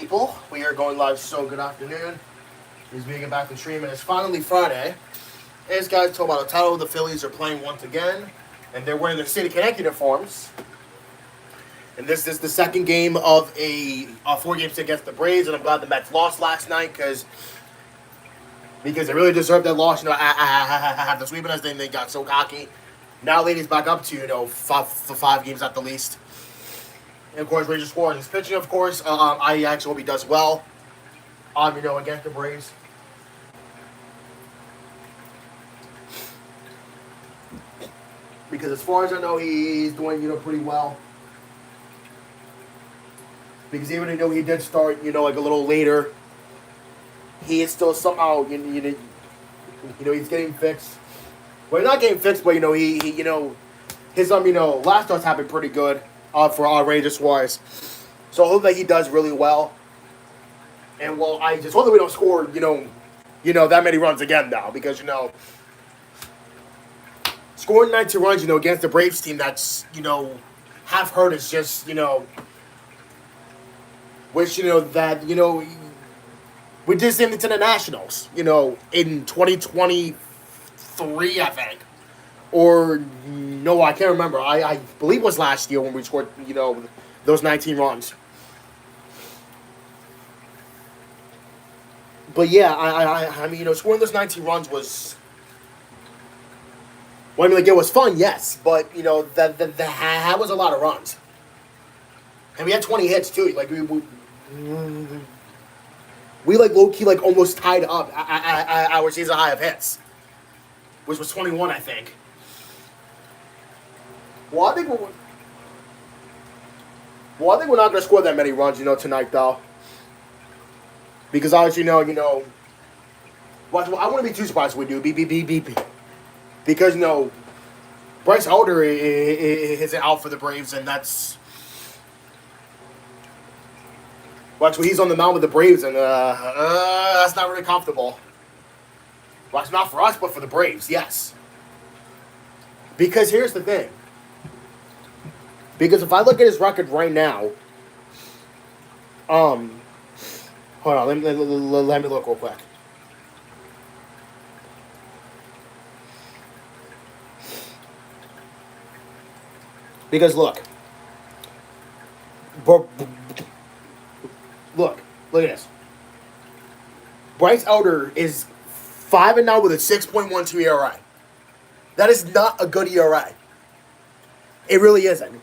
people? We are going live, so good afternoon. He's making back the stream, and it's finally Friday. As guys talk about the title, the Phillies are playing once again, and they're wearing their City Connect uniforms. And this is the second game of a 4 game set against the Braves, and I'm glad the Mets lost last night because they really deserved that loss. I had the sweeping us, then they got so cocky. Now, ladies, back up to five games at the least. And of course, Rangers Suarez is pitching. Of course, I actually hope he does well. Against the Braves. Because as far as I know, he's doing pretty well. Because even though he did start like a little later, he is still somehow he's getting fixed. Well, he's not getting fixed, but he his last starts have been pretty good for Rangers Suarez. So I hope that he does really well. And well, I just hope that we don't score that many runs again now, because scoring 19 runs against the Braves team that's half hurt is just which that we did the same thing to the Nationals in 2023, I think. Or, no, I can't remember. I believe it was last year when we scored, those 19 runs. But, yeah, I mean, scoring those 19 runs was... Well, I mean, it was fun, yes. But, that was a lot of runs. And we had 20 hits, too. Like, we low-key, almost tied up our season high of hits. Which was 21, I think. Well, I think we're not going to score that many runs, tonight, though. Because obviously, well, I wouldn't be too surprised if we do. Because, Bryce Elder is out for the Braves, and that's... Well, actually, he's on the mound with the Braves, and that's not really comfortable. Well, it's not for us, but for the Braves, yes. Because here's the thing. Because if I look at his record right now, hold on, let me look real quick. Because look, look at this. Bryce Elder is 5-0 with a 6.12 ERA. That is not a good ERA. It really isn't.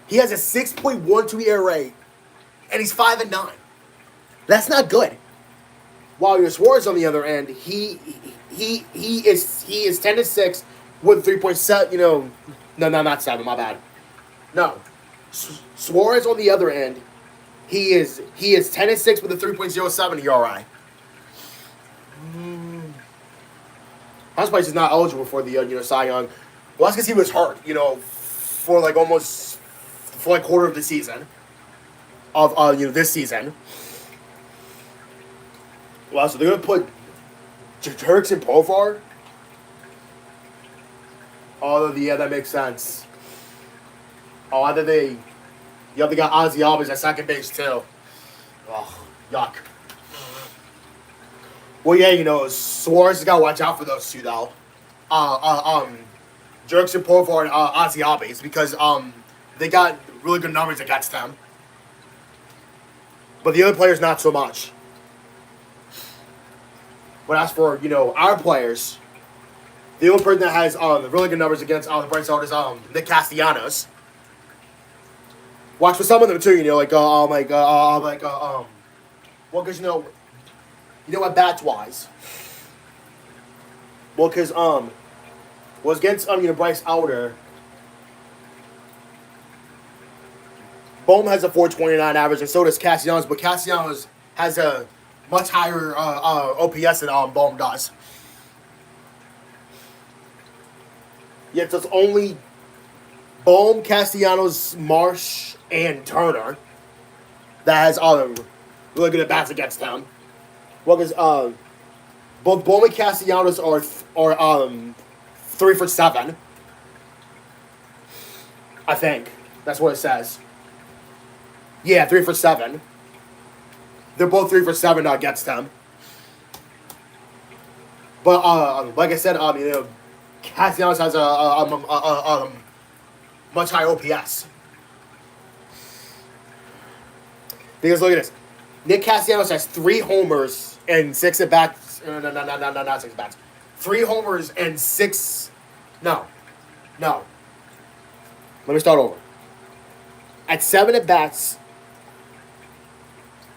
He has a 6.12 ERA, and he's 5-9. That's not good. While your Suarez on the other end, he is 10-6 with 3.7. No, not 7. My bad. No, Suarez on the other end, he is 10-6 with a 3.07 ERA. I'm surprised he's not eligible for the Cy Young. Well, that's because he was hurt, for almost quarter of the season of this season. Well, so they're gonna put Jerks and Povar. Oh, yeah, that makes sense. Oh, I think they got Ozzy Albies at second base too. Oh, yuck. Well, yeah, Suarez has got to watch out for those two, though. Jerks and Povar and Ozzy Albies, because they got really good numbers against them. But the other players, not so much. But as for, our players, the only person that has really good numbers against the Bryce Elder is Nick Castellanos. Watch for some of them, too, well, because, what bats-wise. Well, because, was against, Bryce Elder. Bohm has a 429 average, and so does Castellanos, but Castellanos has a much higher OPS than Bohm does. Yet so it's only Bohm, Castellanos, Marsh, and Turner that has really good at bats against them. Well, because both Bohm and Castellanos are 3 for 7. I think that's what it says. Yeah, 3 for 7. They're both 3 for 7 against them. But like I said, Castellanos has a much higher OPS. Because look at this, Nick Castellanos has 3 homers and 6 at bats. No, not 6 at bats. 3 homers and 6. No. Let me start over. At 7 at bats,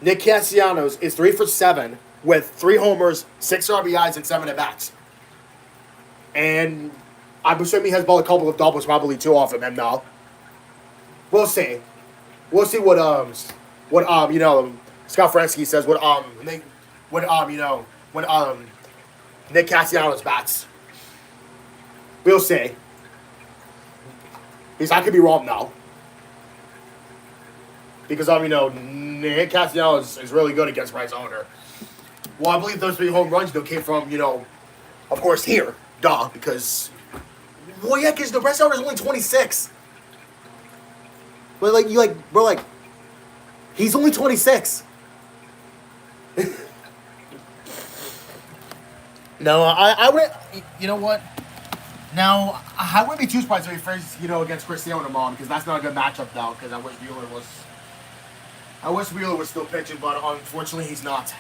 Nick Castellanos is 3 for 7 with 3 homers, 6 RBIs, and 7 at bats. And I'm assuming he has about a couple of doubles, probably 2 off of him now. We'll see. We'll see what Scott Fransky says when Nick Castellanos bats. We'll see. Because I could be wrong now. Because Nick Castellanos is really good against Bryce Harper. Well, I believe those 3 home runs came from of course here, because because the Bryce Harper is only 26. But he's only 26. No, I would. You know what? Now I wouldn't be too surprised if he faced against Cristiano tomorrow, because that's not a good matchup now. Because I wish Wheeler was still pitching, but unfortunately he's not.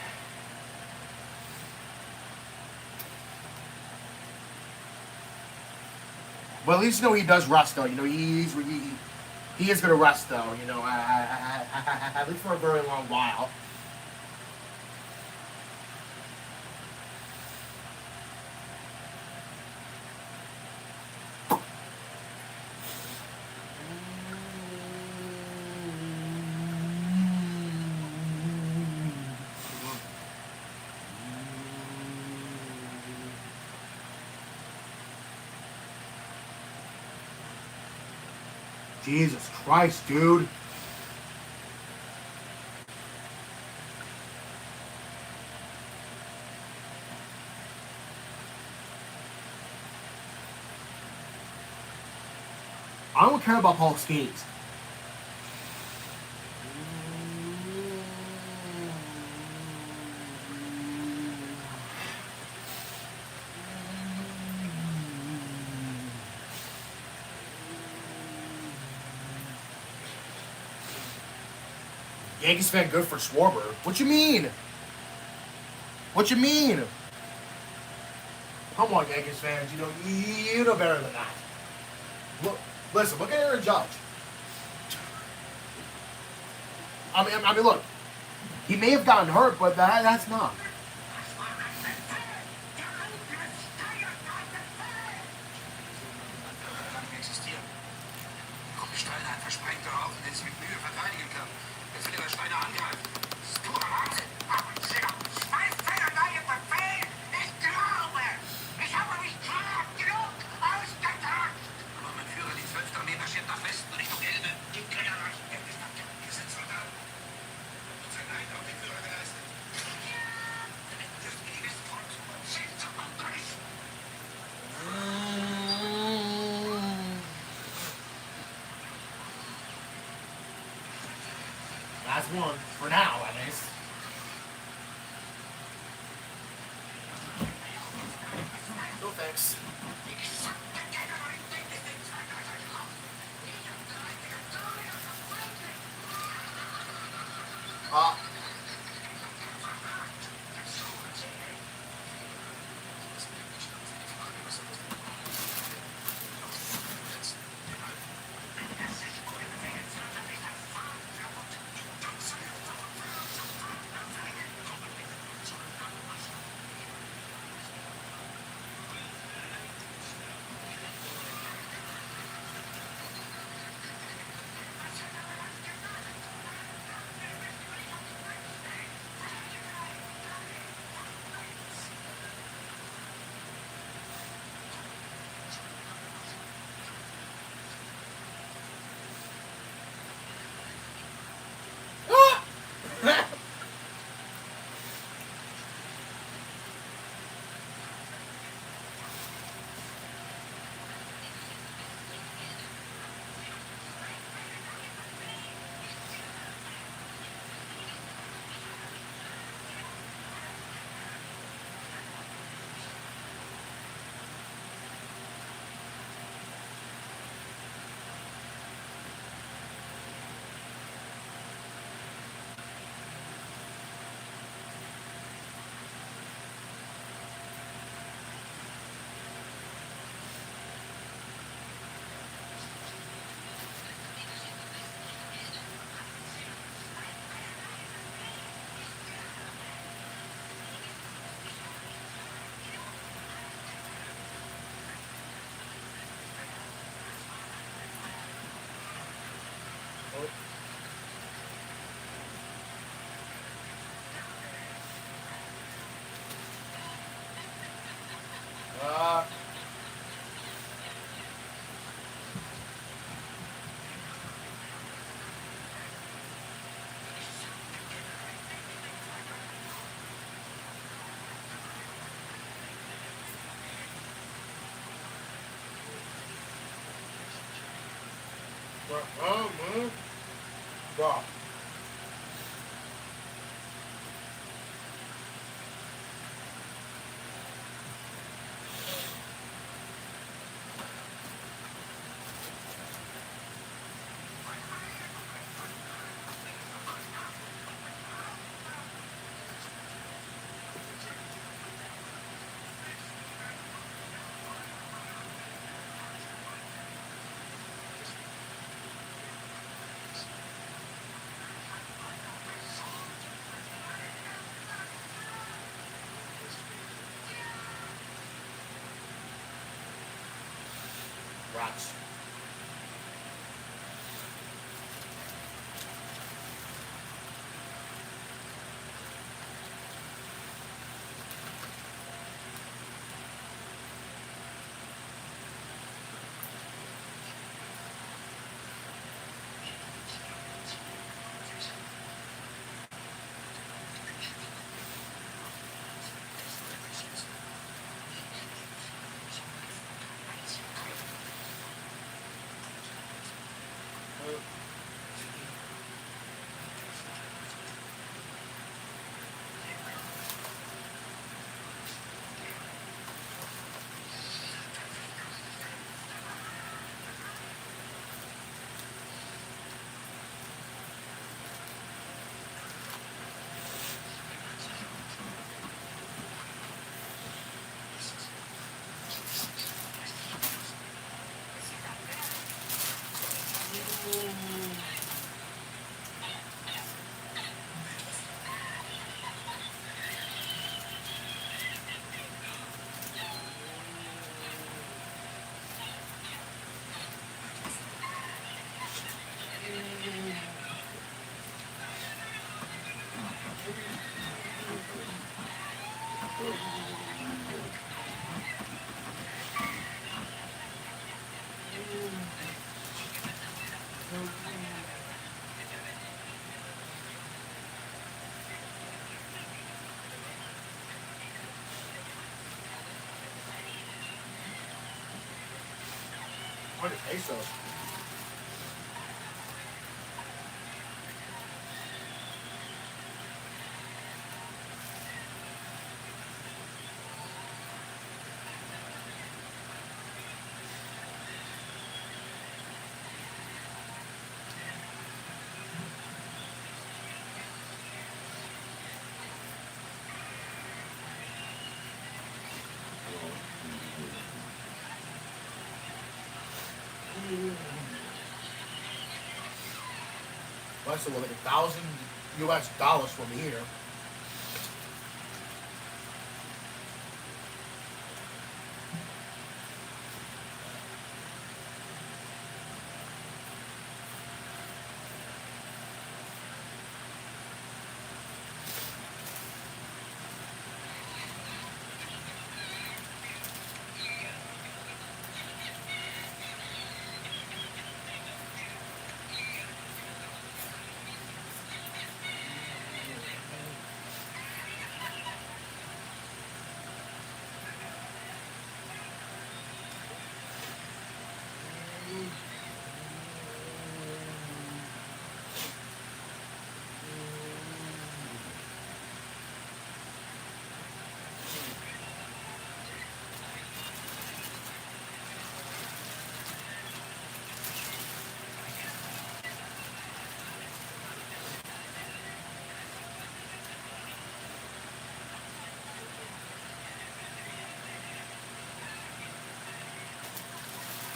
But at least he does rest though. He is going to rest though. At least for a very long while. Jesus Christ, dude. I don't care about Paul Skeens. Yankees fan good for Schwarber. What you mean? What you mean? Come on, Yankees fans. You know better than that. Listen, look at Aaron Judge. I mean, look. He may have gotten hurt, but that's not. That's one, for now, at least. No thanks. Bro. Rats. $100 pesos. Well, so like $1,000 from here.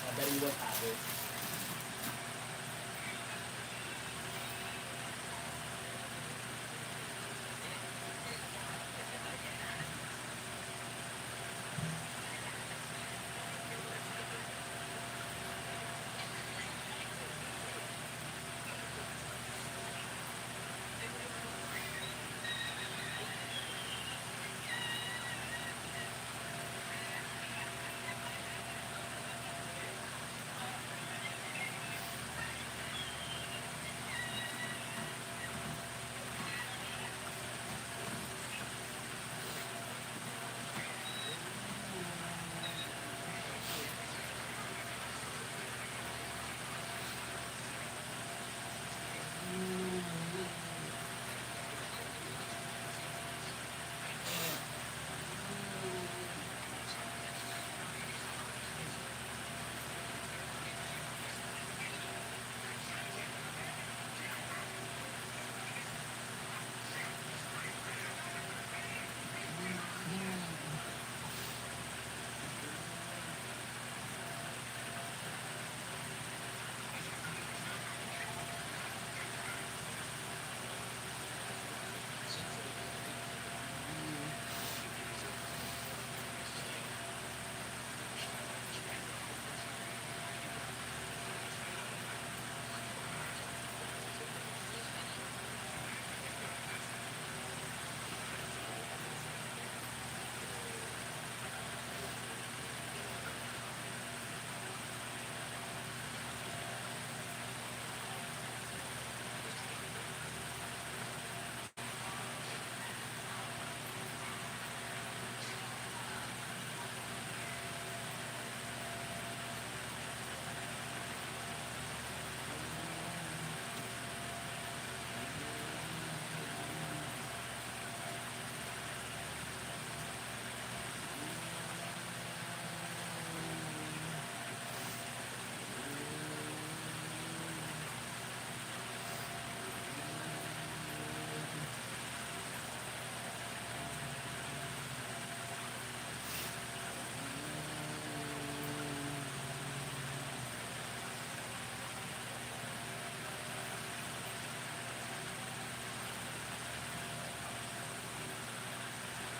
I bet he was happy.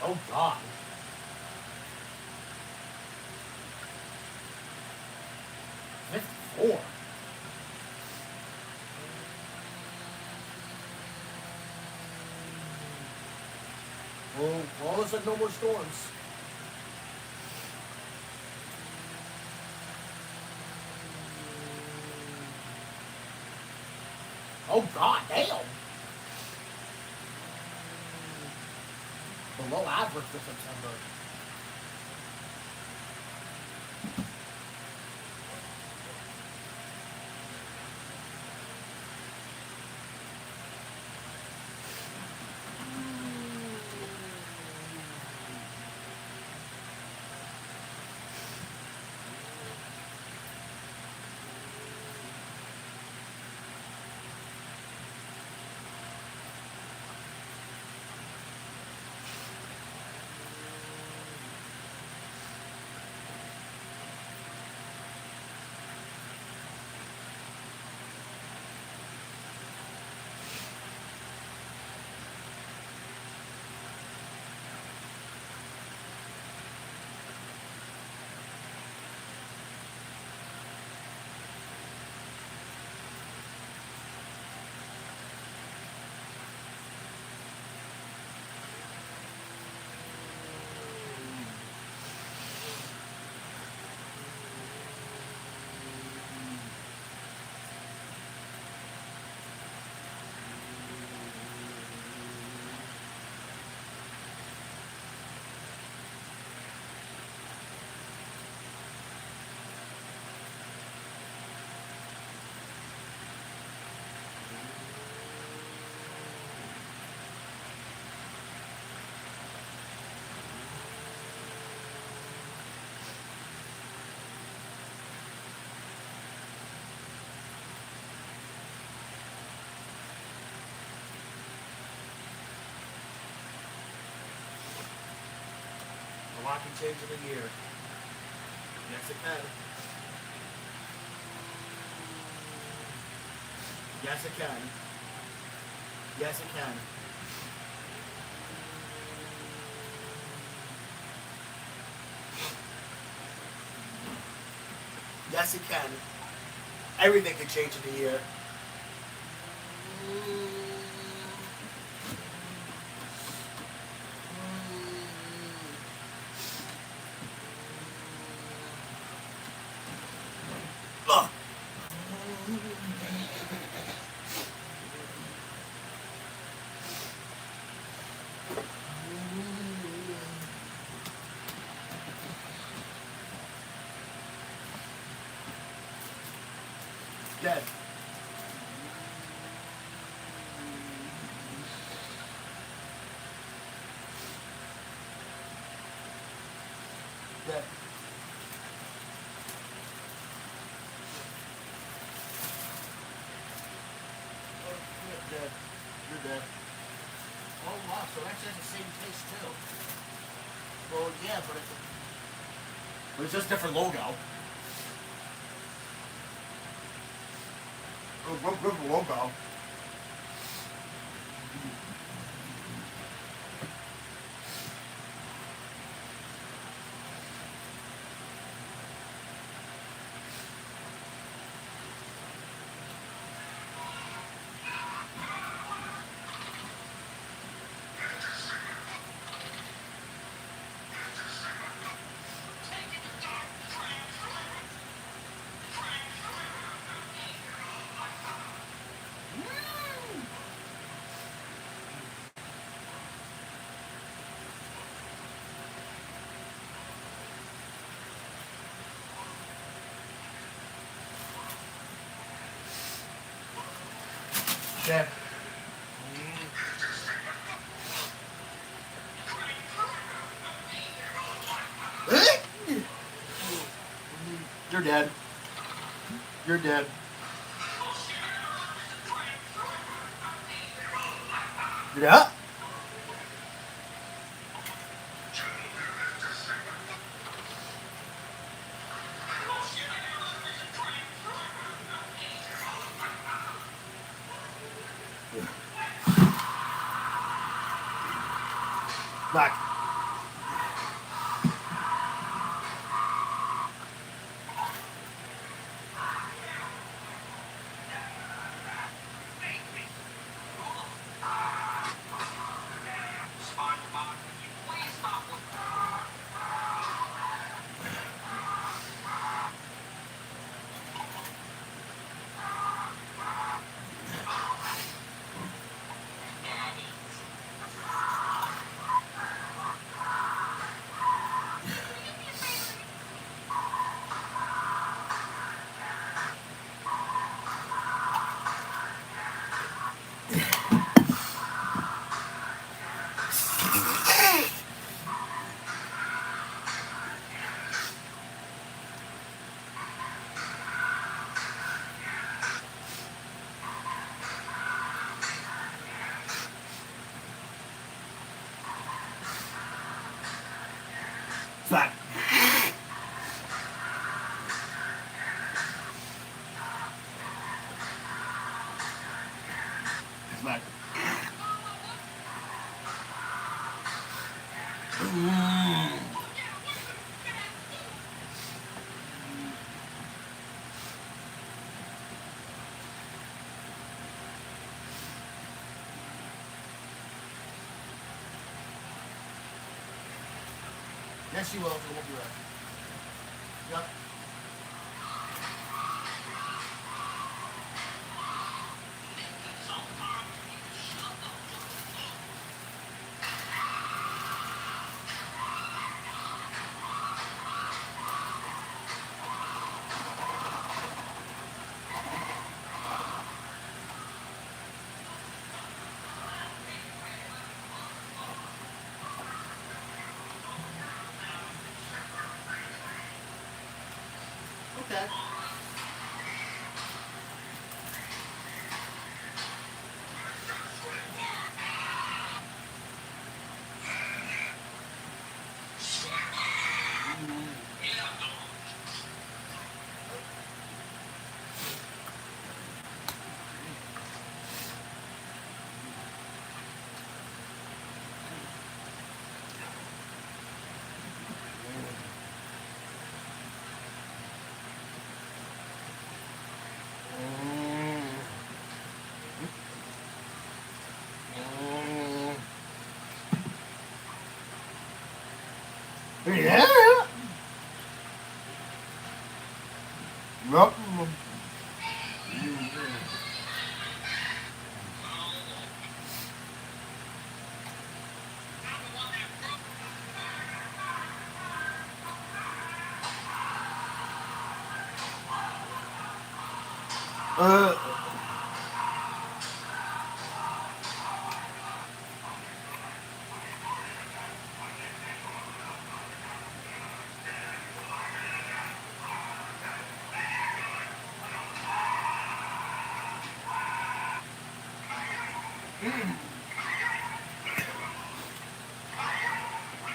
Oh, God. Four. Well, looks like no more storms. Oh, God, damn. Below average for September. A lot can change in a year. Yes, it can. Yes, it can. Yes, it can. Yes, it can. Everything can change in a year. Ugh. Dead. Dead. You're dead. You're dead. Oh wow, so it actually has the same taste too. Well, yeah, but it's just different logo. Different logo. Dead. You're dead. You're dead. Yeah. Back. Back. Back. Yes, she will. She won't be right. Yep. Okay. Yeah. Yep. Uh.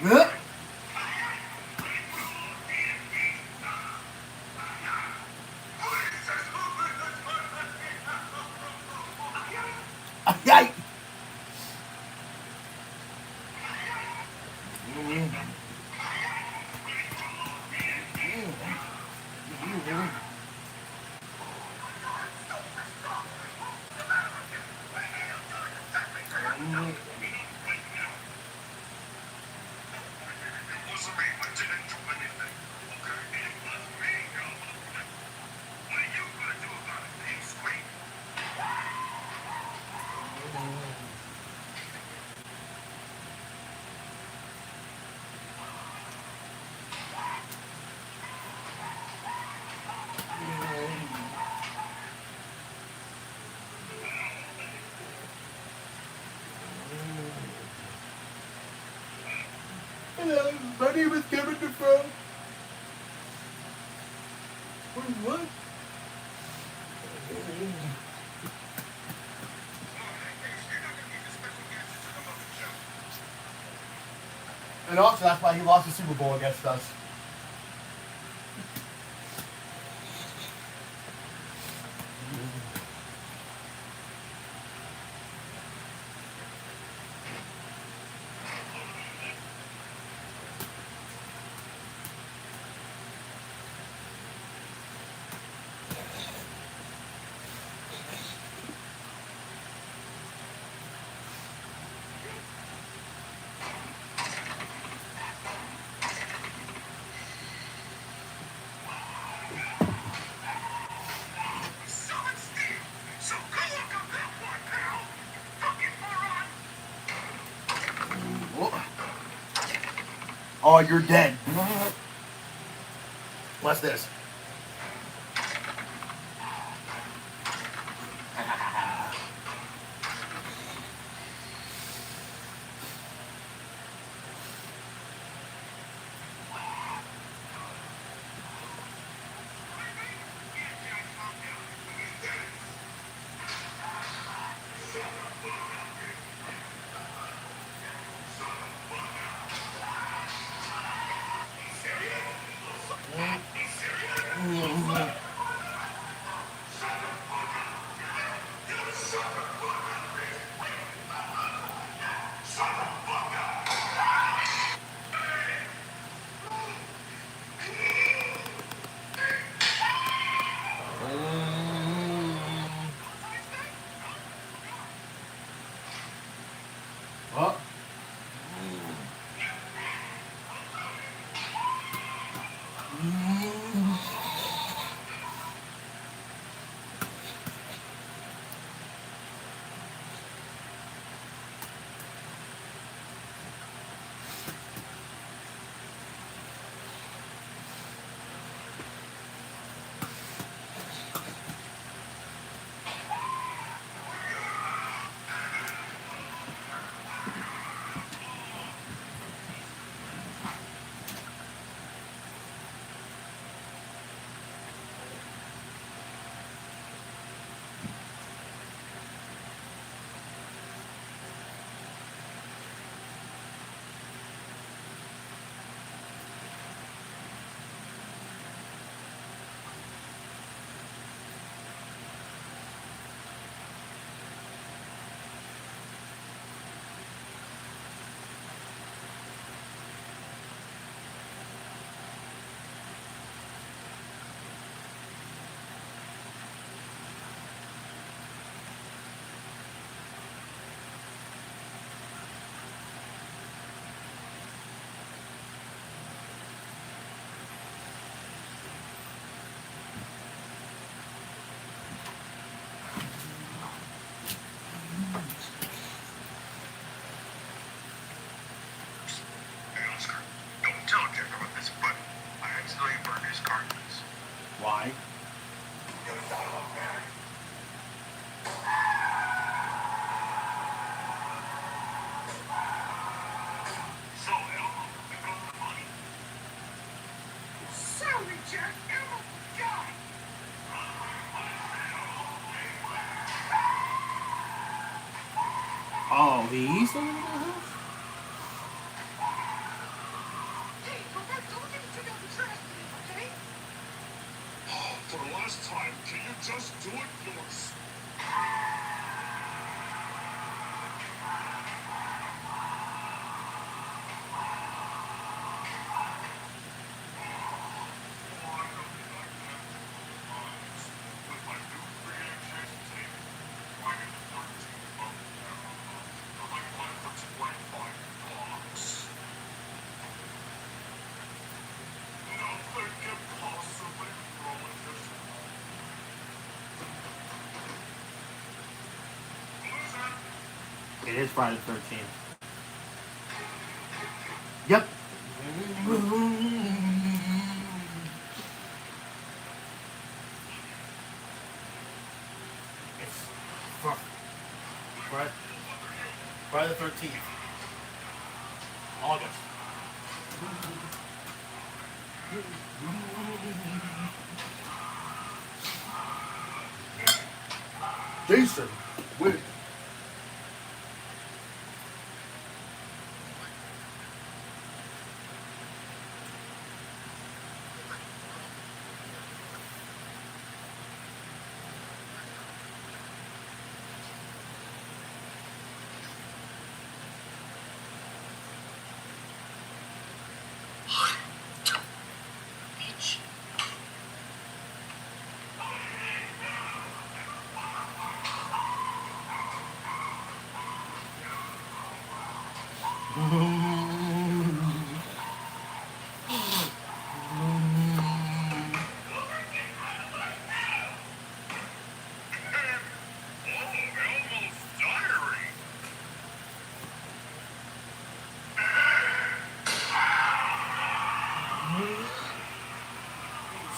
Yeah. Yikes. Hello, my name is Kevin DeFro. What? And also, that's why he lost the Super Bowl against us. Oh, you're dead. What's this? Why? Oh, he's the one in the house? For the last time, can you just do it yours? It is Friday the 13th. Yep. It's Friday the 13th. August. Jason, wait.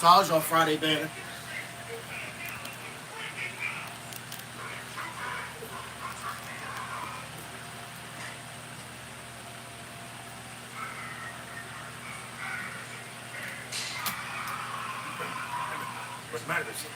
How's your Friday been? What's the matter with you?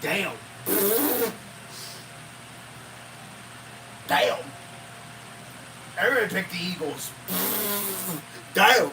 Damn. Damn. Everyone picked the Eagles. Damn.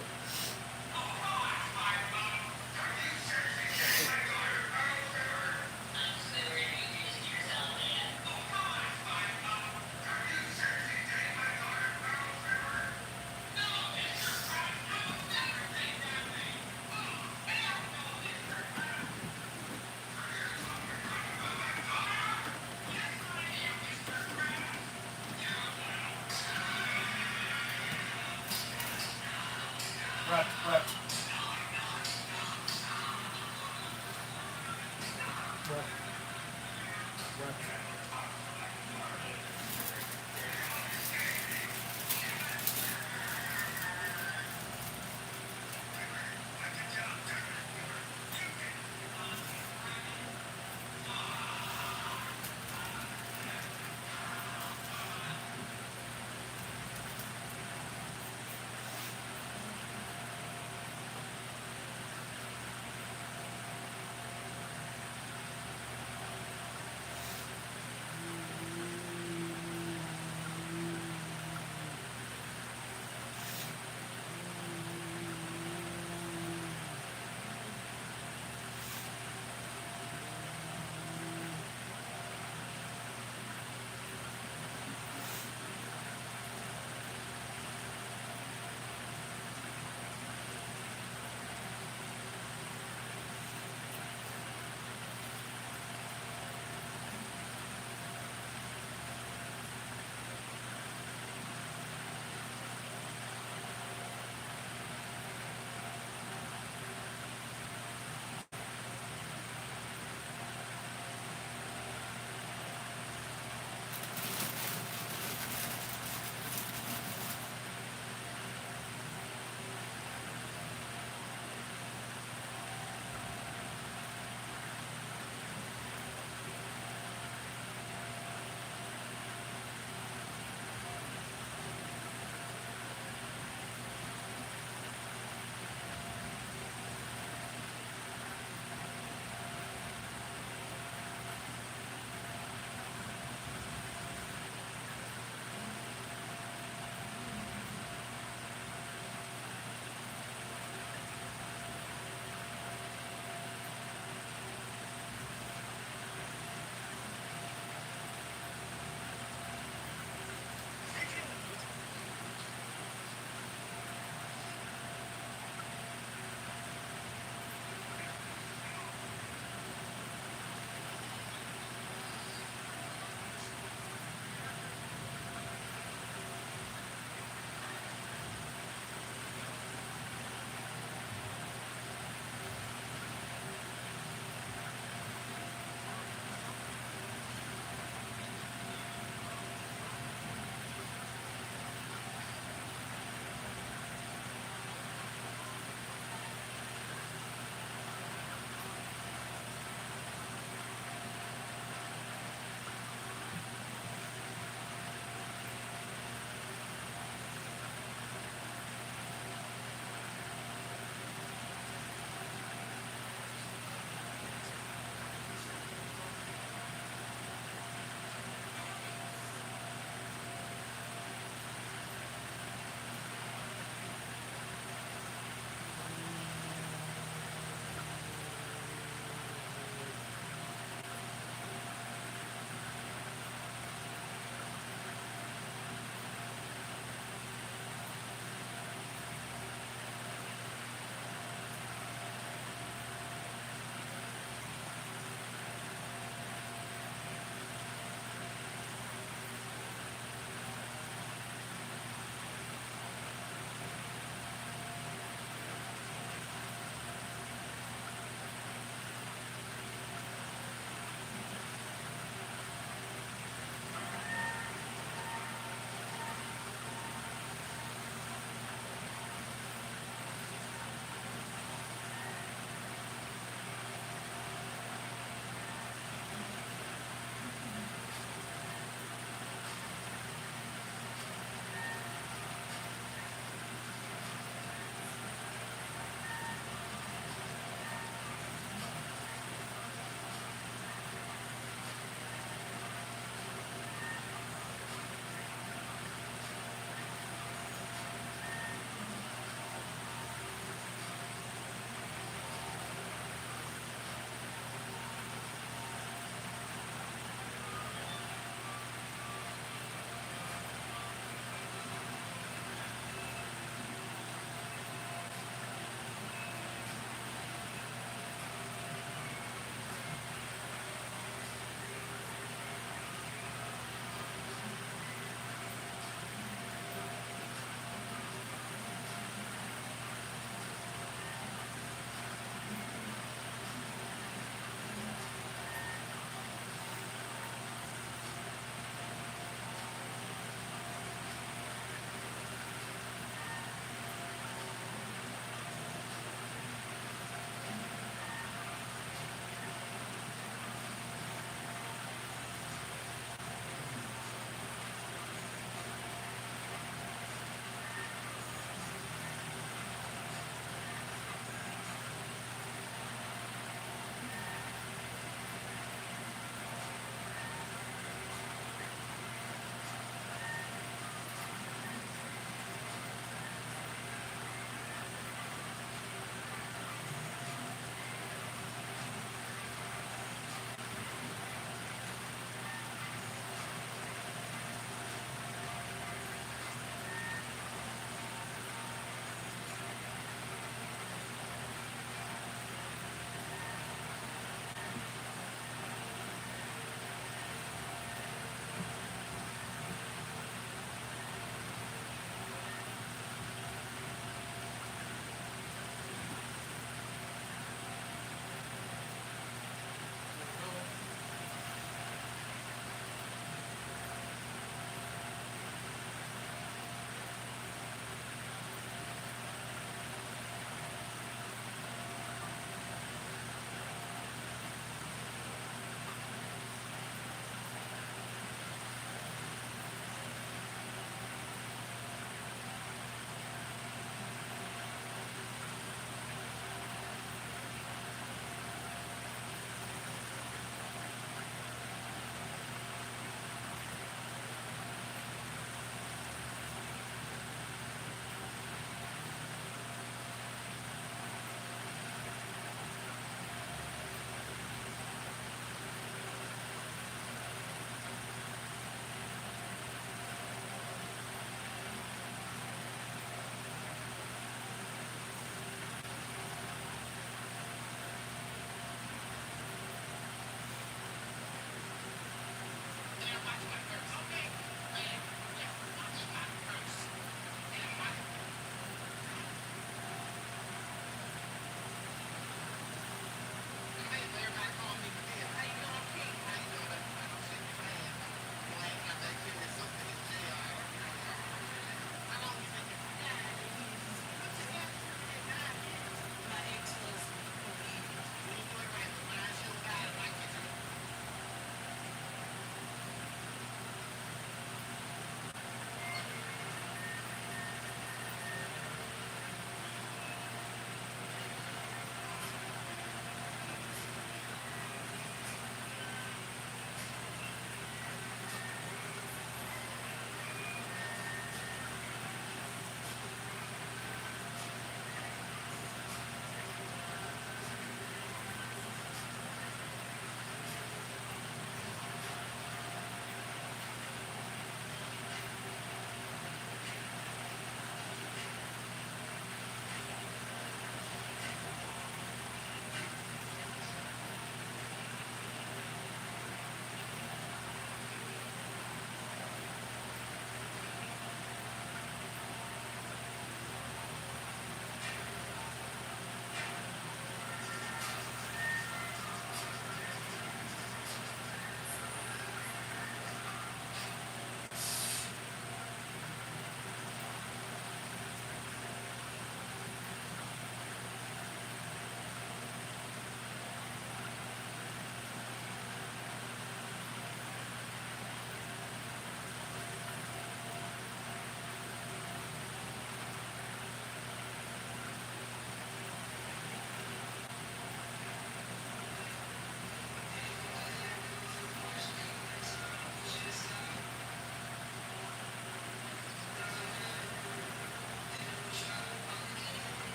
Right.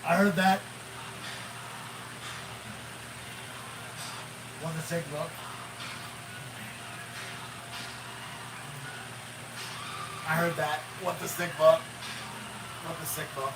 I heard that. Want the sick book? I heard that. Want the sick book? Want the sick book?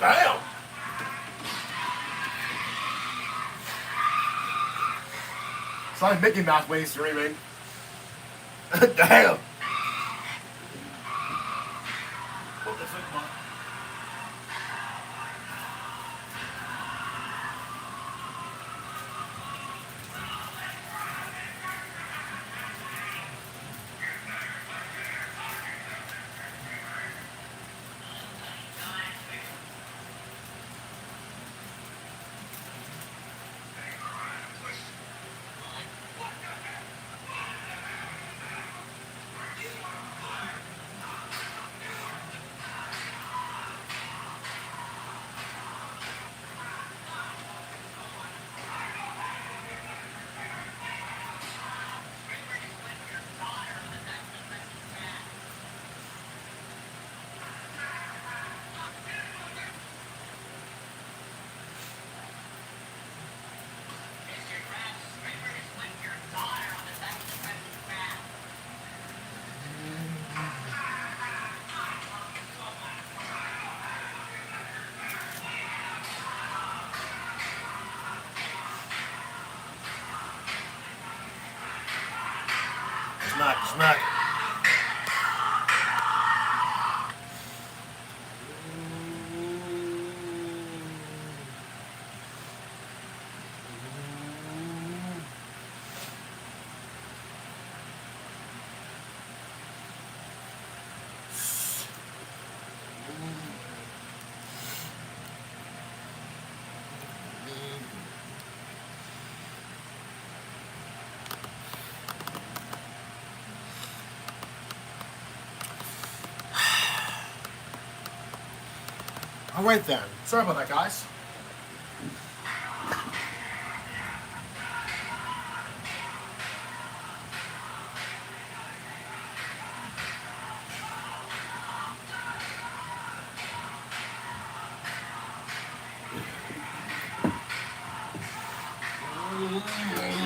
Damn! It's like Mickey Mouse when he's streaming. Damn! What the fuck, man? Smack, smack. All right then. Sorry about that, guys. What's going on?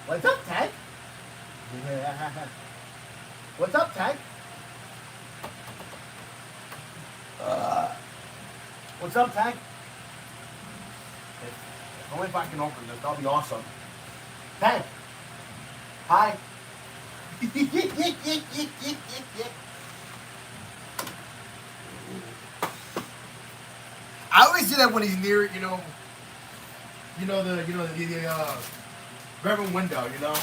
What's up, Ted? What's up, Ted? What's up, Ted? Only if I can open this, that'll be awesome. Ted! Hi! I always do that when he's near, the bedroom window, you know.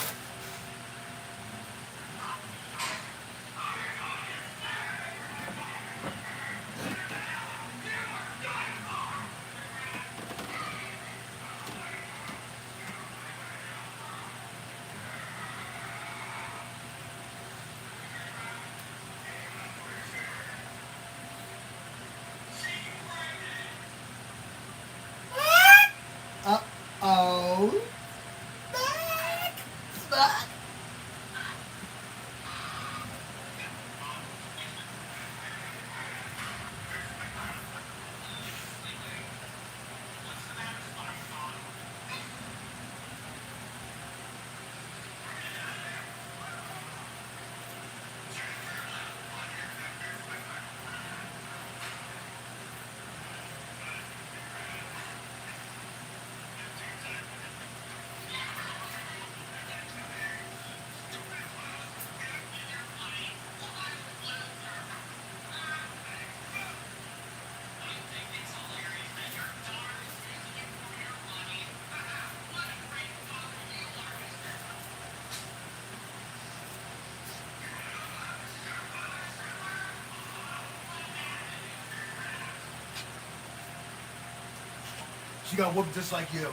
She got whooped just like you.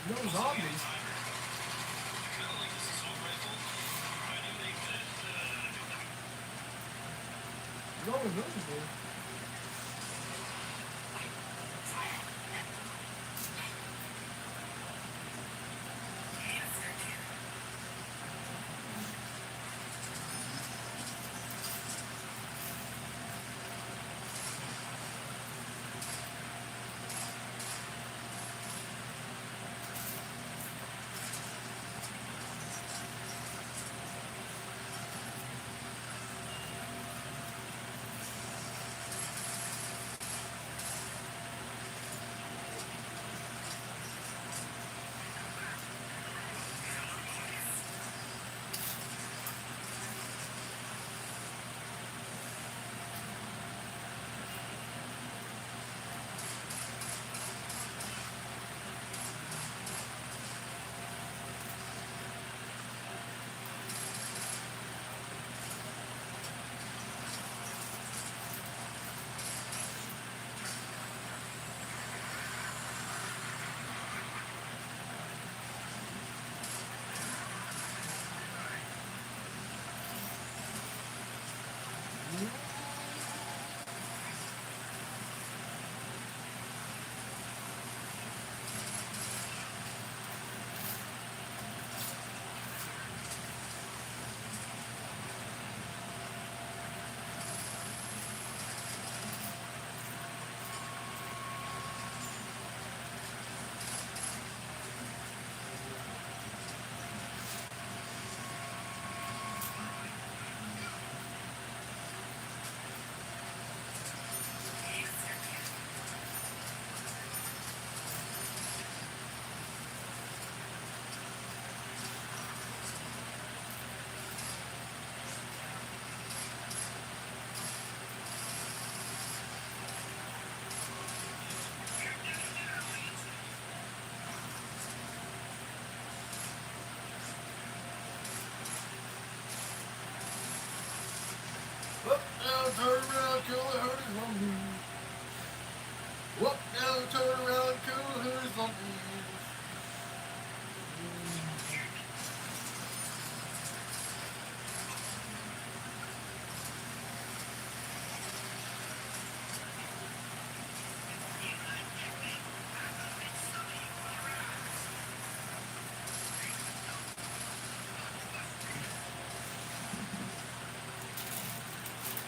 No zombies. No invisible. Whoop, now turn around, kill the herd is zombie. Whoop, now turn around, kill the herd is zombie.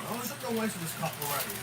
I was looking away from this cup already.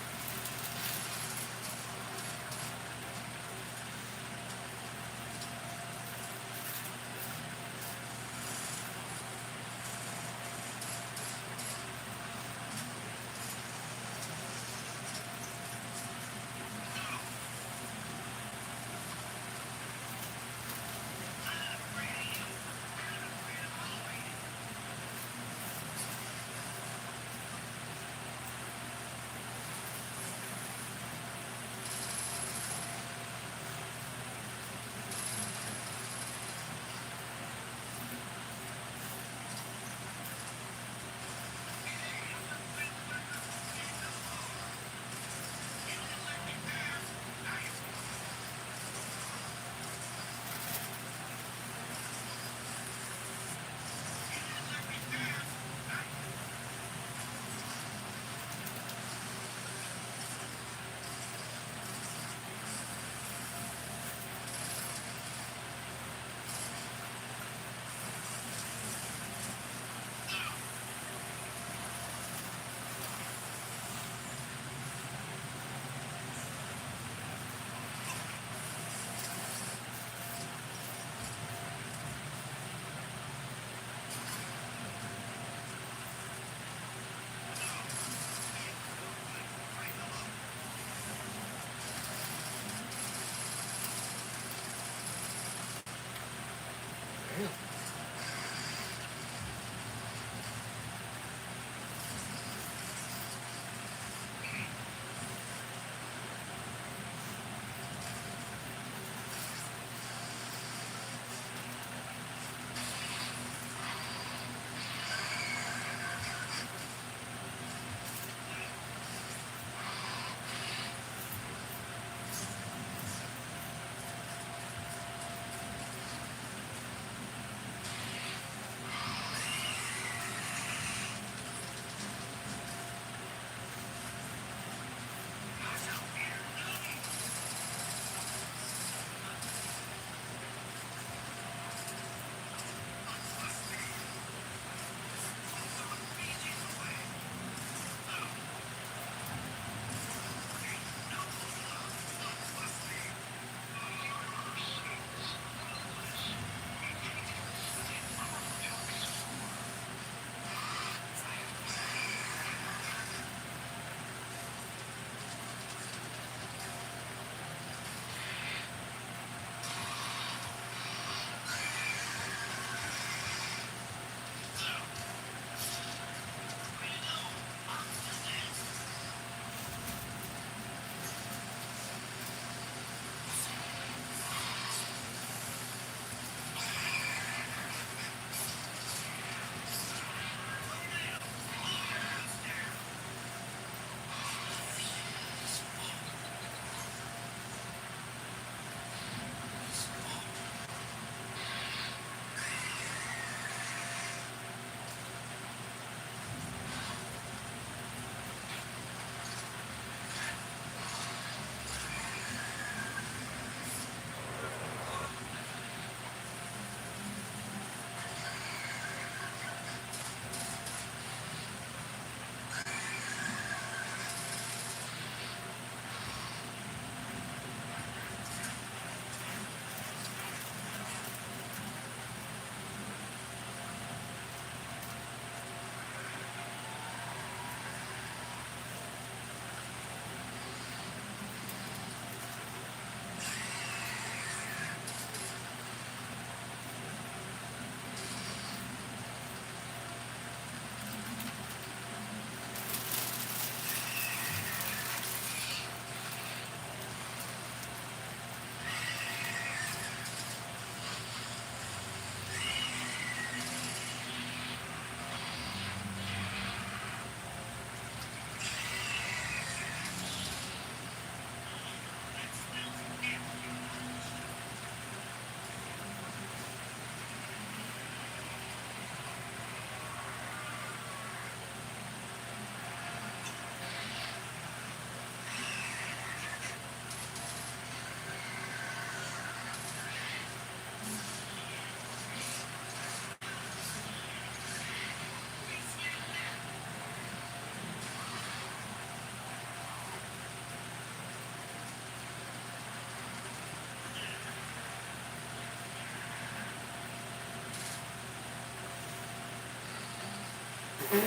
There's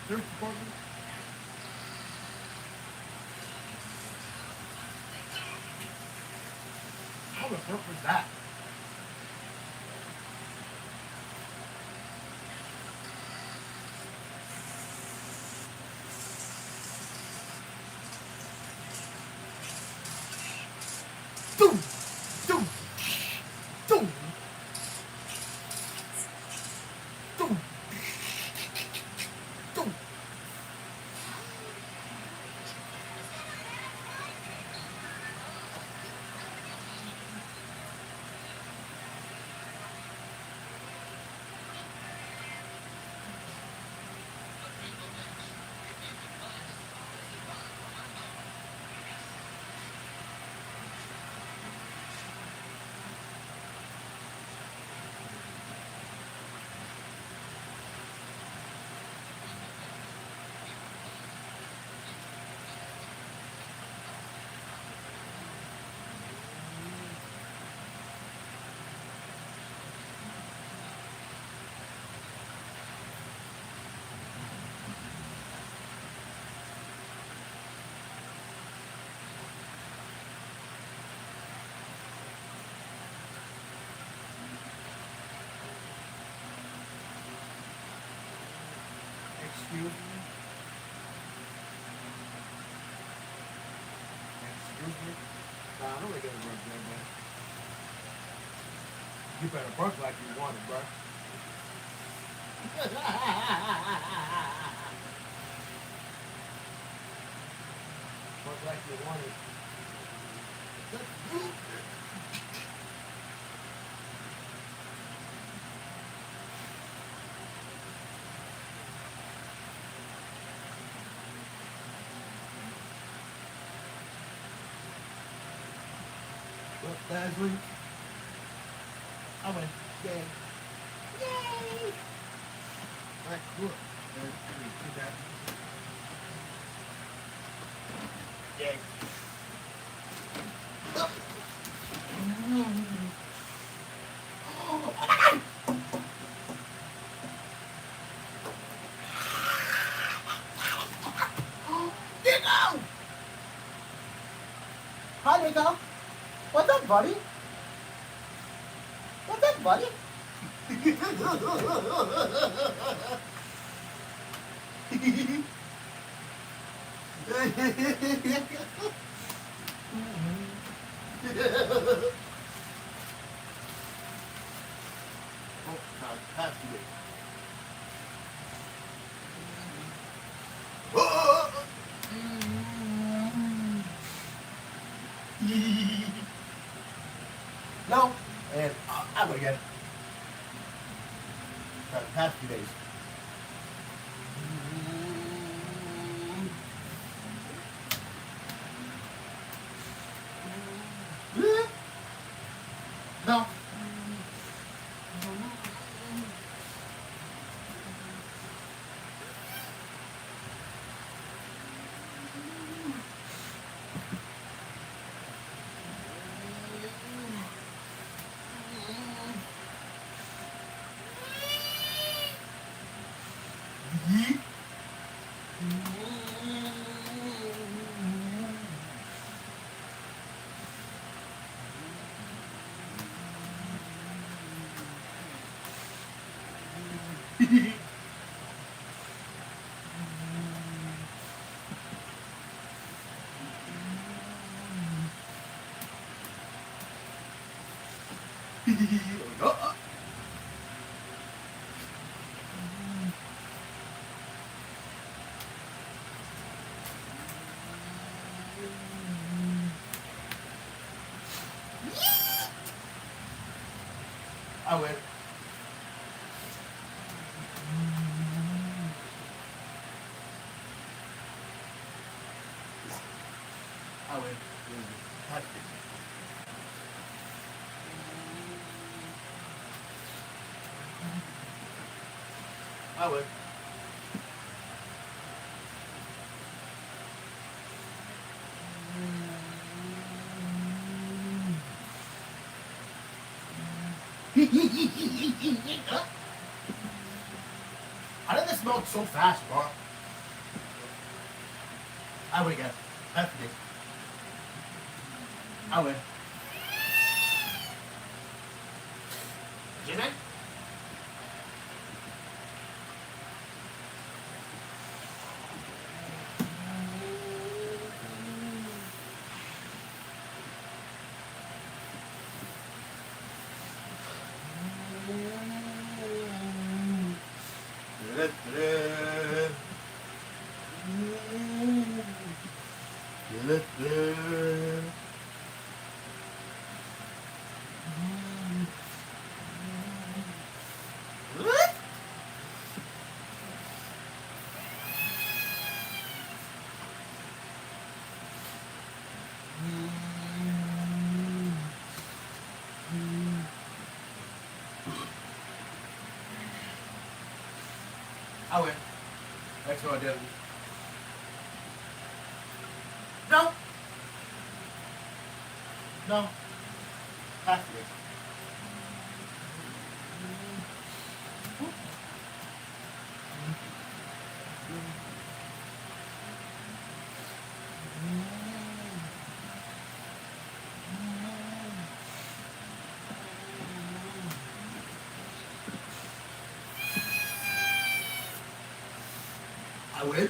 the partner. How the fuck was that? Doom! Doom! Doom! Doom! Doom! Excuse me. Excuse me. Nah, I don't really get a work there, man. You better work like you want it, bro. Work like you want it. Well, last week, I went, yay. Yay! Alright, cool. Do that. Yay. Nico! Hi, Nico. What's up, buddy? What's up, buddy? Oh, God, have to be. No, and I'm again. For the past few days. No. I win. I win. I win. How did this melt so fast, bro? I win again. That's me. I win. Jimmy? I win. Next one I did. No. No. Have to be. I win.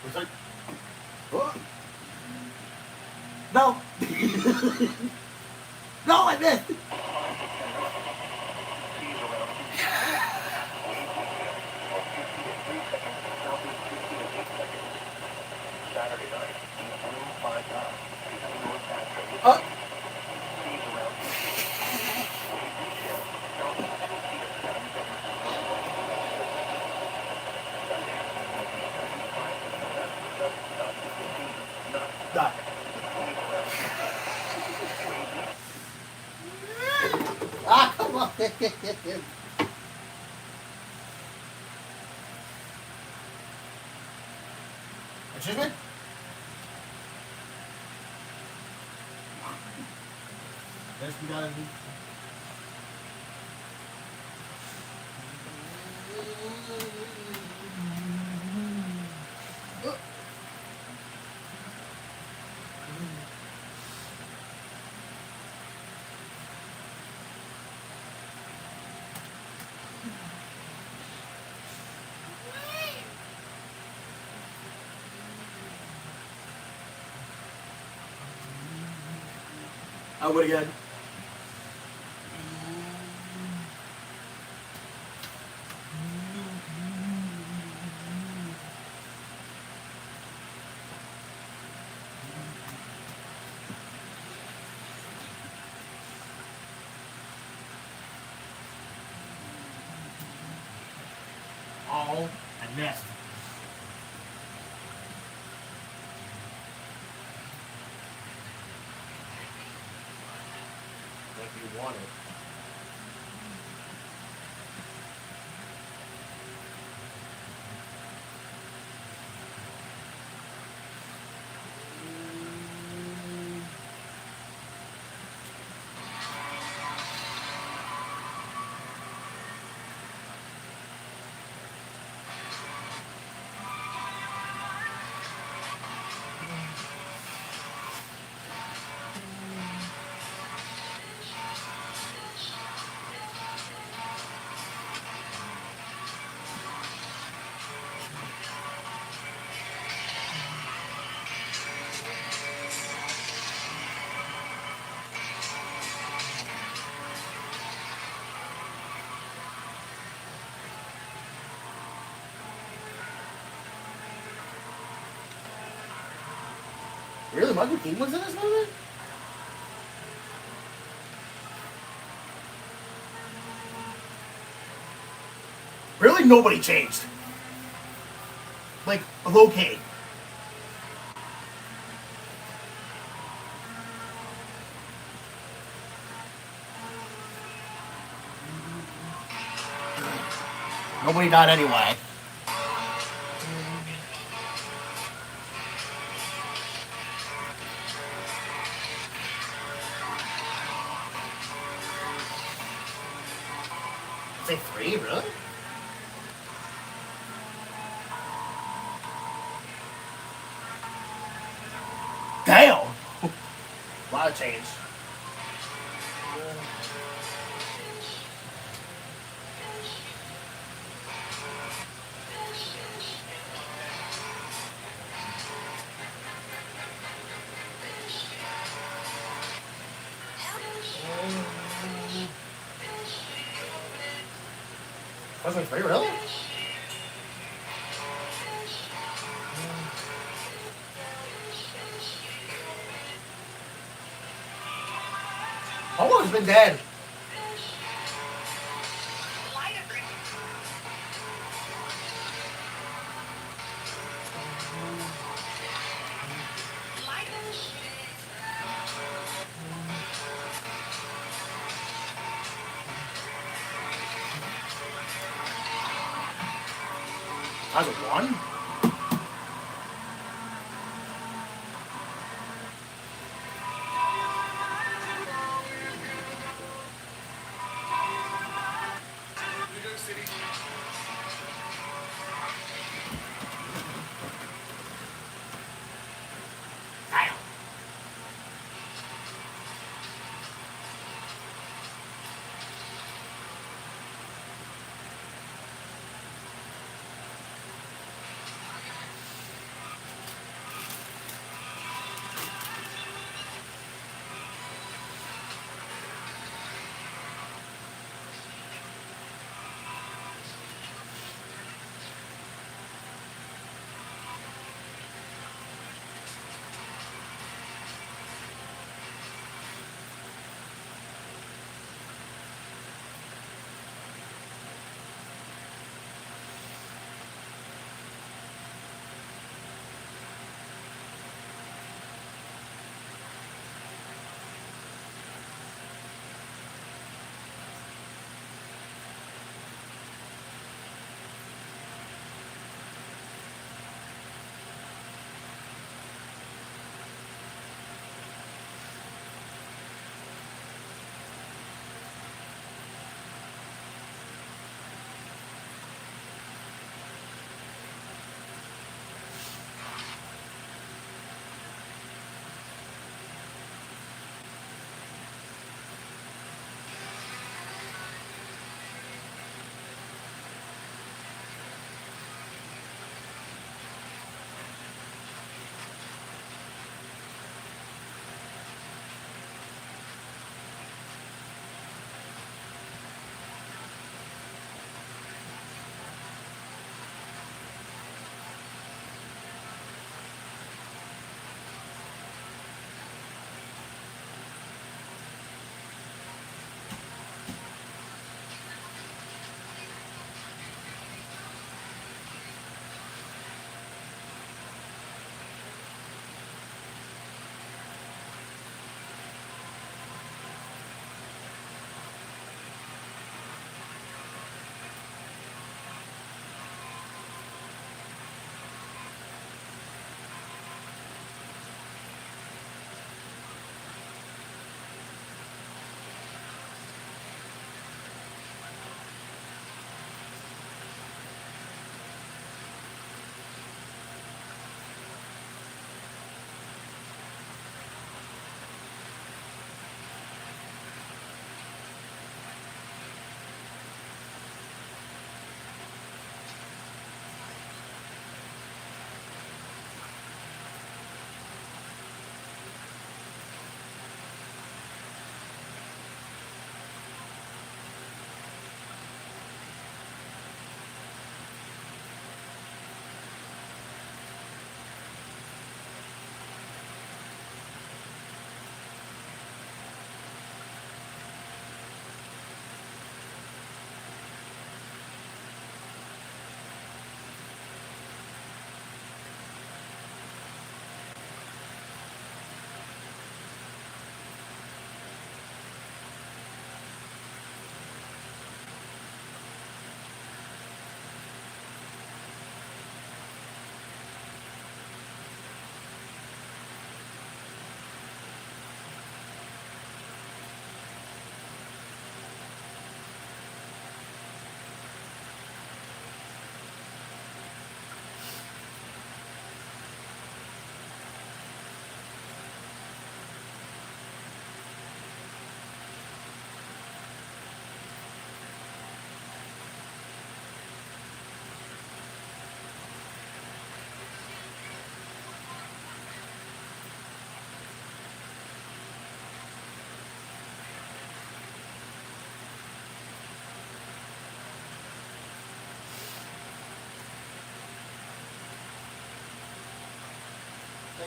What's that? Oh. No. No, I missed. Done. Ah, come on. Excuse me? Yes, we gotta do. I would again. Oh, I missed. Like you wanted. Really? Michael King was in this movie? Really? Nobody changed. Like, okay. Nobody died anyway. Say 3, really? Damn! A lot of change. Wasn't 3, really? How long has been dead? As a 1? New York City. Damn.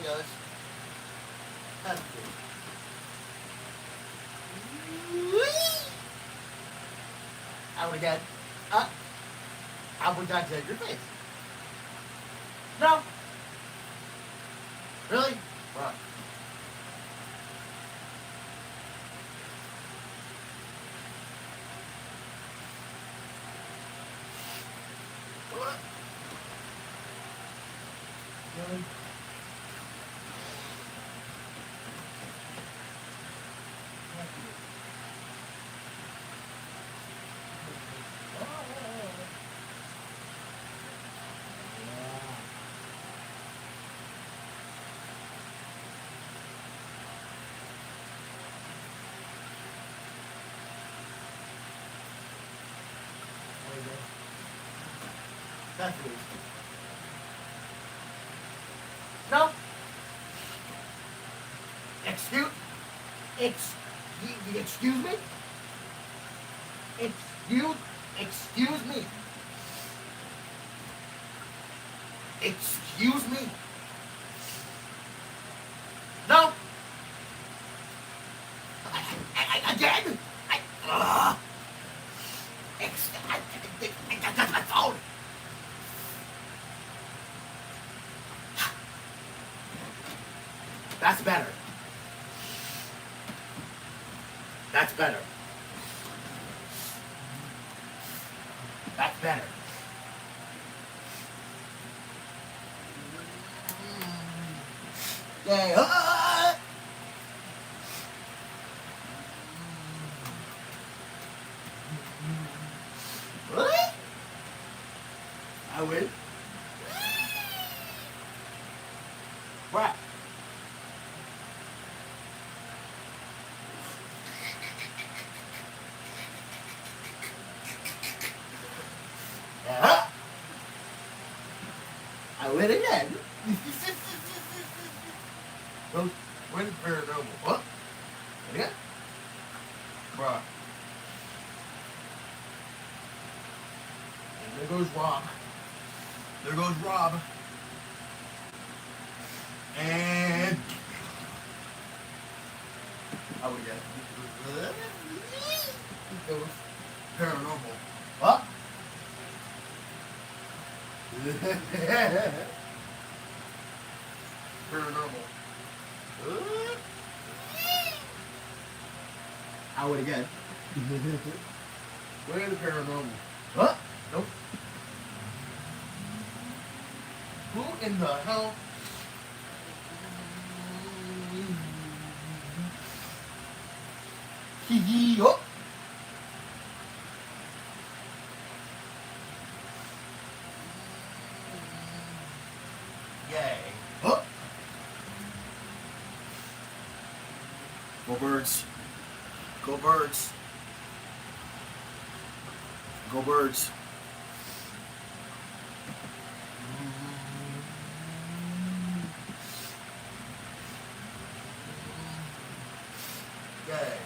goes. That's good. I would get. I would not take your face. No. Really? What? What? Really? That's good. No. Excuse me? Excuse me? Excuse me? No. Again? That's my phone. That's better. That's better. That's better. Yay. What? I win. What? Yeah. I win again. Well, win paranormal. What? Again? Bruh. And there goes Rob. There goes Rob. And I would get it goes paranormal. What? Paranormal. I would again. Where the paranormal? What? Nope. Who in the hell? Hee hee. Oh. Yay. Oh. Go birds. Go birds. Go birds. Yay.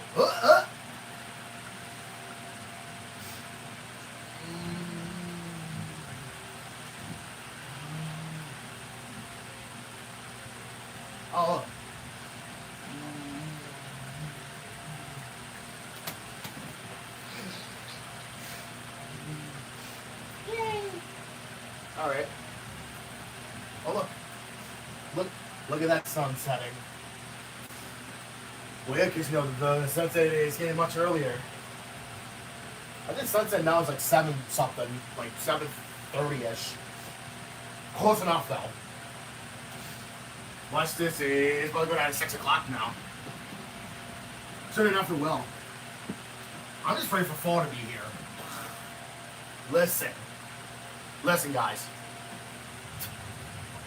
Oh. Yay. All right. Oh look at that sun setting. Well, yeah, because the sunset is getting much earlier. I think sunset now is like 7 something, like 7:30ish. Close enough though. Watch this is about to go down at 6 o'clock now. Soon enough it will. I'm just ready for fall to be here. Listen. Listen, guys.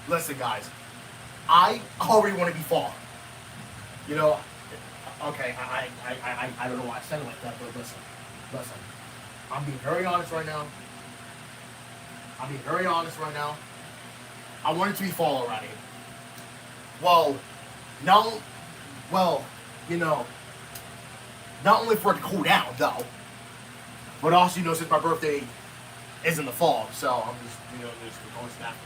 Listen, guys. I already want to be fall. You know, okay, I don't know why I said it like that, but listen. I'm being very honest right now. I want it to be fall already. Well, not only for it to cool down, though, but also, since my birthday is in the fall, so I'm just, just going snap.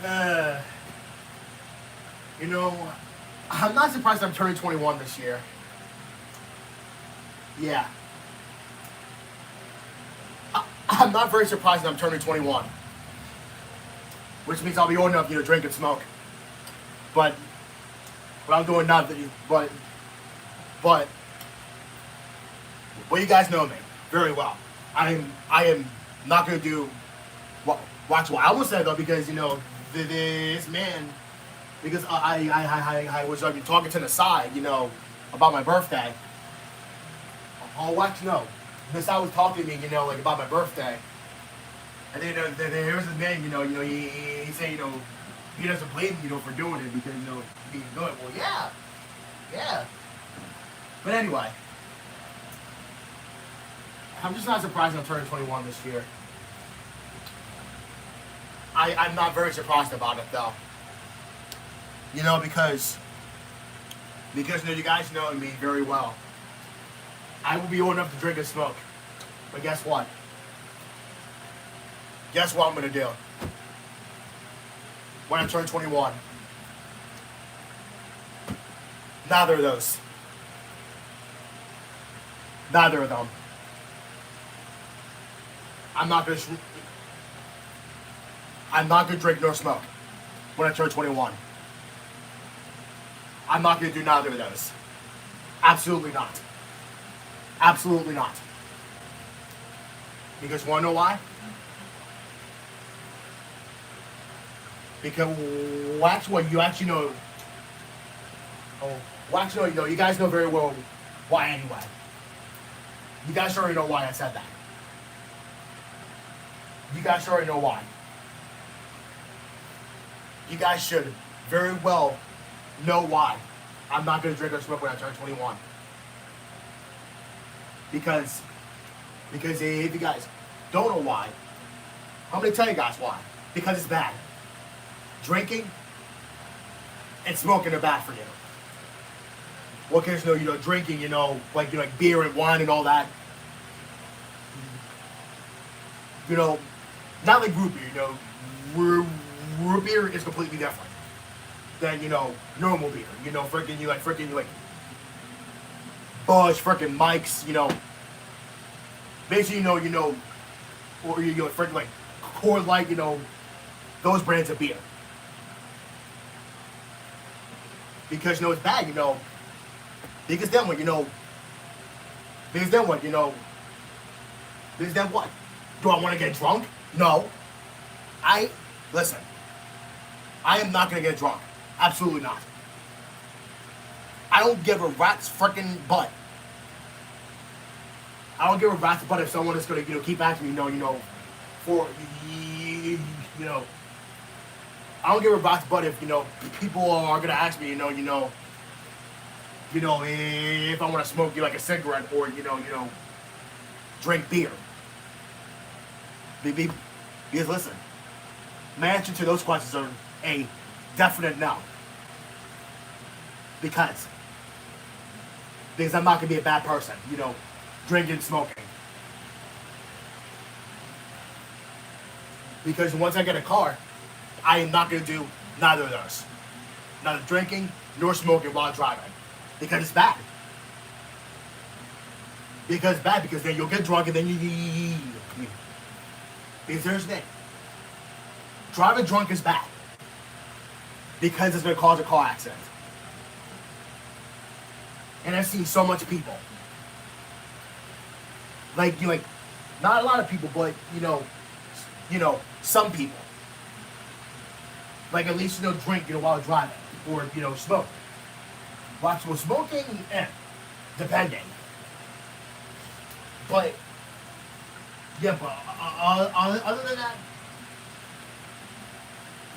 Uh, you know, I'm not surprised I'm turning 21 this year. Yeah. I'm not very surprised that I'm turning 21. Which means I'll be old enough, to drink and smoke. But I'm doing nothing. But you guys know me very well. I am not gonna do watch what I will say though, because this man, because I was talking to the side, about my birthday. Oh, watch no. This guy was talking to me, like about my birthday. And then here's his man, he said, he doesn't blame me, for doing it because, being good. Well, yeah. But anyway, I'm just not surprised I'm turning 21 this year. I'm not very surprised about it though. Because you guys know me very well. I will be old enough to drink and smoke. But guess what? Guess what I'm going to do? When I turn 21. Neither of those. Neither of them. I'm not going to drink nor smoke when I turn 21. I'm not going to do neither of those. Absolutely not. Absolutely not. Because you want to know why? Because watch what you actually know. Watch what you guys know very well why anyway. You guys already know why I said that. You guys already know why. You guys should very well know why I'm not going to drink or smoke when I turn 21. Because if you guys don't know why, I'm going to tell you guys why. Because it's bad. Drinking and smoking are bad for you. Well, because drinking, like beer and wine and all that. Not like root beer. Root beer is completely different than normal beer. Freaking Bush, freaking Mike's. Basically, or freaking like Coors Light. Those brands of beer. Because it's bad, Because then what, Because then what, Because then what? Do I want to get drunk? No. Listen. I am not gonna get drunk. Absolutely not. I don't give a rat's freaking butt. I don't give a rat's butt if someone is gonna, keep asking me, for, I don't give a rat's butt if, people are gonna ask me, if I want to smoke like a cigarette or, drink beer. Because listen, my answer to those questions are a definite no. Because I'm not gonna be a bad person, drinking, smoking. Because once I get a car, I am not gonna do neither of those. Neither drinking nor smoking while driving. Because it's bad. Because it's bad, because then you'll get drunk and then you. Because here's the thing. Driving drunk is bad. Because it's going to cause a car accident. And I've seen so much people. Like, not a lot of people, but, some people. Like, at least, drink, while driving. Or, smoke. Watch, well, smoking, depending. But, yeah, but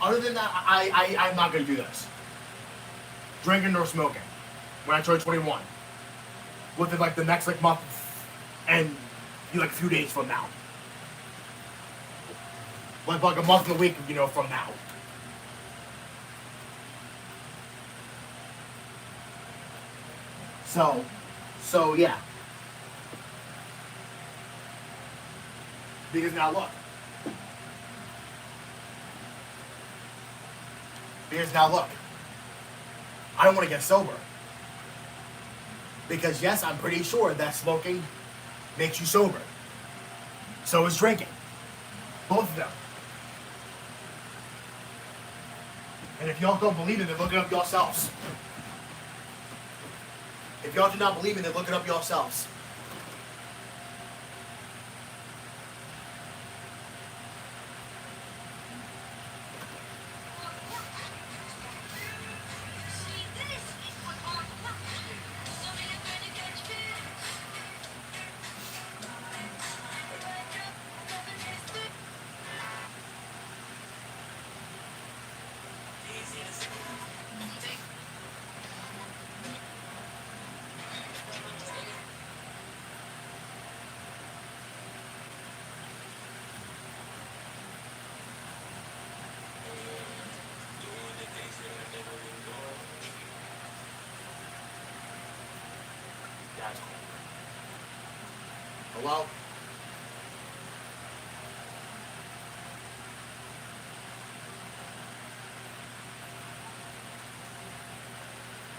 other than that, I'm not going to do this. Drinking or smoking. When I turn 21. Within, the next, month and, a few days from now. Like a month and a week, from now. So yeah. Because now look. Because now look, I don't want to get sober. Because yes, I'm pretty sure that smoking makes you sober. So is drinking. Both of them. And if y'all don't believe it, then look it up yourselves. If y'all do not believe it, then look it up yourselves. Hello?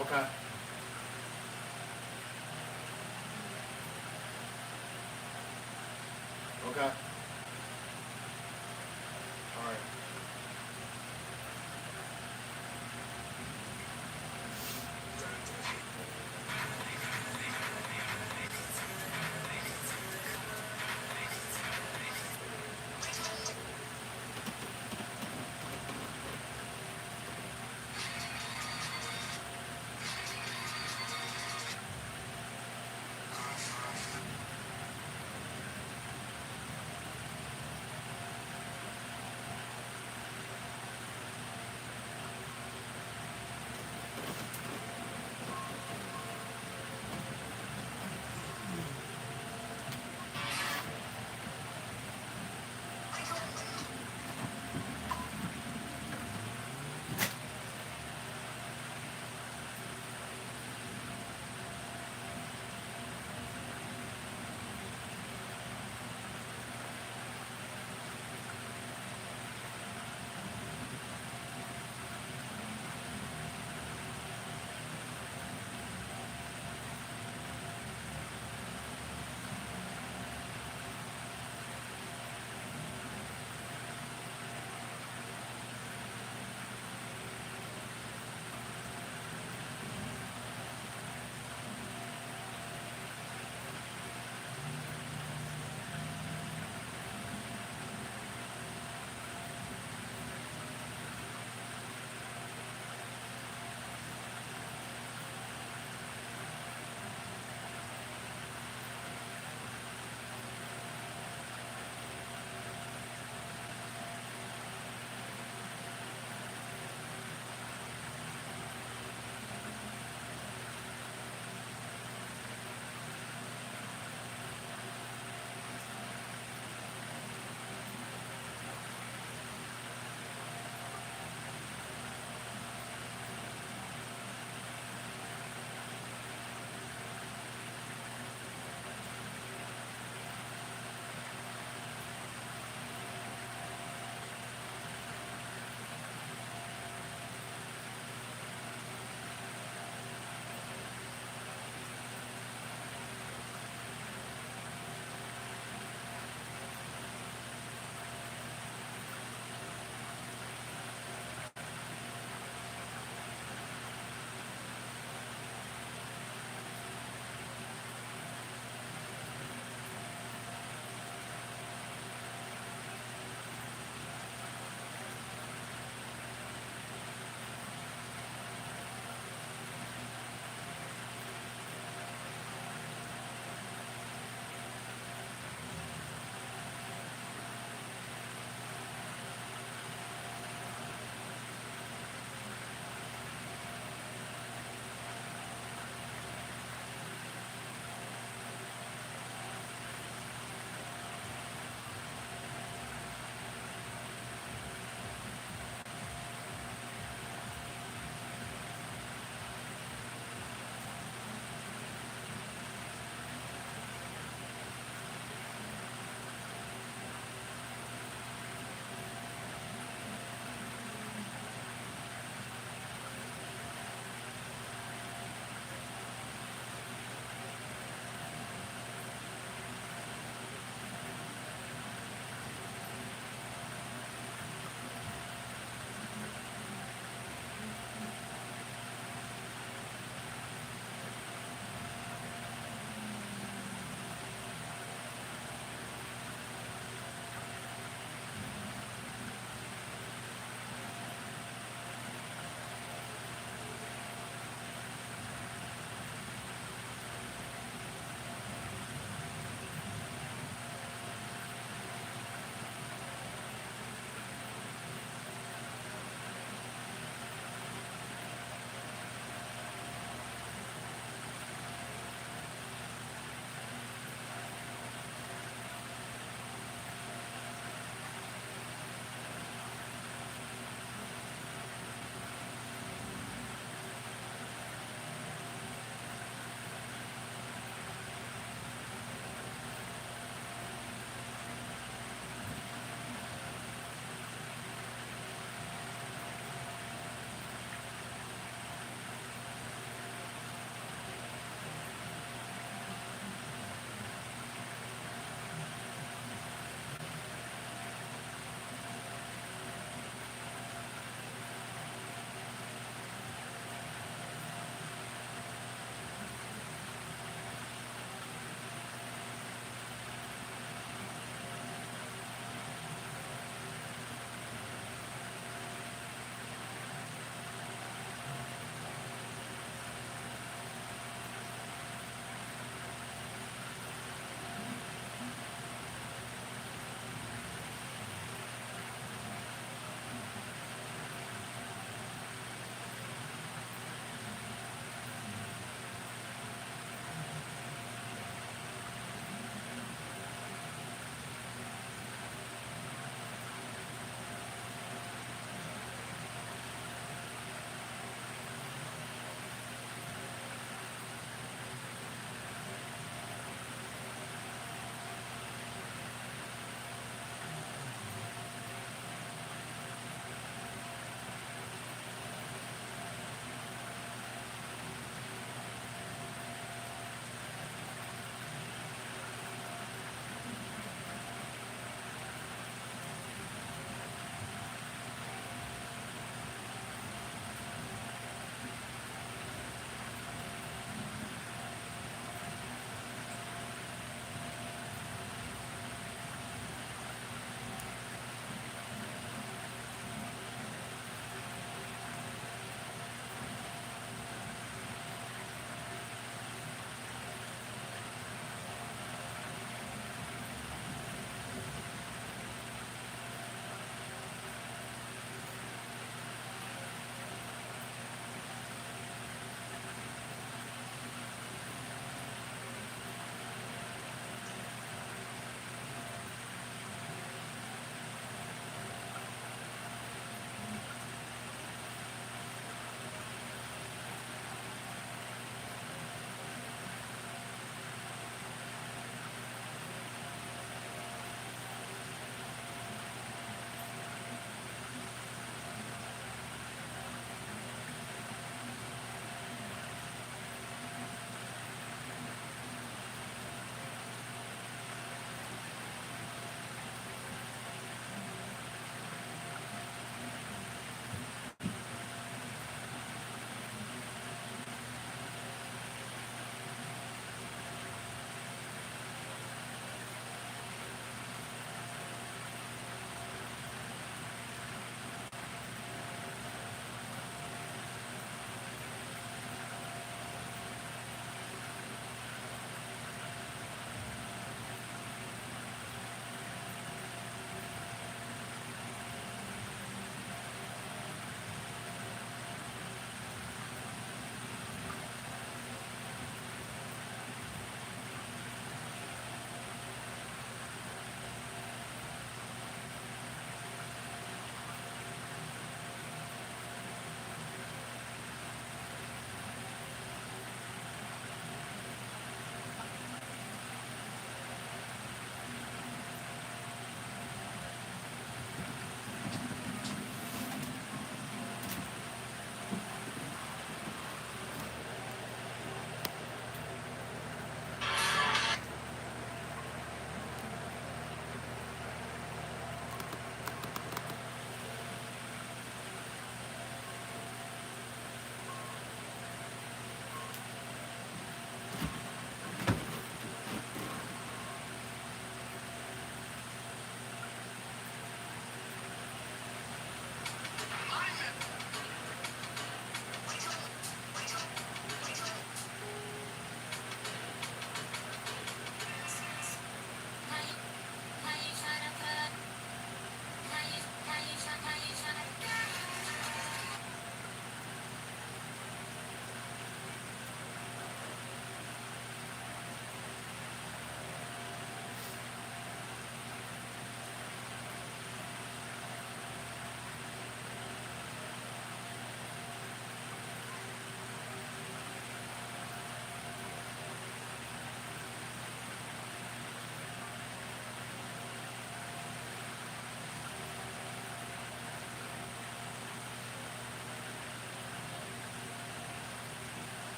Okay. Okay. All right.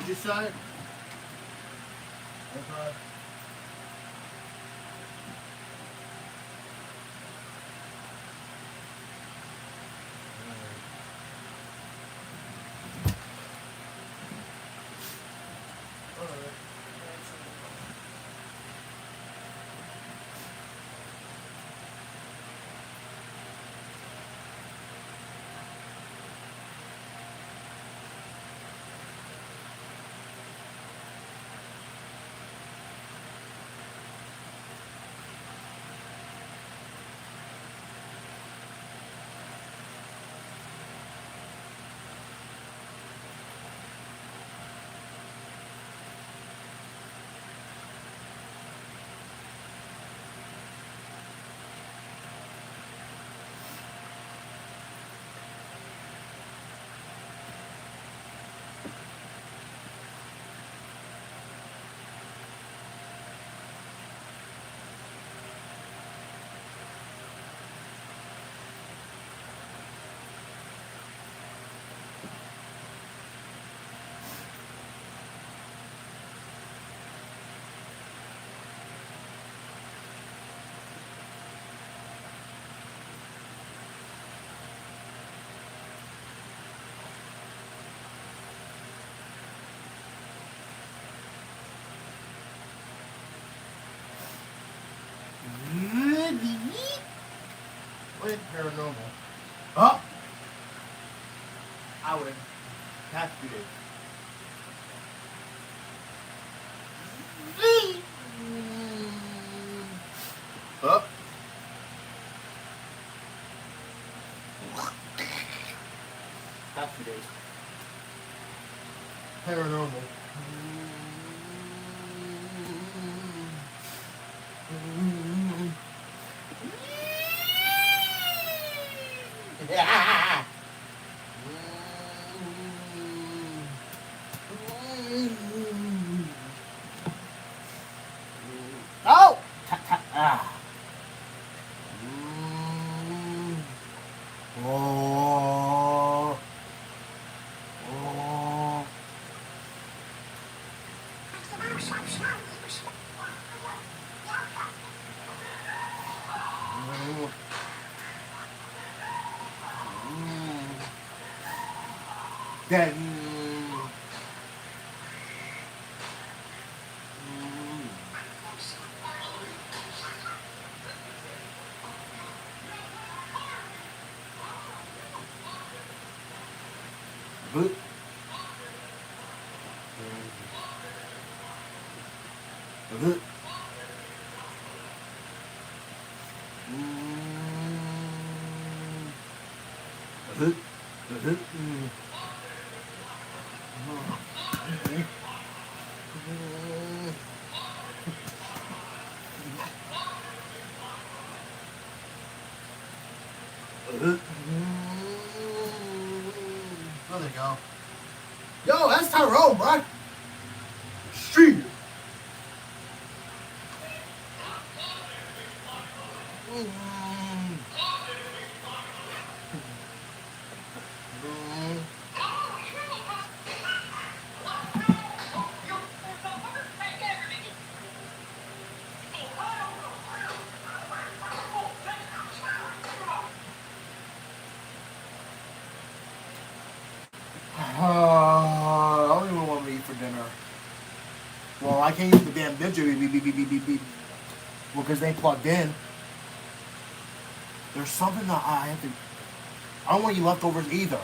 did you say? Okay. Wait, paranormal. Oh! I would have to do. Up. Half 2 days. Paranormal. Yeah. Oh! Ah. Oh. Oh. Then. Boot. Boot. There they go. Yo, that's Tyrone, bro. Street. I don't even want to eat for dinner. Well, I can't use the damn digit because they ain't plugged in. There's something that I have to. I don't want you leftovers either.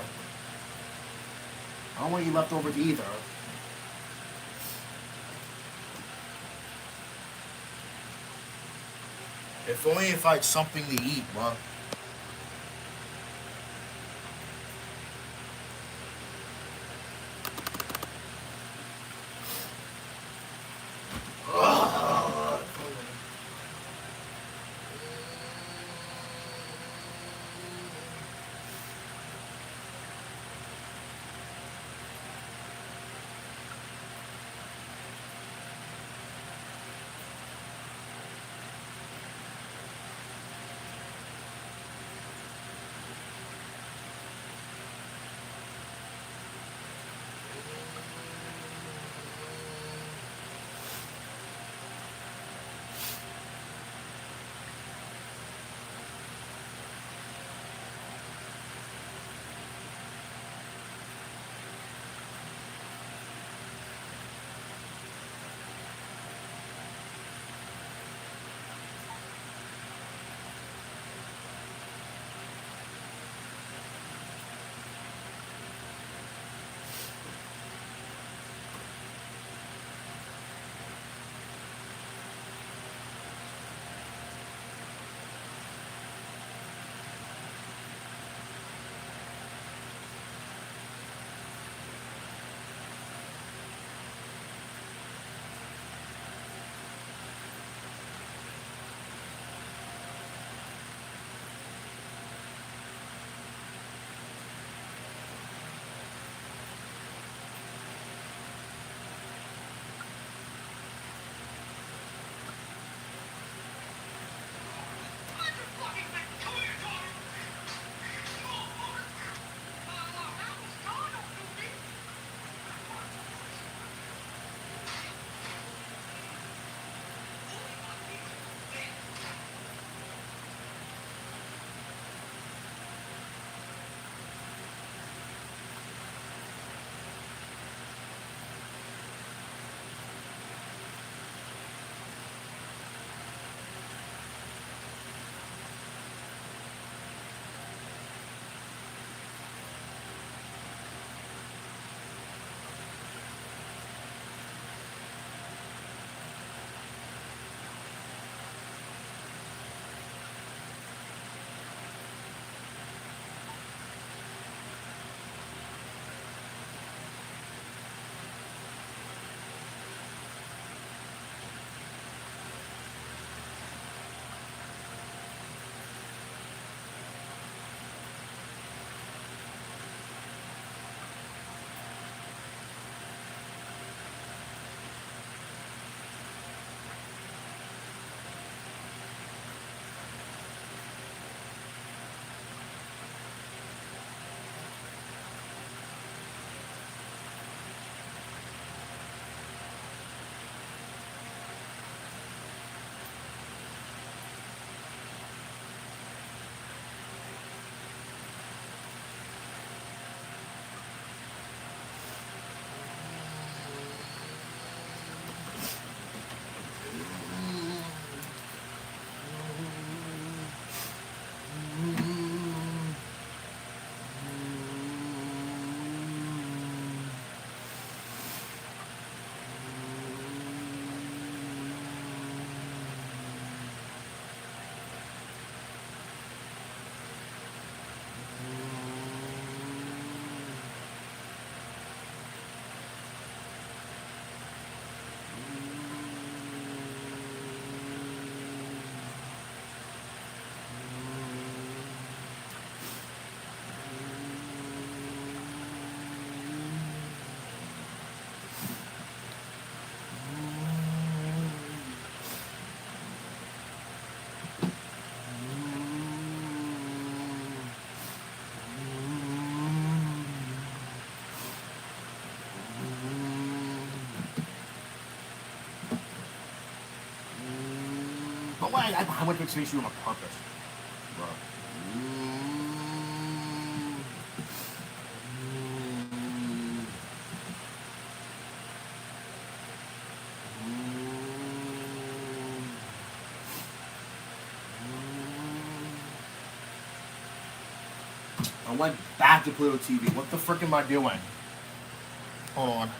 I don't want you leftovers either. If only if I had something to eat, bro. No way, I went to Extinction Room on purpose. Bro. I went back to Pluto TV. What the frick am I doing? Hold on.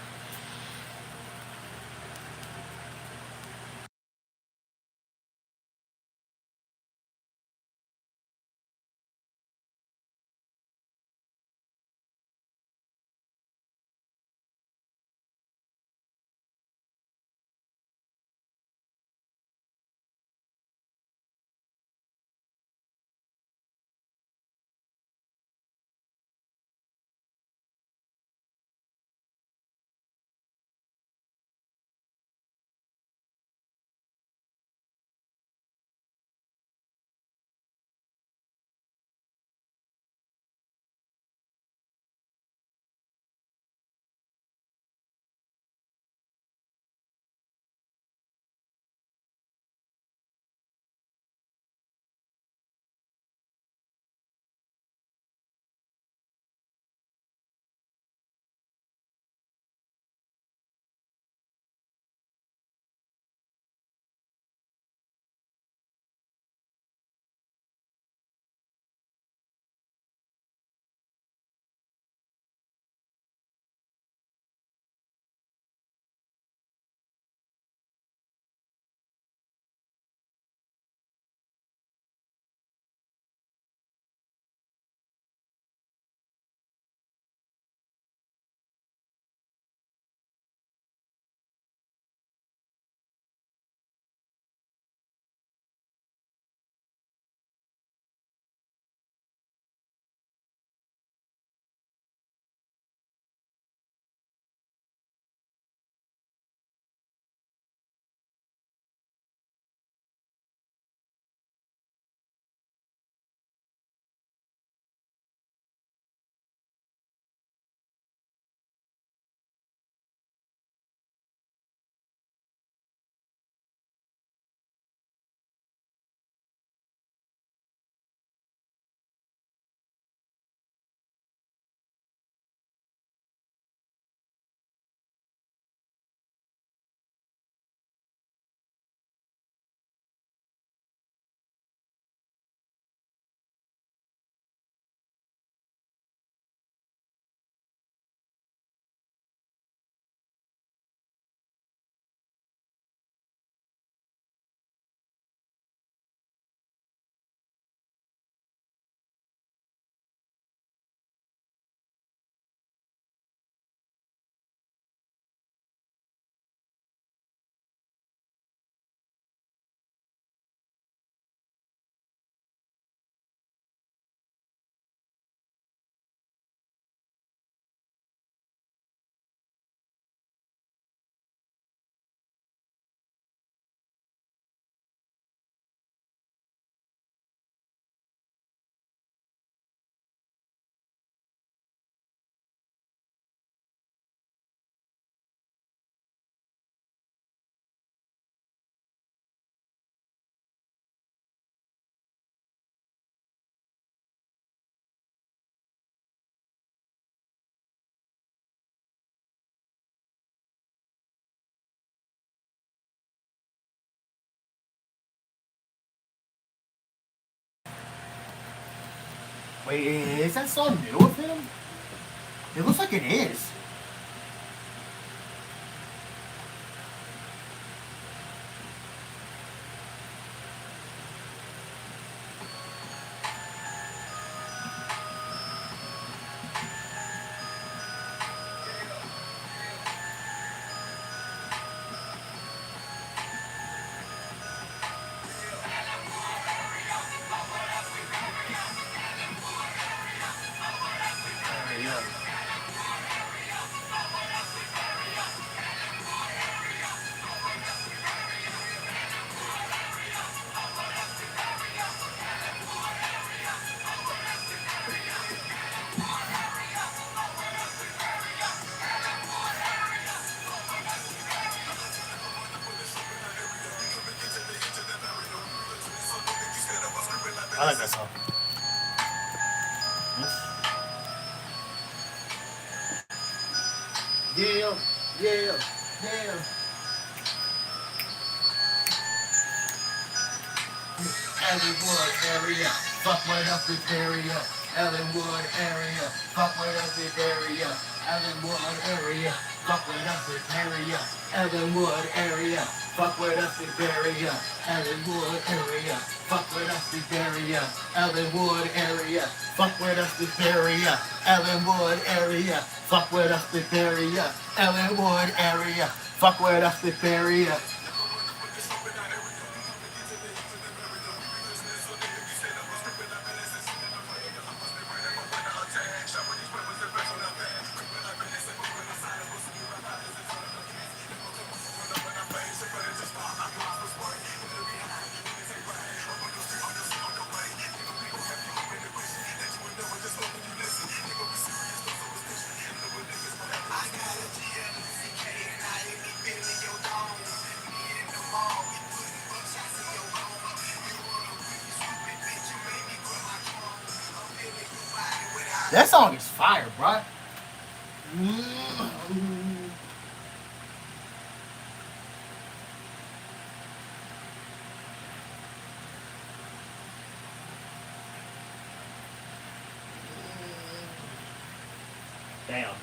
Wait, is that song new of him? It looks like it is. I like that song. Yeah, yeah, yeah. Ellenwood area, fuck with us this area. Ellenwood area, fuck with us this area. Ellenwood area, fuck with us this area. Ellenwood area, fuck with us this area. Ellenwood area, fuck with us this area. Ellenwood area, fuck with us this area. Ellenwood area, fuck with us this area. Ellenwood area, fuck with us this area. That song is fire, bro. Damn.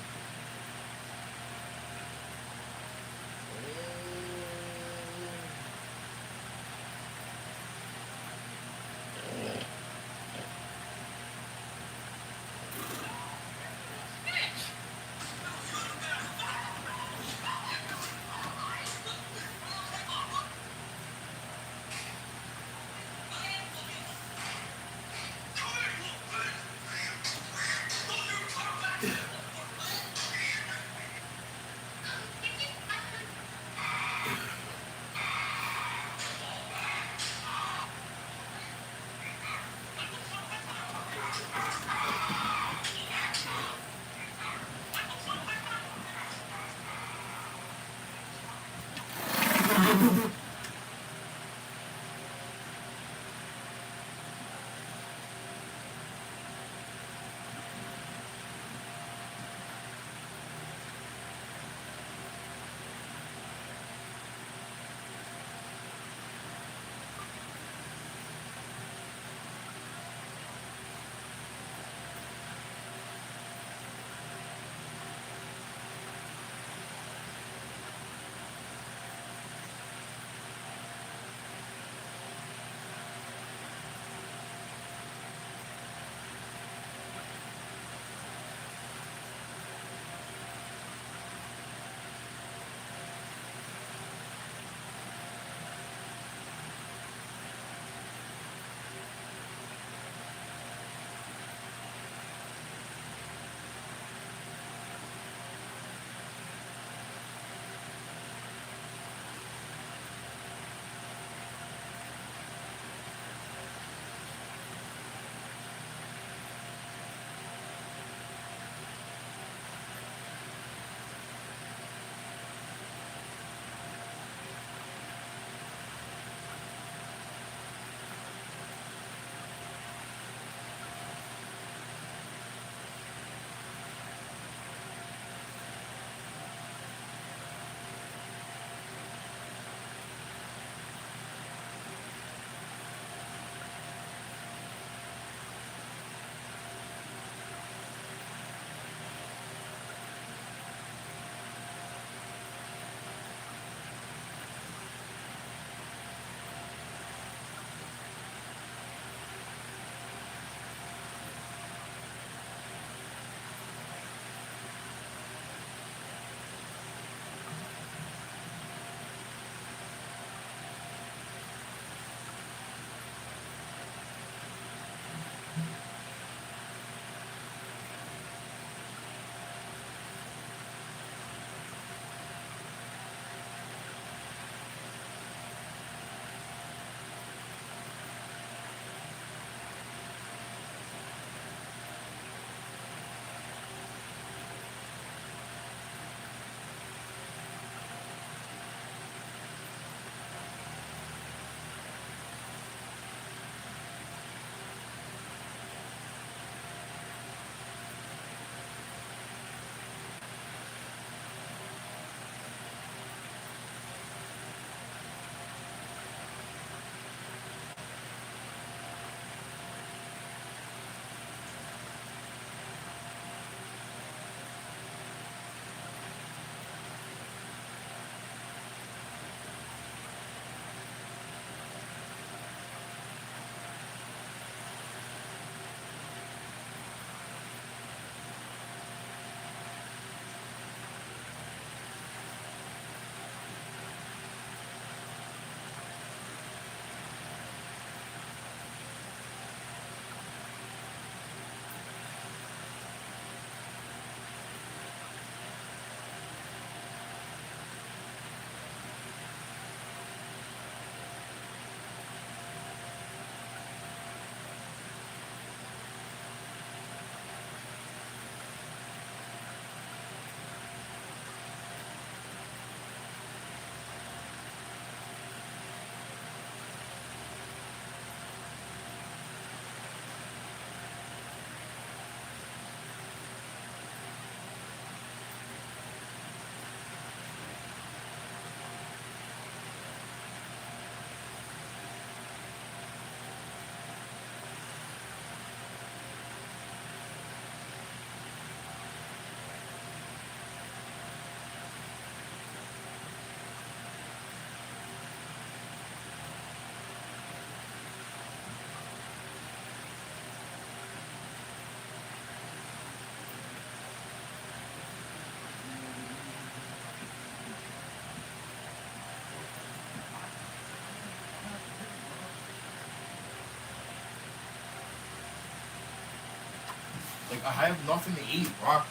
I have nothing to eat, bro.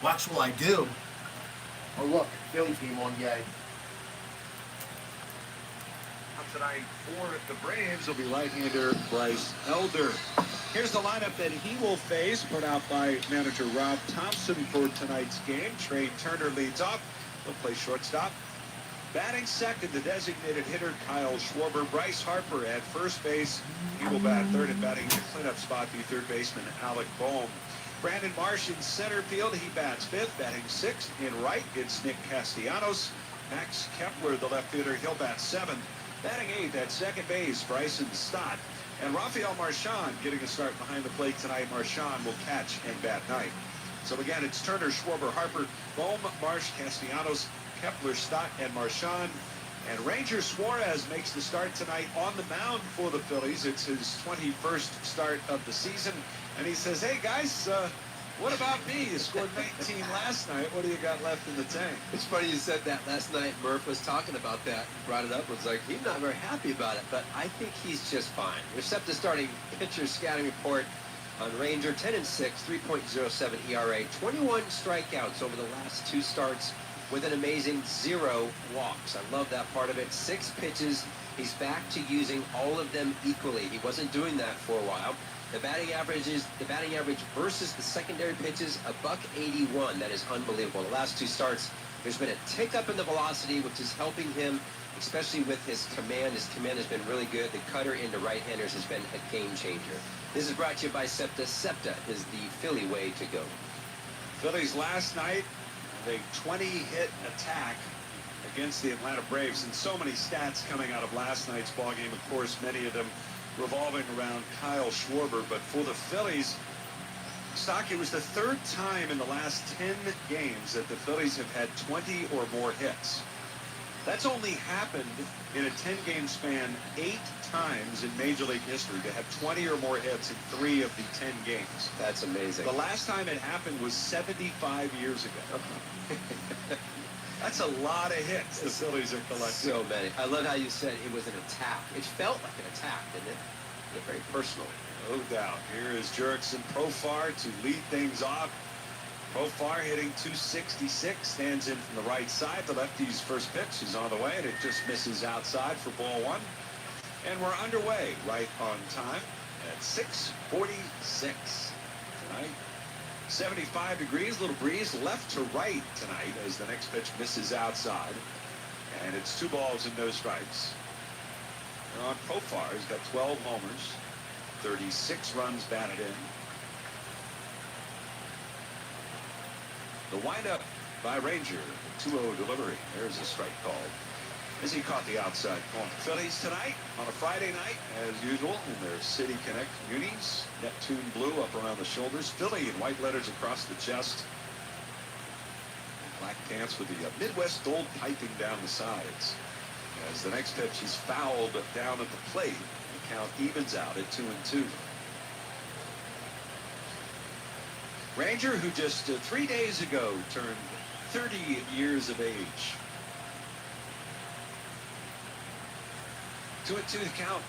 Watch what I do. Oh, look. Phillies game on, yay. Tonight for the Braves will be right-hander Bryce Elder. Here's the lineup that he will face, put out by manager Rob Thompson for tonight's game. Trey Turner leads off. He'll play shortstop. Batting second, the designated hitter Kyle Schwarber. Bryce Harper at first base. He will bat third, and batting in the cleanup spot, the third baseman Alec Bohm. Brandon Marsh in center field. He bats fifth. Batting sixth in right, it's Nick Castellanos. Max Kepler, the left fielder, he'll bat seventh. Batting eighth at second base, Bryson Stott. And Rafael Marchand getting a start behind the plate tonight. Marchand will catch and bat ninth. So again, it's Turner, Schwarber, Harper, Bohm, Marsh, Castellanos, Kepler, Stott, and Marchand. And Ranger Suarez makes the start tonight on the mound for the Phillies. It's his 21st start of the season. And he says, hey, guys, what about me? You scored 19 last night. What do you got left in the tank? It's funny you said that last night. Murph was talking about that, brought it up, was like, he's not very happy about it, but I think he's just fine. Recepta starting pitcher scouting report on Ranger, 10-6, 3.07 ERA, 21 strikeouts over the last two starts with an amazing 0 walks. I love that part of it. 6 pitches. He's back to using all of them equally. He wasn't doing that for a while. The batting average versus the secondary pitches, $181. That is unbelievable. The last two starts, there's been a tick up in the velocity, which is helping him, especially with his command. His command has been really good. The cutter into right-handers has been a game changer. This is brought to you by Septa. Septa is the Philly way to go. Phillies last night, a 20-hit attack against the Atlanta Braves, and so many stats coming out of last night's ballgame. Of course, many of them revolving around Kyle Schwarber. But for the Phillies, Stock, it was the third time in the last 10 games that the Phillies have had 20 or more hits. That's only happened in a 10-game span 8 times in Major League history, to have 20 or more hits in 3 of the 10 games. That's amazing. The last time it happened was 75 years ago. That's a lot of hits the Phillies are collecting. So many. I love how you said it was an attack. It felt like an attack, didn't it? Get very personal. No doubt. Here is Jurickson Profar to lead things off. Profar hitting 266, stands in from the right side. The lefty's first pitch is on the way, and it just misses outside for ball one. And we're underway right on time at 6:46 tonight. 75 degrees, little breeze left to right tonight as the next pitch misses outside. And it's 2 balls and no strikes. And on Profar, he's got 12 homers, 36 runs batted in. The windup by Ranger, 2-0 delivery. There's a strike called as he caught the outside corner. Phillies tonight on a Friday night, as usual, in their City Connect unis. Neptune blue up around the shoulders. Philly in white letters across the chest. Black pants with the Midwest gold piping down the sides. As the next pitch is fouled down at the plate. The count evens out at 2-2. Ranger, who just 3 days ago turned 30 years of age. 2-2 the count.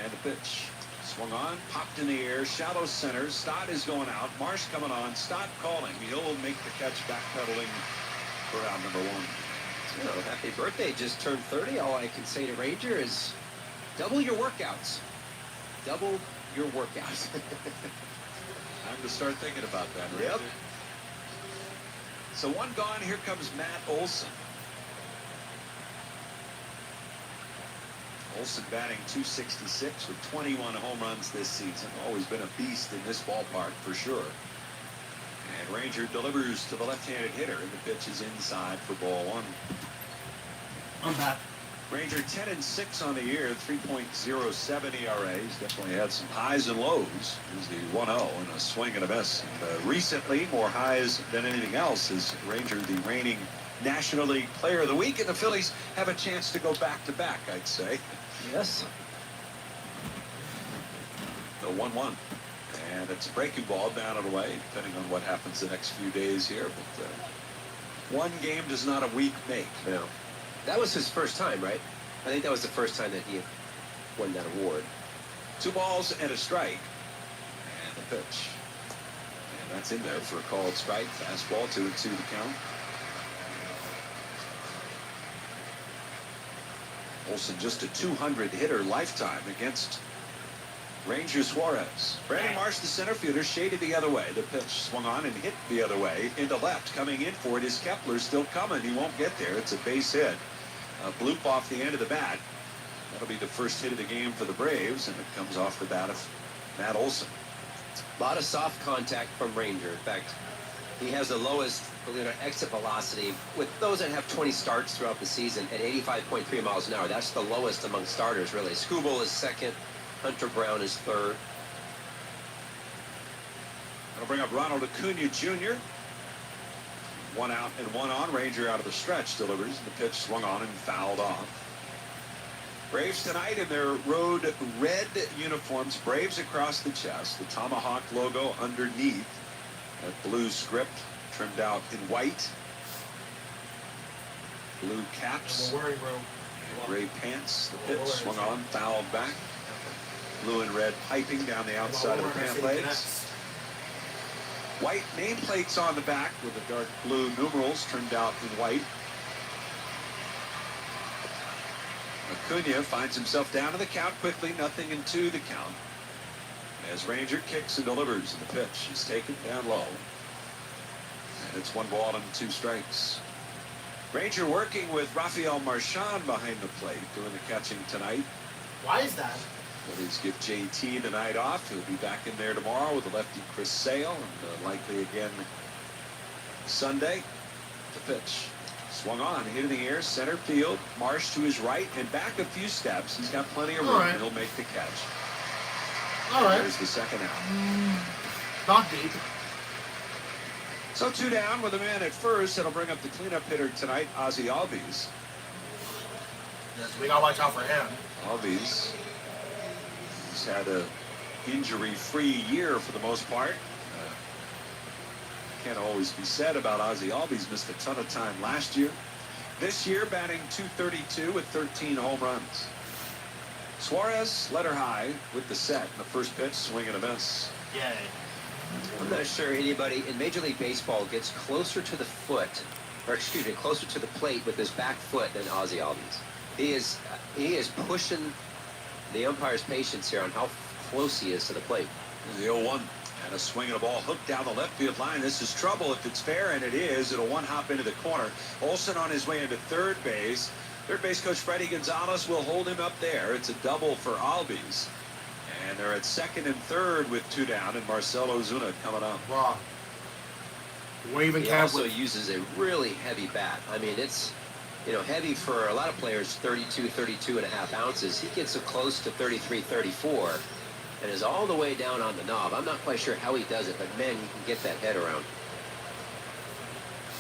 And the pitch. Swung on, popped in the air, shallow center. Stott is going out. Marsh coming on. Stott calling. He'll make the catch, backpedaling for round number 1. You know, happy birthday. Just turned 30. All I can say to Ranger is double your workouts. Double your workouts. Time to start thinking about that, Ranger. Yep. So 1 gone. Here comes Matt Olson. Olson batting 266 with 21 home runs this season. Always been a beast in this ballpark for sure. And Ranger delivers to the left-handed hitter, and the pitch is inside for ball 1. I'm back. Ranger 10-6 on the year, 3.07 ERA. He's definitely had some highs and lows. Here's the 1-0 and a swing and a miss. And, recently, more highs than anything else, is Ranger the reigning National League Player of the Week, and the Phillies have a chance to go back-to-back, I'd say. Yes. The 1-1. And it's a breaking ball down and away, depending on what happens the next few days here. But one game does not a week make. No. That was his first time, right? I think that was the first time that he won that award. 2 balls and a strike. And the pitch. That's in there for a called strike. Fastball 2-2 the count. Olsen just a 200 hitter lifetime against Ranger Suarez. Brandon Marsh, the center fielder, shaded the other way. The pitch swung on and hit the other way into left. Coming in for it is Kepler, still coming. He won't get there. It's a base hit. A bloop off the end of the bat. That'll be the first hit of the game for the Braves, and it comes off the bat of Matt Olson. A lot of soft contact from Ranger. In fact, he has the lowest exit velocity with those that have 20 starts throughout the season at 85.3 miles an hour. That's the lowest among starters, really. Skubal is second. Hunter Brown is third. That'll bring up Ronald Acuna Jr. 1 out and 1 on. Ranger out of the stretch delivers. The pitch swung on and fouled off. Braves tonight in their road red uniforms. Braves across the chest. The Tomahawk logo underneath. That blue script trimmed out in white. Blue caps. Gray pants. The pitch swung on, fouled back. Blue and red piping down the outside of the pant legs. White nameplates on the back with the dark blue numerals trimmed out in white. Acuna finds himself down in the count quickly, 0-2 the count. As Ranger kicks and delivers, and the pitch is taken down low. And it's 1 ball and 2 strikes. Ranger working with Rafael Marchand behind the plate, doing the catching tonight. Why is that? Phillies give JT the night off. He'll be back in there tomorrow with the lefty Chris Sale, and likely again Sunday. The pitch swung on, hit in the air, center field. Marsh to his right and back a few steps. He's got plenty of room. Right. He'll make the catch. All right. There's the second out. Not deep. So 2 down with a man at first. That'll bring up the cleanup hitter tonight, Ozzie Albies. Yes, we gotta watch out for him. Albies. He's had a injury-free year for the most part. Can't always be said about Ozzie Albies. Missed a ton of time last year. This year, batting .232 with 13 home runs. Suarez led her high with the set. The first pitch, swing and a miss. Yay. I'm not sure anybody in Major League Baseball gets closer to the foot, or excuse me, closer to the plate with his back foot than Ozzie Albies. He is pushing the umpire's patience here on how close he is to the plate. The 0-1 and a swing and a ball hooked down the left field line. This is trouble if it's fair, and it is. It'll one hop into the corner. Olsen on his way into third base. Third base coach Freddie Gonzalez will hold him up there. It's a double for Albies. And they're at second and third with 2 down, and Marcell Ozuna coming up. Wow. Waving He cap also uses a really heavy bat. I mean, it's, heavy for a lot of players, 32.5 ounces. He gets so close to 33, 34, and is all the way down on the knob. I'm not quite sure how he does it, but man, he can get that head around.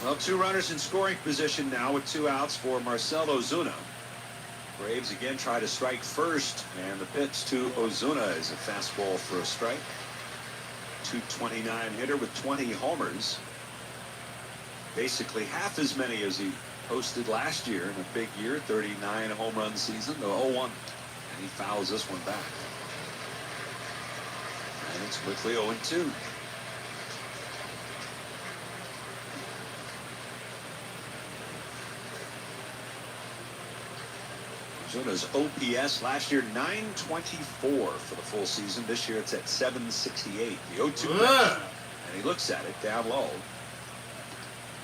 Well, 2 runners in scoring position now with 2 outs for Marcell Ozuna. Braves again try to strike first, and the pitch to Ozuna is a fastball for a strike. .229 hitter with 20 homers. Basically half as many as he posted last year in a big year, 39 home run season, the 0-1. And he fouls this one back. And it's quickly 0-2. Ozuna's OPS last year 924 for the full season. This year it's at 768. The 0-2 pitch, and he looks at it down low.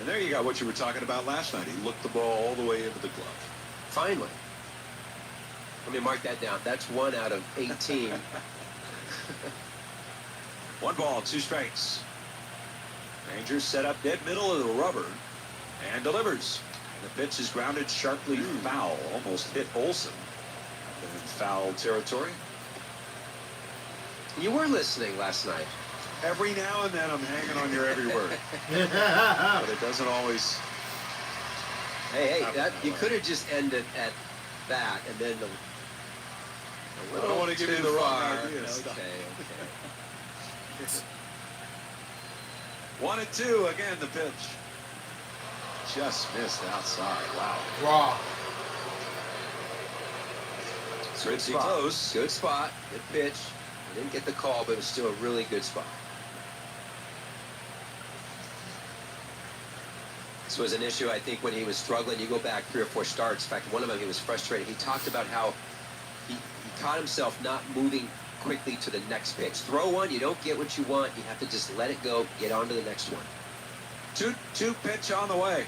And there you got what you were talking about last night. He looked the ball all the way into the glove. Finally. Let me mark that down. That's 1 out of 18. 1 ball, 2 strikes. Rangers set up dead middle of the rubber and delivers. The pitch is grounded sharply foul. Almost hit Olsen in foul territory. You were listening last night. Every now and then I'm hanging on your every word. But it doesn't always. Hey, you could have just ended at that, and then I don't want to give you the wrong idea. Okay. 1-2 again. The pitch just missed outside. Wow. Raw. Pretty close. Good spot. Good pitch. I didn't get the call, but it was still a really good spot. This was an issue, I think, when he was struggling. You go back 3 or 4 starts. In fact, one of them, he was frustrated. He talked about how he caught himself not moving quickly to the next pitch. Throw one, you don't get what you want. You have to just let it go, get on to the next one. 2-2 pitch on the way.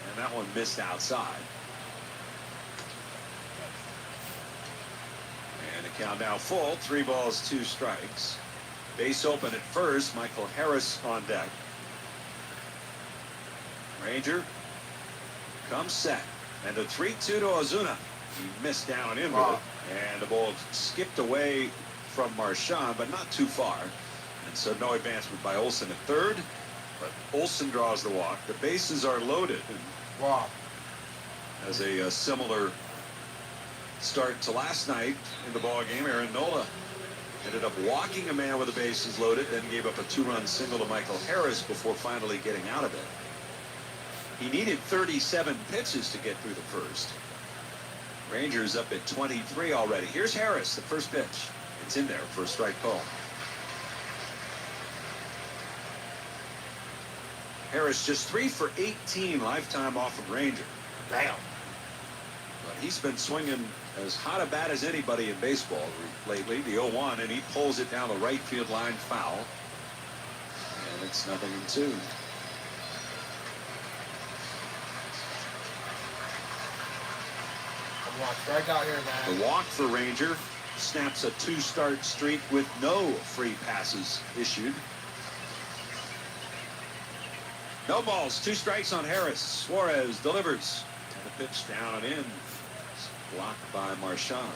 And that one missed outside. And the count now full. 3 balls, 2 strikes. Base open at first. Michael Harris on deck. Ranger comes set. And the 3-2 to Ozuna. He missed down in with it. And the ball skipped away from Marchand, but not too far. And so no advancement by Olsen at third. But Olsen draws the walk. The bases are loaded. And as a similar start to last night in the ball game, Aaron Nola ended up walking a man with the bases loaded, then gave up a 2-run single to Michael Harris before finally getting out of it. He needed 37 pitches to get through the first. Rangers up at 23 already. Here's Harris, the first pitch. It's in there for a strike call. Harris just 3 for 18 lifetime off of Ranger. Damn. But he's been swinging as hot a bat as anybody in baseball lately. The 0-1, and he pulls it down the right field line foul. And it's 0-2. Strike out here, man. The walk for Ranger snaps a 2-start streak with no free passes issued. No balls, 2 strikes on Harris. Suarez delivers. And a pitch down and in. It's blocked by Marchand.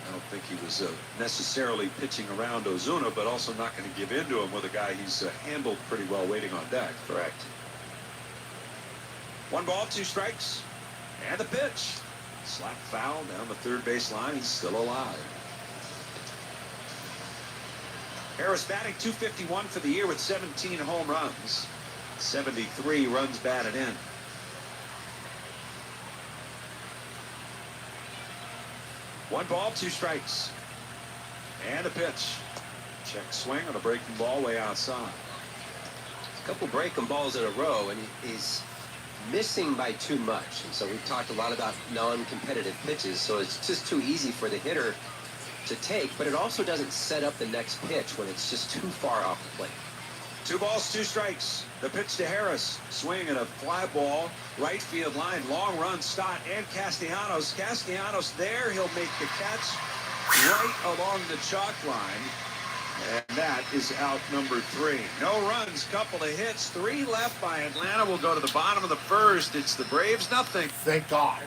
I don't think he was necessarily pitching around Ozuna, but also not going to give in to him with a guy he's handled pretty well waiting on deck. Correct. 1 ball, 2 strikes. And the pitch. Slap foul down the third base line. He's still alive. Harris batting .251 for the year with 17 home runs. 73 runs batted in. One ball, 2 strikes. And a pitch. Check swing on a breaking ball way outside. A couple breaking balls in a row, and he's missing by too much. And so we've talked a lot about non-competitive pitches, so it's just too easy for the hitter to take, but it also doesn't set up the next pitch when it's just too far off the plate. 2 balls, 2 strikes. The pitch to Harris. Swing and a fly ball. Right field line. Long run. Stott and Castellanos. Castellanos there. He'll make the catch right along the chalk line. And that is out number 3. No runs. Couple of hits. 3 left by Atlanta. Will go to the bottom of the first. It's the Braves, nothing. Thank God.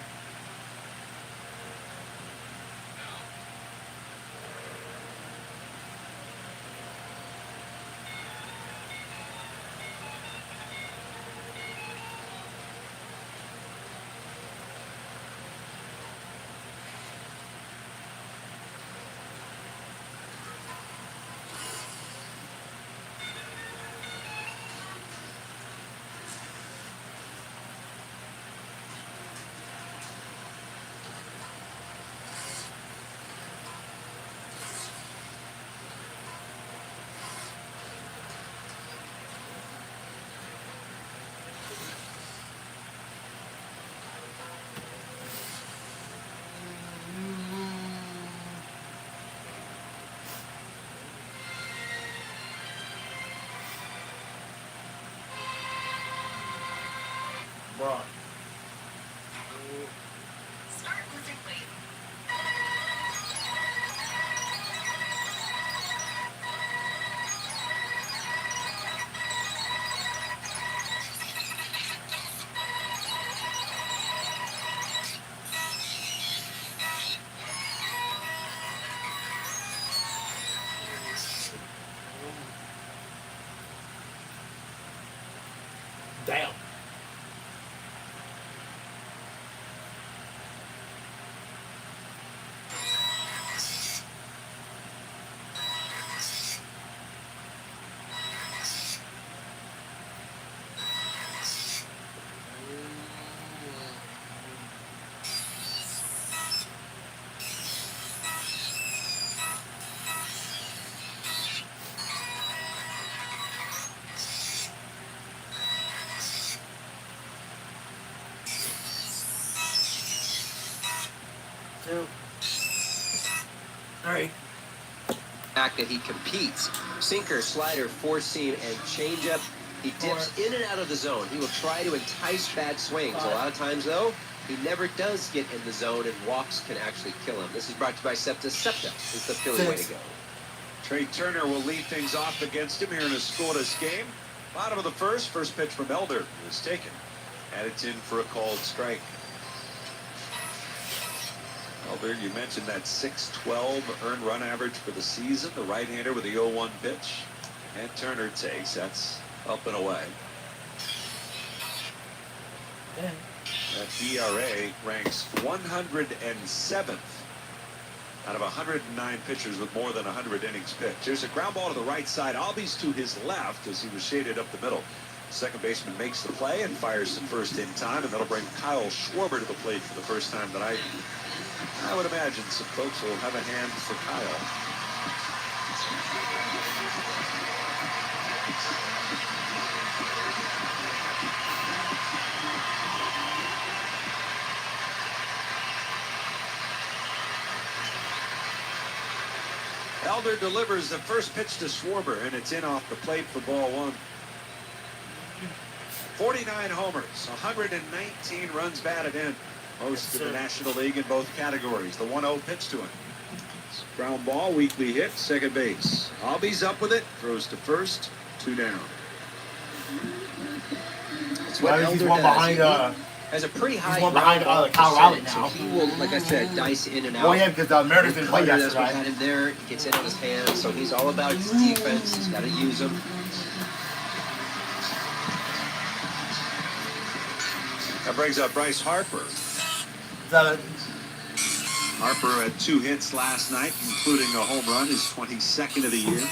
Bro. Start music, please. Damn. fact that he competes. Sinker, slider, four-seam, and changeup. He dips in and out of the zone. He will try to entice bad swings. A lot of times, though, he never does get in the zone, and walks can actually kill him. This is brought to you by Septa. Septa is the Philly way to go. Trey Turner will lead things off against him here in a scoreless game. Bottom of the first pitch from Elder is taken. And it's in for a called strike. Elder, you mentioned that 612 earned run average for the season. The right-hander with the 0-1 pitch. And Turner takes. That's up and away. That ERA ranks 107th out of 109 pitchers with more than 100 innings pitched. There's a ground ball to the right side. Albies to his left as he was shaded up the middle. Second baseman makes the play and fires to first in time, and that'll bring Kyle Schwarber to the plate for the first time tonight. I would imagine some folks will have a hand for Kyle. Elder delivers the first pitch to Schwarber, and it's in off the plate for ball one. 49 homers, 119 runs batted in. Most of the National League in both categories. The 1-0 pitch to him. Ground ball, weakly hit, second base. Albies up with it, throws to first, 2 down. That's what Elder he's one does. behind, has a pretty high he's one behind Colorado now. So he will, like I said, dice in and out. Well, yeah, because the Mariners didn't play That's what yesterday. had him there. He gets in on his hands, so he's all about his defense. He's got to use them. That brings up Bryce Harper. The, Harper had 2 hits last night, including a home run, his 22nd of the year.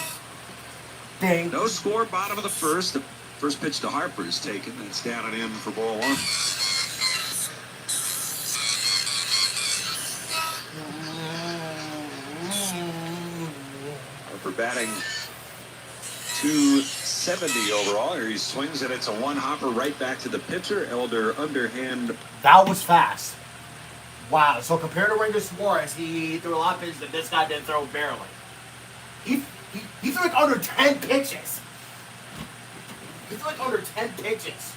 dang. No score, bottom of the first. The first pitch to Harper is taken. That's down and in for ball one. Harper batting .270 overall. Here he swings, and it's a one-hopper right back to the pitcher. Elder underhand. That was fast. Wow. So compared to Ranger Suarez, he threw a lot of pitches that this guy didn't throw barely. He threw like under 10 pitches. He threw like under 10 pitches.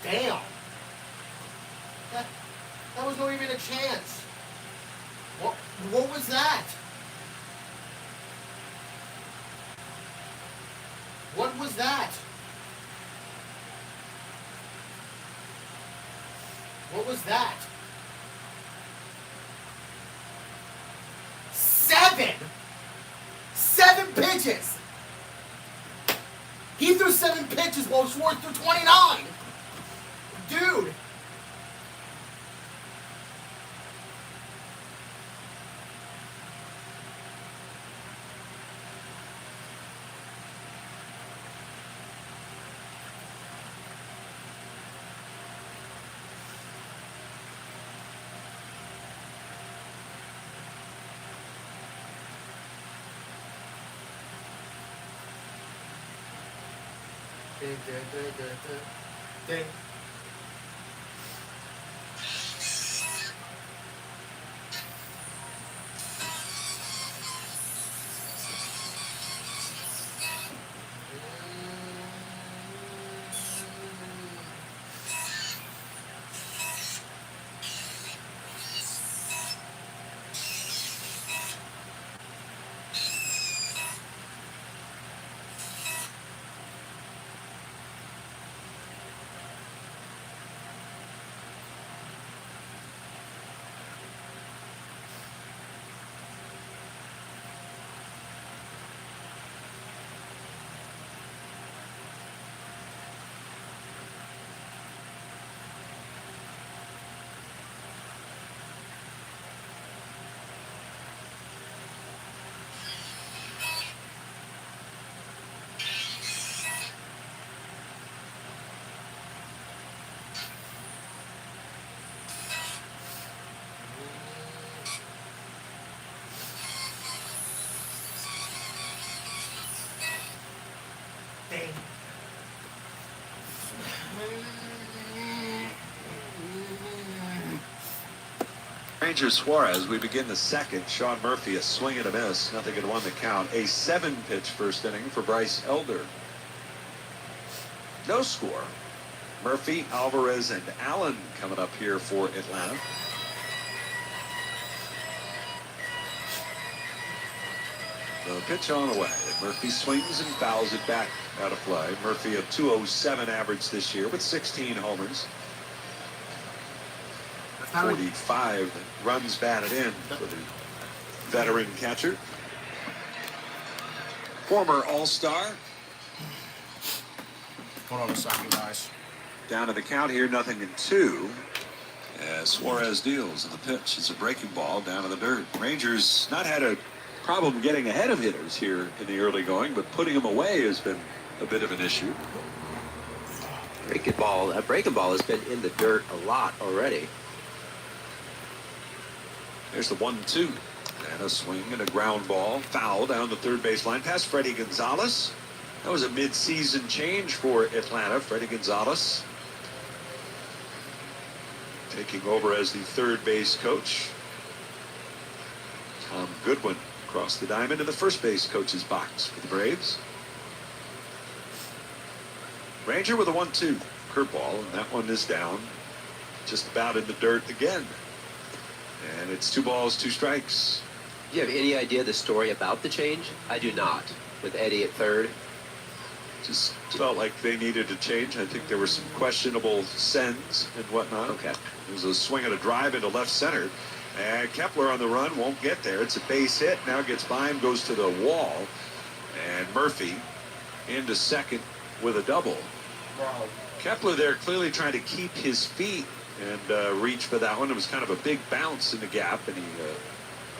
Damn. That was not even a chance. What was that? What was that? What was that? 7 pitches. He threw 7 pitches while Schwartz threw 29. Dude. Ding. Ranger Suarez, we begin the second. Sean Murphy, a swing and a miss. Nothing in one to count. A 7-pitch first inning for Bryce Elder. No score. Murphy, Alvarez, and Allen coming up here for Atlanta. The pitch on the way. Murphy swings and fouls it back out of play. Murphy, a 207 average this year with 16 homers. 45 runs batted in for the veteran catcher. Former All-Star. Hold on a second, guys. Down to the count here, 0-2. As Suarez deals, and the pitch is a breaking ball down to the dirt. Rangers not had a problem getting ahead of hitters here in the early going, but putting them away has been a bit of an issue. Breaking ball has been in the dirt a lot already. There's the 1-2. And a swing and a ground ball. Foul down the third baseline past Freddie Gonzalez. That was a mid-season change for Atlanta. Freddie Gonzalez taking over as the third base coach. Tom Goodwin across the diamond in the first base coach's box for the Braves. Ranger with a 1-2 curveball, and that one is down just about in the dirt again. And it's 2 balls, 2 strikes. Do you have any idea the story about the change? I do not. With Eddie at third. Just felt like they needed a change. I think there were some questionable sends and whatnot. Okay. There was a swing and a drive into left center. And Kepler on the run won't get there. It's a base hit. Now gets by him, goes to the wall. And Murphy into second with a double. Wow. Kepler there clearly trying to keep his feet and reach for that one. It was kind of a big bounce in the gap, and he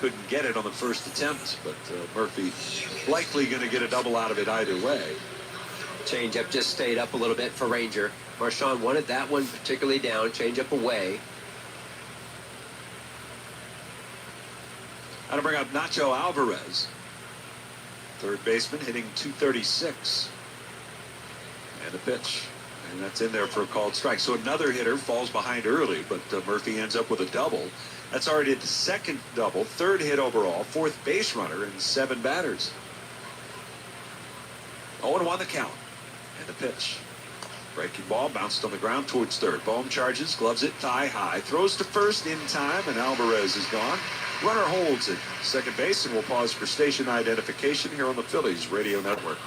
couldn't get it on the first attempt. But Murphy likely going to get a double out of it either way. Changeup just stayed up a little bit for Ranger. Marchand wanted that one particularly down. Changeup away. How to bring up Nacho Alvarez. Third baseman hitting .236. And the pitch. And that's in there for a called strike. So another hitter falls behind early, but Murphy ends up with a double. That's already the second double, third hit overall, fourth base runner, and 7 batters. 0-1 the count. And the pitch. Breaking ball bounced on the ground towards third. Bohm charges, gloves it thigh high, throws to first in time, and Alvarez is gone. Runner holds at second base, and we'll pause for station identification here on the Phillies Radio Network.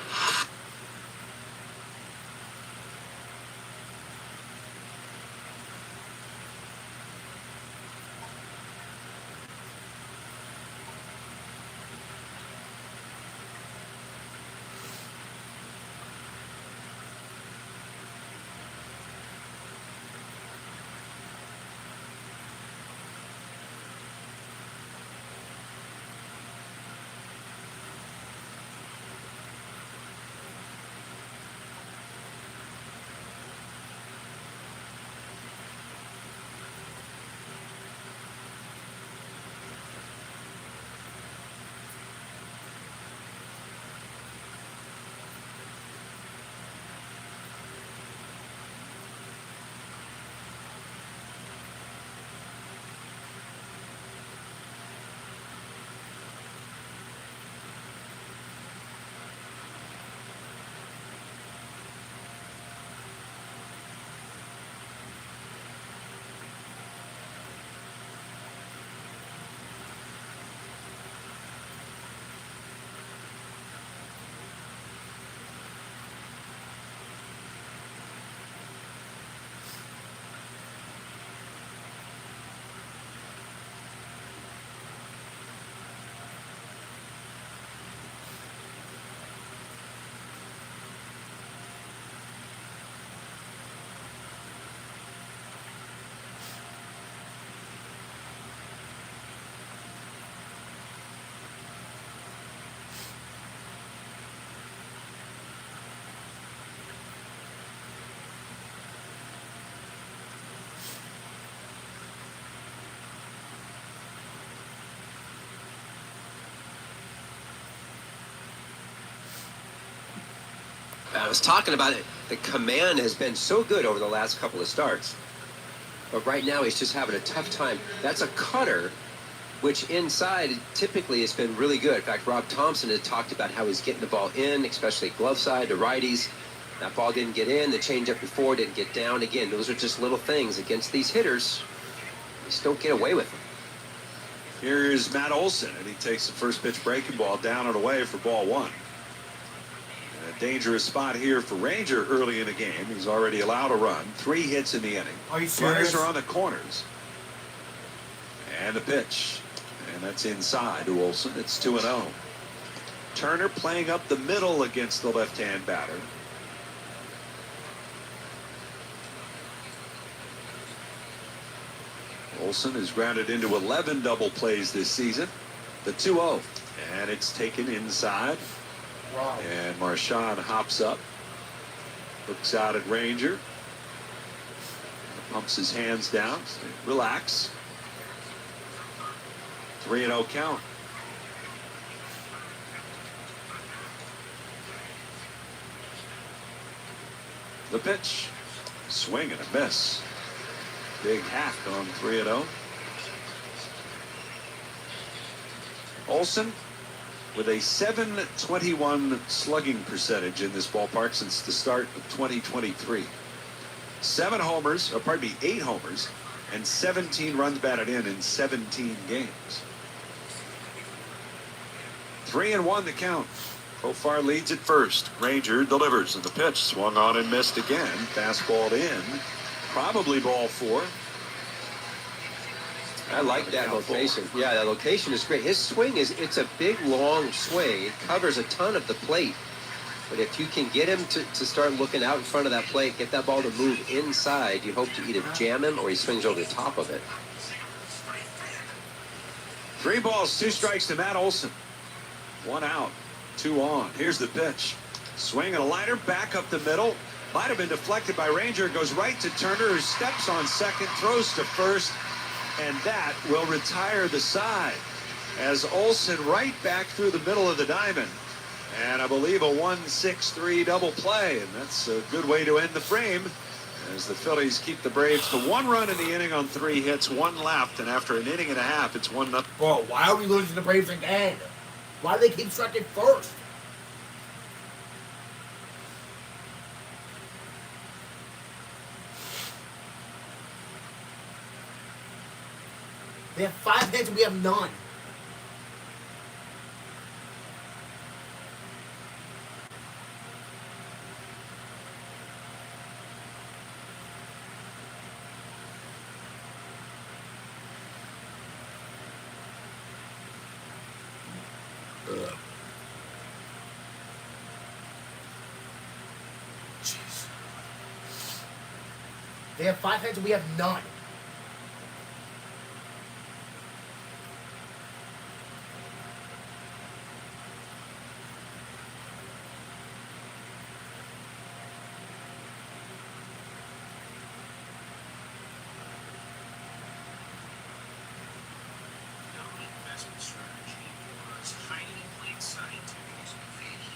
I was talking about it. The command has been so good over the last couple of starts. But right now, he's just having a tough time. That's a cutter, which inside typically has been really good. In fact, Rob Thompson had talked about how he's getting the ball in, especially glove side to righties. That ball didn't get in. The changeup before didn't get down. Again, those are just little things against these hitters. You just don't get away with them. Here's Matt Olson, and he takes the first pitch breaking ball down and away for ball one. A dangerous spot here for Ranger early in the game. He's already allowed a run. 3 hits in the inning. Are you serious? Runners are on the corners. And the pitch. And that's inside to Olson. It's 2-0. Turner playing up the middle against the left-hand batter. Olson has grounded into 11 double plays this season. The 2-0. And it's taken inside. Wow. And Marchand hops up. Looks out at Ranger. Pumps his hands down. Relax. 3-0 count. The pitch. Swing and a miss. Big hack on 3-0. Olson with a .721 slugging percentage in this ballpark since the start of 2023. 8 homers, and 17 runs batted in 17 games. 3-1 the count. Profar leads at first. Ranger delivers, and the pitch swung on and missed again. Fastball in. Probably ball 4. I like that location. Yeah, that location is great. His swing it's a big, long swing. It covers a ton of the plate. But if you can get him to start looking out in front of that plate, get that ball to move inside, you hope to either jam him or he swings over the top of it. 3 balls, 2 strikes to Matt Olson. 1 out, 2 on. Here's the pitch. Swing and a liner back up the middle. Might have been deflected by Ranger. Goes right to Turner, who steps on second, throws to first, and that will retire the side. As Olson right back through the middle of the diamond. And I believe a 1-6-3 double play, and that's a good way to end the frame as the Phillies keep the Braves to 1 run in the inning on 3 hits, 1 left, and after an inning and a half, it's 1-0. Bro, why are we losing to the Braves again? Why do they keep striking first? They have 5 hits and we have none. Jeez. They have 5 hits and we have none. Investment strategy was hiding in plain sight to use a fish.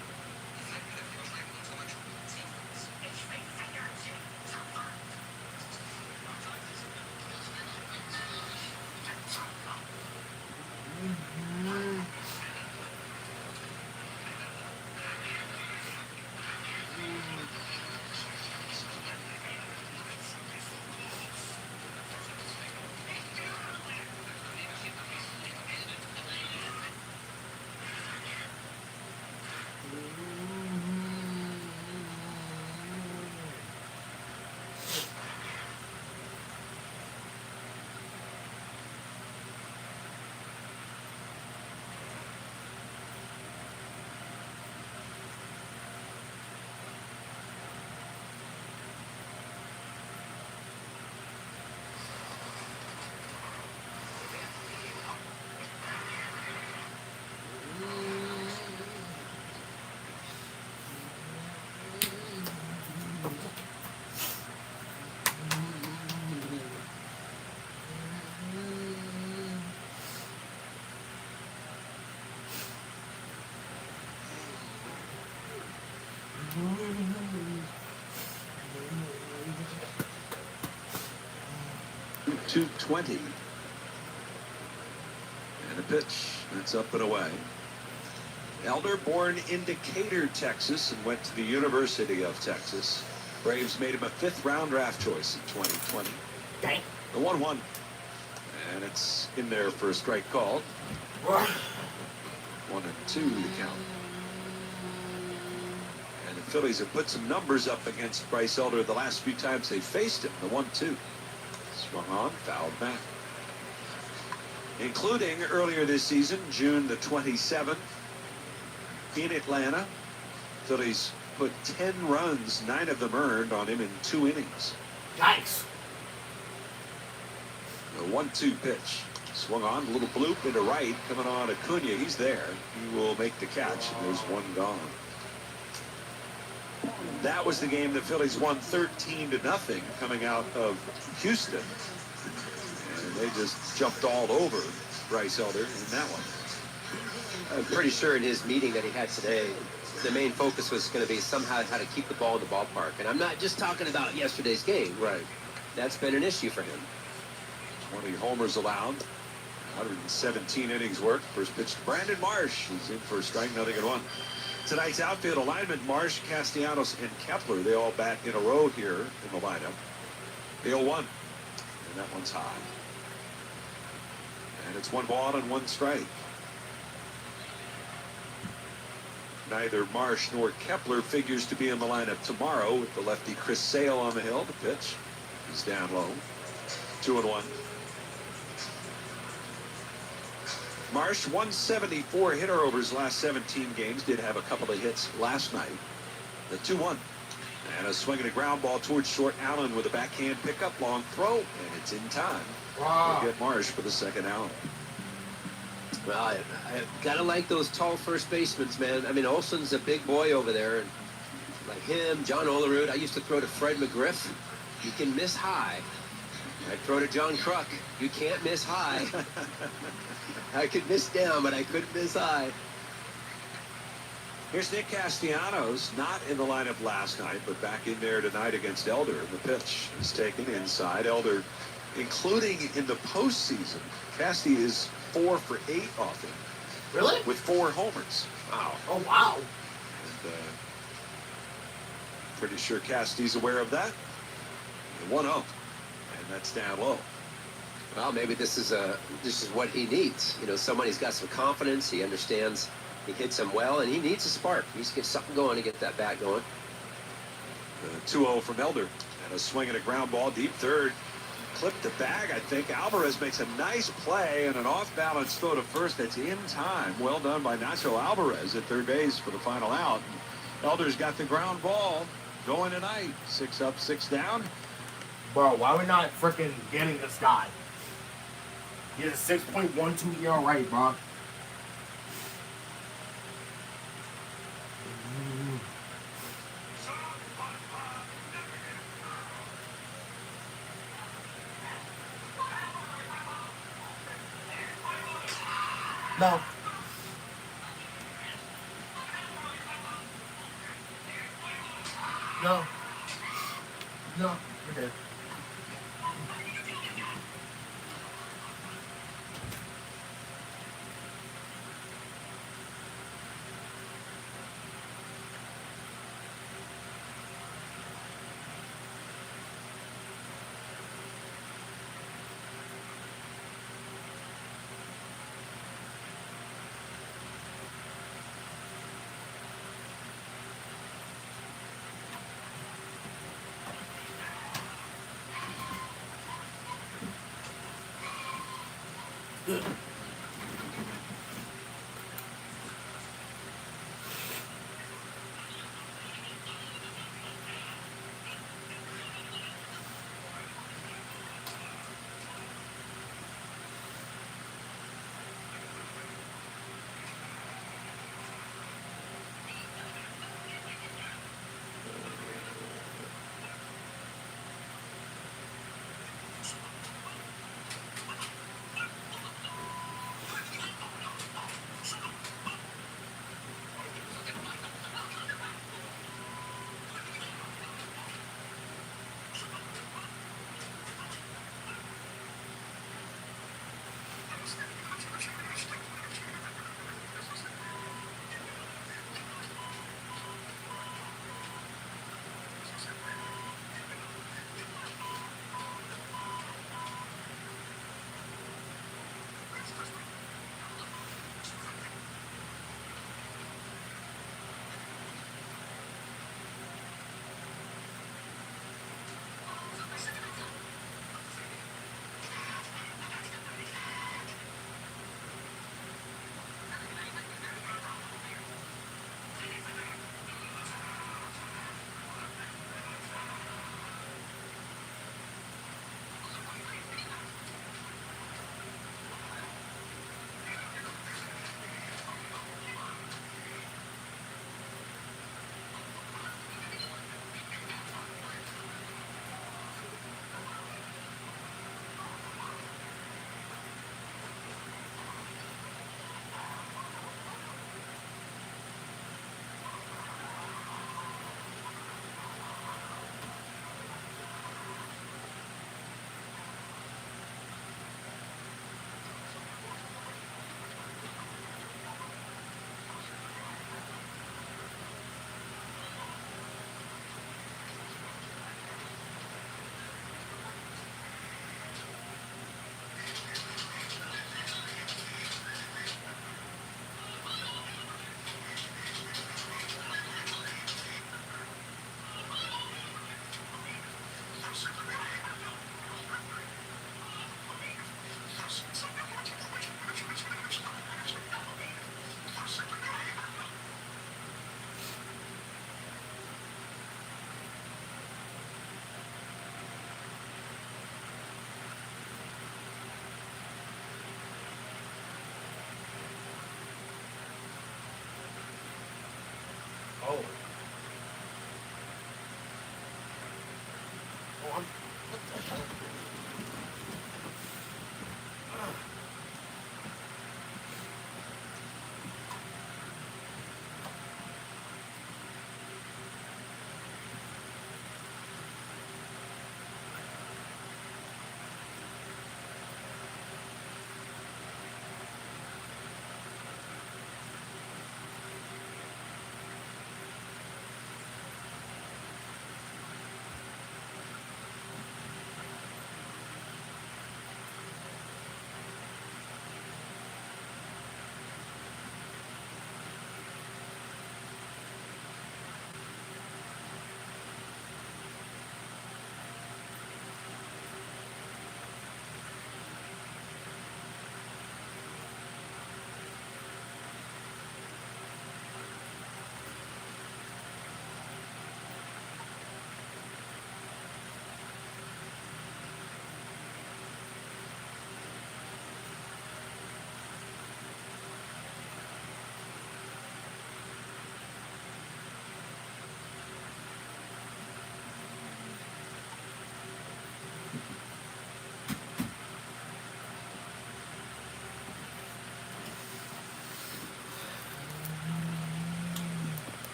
220. And a pitch. That's up and away. Elder, born in Decatur, Texas, and went to the University of Texas. Braves made him a 5th-round draft choice in 2020. Dang. The 1-1. And it's in there for a strike called. 1-2 to count. And the Phillies have put some numbers up against Bryce Elder the last few times they faced him. The 1-2. Swung on, fouled back. Including earlier this season, June the 27th, in Atlanta. Phillies put 10 runs, 9 of them earned on him in 2 innings. Yikes. A 1-2 pitch. Swung on, a little bloop into right, coming on Acuna. He's there. He will make the catch, and there's one gone. That was the game the Phillies won 13-0 coming out of Houston. And they just jumped all over Bryce Elder in that one. I'm pretty sure in his meeting that he had today, the main focus was going to be somehow how to keep the ball in the ballpark. And I'm not just talking about yesterday's game. Right. That's been an issue for him. 20 homers allowed. 117 innings worked. First pitch to Brandon Marsh. He's in for a strike, 0-1. Tonight's outfield alignment, Marsh, Castellanos, and Kepler. They all bat in a row here in the lineup. The 0-1. And that one's high. And it's 1 ball and 1 strike. Neither Marsh nor Kepler figures to be in the lineup tomorrow with the lefty Chris Sale on the hill. The pitch is down low. 2-1. Marsh, 174 hitter over his last 17 games. Did have a couple of hits last night. The 2-1. And a swing and a ground ball towards short. Allen with a backhand pickup, long throw, and it's in time. Wow. We'll get Marsh for the second out. Well, I gotta like those tall first basemen, man. I mean, Olson's a big boy over there, and like him, John Olerud. I used to throw to Fred McGriff. You can miss high. I throw to John Kruk. You can't miss high. I could miss down, but I couldn't miss high. Here's Nick Castellanos, not in the lineup last night, but back in there tonight against Elder. The pitch is taken inside. Elder, including in the postseason, Casty is 4 for 8 off him. Really? With 4 homers. Wow. Oh, wow. And, pretty sure Casty's aware of that. 1-0. And that's down low. Well, maybe this is what he needs. You know, someone who's got some confidence. He understands he hits him well, and he needs a spark. He needs to get something going to get that bat going. 2-0 from Elder. And a swing and a ground ball deep third. Clipped the bag, I think. Alvarez makes a nice play and an off-balance throw to first that's in time. Well done by Nacho Alvarez at third base for the final out. Elder's got the ground ball going tonight. 6 up, 6 down. Bro, why are we not freaking getting this guy? He has a 6.12 ERA, bro. No. No. No. You're good.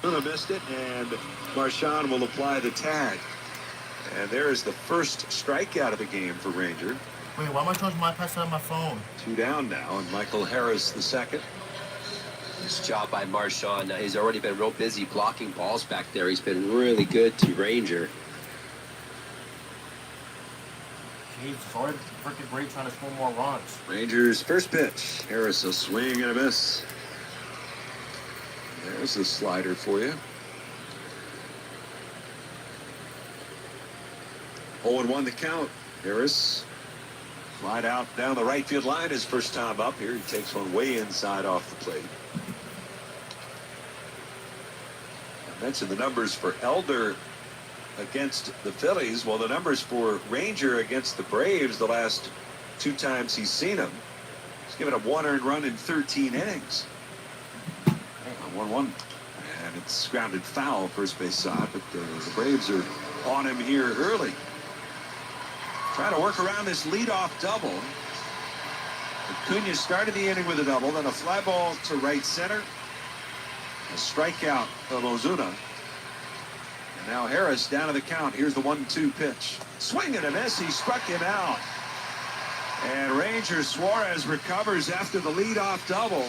Missed it, and Marchand will apply the tag. And there is the first strikeout of the game for Ranger. Wait, why am I charging my pass on my phone? 2 down now, and Michael Harris the second. Nice job by Marchand. He's already been real busy blocking balls back there. He's been really good to Ranger. Jeez, it's already freaking great trying to score more runs. Rangers first pitch. Harris a swing and a miss. There's the slider for you. 0-1 the count. Harris flied out down the right field line his first time up here. He takes one way inside off the plate. I mentioned the numbers for Elder against the Phillies. Well, the numbers for Ranger against the Braves the last 2 times he's seen them. He's given up 1 earned run in 13 innings. 1-1. And it's grounded foul first base side, but the Braves are on him here early. Trying to work around this leadoff double. Acuna started the inning with a double, then a fly ball to right center. A strikeout of Ozuna. And now Harris down to the count. Here's the 1-2 pitch. Swing and a miss. He struck him out. And Ranger Suarez recovers after the leadoff double.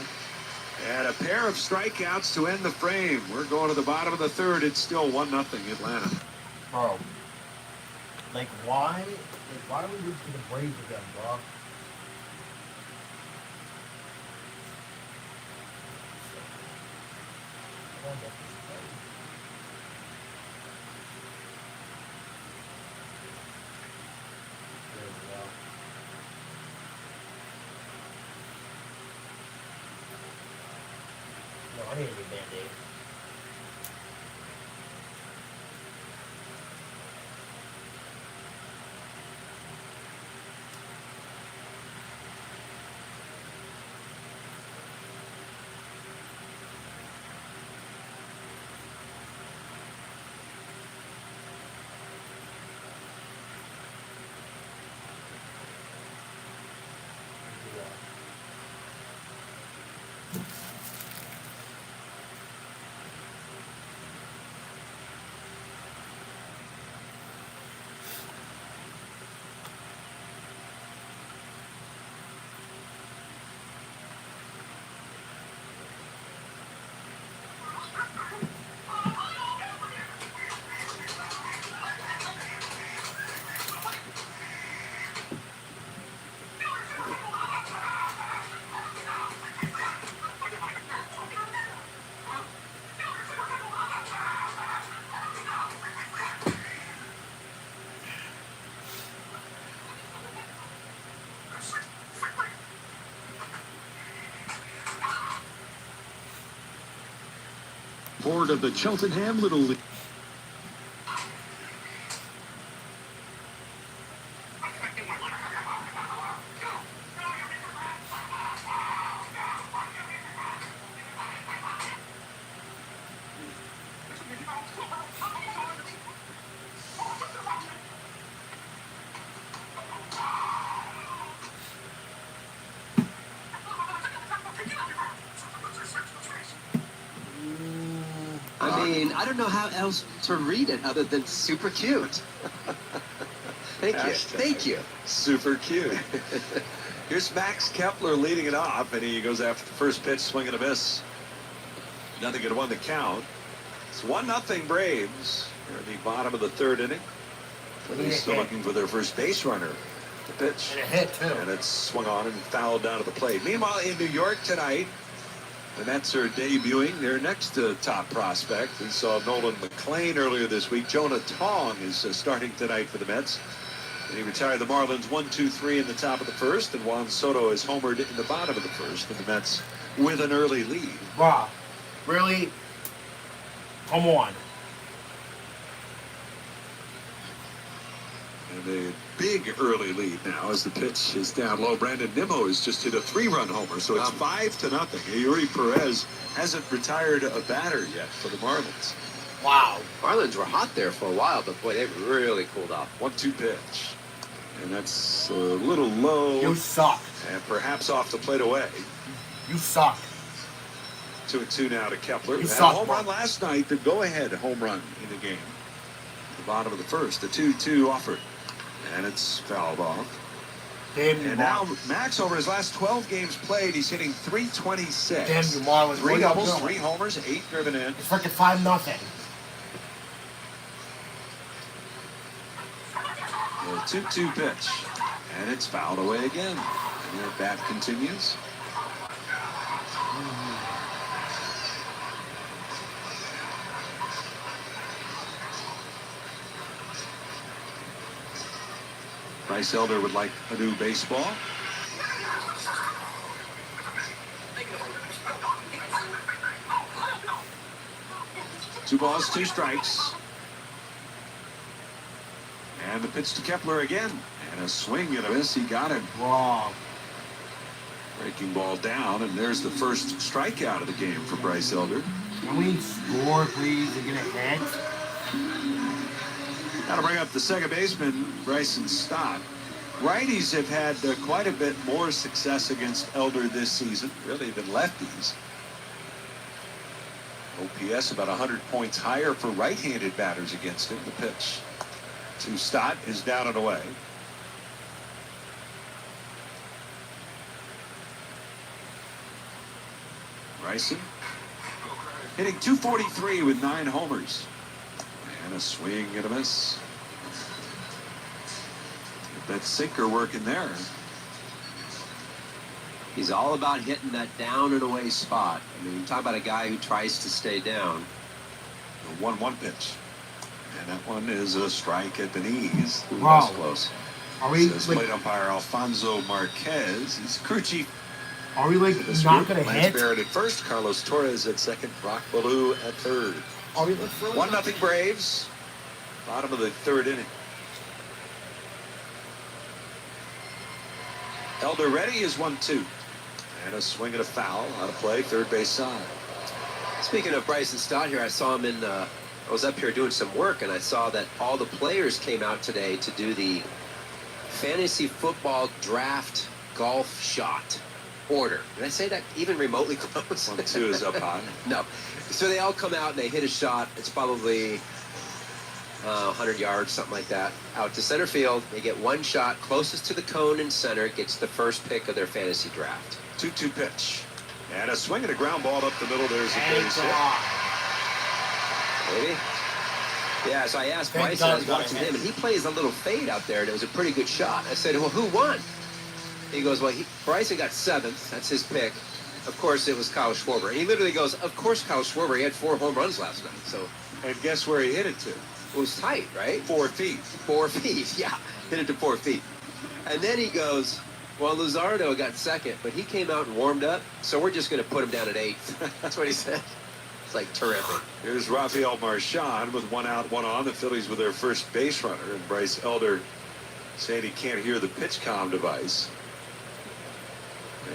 And a pair of strikeouts to end the frame. We're going to the bottom of the third. It's still 1-0 Atlanta. Bro, like why do we lose to the Braves again, bro? No, I need a new Band-Aid. Board of the Cheltenham Little League. I mean, I don't know how else to read it other than super cute. Thank you. Thank you. Super cute. Here's Max Kepler leading it off, and he goes after the first pitch, swing and a miss. 0-1 the count. It's 1-0 Braves. They're in the bottom of the third inning. They're still looking for their first base runner. The pitch. And a hit, too. And it's swung on and fouled down to the plate. Meanwhile, in New York tonight, the Mets are debuting their next top prospect. We saw Nolan McLean earlier this week. Jonah Tong is starting tonight for the Mets. And he retired the Marlins 1-2-3 in the top of the first. And Juan Soto is homered in the bottom of the first. And the Mets with an early lead. Wow. Really? Come on. And a big early lead now as the pitch is down low. Brandon Nimmo has just hit a 3-run homer, so it's 5-0. Yuri Perez hasn't retired a batter yet for the Marlins. Wow. Marlins were hot there for a while, but boy, they've really cooled off. 1-2 pitch. And that's a little low. You suck. And perhaps off the plate away. You suck. 2-2 now to Kepler. You Had a suck, home run Mark. last night, the go-ahead home run in the game. The bottom of the first, the 2-2 offered. And it's fouled off. Damn you, And now Marlins. Max, over his last 12 games played, he's hitting .326. Damn you, Marlins. 3 What are y'all doubles, doing? 3 homers, 8 driven in. It's freaking 5-0. The 2-2 pitch. And it's fouled away again. And the bat continues. Bryce Elder would like a new baseball. Two balls, 2 strikes. And the pitch to Kepler again. And a swing and a miss. He got him. Wrong. Breaking ball down, and there's the first strikeout of the game for Bryce Elder. Can we score, please, and get a hit? Got to bring up the second baseman, Bryson Stott. Righties have had quite a bit more success against Elder this season, really, than lefties. OPS about 100 points higher for right-handed batters against him. The pitch to Stott is down and away. Bryson hitting .243 with 9 homers. And a swing and a miss. Get that sinker working there. He's all about hitting that down and away spot. I mean, you talk about a guy who tries to stay down. The 1-1 pitch. And that one is a strike at the knees. Wow. That's close. Are we Says like, plate umpire Alfonso Marquez. He's crew chief. are we like This not group. gonna Lance hit? Barrett at first, Carlos Torres at second, Brock Ballou at third. Are we like throwing? 1-0 Braves. Bottom of the third inning. Elder ready is 1-2. And a swing and a foul out of play, third base side. Speaking of Bryson Stott here, I saw him in, I was up here doing some work, and I saw that all the players came out today to do the fantasy football draft golf shot order. Did I say that even remotely close? 1-2 is up high. No. So they all come out and they hit a shot. It's probably 100 yards, something like that, out to center field. They get one shot. Closest to the cone in center gets the first pick of their fantasy draft. 2-2 pitch. And a swing and a ground ball up the middle. There's a base hit. Maybe. Yeah, so I asked Thank Bryce, God I was we got watching a hit. him, and he plays a little fade out there, and it was a pretty good shot. I said, well, who won? He goes, well, Bryson got 7th. That's his pick. Of course, it was Kyle Schwarber. And he literally goes, of course, Kyle Schwarber. He had 4 home runs last night. So And guess where he hit it to? it was tight, right? 4 feet. 4 feet, yeah. Hit it to 4 feet. And then he goes, well, Luzardo got 2nd, but he came out and warmed up, so we're just going to put him down at 8th. That's what he said. It's like terrific. Here's Rafael Marchand with 1 out, 1 on. The Phillies with their first base runner. And Bryce Elder saying he can't hear the pitch comm device.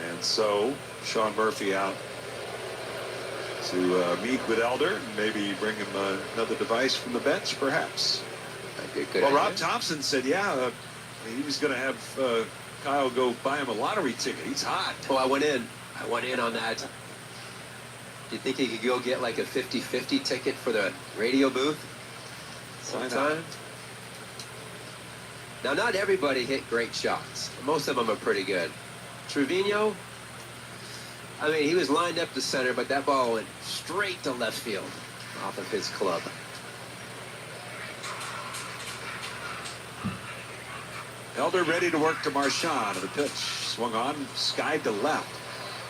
And so Sean Murphy out to meet with Elder and maybe bring him another device from the bench, perhaps. Good Well, idea. Rob Thompson said, yeah, he was going to have Kyle go buy him a lottery ticket. He's hot. Oh, I went in on that. Do you think he could go get like a 50-50 ticket for the radio booth Why not? sometime? Now, not everybody hit great shots. Most of them are pretty good. Trevino, I mean, he was lined up to center, but that ball went straight to left field off of his club. Elder ready to work to Marchand. The pitch swung on, skied to left.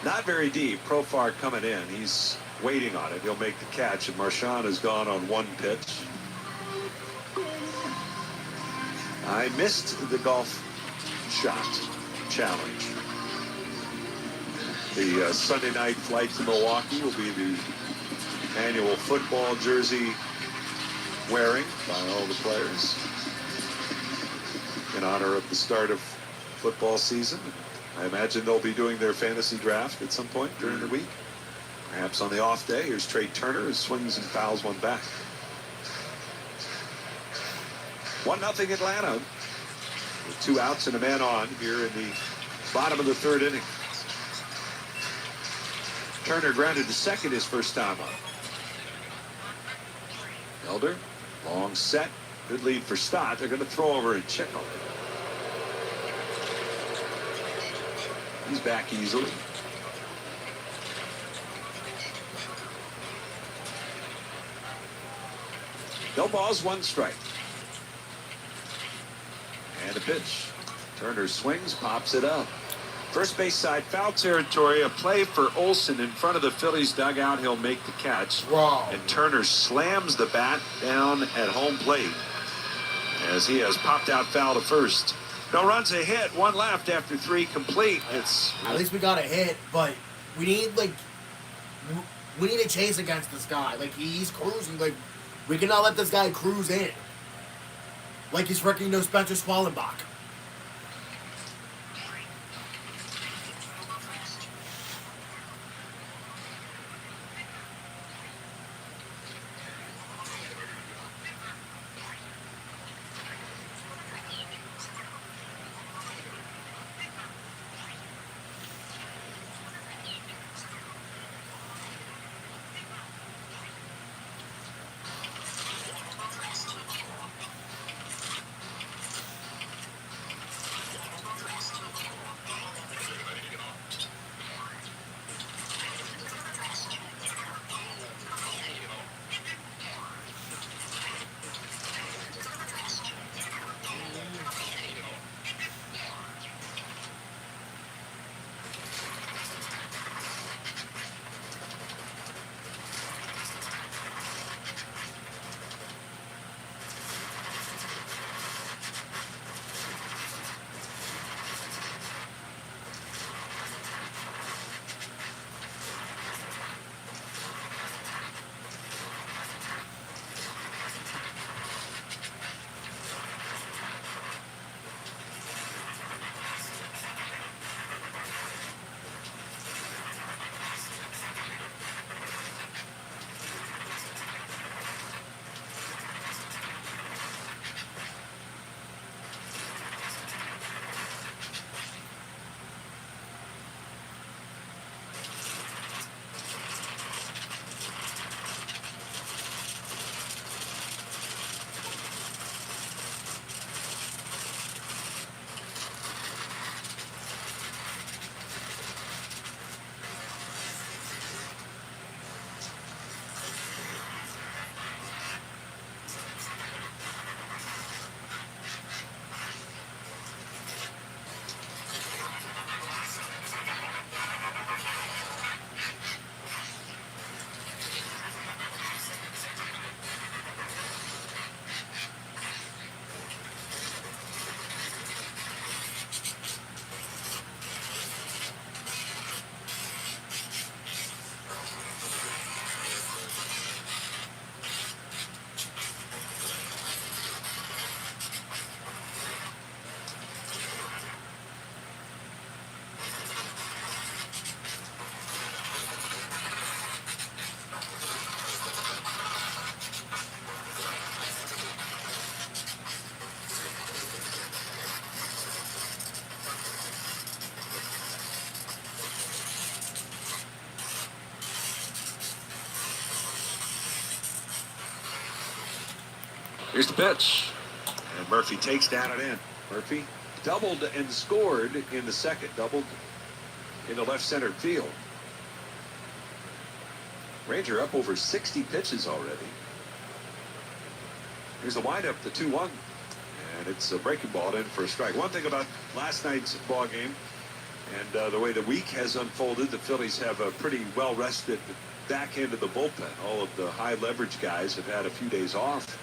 Not very deep. Profar coming in. He's waiting on it. He'll make the catch, and Marchand has gone on 1 pitch. I missed the golf shot challenge. The Sunday night flight to Milwaukee will be the annual football jersey wearing by all the players in honor of the start of football season. I imagine they'll be doing their fantasy draft at some point during the week. Perhaps on the off day. Here's Trey Turner, who swings and fouls one back. 1-0 Atlanta. With 2 outs and a man on here in the bottom of the third inning. Turner grounded to second his first time up. Elder, long set. Good lead for Stott. They're going to throw over and check on it. He's back easily. No balls, one strike. And a pitch. Turner swings, pops it up. First base side, foul territory. A play for Olsen in front of the Phillies dugout. He'll make the catch. Wow. And Turner slams the bat down at home plate as he has popped out foul to first. No runs, a hit, one left after 3 complete. It's At least we got a hit, but we need we need a chase against this guy. Like, he's cruising. Like, we cannot let this guy cruise in. Like he's freaking no Spencer Swallenbach. Here's the pitch. And Murphy takes down and in. Murphy doubled and scored in the second. Doubled in the left center field. Ranger up over 60 pitches already. Here's the windup, the 2-1. And it's a breaking ball in for a strike. One thing about last night's ball game and the way the week has unfolded, the Phillies have a pretty well-rested back end of the bullpen. All of the high leverage guys have had a few days off.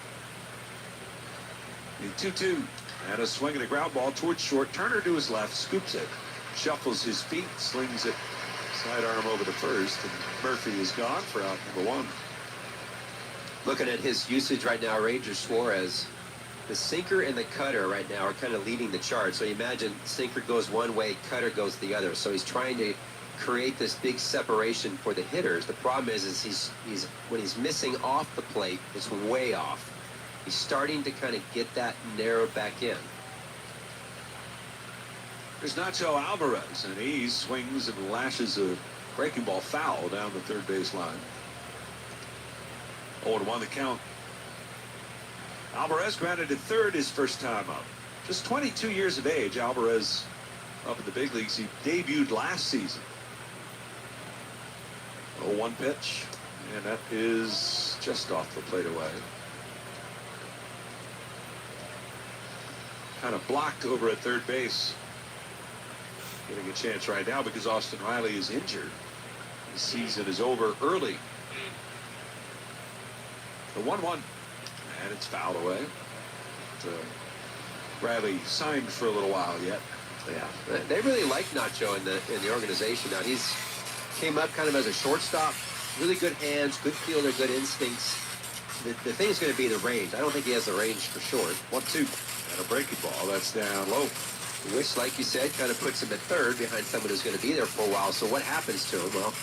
The 2-2 and a swing and a ground ball towards short. Turner to his left, scoops it, shuffles his feet, slings it sidearm over to first, and Murphy is gone for out number 1. Looking at his usage right now, Ranger Suarez, the sinker and the cutter right now are kind of leading the chart. So you imagine sinker goes one way, cutter goes the other. So he's trying to create this big separation for the hitters. The problem is he's when he's missing off the plate, it's way off. He's starting to kind of get that narrowed back in. There's Nacho Alvarez, and he swings and lashes a Breaking ball foul down the third base line. 0-1 the count. Alvarez grounded to third his first time up. Just 22 years of age, Alvarez up in the big leagues. He debuted last season. 0-1 pitch, and that is just off the plate away. Kind of blocked over at third base. Getting a chance right now because Austin Riley is injured. The season is over early. The 1-1, and it's fouled away. Riley signed for a little while yet. Yeah, they really like Nacho in the organization. Now he's came up kind of as a shortstop. Really good hands, good fielder, good instincts. The thing is going to be the range. I don't think he has the range for short. 1-2, and a breaking ball that's down low. Which, like you said, kind of puts him at third behind someone who's going to be there for a while. So what happens to him? Well,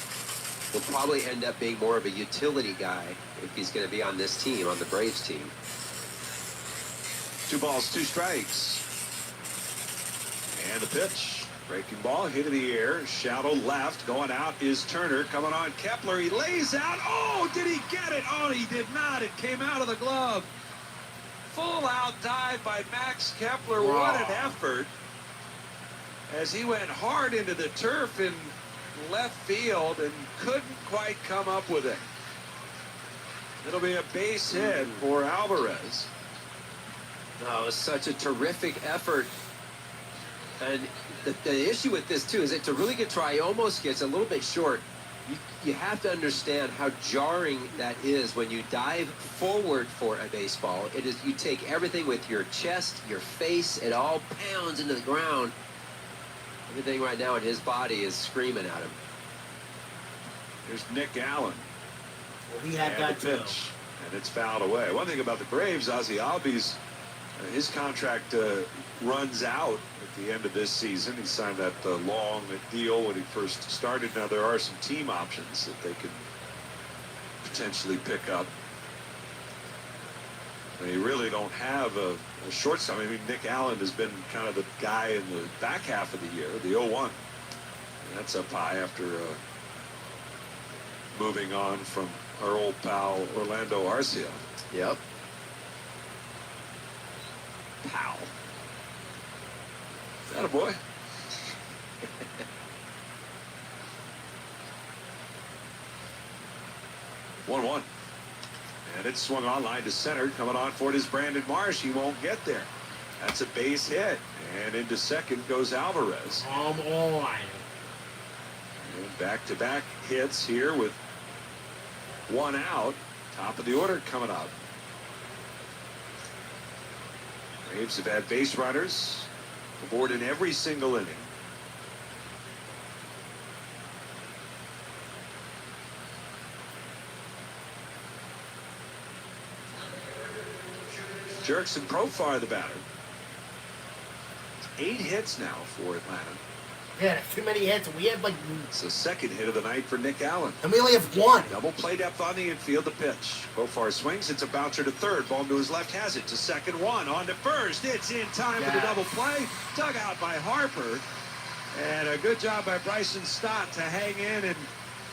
he'll probably end up being more of a utility guy if he's going to be on this team, on the Braves team. 2 balls, 2 strikes. And the pitch. Breaking ball, hit in the air. Shallow left. Going out is Turner. Coming on Kepler. He lays out. Oh, did he get it? Oh, he did not. It came out of the glove. Full out dive by Max Kepler. Wow. What an effort. As he went hard into the turf in left field and couldn't quite come up with it. It'll be a base hit for Alvarez. No, it was such a terrific effort. And the issue with this, too, is that to really get try, he almost gets a little bit short. You have to understand how jarring that is when you dive forward for a baseball. It is, you take everything with your chest, your face, it all pounds into the ground. Everything right now in his body is screaming at him. There's Nick Allen. Well, he had And that the too. pitch, and it's fouled away. One thing about the Braves, Ozzie Albies, his contract runs out at the end of this season. He signed that long deal when he first started. Now there are some team options that they could potentially pick up. They really don't have a shortstop. I mean, Nick Allen has been kind of the guy in the back half of the year, the 0-1. And that's up high after moving on from our old pal Orlando Arcia. Yep. Pal. Attaboy. One. And it's swung on line to center. Coming on for it is Brandon Marsh. He won't get there. That's a base hit. And into second goes Alvarez. Come on. And back-to-back hits here with one out. Top of the order coming up. Braves have had base runners aboard in every single inning. Jerkson Profar, the batter. 8 hits now for Atlanta. Yeah, that's too many hits. We have like, It's the second hit of the night for Nick Allen. and we only have one. Double play depth on the infield. The pitch. Profar swings. It's a bouncer to third. Ball to his left. Has it to second. One on to first. It's in time for the Yes. double play. Dug out by Harper. And a good job by Bryson Stott to hang in and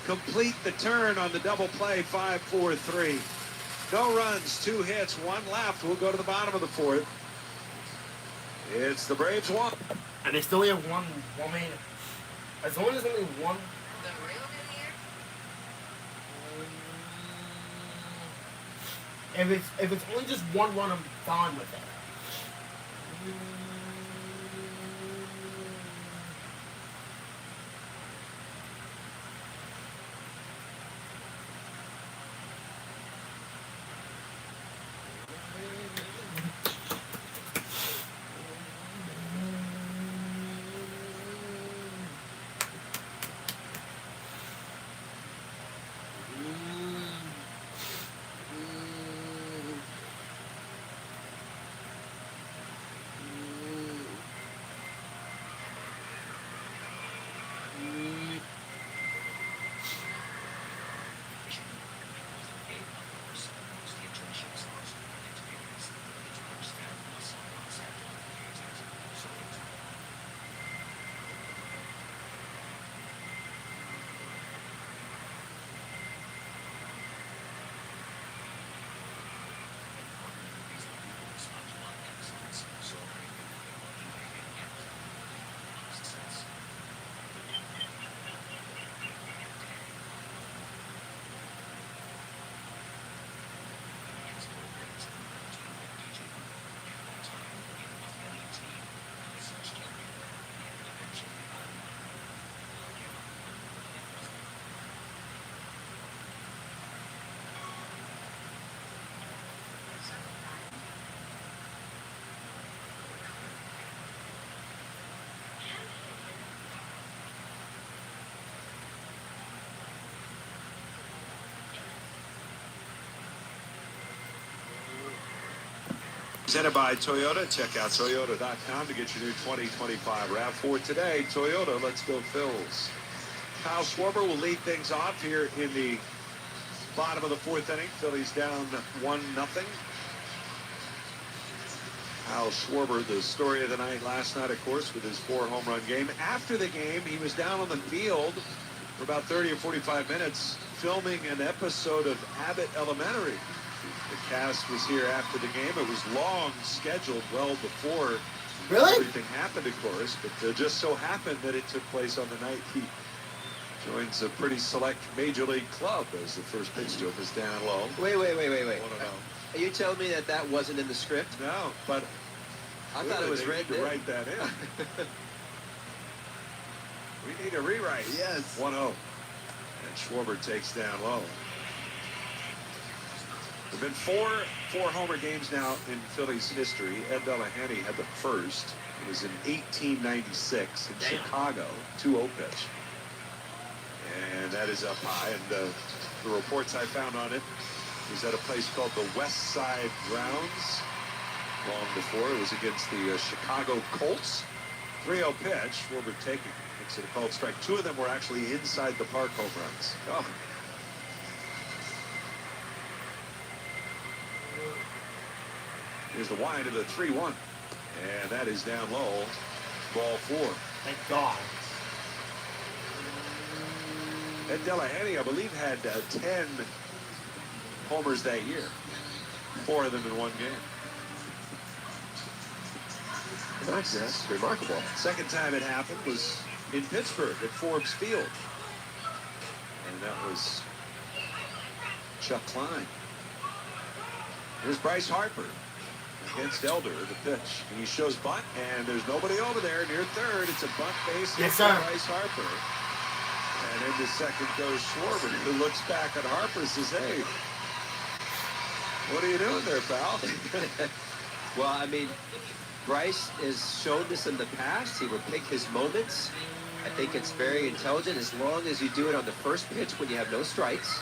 complete the turn on the double play. 5-4-3. No runs, 2 hits, 1 left. We'll go to the bottom of the 4th. It's the Braves 1. And they still have one. I mean, as long as only one. The real new year? If it's only just one run, I'm fine with it. Presented by Toyota. Check out Toyota.com to get your new 2025 RAV4 today. Toyota, let's go Phils. Kyle Schwarber will lead things off here in the bottom of the fourth inning. Phillies down 1-0. Kyle Schwarber, the story of the night last night, of course, with his 4-home-run game. After the game, he was down on the field for about 30 or 45 minutes filming an episode of Abbott Elementary. The cast was here after the game. It was long scheduled, well before everything happened, of course, but it just so happened that it took place on the night he joins a pretty select major league club as the first pitch to him is down low. Wait. 1-0. Are you telling me that that wasn't in the script? No, but I thought it was they written need to in. write that in. We need a rewrite. Yes. 1-0. And Schwarber takes down low. There have been four homer games now in Phillies history. Ed Delahanty had the first. It was in 1896 in Chicago, 2-0 pitch. And that is up high. And the reports I found on it was at a place called the West Side Grounds. Long before, it was against the Chicago Colts. 3-0 pitch. Schwarber taking. Makes it a called strike. Two of them were actually inside the park home runs. Oh. Here's the wind of the 3-1. And that is down low. Ball 4. Thank God. Ed Delahanty, I believe, had 10 homers that year. 4 of them in one game. That's remarkable. Second time it happened was in Pittsburgh at Forbes Field. And that was Chuck Klein. Here's Bryce Harper against Elder, the pitch. He shows bunt, and there's nobody over there near third. It's a bunt base hit Yes, by sir. Bryce Harper. And into second goes Schwarber, who looks back at Harper and says, hey, what are you doing there, pal? Well, I mean, Bryce has shown this in the past. He will pick his moments. I think it's very intelligent as long as you do it on the first pitch when you have no strikes.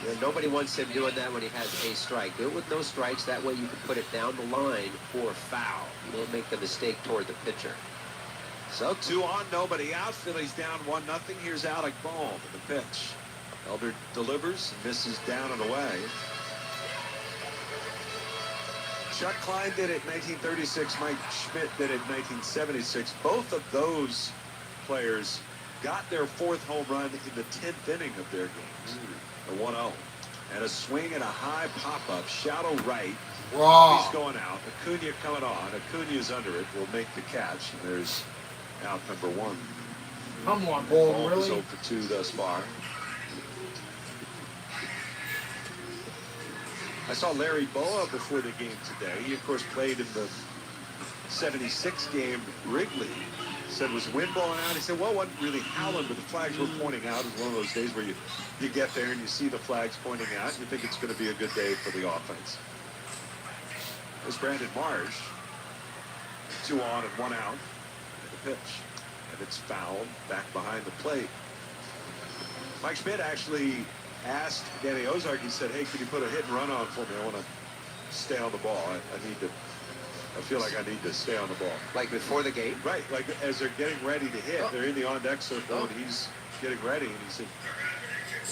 You know, nobody wants him doing that when he has a strike. Do it with no strikes. That way you can put it down the line for foul. You don't make the mistake toward the pitcher. So 2 on, nobody out. Phillies down 1-0. Here's Alec Bohm in the pitch. Elder delivers and misses down and away. Chuck Klein did it in 1936. Mike Schmidt did it in 1976. Both of those players got their 4th home run in the 10th inning of their games. A 1-0. And a swing and a high pop-up. Shallow right. Raw. He's going out. Acuna coming on. Acuna's under it. Will make the catch. And there's out number 1. Come on, Ball Bull, is really? 0 for 2 thus far. I saw Larry Boa before the game today. He, of course, played in the 76 game Wrigley. Said, was the wind blowing out? He said, well, it wasn't really howling, but the flags were pointing out. It was one of those days where you get there and you see the flags pointing out. And you think it's going to be a good day for the offense. There's Brandon Marsh. 2 on and 1 out. The pitch. And it's fouled back behind the plate. Mike Schmidt actually asked Danny Ozark, he said, hey, could you put a hit and run on for me? I want to stay on the ball. I feel like I need to stay on the ball. Like before the game? Right, like as they're getting ready to hit, they're in the on-deck circle, and he's getting ready, and he said,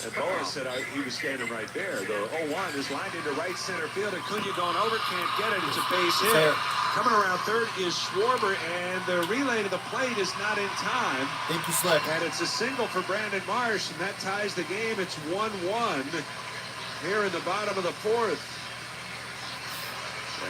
and Boa said he was standing right there. The 0-1 is lined into right center field. Acuna going over, can't get it. It's a base hit. Coming around third is Schwarber, and the relay to the plate is not in time. Thank you, Slick. And it's a single for Brandon Marsh, and that ties the game. It's 1-1 here in the bottom of the 4th.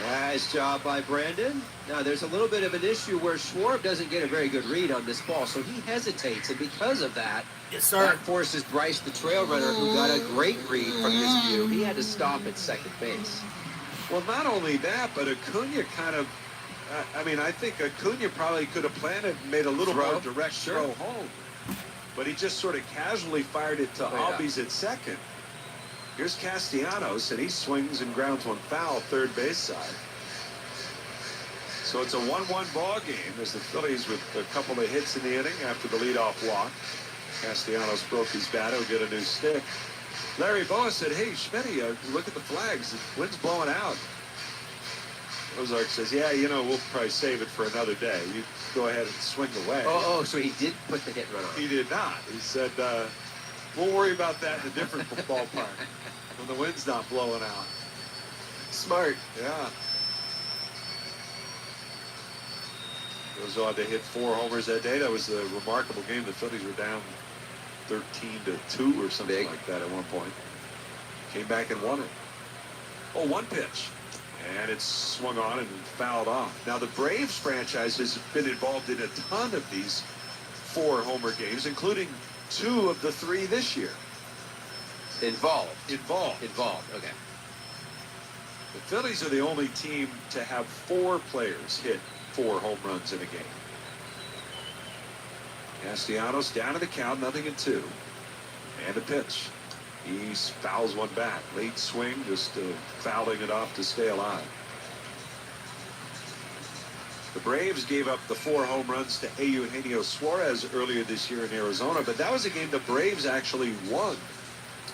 Nice job by Brandon. Now, there's a little bit of an issue where Schwarb doesn't get a very good read on this ball, so he hesitates, and because of that, Yes, sir. that forces Bryce, the trail runner, who got a great read from his view. He had to stop at second base. Well, not only that, but Acuna kind of, I mean, I think Acuna probably could have planted and made a little more direct throw home. But he just sort of casually fired it to Albies at second. Here's Castellanos, and he swings and grounds one foul, third base side. So it's a 1-1 ball game as the Phillies with a couple of hits in the inning after the leadoff walk. Castellanos broke his bat. He'll get a new stick. Larry Boa said, hey, Schmitty, look at the flags. The wind's blowing out. Ozark says, yeah, you know, we'll probably save it for another day. You go ahead and swing away. Oh, so he did put the hit and run on. He did not. He said, we'll worry about that in a different ballpark when the wind's not blowing out. Smart. Yeah. Goes on to hit 4 homers that day. That was a remarkable game. The Phillies were down 13-2 or something Big. like that at one point. Came back and won it. Oh, one pitch. And it's swung on and fouled off. Now, the Braves franchise has been involved in a ton of these 4-homer games, including 2 of the 3 this year. Involved. Involved. Okay. The Phillies are the only team to have 4 players hit 4 home runs in a game. Castellanos down to the count, 0-2. And a pitch. He fouls one back. Late swing, just fouling it off to stay alive. The Braves gave up the 4 home runs to Eugenio Suarez earlier this year in Arizona, but that was a game the Braves actually won.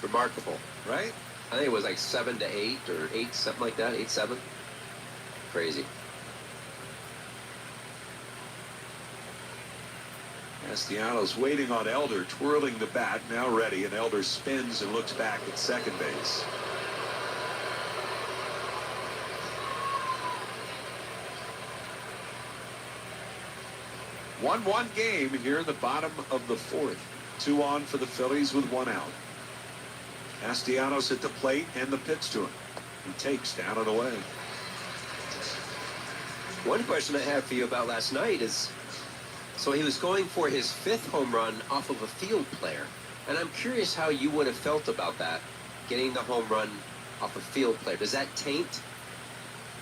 Remarkable. Right? I think it was like 7-8 or 8, something like that. 8-7. Crazy. Castellanos waiting on Elder, twirling the bat, now ready, and Elder spins and looks back at second base. One game here in the bottom of the 4th. 2 on for the Phillies with 1 out. Castellanos at the plate and the pitch to him. He takes down and away. One question I have for you about last night is, so he was going for his 5th home run off of a field player. And I'm curious how you would have felt about that, getting the home run off a field player. Does it taint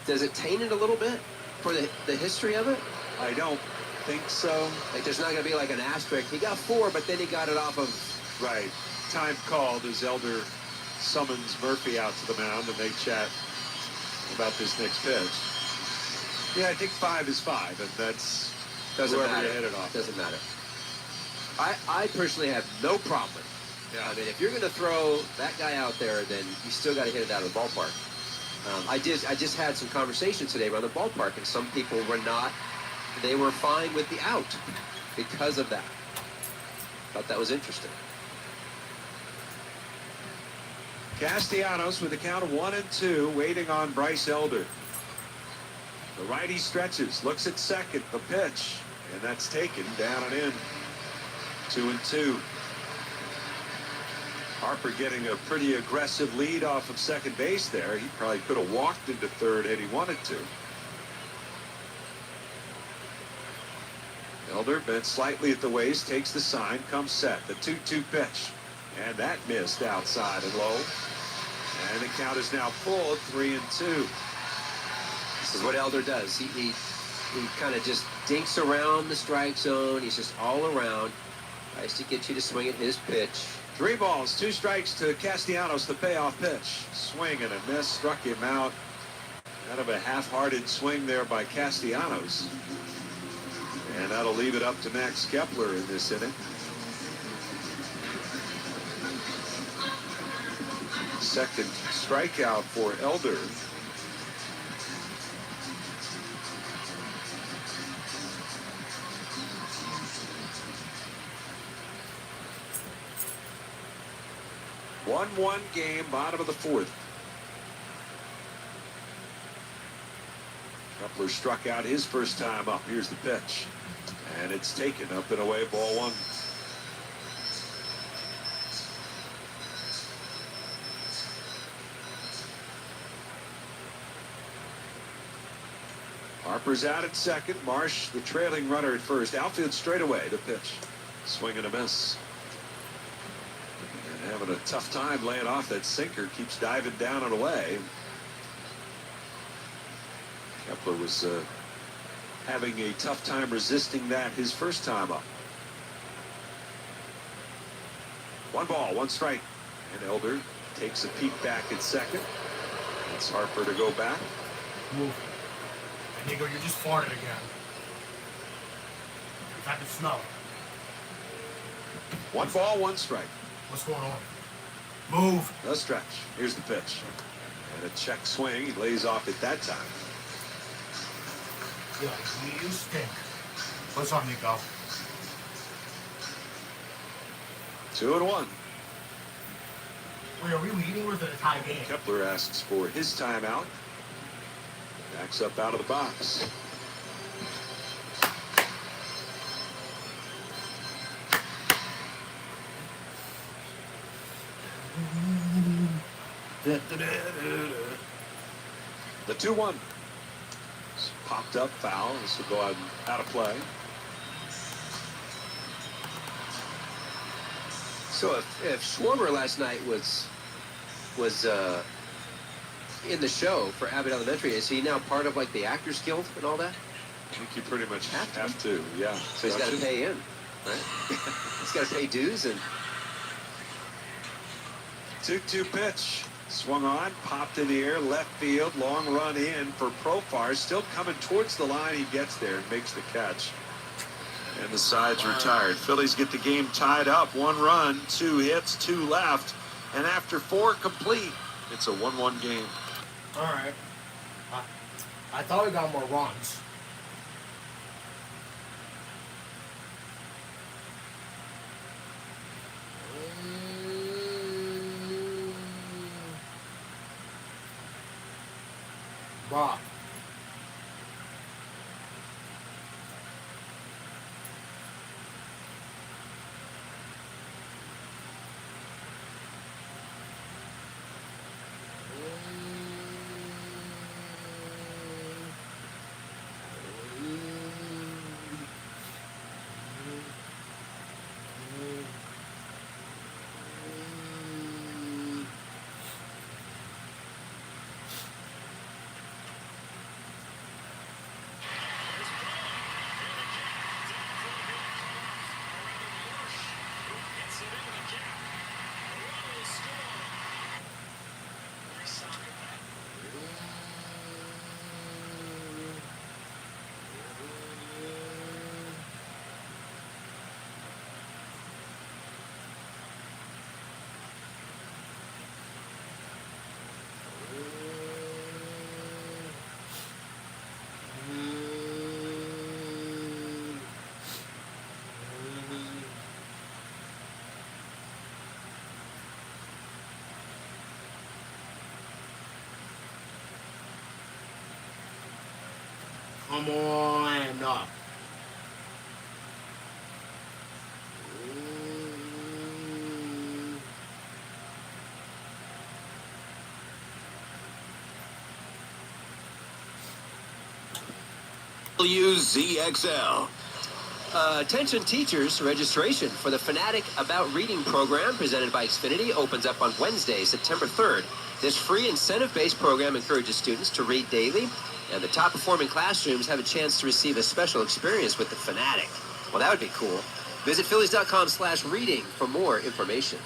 it a little bit for the history of it? I don't think so. Like there's not going to be like an asterisk. He got 4, but then he got it off of... Right. Time called as Elder summons Murphy out to the mound and they chat about this next pitch. Yeah, I think 5 is 5, and that's... Doesn't whoever matter. you hit it off. Doesn't matter. I personally have no problem with it. Yeah. I mean, if you're going to throw that guy out there, then you still got to hit it out of the ballpark. I just had some conversations today around the ballpark, and some people were not. They were fine with the out because of that. Thought that was interesting. Castellanos with a count of 1-2, waiting on Bryce Elder. The righty stretches, looks at second, the pitch, and that's taken down and in. 2-2. Harper getting a pretty aggressive lead off of second base there. He probably could have walked into third had he wanted to. Elder bent slightly at the waist, takes the sign, comes set. The 2-2 pitch. And that missed outside and low. And the count is now full at 3-2. This is what Elder does. He kind of just dinks around the strike zone. He's just all around. Tries to get you to swing at his pitch. 3 balls, 2 strikes to Castellanos, the payoff pitch. Swing and a miss, struck him out. Kind of a half-hearted swing there by Castellanos. And that'll leave it up to Max Kepler in this inning. Second strikeout for Elder. One game, bottom of the 4th. Kepler struck out his first time up. Here's the pitch. And it's taken up and away, ball 1. Harper's out at second. Marsh, the trailing runner at first. Outfield straightaway, the pitch. Swing and a miss. And having a tough time laying off that sinker. Keeps diving down and away. Kepler was having a tough time resisting that his first time up. 1 ball, 1 strike. And Elder takes a peek back at second. It's Harper to go back. Move. And you go, you just farted again. You've had the smell. 1 ball, 1 strike. What's going on? Move. The stretch. Here's the pitch. And a check swing. He lays off at that time. Yo, you stink. What's up, Nico? 2-1. Wait, are we leading or is it a tie game? Kepler asks for his timeout. Backs up out of the box. The 2-1. Popped up foul. This will go out of play. So if Schwarber last night was in the show for Abbott Elementary, is he now part of like the Actors Guild and all that? I think you pretty much have to. Yeah. So he's got to pay in, right? He's got to pay dues and. 2-2 pitch. Swung on, popped in the air, left field, long run in for Profar. Still coming towards the line. He gets there and makes the catch. And the side's retired. Phillies get the game tied up. 1 run, 2 hits, 2 left. And after 4 complete, it's a 1-1 game. All right. I thought we got more runs. Bob. Come on up. WZXL. Attention teachers, registration for the Fanatic About Reading program presented by Xfinity opens up on Wednesday, September 3rd. This free incentive-based program encourages students to read daily, and the top-performing classrooms have a chance to receive a special experience with the Fanatic. Well, that would be cool. Visit Phillies.com/reading for more information.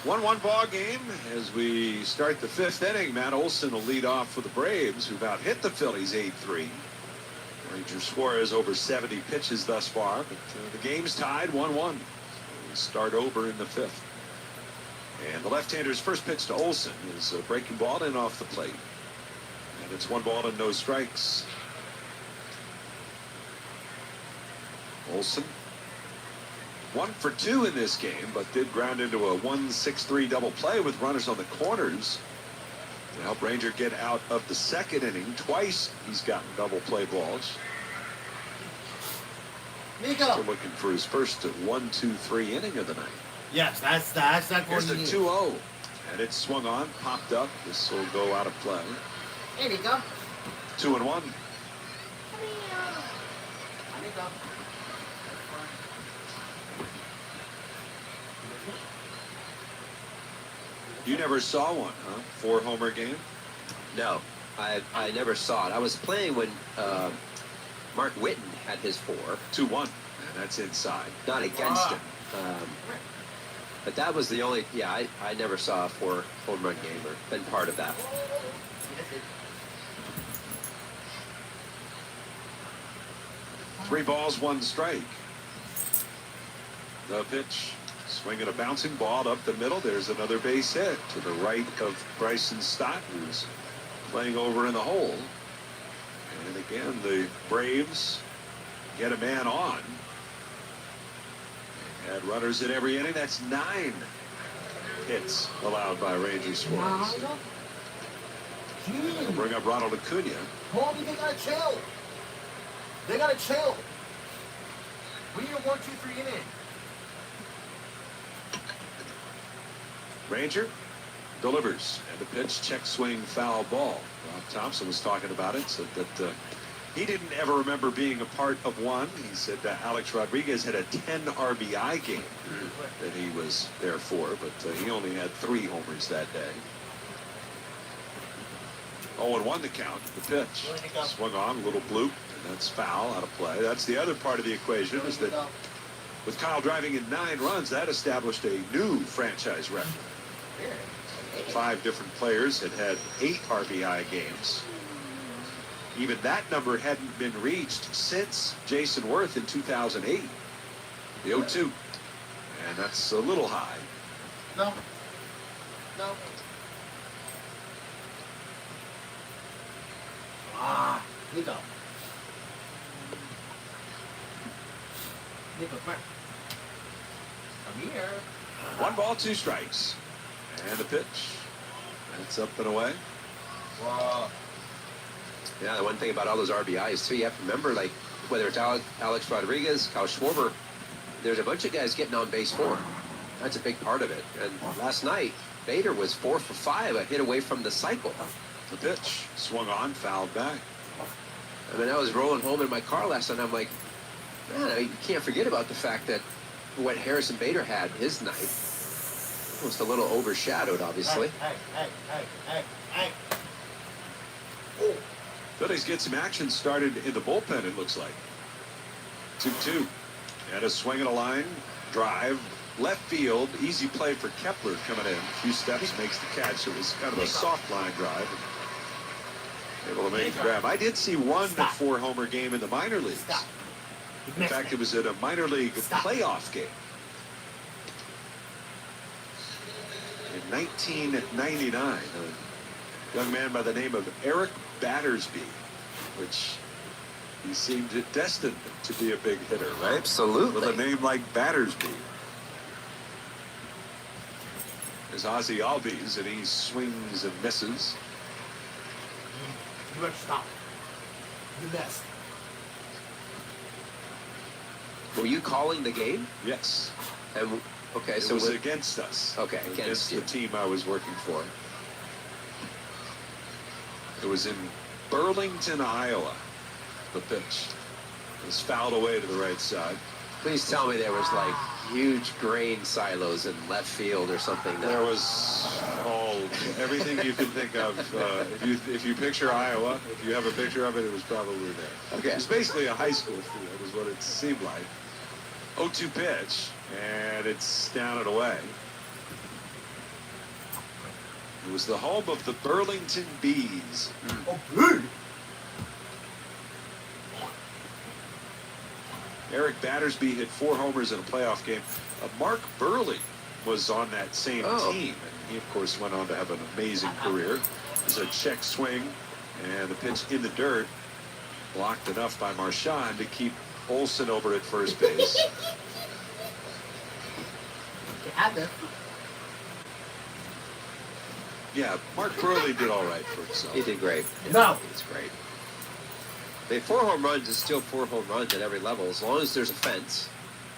1-1 ball game as we start the 5th inning. Matt Olson will lead off for the Braves, who've out hit the Phillies 8-3. Ranger Suarez over 70 pitches thus far, but the game's tied 1-1. So we start over in the 5th. And the left-hander's first pitch to Olson is a breaking ball in off the plate. And it's 1 ball and no strikes. Olson 1 for 2 in this game, but did ground into a 1-6-3 double play with runners on the corners to help Ranger get out of the 2nd inning. Twice he's gotten double play balls. Nico. So looking for his first 1-2-3 inning of the night. Yes, that's that Here's going the to 2-0, and it's swung on, popped up. This will go out of play. Hey, Nico. 2-1. Nico. You never saw one, huh? 4-homer game? No, I never saw it. I was playing when Mark Whitten had his 4. 2-1, and that's inside. Not against him. But that was the only, I never saw a 4-home run game or been part of that. 3 balls, 1 strike. The pitch, swinging a bouncing ball up the middle. There's another base hit to the right of Bryson Stott, who's playing over in the hole. And again, the Braves get a man on. They had runners in every inning. That's 9 hits allowed by Rangers scorers. They'll bring up Ronald Acuna. Homie, they gotta chill. They gotta chill. We need a 1-2-3 inning. Ranger delivers, and the pitch, check swing, foul ball. Rob Thompson was talking about it, said that he didn't ever remember being a part of one. He said that Alex Rodriguez had a 10 RBI game that he was there for, but he only had 3 homers that day. 0-1 the count. The pitch swung on, a little bloop, and that's foul, out of play. That's the other part of the equation, is that with Kyle driving in 9 runs, that established a new franchise record. 5 different players had had 8 RBI games. Even that number hadn't been reached since Jason Worth in 2008. The 0-2. And that's a little high. No. No. Nico. Nico, come Come here. 1 ball, 2 strikes. And the pitch. That's up and away. Wow. Yeah, the one thing about all those RBIs, too, you have to remember, like, whether it's Alex Rodriguez, Kyle Schwarber, there's a bunch of guys getting on base for. That's a big part of it. And last night, Bader was 4 for 5, a hit away from the cycle. The pitch swung on, fouled back. I mean, I was rolling home in my car last night, and I'm like, man, you can't forget about the fact that what Harrison Bader had his night was a little overshadowed, obviously. Hey. Phillies get some action started in the bullpen, it looks like. 2-2. And a swing and a line, drive, left field, easy play for Kepler coming in. A few steps, makes the catch. It was kind of a soft line drive. Able to make the grab. I did see one 4-homer game in the minor leagues. In fact, it was at a minor league playoff game. In 1999, a young man by the name of Eric Battersby, which he seemed destined to be a big hitter, right? Absolutely. With a name like Battersby. There's Ozzie Albies, and he swings and misses. You better stop. You missed. Were you calling the game? Yes. And okay, It so was against us. Okay, against you. the team I was working for. It was in Burlington, Iowa. The pitch was fouled away to the right side. Please tell me there was like huge grain silos in left field or something. There was everything you can think of. If you picture Iowa, if you have a picture of it, it was probably there. Okay. It was basically a high school field, is what it seemed like. 0-2 pitch, and it's down and away. It was the home of the Burlington Bees. Oh, good. Eric Battersby hit 4 homers in a playoff game. Mark Burley was on that same team. And he, of course, went on to have an amazing career. It was a check swing, and the pitch in the dirt, blocked enough by Marchand to keep Olsen over at first base. You had this. Yeah, Mark Burley did all right for himself. He did great. No. It's great. I mean, 4 home runs is still 4 home runs at every level, as long as there's a fence.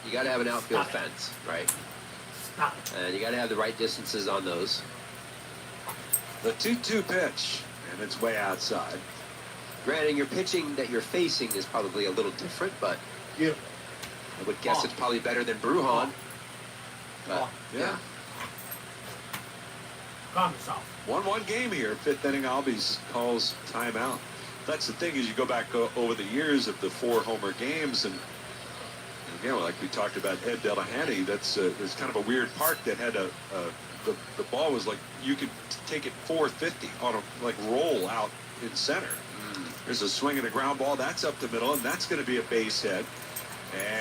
You got to have an outfield fence, right? Stop. And you got to have the right distances on those. The 2-2 pitch, and it's way outside. Granted, your pitching that you're facing is probably a little different, but You. I would guess it's probably better than Brujan. But Yeah. Calm yourself. 1-1 game here. 5th inning, Albies calls timeout. That's the thing, is you go back over the years of the 4-homer games, and again, like we talked about Ed Delahanty, that's kind of a weird park that had the ball was like, you could take it 450 on a like roll out in center. There's a swing and a ground ball that's up the middle, and that's going to be a base hit.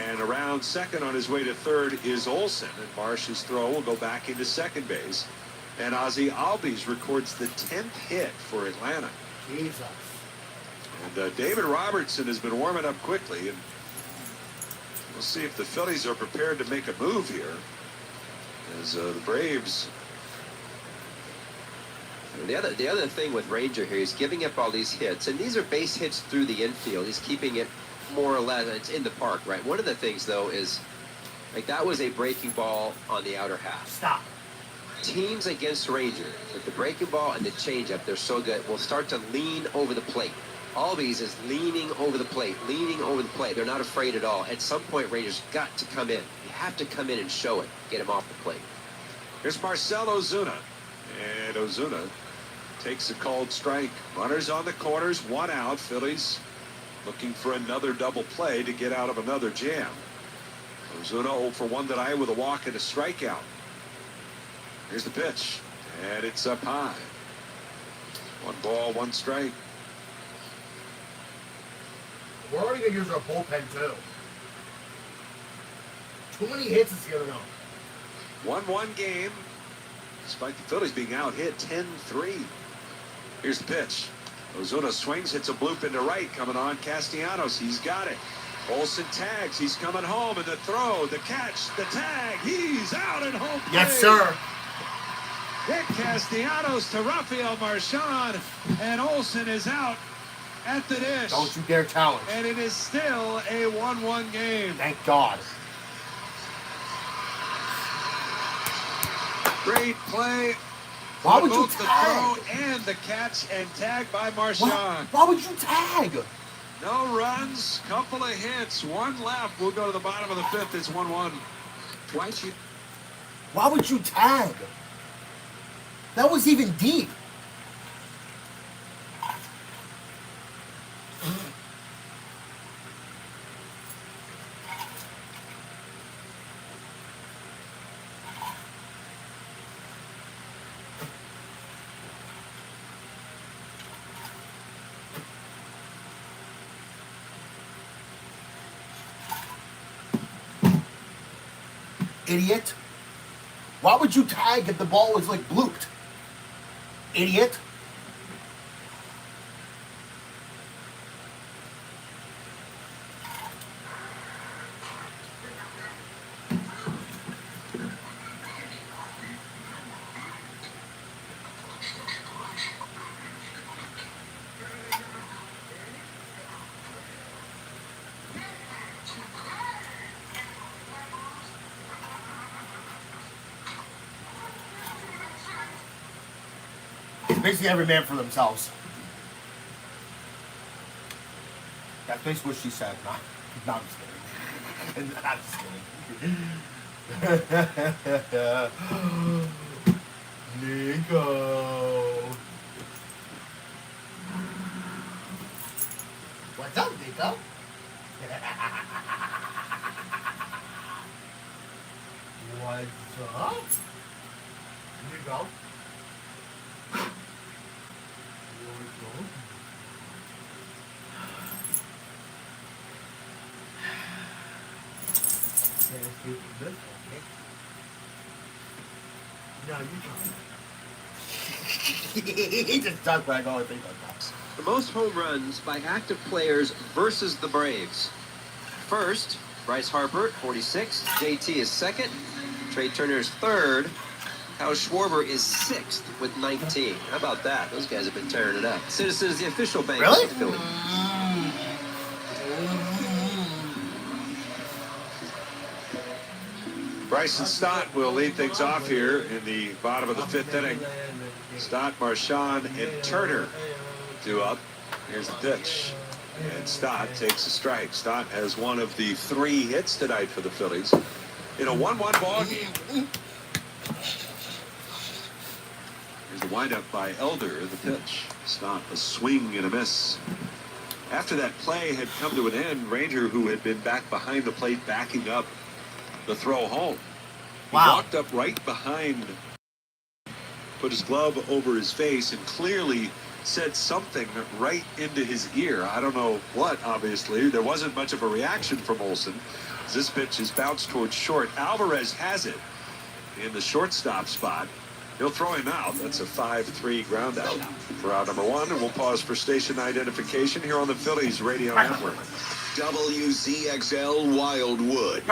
And around second on his way to third is Olsen, and Marsh's throw will go back into second base. And Ozzie Albies records the 10th hit for Atlanta. Jesus. And David Robertson has been warming up quickly, and we'll see if the Phillies are prepared to make a move here. As the Braves. The other thing with Ranger here, he's giving up all these hits, and these are base hits through the infield. He's keeping it more or less, it's in the park, right? One of the things, though, is like that was a breaking ball on the outer half. Stop. Teams against Ranger, with the breaking ball and the changeup, they're so good, will start to lean over the plate. Albies is leaning over the plate, leaning over the plate. They're not afraid at all. At some point, Rangers got to come in. You have to come in and show it, get him off the plate. Here's Marcell Ozuna. And Ozuna takes a called strike. Runners on the corners, 1 out. Phillies looking for another double play to get out of another jam. Ozuna 0 for 1 tonight with a walk and a strikeout. Here's the pitch, and it's up high. 1 ball, 1 strike. We're already going to use our bullpen, too. Too many hits is going to go. 1-1 game, despite the Phillies being out hit 10-3. Here's the pitch. Ozuna swings, hits a bloop into right, coming on Castellanos. He's got it. Olsen tags. He's coming home, and the throw, the catch, the tag. He's out at home plate. Yes, sir. Hit Castellanos to Rafael Marchand, and Olsen is out at the dish. Don't you dare challenge. And it is still a 1-1 game. Thank God. Great play. Why would you Both the tag? throw and the catch, and tag by Marchand. Why would you tag? No runs, couple of hits, 1 left. We'll go to the bottom of the 5th. It's 1-1. Twice you. Why would you tag? That was even deep. Idiot. Why would you tag if the ball was like blooped? Idiot. Basically every man for themselves. That's basically what she said. No, I'm just kidding. I'm just kidding. Nico. What's up, Nico? What's up? Nico. No, you can't. He just talked back all I think about that. The most home runs by active players versus the Braves. First, Bryce Harper, 46. JT is second. Trey Turner is third. Kyle Schwarber is 6th with 19. How about that? Those guys have been tearing it up. Citizens, the official bank Really? of Philly. Bryson Stott will lead things off here in the bottom of the 5th inning. Stott, Marchand, and Turner due up. Here's the pitch. And Stott takes a strike. Stott has one of the 3 hits tonight for the Phillies in a 1-1 ball game. Here's the windup by Elder, the pitch. Stott, a swing and a miss. After that play had come to an end, Ranger, who had been back behind the plate backing up the throw home. He walked up right behind, put his glove over his face, and clearly said something right into his ear. I don't know what, obviously. There wasn't much of a reaction from Olsen. This pitch is bounced towards short. Alvarez has it in the shortstop spot. He'll throw him out. That's a 5-3 ground out for out number one. And we'll pause for station identification here on the Phillies radio network. WZXL Wildwood.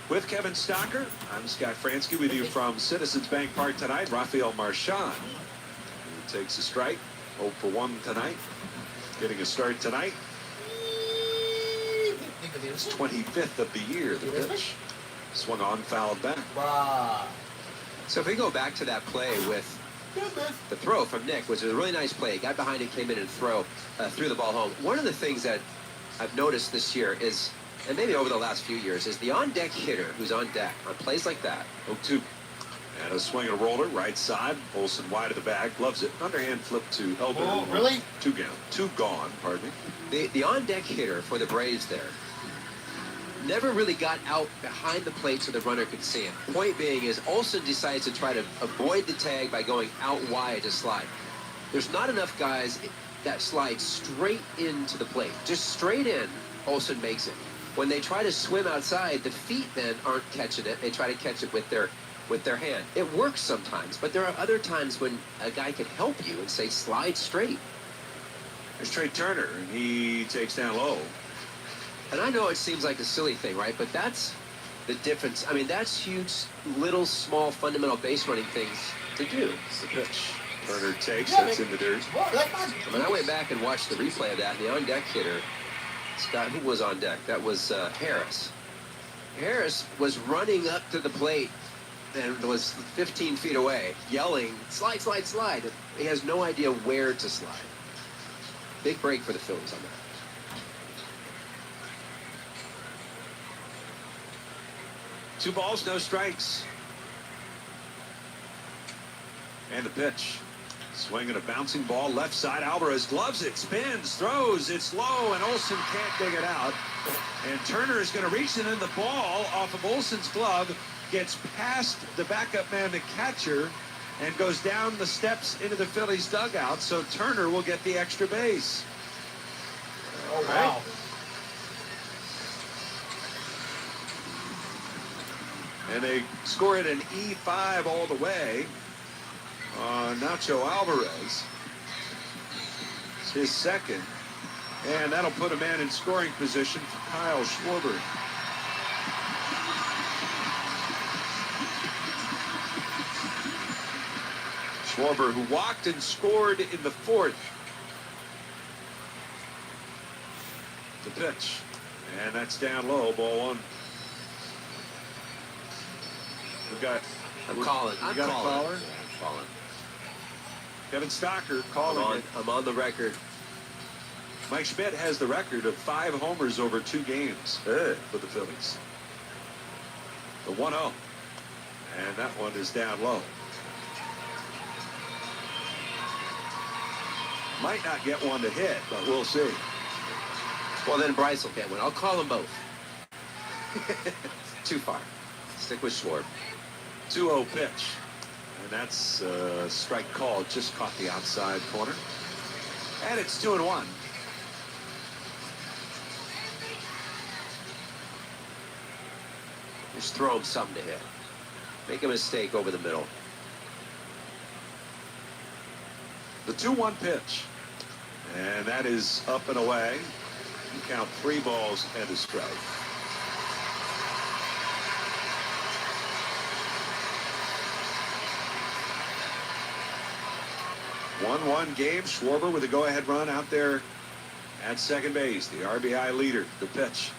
With Kevin Stocker, I'm Scott Fransky with you from Citizens Bank Park tonight. Rafael Marchand, who takes a strike, 0 for 1 tonight. Getting a start tonight. It's 25th of the year, the pitch. Swung on, fouled back. So if we go back to that play with the throw from Nick, which was a really nice play. Guy behind it came in and threw the ball home. One of the things that I've noticed this year is, and maybe over the last few years, is the on-deck hitter who's on deck on plays like that. 0-2. And a swing and a roller, right side. Olsen wide of the bag, loves it. Underhand flip to Elder. Oh, really? Two gone, pardon me. The on-deck hitter for the Braves there never really got out behind the plate so the runner could see him. Point being is Olsen decides to try to avoid the tag by going out wide to slide. There's not enough guys that slide straight into the plate. Just straight in, Olsen makes it. When they try to swim outside, the feet then aren't catching it. They try to catch it with their hand. It works sometimes, but there are other times when a guy can help you and say slide straight. There's Trey Turner, and he takes down low. And I know it seems like a silly thing, right? But that's the difference. I mean, that's huge, little, small, fundamental base running things to do. The pitch. Turner takes, that's in the dirt. When I went back and watched the replay of that, the on-deck hitter, Scott, who was on deck? That was Harris. Harris was running up to the plate and was 15 feet away, yelling, slide, slide, slide. He has no idea where to slide. Big break for the Phillies on that. Two balls, no strikes. And the pitch. Swinging a bouncing ball, left side. Alvarez gloves it, spins, throws. It's low, and Olsen can't dig it out. And Turner is going to reach it in. The ball off of Olsen's glove gets past the backup man, the catcher, and goes down the steps into the Phillies dugout. So Turner will get the extra base. Oh, wow. And they score it an E5 all the way. Nacho Alvarez. It's his second. And that'll put a man in scoring position for Kyle Schwarber. Schwarber, who walked and scored in the fourth. The pitch. And that's down low, ball one. I'm calling. You got a caller? Yeah, I'm calling. Kevin Stocker calling it. I'm on the record. Mike Schmidt has the record of 5 homers over 2 games for the Phillies. The 1-0. And that one is down low. Might not get one to hit, but we'll see. Well, then Bryce will get one. I'll call them both. Too far. Stick with Schwarber. 2-0 pitch. And that's a strike call. Just caught the outside corner. And it's 2-1. Just throw him something to hit. Make a mistake over the middle. The 2-1 pitch. And that is up and away. You count 3 balls and a strike. 1-1 game. Schwarber with a go-ahead run out there at second base. The RBI leader. The pitch.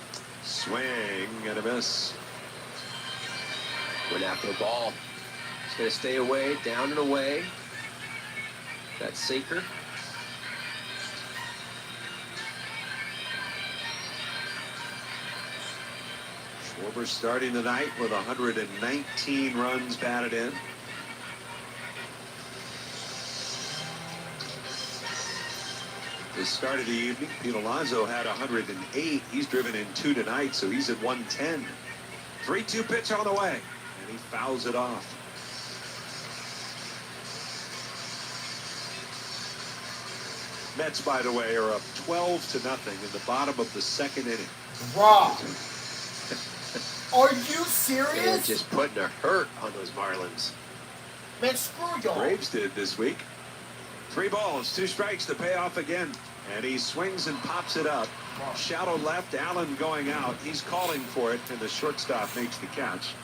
Swing and a miss. Went after the ball. It's going to stay away, down and away. That sinker. Schwarber starting the night with 119 runs batted in. The start of the evening, Pete Alonso had 108. He's driven in 2 tonight, so he's at 110. 3-2 pitch on the way, and he fouls it off. Mets, by the way, are up 12-0 in the bottom of the second inning. Rob. Are you They're serious? just putting a hurt on those Marlins. Man, screw y'all. Braves did this week. 3 balls, 2 strikes to pay off again. And he swings and pops it up. Shallow left, Allen going out. He's calling for it, and the shortstop makes the catch.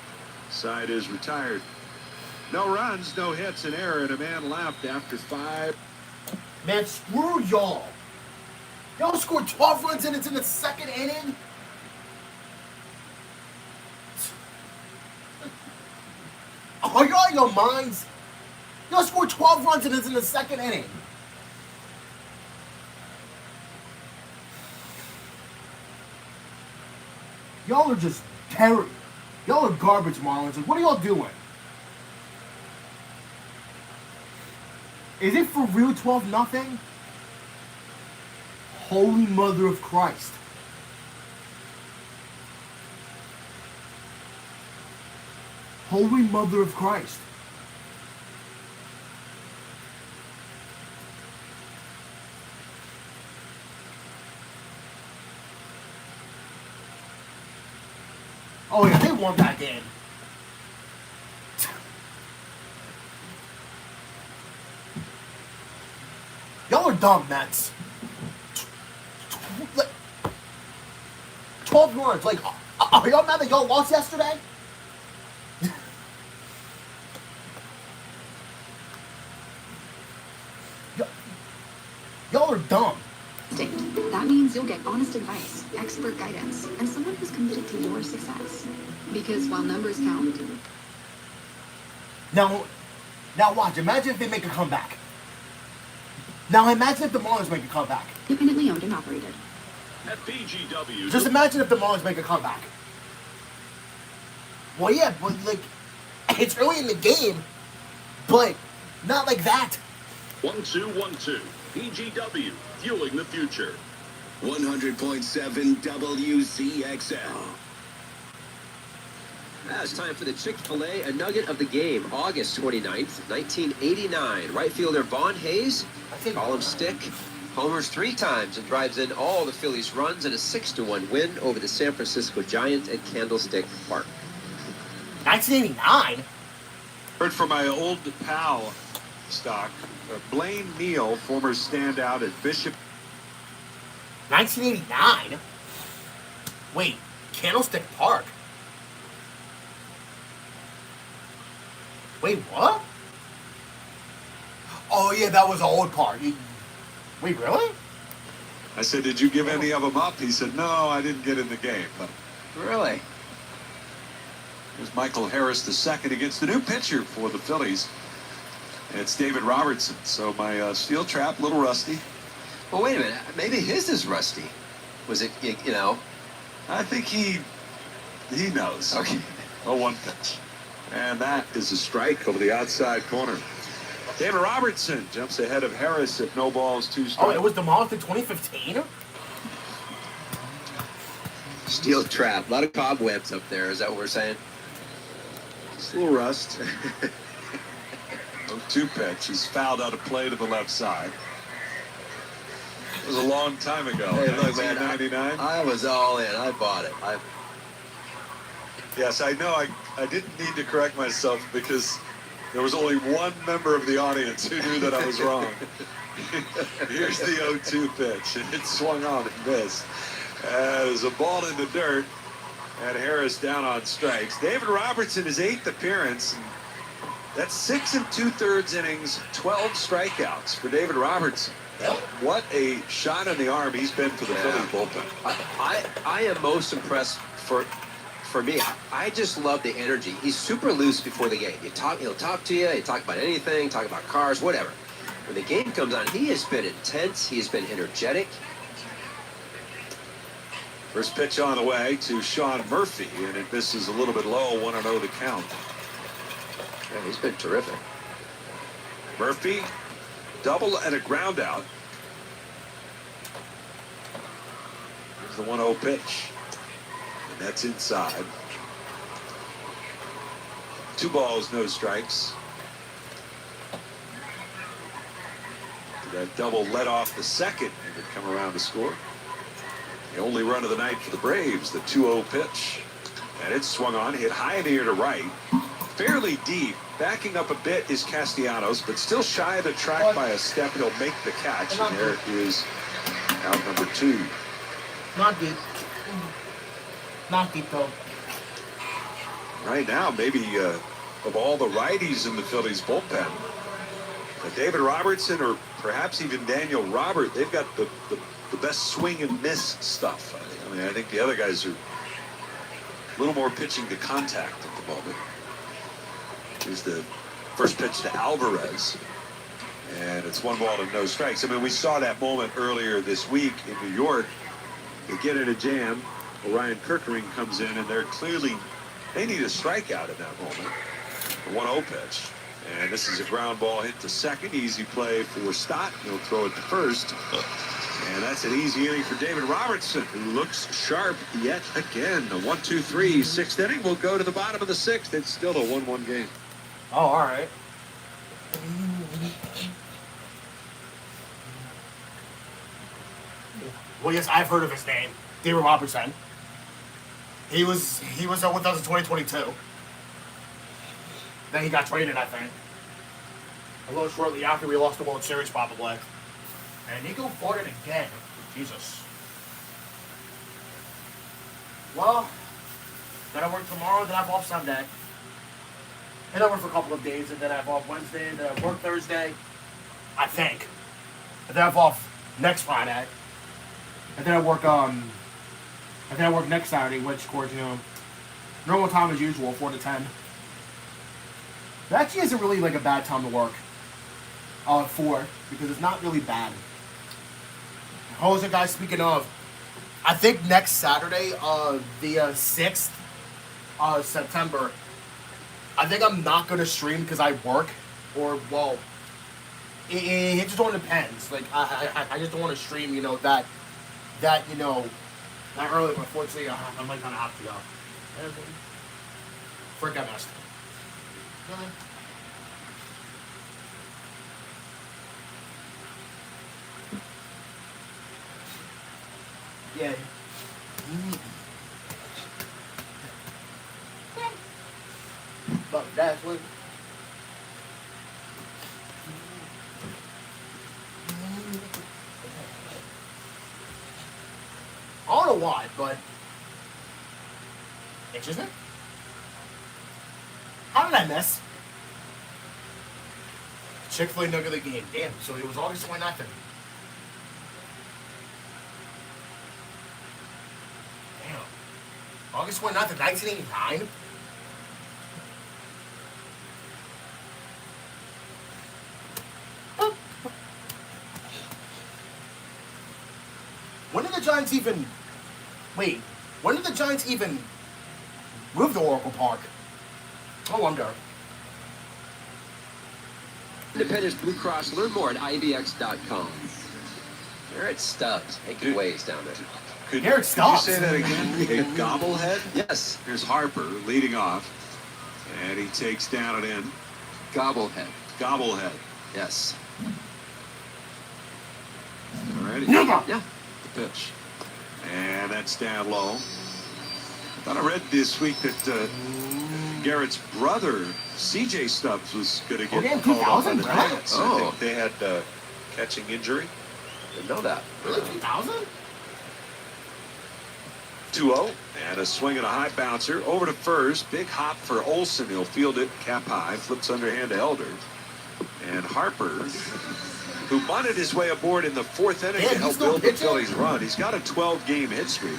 Side is retired. No runs, no hits, an error, and a man left after 5. Man, screw y'all. Y'all scored 12 runs and it's in the second inning? Are y'all in your minds? Y'all scored 12 runs and it's in the second inning. Y'all are just terrible. Y'all are garbage, Marlins. Like, what are y'all doing? Is it for real 12-0? Holy Mother of Christ. Holy Mother of Christ. Oh yeah, they won that game. Y'all are dumb, Mets. 12 runs. Like, are y'all mad that y'all lost yesterday? Y'all are dumb. That means you'll get honest advice, expert guidance, and someone who's committed to your success. Because while numbers count, Now watch. Imagine if they make a comeback. Now imagine if the Marlins make a comeback. independently owned and operated. At BGW, Just imagine if the Marlins make a comeback. Well, yeah, but like, it's early in the game, but not like that. 1-2-1-2. BGW, fueling the future. 100.7 WZXL. Now it's time for the Chick-fil-A, a nugget of the game. August 29th, 1989. Right fielder Vaughn Hayes, call him stick, homers 3 times and drives in all the Phillies runs in a 6-1 win over the San Francisco Giants at Candlestick Park. 1989? Heard from my old pal, Stock, Blaine Neal, former standout at Bishop. 1989? Wait, Candlestick Park? Wait, what? Oh yeah, that was an old park. Wait, really? I said, did you give any of them up? He said, no, I didn't get in the game. But Really? here's Michael Harris II against the new pitcher for the Phillies. It's David Robertson. So my steel trap, a little rusty. Well, wait a minute. Maybe his is rusty. Was it, you know? I think he knows. Okay. 0-1 pitch. And that is a strike over the outside corner. David Robertson jumps ahead of Harris at no balls, 2 strikes. Oh, it was demolished in 2015? Steel trap. A lot of cobwebs up there. Is that what we're saying? Just a little rust. 0-2 pitch. He's fouled out of play to the left side. It was a long time ago. Hey, look, man. 1999. I was all in. I bought it. Yes, I know. I didn't need to correct myself because there was only one member of the audience who knew that I was wrong. Here's the 0-2 pitch, and it swung on and missed. There's a ball in the dirt, and Harris down on strikes. David Robertson, his 8th appearance. That's 6 2/3 innings, 12 strikeouts for David Robertson. What a shot in the arm he's been for the Phillies bullpen. I am most impressed for me. I just love the energy. He's super loose before the game. He'll talk to you. He'll talk about anything, talk about cars, whatever. When the game comes on, he has been intense. He has been energetic. First pitch on the way to Sean Murphy, and it misses a little bit low, 1-0 the count. Yeah, he's been terrific. Murphy, double and a ground out. Here's the 1-0 pitch. And that's inside. 2 balls, no strikes. That double led off the second and would come around to score. The only run of the night for the Braves, the 2-0 pitch. And it swung on, hit high in the air to right. Fairly deep. Backing up a bit is Castellanos, but still shy of the track by a step. He'll make the catch. And there is out number 2. Not deep. Not deep, though. Right now, maybe of all the righties in the Phillies bullpen, David Robertson or perhaps even Daniel Robert, they've got the best swing and miss stuff. I mean, I think the other guys are a little more pitching to contact at the moment. Here's the first pitch to Alvarez, and it's 1 ball and no strikes. I mean, we saw that moment earlier this week in New York. They get in a jam. Orion Kirkering comes in, and they need a strikeout in that moment. The 1-0 pitch. And this is a ground ball hit to second. Easy play for Stott. He'll throw it to first. And that's an easy inning for David Robertson, who looks sharp yet again. The 1-2-3, 6th inning. We'll go to the bottom of the 6th. It's still a 1-1 game. Oh, all right. Well, yes, I've heard of his name, David Robertson. He was with us in 2022. Then he got traded, I think. A little shortly after we lost the World Series, probably. And Nico farted again. Jesus. Well, then I work tomorrow, then I have off Sunday. And I work for a couple of days, and then I have off Wednesday, and then I work Thursday, I think. And then I have off next Friday. And then I work next Saturday, which of course, normal time as usual, 4 to 10. It actually isn't really like a bad time to work. 4, because it's not really bad. Oh, is it, guys? Speaking of, I think next Saturday, the 6th September, I think I'm not gonna stream because I work, or well, it just all depends. Like I just don't want to stream, that early. But unfortunately, I might kind of have to go. Frick, I missed. Yeah. But that's what. I don't know why, but interesting. How did I miss? Chick-fil-A Nugget of the game. Damn, so it was August 29th. Damn. August 29th of 1989? When did the Giants even... Wait, when did the Giants even move to Oracle Park? I wonder. Independence Blue Cross. Learn more at IVX.com. Garrett Stubbs making waves down there. Could Garrett Stubbs. you say that again? A gobblehead? Yes. Here's Harper leading off, and he takes down and in. Gobblehead. Gobblehead. Yes. All righty. Yeah. The pitch. And that's down low. I thought I read this week that Garrett's brother, C.J. Stubbs, was going to get called up on the Giants. I think they had catching injury. Didn't know that. Really, 2000? 2-0, and a swing and a high bouncer over to first. Big hop for Olsen. He'll field it cap high, flips underhand to Elder. And Harper, who bunted his way aboard in the 4th inning to help build the Phillies run. He's got a 12-game hit streak.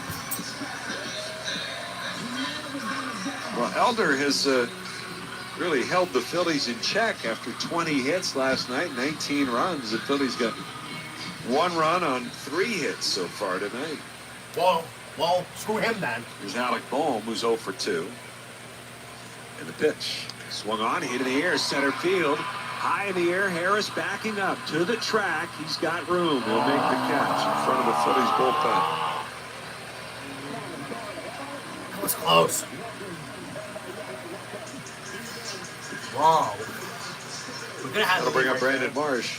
Well, Elder has really held the Phillies in check after 20 hits last night, 19 runs. The Phillies got 1 run on 3 hits so far tonight. Well, screw him then. There's Alec Boehm, who's 0 for 2. And the pitch. Swung on, hit in the air, center field. High in the air, Harris backing up to the track. He's got room. He'll make the catch in front of the Phillies bullpen. That was close. Wow. We're gonna have That'll bring up Brandon Marsh.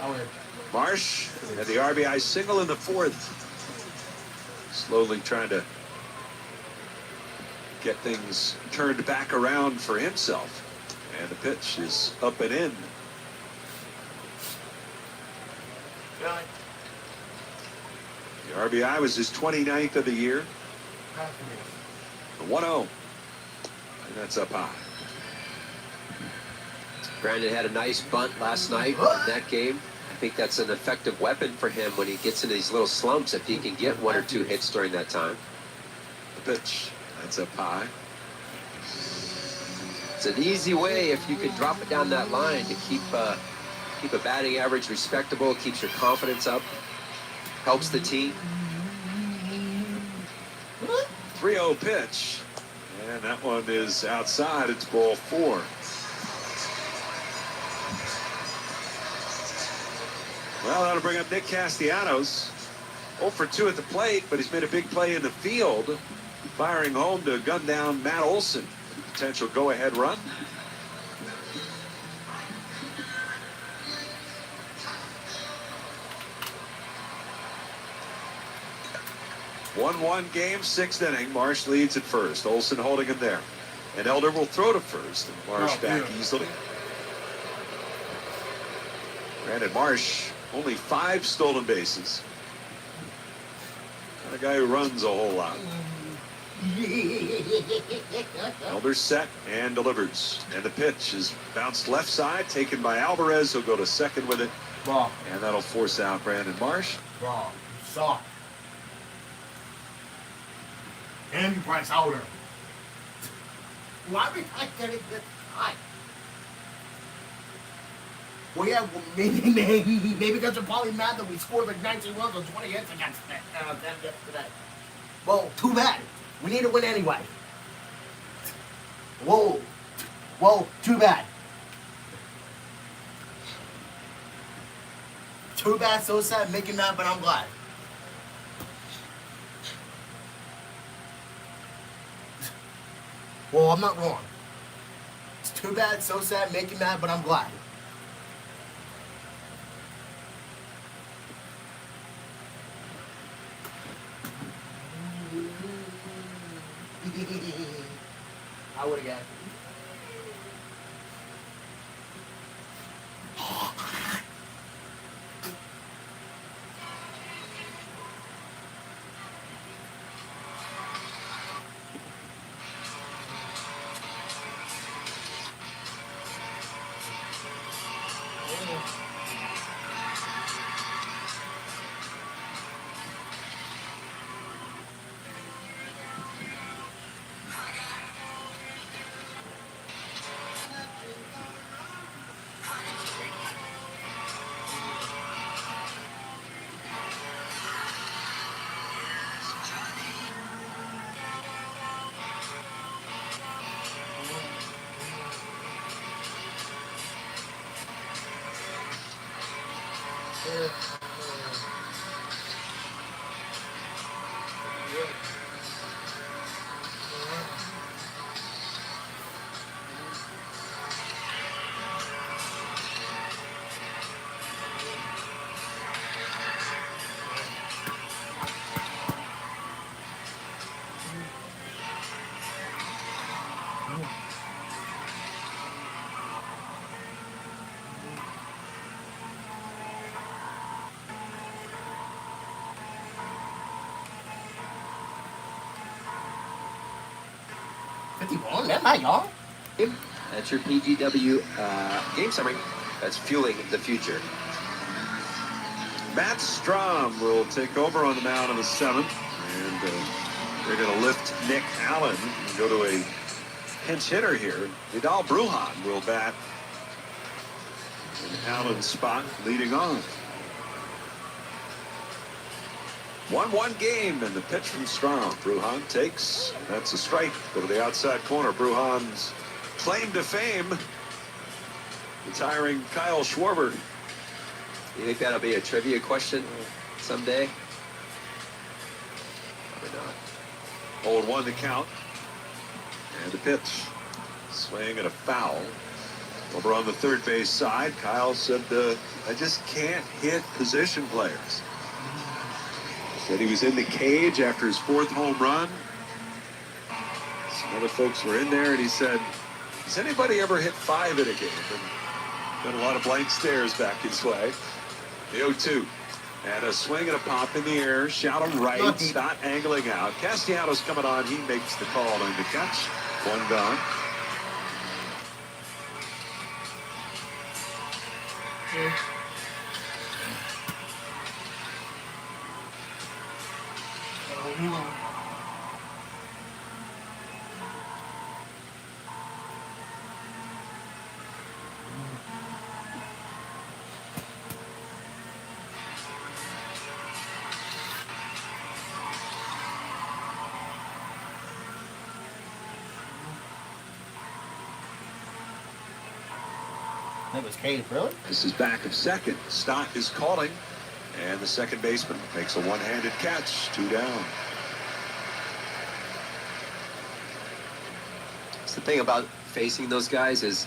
Howard. Marsh had the RBI single in the fourth. Slowly trying to get things turned back around for himself. And the pitch is up and in. Really? The RBI was his 29th of the year. The 1-0. And that's up high. Brandon had a nice bunt last night in that game. I think that's an effective weapon for him when he gets into these little slumps, if he can get 1 or 2 hits during that time. The pitch, that's up high. It's an easy way, if you can drop it down that line, to keep a batting average respectable, keeps your confidence up, helps the team. 3-0 pitch. And that one is outside. It's ball 4. Well, that'll bring up Nick Castellanos. 0 for 2 at the plate, but he's made a big play in the field, firing home to gun down Matt Olson. Potential go-ahead run. One game, 6th inning. Marsh leads at first. Olson holding him there. And Elder will throw to first. And Marsh back easily. Brandon Marsh, only 5 stolen bases. Not a guy who runs a whole lot. Elder set and delivers. And the pitch is bounced left side, taken by Alvarez. He'll go to second with it. Wrong. And that'll force out Brandon Marsh. Wrong. Suck. And Bryce Elder. Why are we not getting this high? Well, yeah, well, maybe because they're probably mad that we scored like 19 runs on 20 hits against them yesterday. Well, too bad. We need to win anyway. Whoa. Whoa, too bad. Too bad, so sad, making mad, but I'm glad. Well, I'm not wrong. It's too bad, so sad, making mad, but I'm glad. I would have got. That might, y'all. That's your PGW game summary. That's fueling the future. Matt Strom will take over on the mound in the 7th. And they're going to lift Nick Allen and go to a pinch hitter here. Vidal Brujan will bat in Allen's spot, leading on. 1-1 game, and the pitch from Strom. Brujan takes. That's a strike. Go to the outside corner. Brujan's claim to fame, retiring Kyle Schwarber. You think that'll be a trivia question someday? Probably not. 0-1 the count. And the pitch. Swing and a foul. Over on the third base side, Kyle said, I just can't hit position players. Said he was in the cage after his 4th home run. Some other folks were in there, and he said, has anybody ever hit 5 in a game? And got a lot of blank stares back his way. The 0-2. And a swing and a pop in the air. Shout him right. Not angling out. Castellanos coming on. He makes the call on the catch. 1 gone. That was Cave, really? This is back of second. Stott is calling, and the second baseman makes a one-handed catch. 2 down. That's the thing about facing those guys is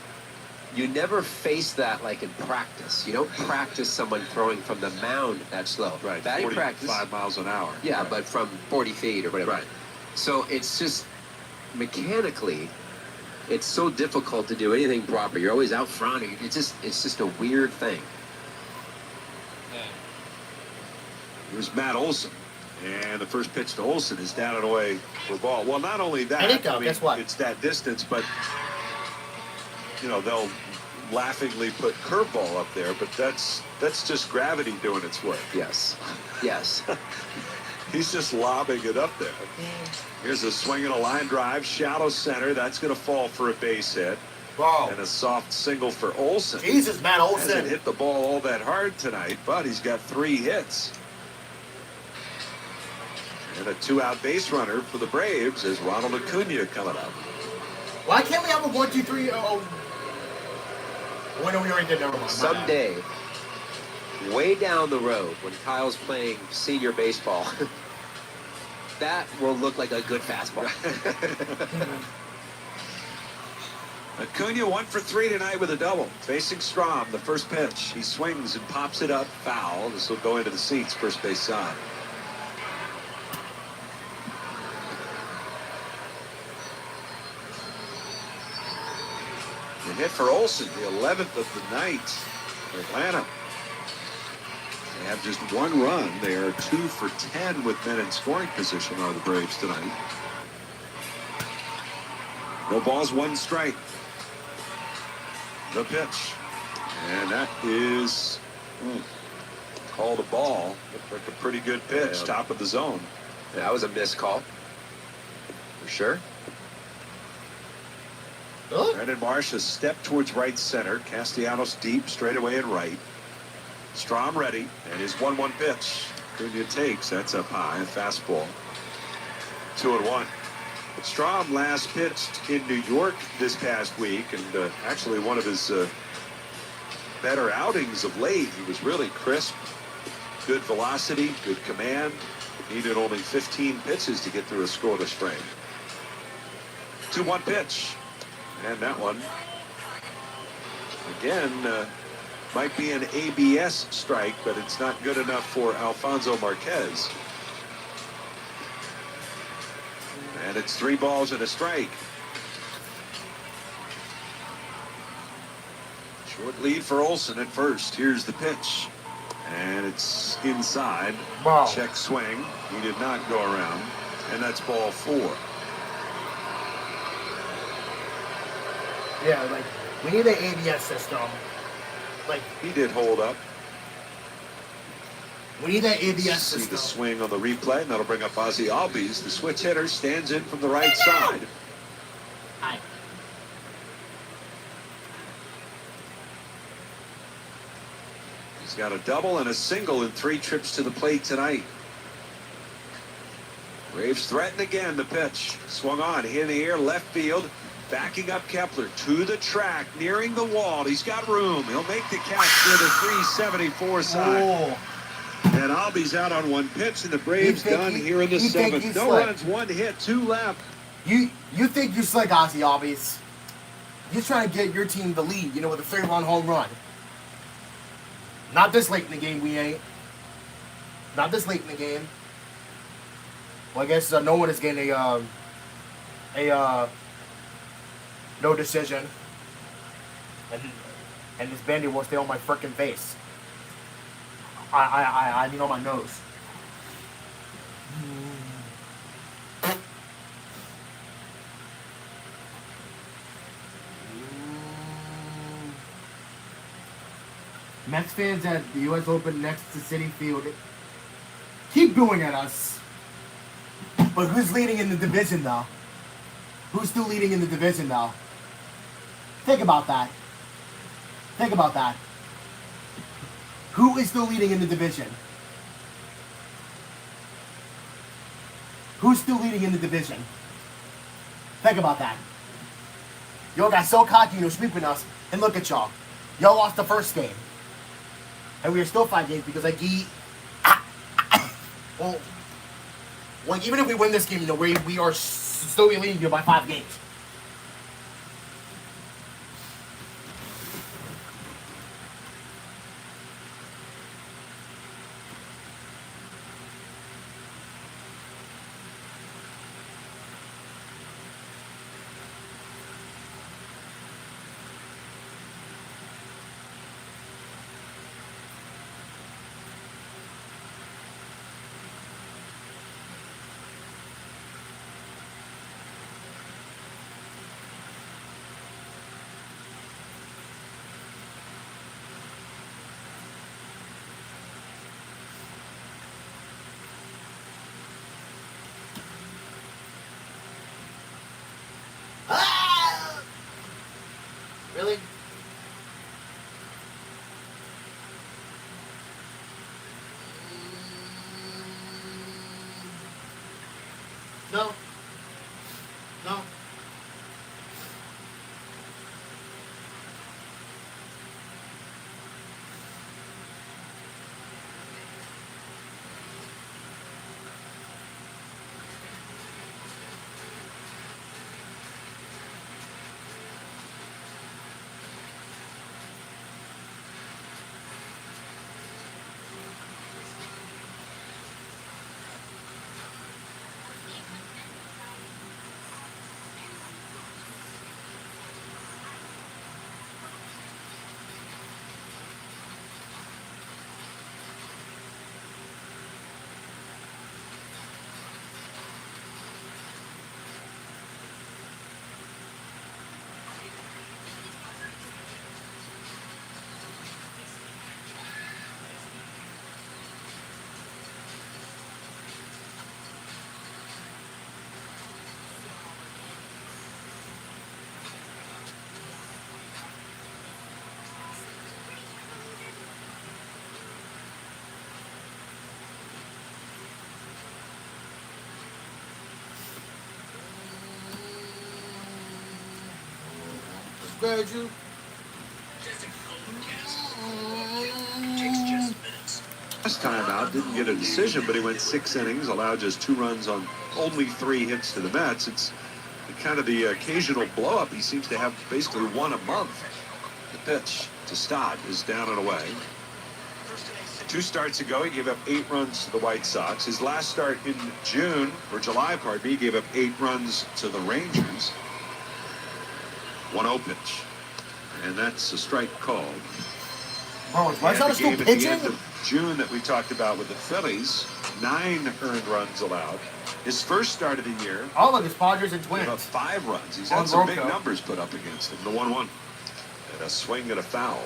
you never face that like in practice. You don't practice someone throwing from the mound that slow. Right. Batting practice. 5 miles an hour. Yeah, right. but from 40 feet or whatever. Right. So it's just mechanically, it's so difficult to do anything proper. You're always out front. It's just a weird thing. Here's Matt Olson. And the first pitch to Olson is down and away for a ball. Well, not only that, guess what? It's that distance, but, they'll laughingly put curveball up there, but that's just gravity doing its work. Yes. Yes. He's just lobbing it up there. Here's a swing and a line drive, shallow center. That's going to fall for a base hit. Wow. And a soft single for Olson. Jesus, Matt Olson. Hasn't hit the ball all that hard tonight, but he's got 3 hits. And a 2-out base runner for the Braves is Ronald Acuna coming up. Why can't we have a 1, 2, 3? Oh. When are we already did? Never mind. Someday, way down the road, when Kyle's playing senior baseball, that will look like a good fastball. Acuna 1 for 3 tonight with a double. Facing Strom, the first pitch. He swings and pops it up, foul. This will go into the seats, first base side. The hit for Olson, the 11th of the night for Atlanta. They have just 1 run. They are 2 for 10 with men in scoring position are the Braves tonight. No balls, 1 strike. The pitch. And that is called a ball. Looked like a pretty good pitch, Yeah. top of the zone. Yeah, that was a missed call. For sure. Really? Brandon Marsh a step towards right center. Castellanos deep, straight away and right. Strom ready, and his 1-1 pitch. Acuna takes, that's up high, a fastball. 2-1. Strom last pitched in New York this past week, and actually one of his better outings of late. He was really crisp, good velocity, good command. Needed only 15 pitches to get through a scoreless frame. 2-1 pitch. And that one, again, might be an ABS strike, but it's not good enough for Alfonso Marquez. And it's 3 balls and a strike. Short lead for Olson at first. Here's the pitch. And it's inside. Wow. Check swing. He did not go around. And that's ball 4. Yeah, like, we need an ABS system. Like, He did hold up. we need that ABS See system. the swing on the replay, and that'll bring up Ozzy Albies. The switch hitter stands in from the right side. Hi. He's got a double and a single in 3 trips to the plate tonight. Braves threaten again. The pitch swung on, hit in the air, left field. Backing up Kepler to the track, nearing the wall. He's got room. He'll make the catch for the 374 side. Oh. And Albies out on 1 pitch, and the Braves done here in the 7th. No slick. runs, 1 hit, 2 left. You think you slick, Ozzy Albies? You're trying to get your team the lead, you know, with a 3-run home run. Not this late in the game, we ain't. Not this late in the game. Well, I guess no one is getting no decision. And this Band-Aid will stay on my frickin' face. I mean on my nose. Mets fans at the U.S. Open next to Citi Field keep booing at us. But who's leading in the division, though? Who's still leading in the division, though? Think about that. Think about that. Who is still leading in the division? Who's still leading in the division? Think about that. Y'all got so cocky, you know, sweeping us. And look at y'all. Y'all lost the first game. And we are still 5 games because well, even if we win this game, you know, we are still leading you by 5 games. Really? No. No. Spread you. Takes just minutes. Last time out, didn't get a decision, but he went 6 innings, allowed just 2 runs on only 3 hits to the Mets. It's kind of the occasional blow-up. He seems to have basically 1 a month. The pitch to Stott is down and away. 2 starts ago, he gave up 8 runs to the White Sox. His last start in July, he gave up 8 runs to the Rangers. 1-0 pitch. And that's a strike called. Bro, is White Sox still At the pitching? end of June that we talked about with the Phillies, 9 earned runs allowed. His first start of the year, Oh, look, it's Padres and gave up Twins. 5 runs. He's On had some big Rocco. numbers put up against him. The 1-1. And a swing and a foul.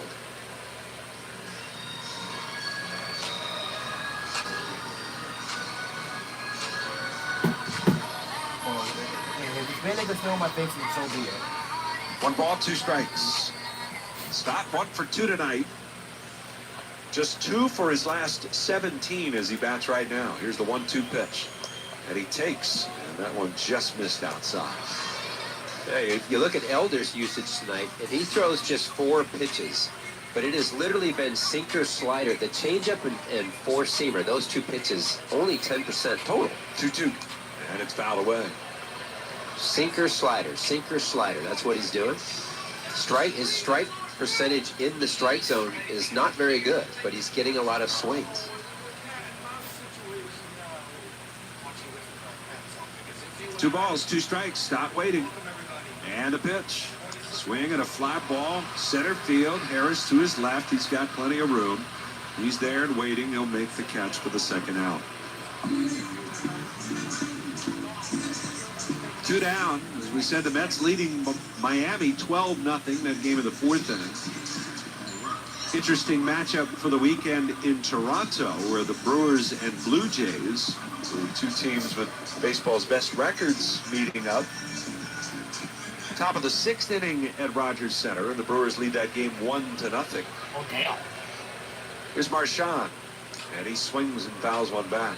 If this man nigga stay on my face, then so be it. 1 ball, 2 strikes. Stott 1 for 2 tonight. Just 2 for his last 17 as he bats right now. Here's the 1-2 pitch. And he takes, and that one just missed outside. Hey, if you look at Elder's usage tonight, and he throws just 4 pitches, but it has literally been sinker, slider, the changeup and 4-seamer. Those 2 pitches, only 10% total. 2-2, and it's fouled away. Sinker, slider, sinker, slider. That's what he's doing. His strike percentage in the strike zone is not very good, but he's getting a lot of swings. 2 balls, 2 strikes. Stop waiting. And a pitch. Swing and a fly ball. Center field. Harris to his left. He's got plenty of room. He's there and waiting. He'll make the catch for the second out. 2 down. As we said, the Mets leading Miami 12-0. That game in the 4th inning. Interesting matchup for the weekend in Toronto, where the Brewers and Blue Jays, the 2 teams with baseball's best records, meeting up. Top of the 6th inning at Rogers Center, and the Brewers lead that game 1-0. Oh, damn. Here's Marchand, and he swings and fouls one back.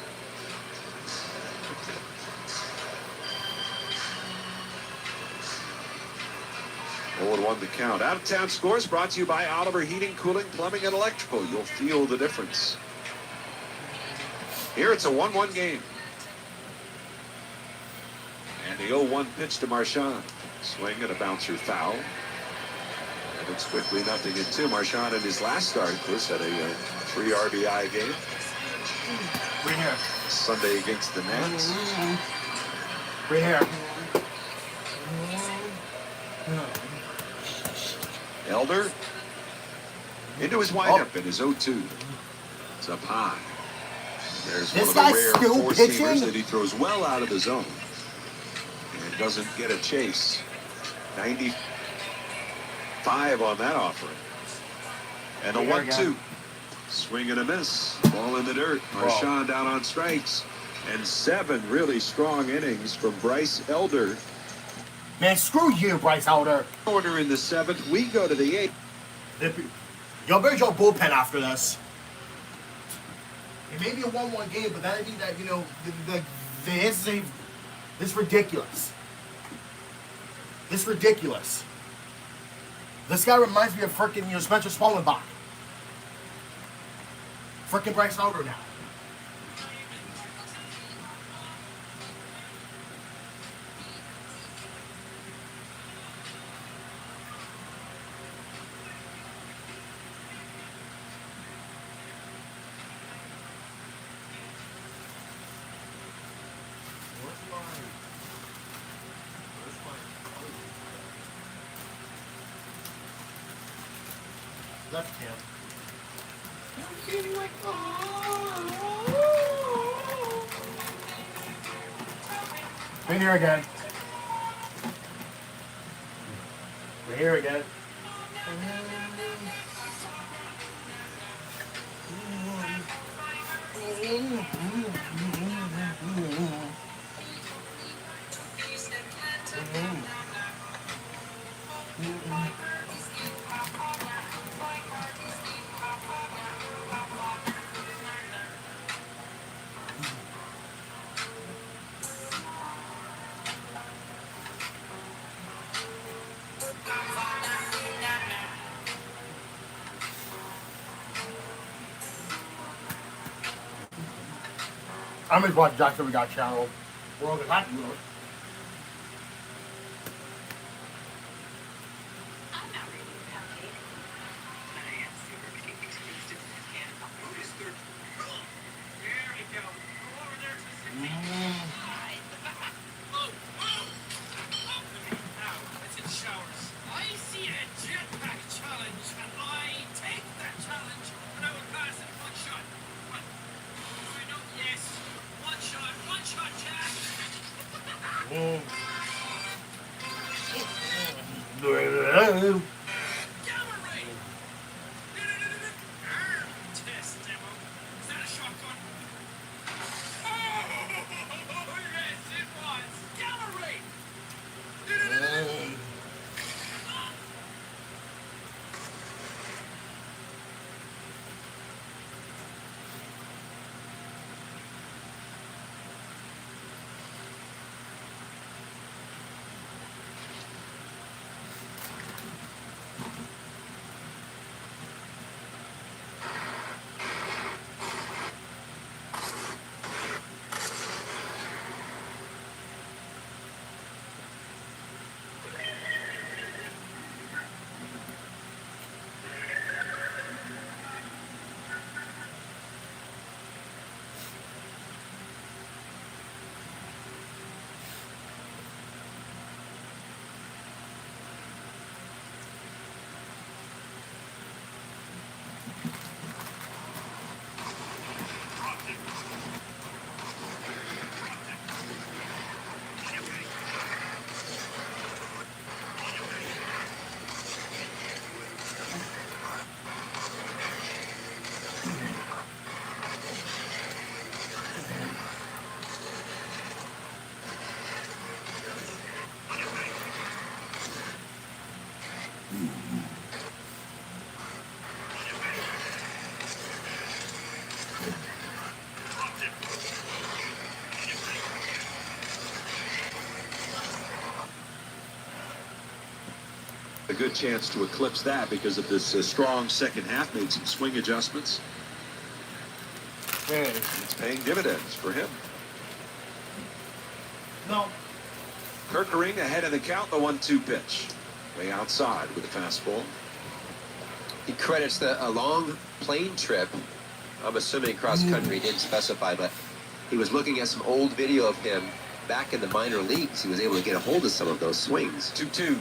0-1 the count. Out of town scores brought to you by Oliver Heating, Cooling, Plumbing, and Electrical. You'll feel the difference. Here it's a 1-1 game. And the 0-1 pitch to Marchand. Swing and a bouncer foul. And it's quickly 0-2. Marchand in his last start, of course, had a 3 RBI game. Right here. Sunday against the Nats. Right here. Elder into his windup in his 0-2. It's up high. There's This one of guy's the rare still four-seamers pitching? that he throws well out of the zone. And doesn't get a chase. 95 on that offering. And a Here we 1-2. Swing and a miss. Ball in the dirt. Marchand out on strikes. And 7 really strong innings from Bryce Elder. Man, screw you, Bryce Elder. Order in the 7th. We go to the 8th. Y'all better your bullpen after this. It may be a 1-1 game, but that'd mean that, you know, this is ridiculous. This ridiculous. This guy reminds me of freaking, you know, Spencer Spolenbach. Freaking Bryce Elder now. Left hand. Right here again. Right here again. I'm just watching Jackson We Got channel. We're all happy with it. I'm not ready for cupcake, but I am super cake tasted and Brutus third. There we go. Go over there to the Now, it's in showers. I see a jetpack challenge, and I take that challenge, and I will pass it one shot. What? Do I know? Yes. One shot, Jack. Gamma ray. Test demo. Is that a shotgun? Oh, yes, it was. Gamma ray. A good chance to eclipse that because of this strong second half. Made some swing adjustments. Man. It's paying dividends for him. No. Kirkering ahead of the count, the 1-2 pitch. Way outside with a fastball. He credits a long plane trip. I'm assuming cross country, he didn't specify, but he was looking at some old video of him back in the minor leagues. He was able to get a hold of some of those swings. 2-2.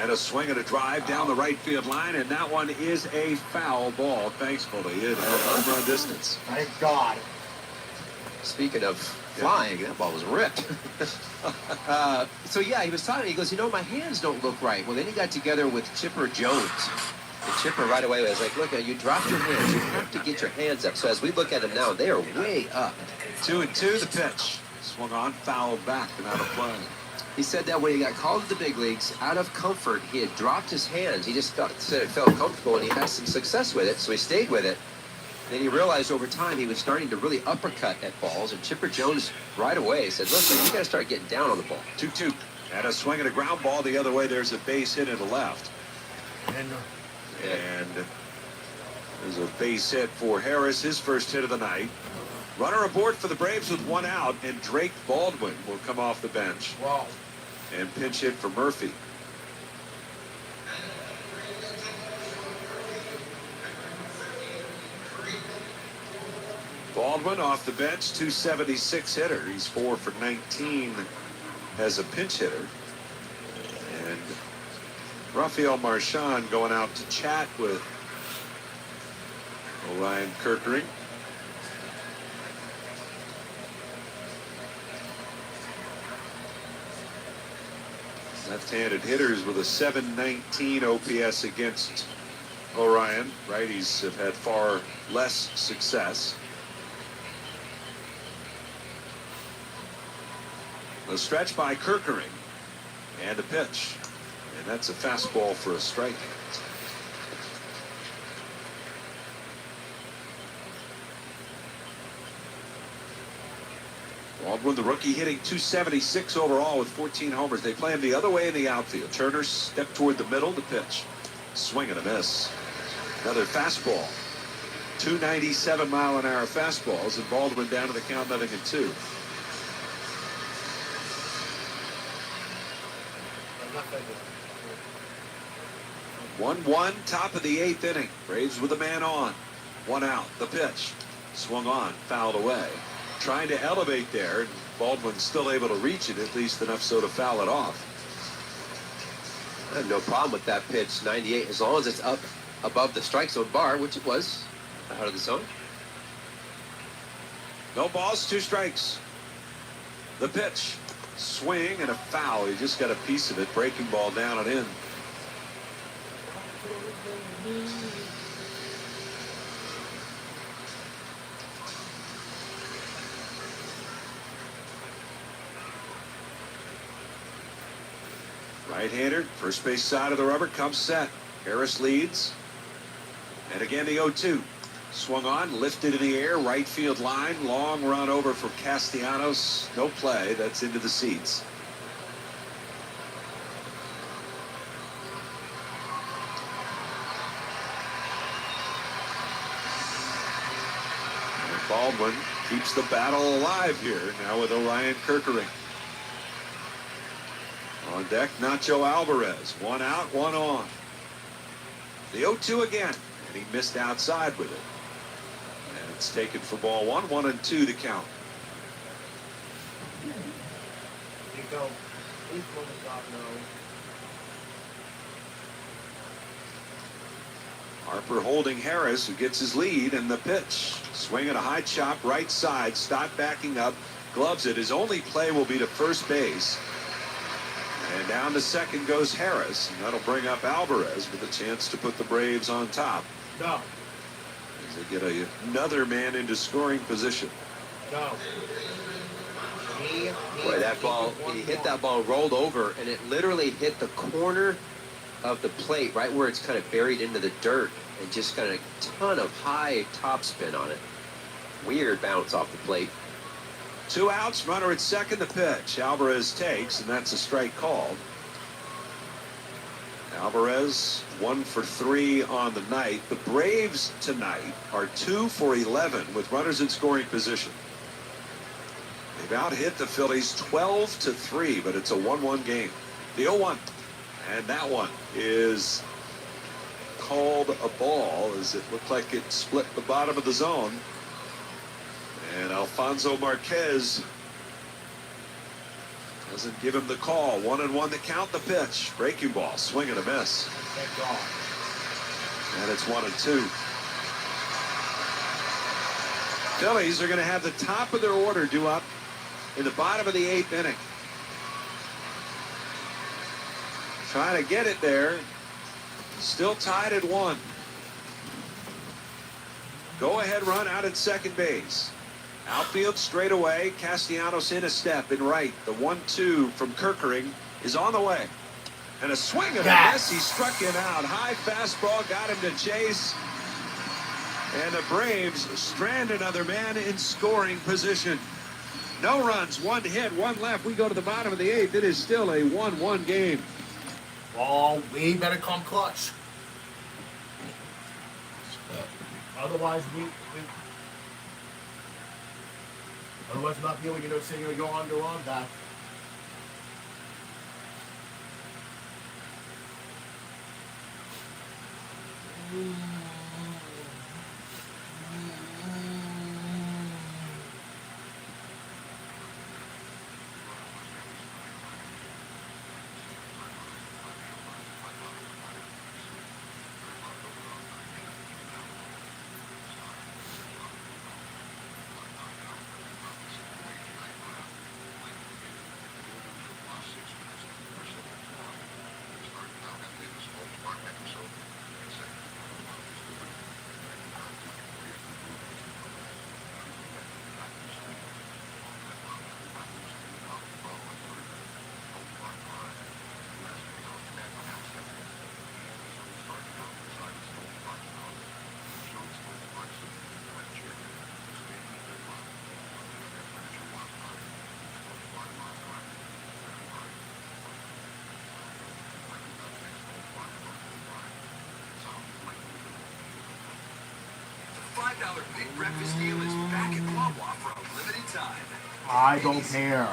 And a swing and a drive down the right field line, and that one is a foul ball. Thankfully, it had home run distance. Thank God. Speaking of flying, that ball was ripped. So yeah, he was talking. He goes, my hands don't look right. Well, then he got together with Chipper Jones. And Chipper right away was like, look, you dropped your hands. You have to get your hands up. So as we look at them now, they are way up. 2-2, the pitch. Swung on, fouled back, and out of play. He said that when he got called to the big leagues, out of comfort, he had dropped his hands. He just said it felt comfortable, and he had some success with it, so he stayed with it. Then he realized over time he was starting to really uppercut at balls, and Chipper Jones right away said, listen, you got to start getting down on the ball. 2-2. And a swing and a ground ball the other way. There's a base hit to the left. And there's a base hit for Harris, his first hit of the night. Runner aboard for the Braves with one out, and Drake Baldwin will come off the bench. Wow. And pinch hit for Murphy. Baldwin off the bench, 276 hitter. He's 4 for 19 as a pinch hitter. And Rafael Marchand going out to chat with Orion Kirkering. Left-handed hitters with a 719 OPS against Orion. Righties have had far less success. A stretch by Kirkering. And a pitch. And that's a fastball for a strike. Baldwin, the rookie, hitting 276 overall with 14 homers. They play him the other way in the outfield. Turner stepped toward the middle, the pitch. Swing and a miss. Another fastball. 297-mile-an-hour fastballs, and Baldwin down to the count, 0-2. 1-1, top of the 8th inning. Braves with a man on. One out, the pitch. Swung on, fouled away. Trying to elevate there, and Baldwin's still able to reach it, at least enough so to foul it off. I have no problem with that pitch, 98, as long as it's up above the strike zone bar, which it was, out of the zone. No balls, 2 strikes. The pitch. Swing and a foul. He just got a piece of it. Breaking ball down and in. Right-hander, first base side of the rubber, comes set. Harris leads. And again the 0-2. Swung on, lifted in the air, right field line. Long run over for Castellanos. No play. That's into the seats. And Baldwin keeps the battle alive here now with Orion Kirkering. On deck, Nacho Alvarez. One out, one on. The 0-2 again. And he missed outside with it. And it's taken for ball 1, 1-2 the count. You go. Please go to God, no. Harper holding Harris, who gets his lead, and the pitch. Swinging a high chop, right side. Stott backing up. Gloves it. His only play will be to first base. And down to second goes Harris, and that'll bring up Alvarez with a chance to put the Braves on top. No. As they get another man into scoring position. No. Boy, that ball, he hit that ball, rolled over, and it literally hit the corner of the plate, right where it's kind of buried into the dirt, and just got a ton of high topspin on it. Weird bounce off the plate. 2 outs, runner at second, the pitch. Alvarez takes, and that's a strike called. Alvarez 1 for 3 on the night. The Braves tonight are 2 for 11 with runners in scoring position. They've out-hit the Phillies 12-3, but it's a 1-1 game. The 0-1, and that one is called a ball as it looked like it split the bottom of the zone. And Alfonso Marquez doesn't give him the call. 1-1 to count the pitch. Breaking ball, swing and a miss. Thank God. And it's 1-2. Phillies are going to have the top of their order due up in the bottom of the 8th inning. Trying to get it there. Still tied at 1. Go ahead run out at second base. Outfield straight away. Castellanos in a step in right. The 1-2 from Kerkering is on the way. And a swing and a miss. He struck it out. High fastball got him to chase. And the Braves strand another man in scoring position. No runs, 1 hit, 1 left. We go to the bottom of the 8th. It is still a 1-1 game. Oh, we better come clutch. Otherwise, otherwise, not here. You know, sitting here, go on, back. $5 big breakfast deal is back at Wawa for a limited time. I don't care.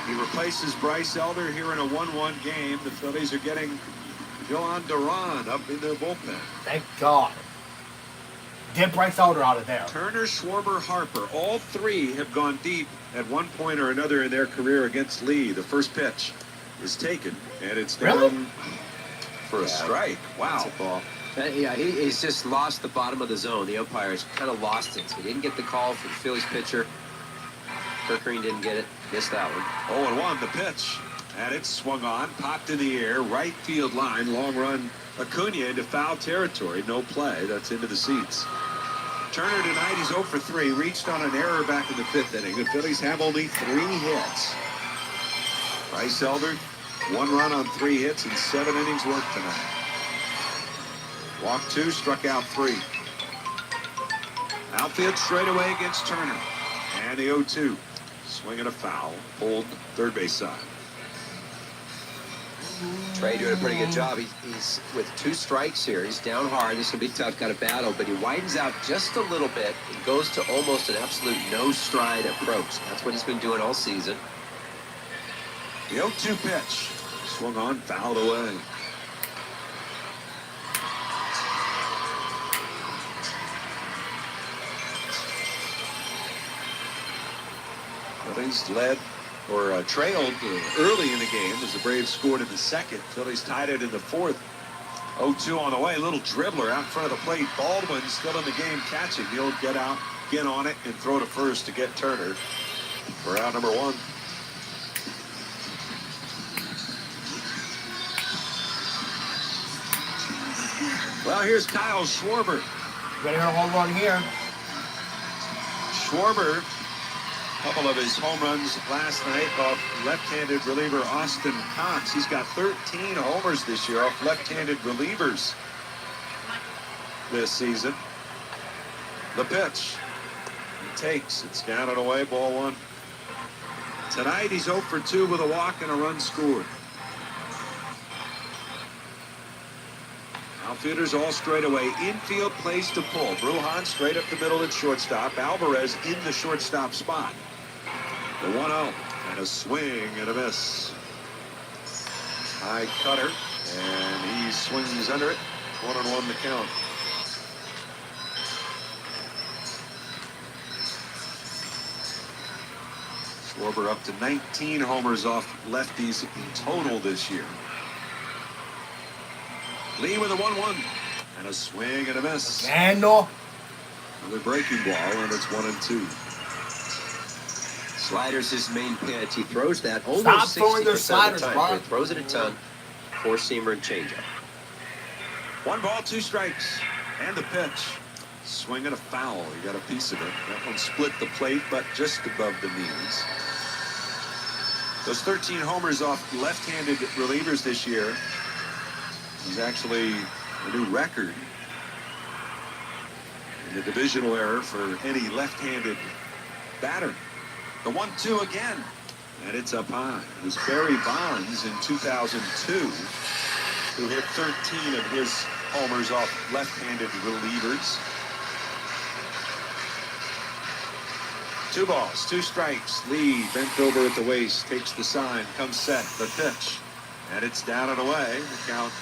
He replaces Bryce Elder here in a 1-1 game. The Phillies are getting Johan Duran up in their bullpen. Thank God. Get Bryce Elder out of there. Turner, Schwarber, Harper, all 3 have gone deep at one point or another in their career against Lee. The first pitch is taken, and it's down for a strike. Wow. That's a ball. Yeah, he's just lost the bottom of the zone. The umpires kind of lost it. So he didn't get the call for the Phillies pitcher. Kerkering didn't get it. Missed that one. 0-1 the pitch. And it's swung on, popped in the air, right field line, long run. Acuna into foul territory, no play. That's into the seats. Turner tonight, he's 0 for 3, reached on an error back in the 5th inning. The Phillies have only 3 hits. Bryce Elder, 1 run on 3 hits and 7 innings worked tonight. Walked 2, struck out 3. Outfield straightaway against Turner. And the 0-2. Swing and a foul. Pulled third base side. Trey doing a pretty good job. He's with 2 strikes here. He's down hard. This will be tough. Got a battle, but he widens out just a little bit and goes to almost an absolute no-stride approach. That's what he's been doing all season. The 0-2 pitch. Swung on, fouled away. Phillies led or trailed early in the game as the Braves scored in the second. Phillies tied it in the fourth. 0-2 on the way. A little dribbler out in front of the plate. Baldwin still in the game catching. He'll get out, get on it, and throw to first to get Turner for out number one. Well, here's Kyle Schwarber. Better hit a home run here. Schwarber, a couple of his home runs last night off left-handed reliever Austin Cox. He's got 13 homers this year off left-handed relievers this season. The pitch. He takes. It's down and away, ball one. Tonight he's 0 for 2 with a walk and a run scored. Outfielders all straight away. Infield place to pull. Brujan straight up the middle at shortstop. Alvarez in the shortstop spot. The 1-0 and a swing and a miss. High cutter, and he swings under it. 1-1 the count. Schwarber up to 19 homers off lefties in total this year. Lee with a 1-1 and a swing and a miss. And no. Another breaking ball, and it's 1-2. Slider's his main pitch. He throws that almost Stop throwing 60% those of sliders, the time. Bob. He throws it a ton. Four-seamer and changeup. 1 ball, 2 strikes, and the pitch. Swing and a foul. He got a piece of it. That one split the plate, but just above the knees. Those 13 homers off left-handed relievers this year is actually a new record in the divisional era for any left-handed batter. The 1-2 again, and it's up high. It was Barry Bonds in 2002 who hit 13 of his homers off left-handed relievers. 2 balls, 2 strikes. Lee bent over at the waist, takes the sign, comes set, the pitch, and it's down and away. The count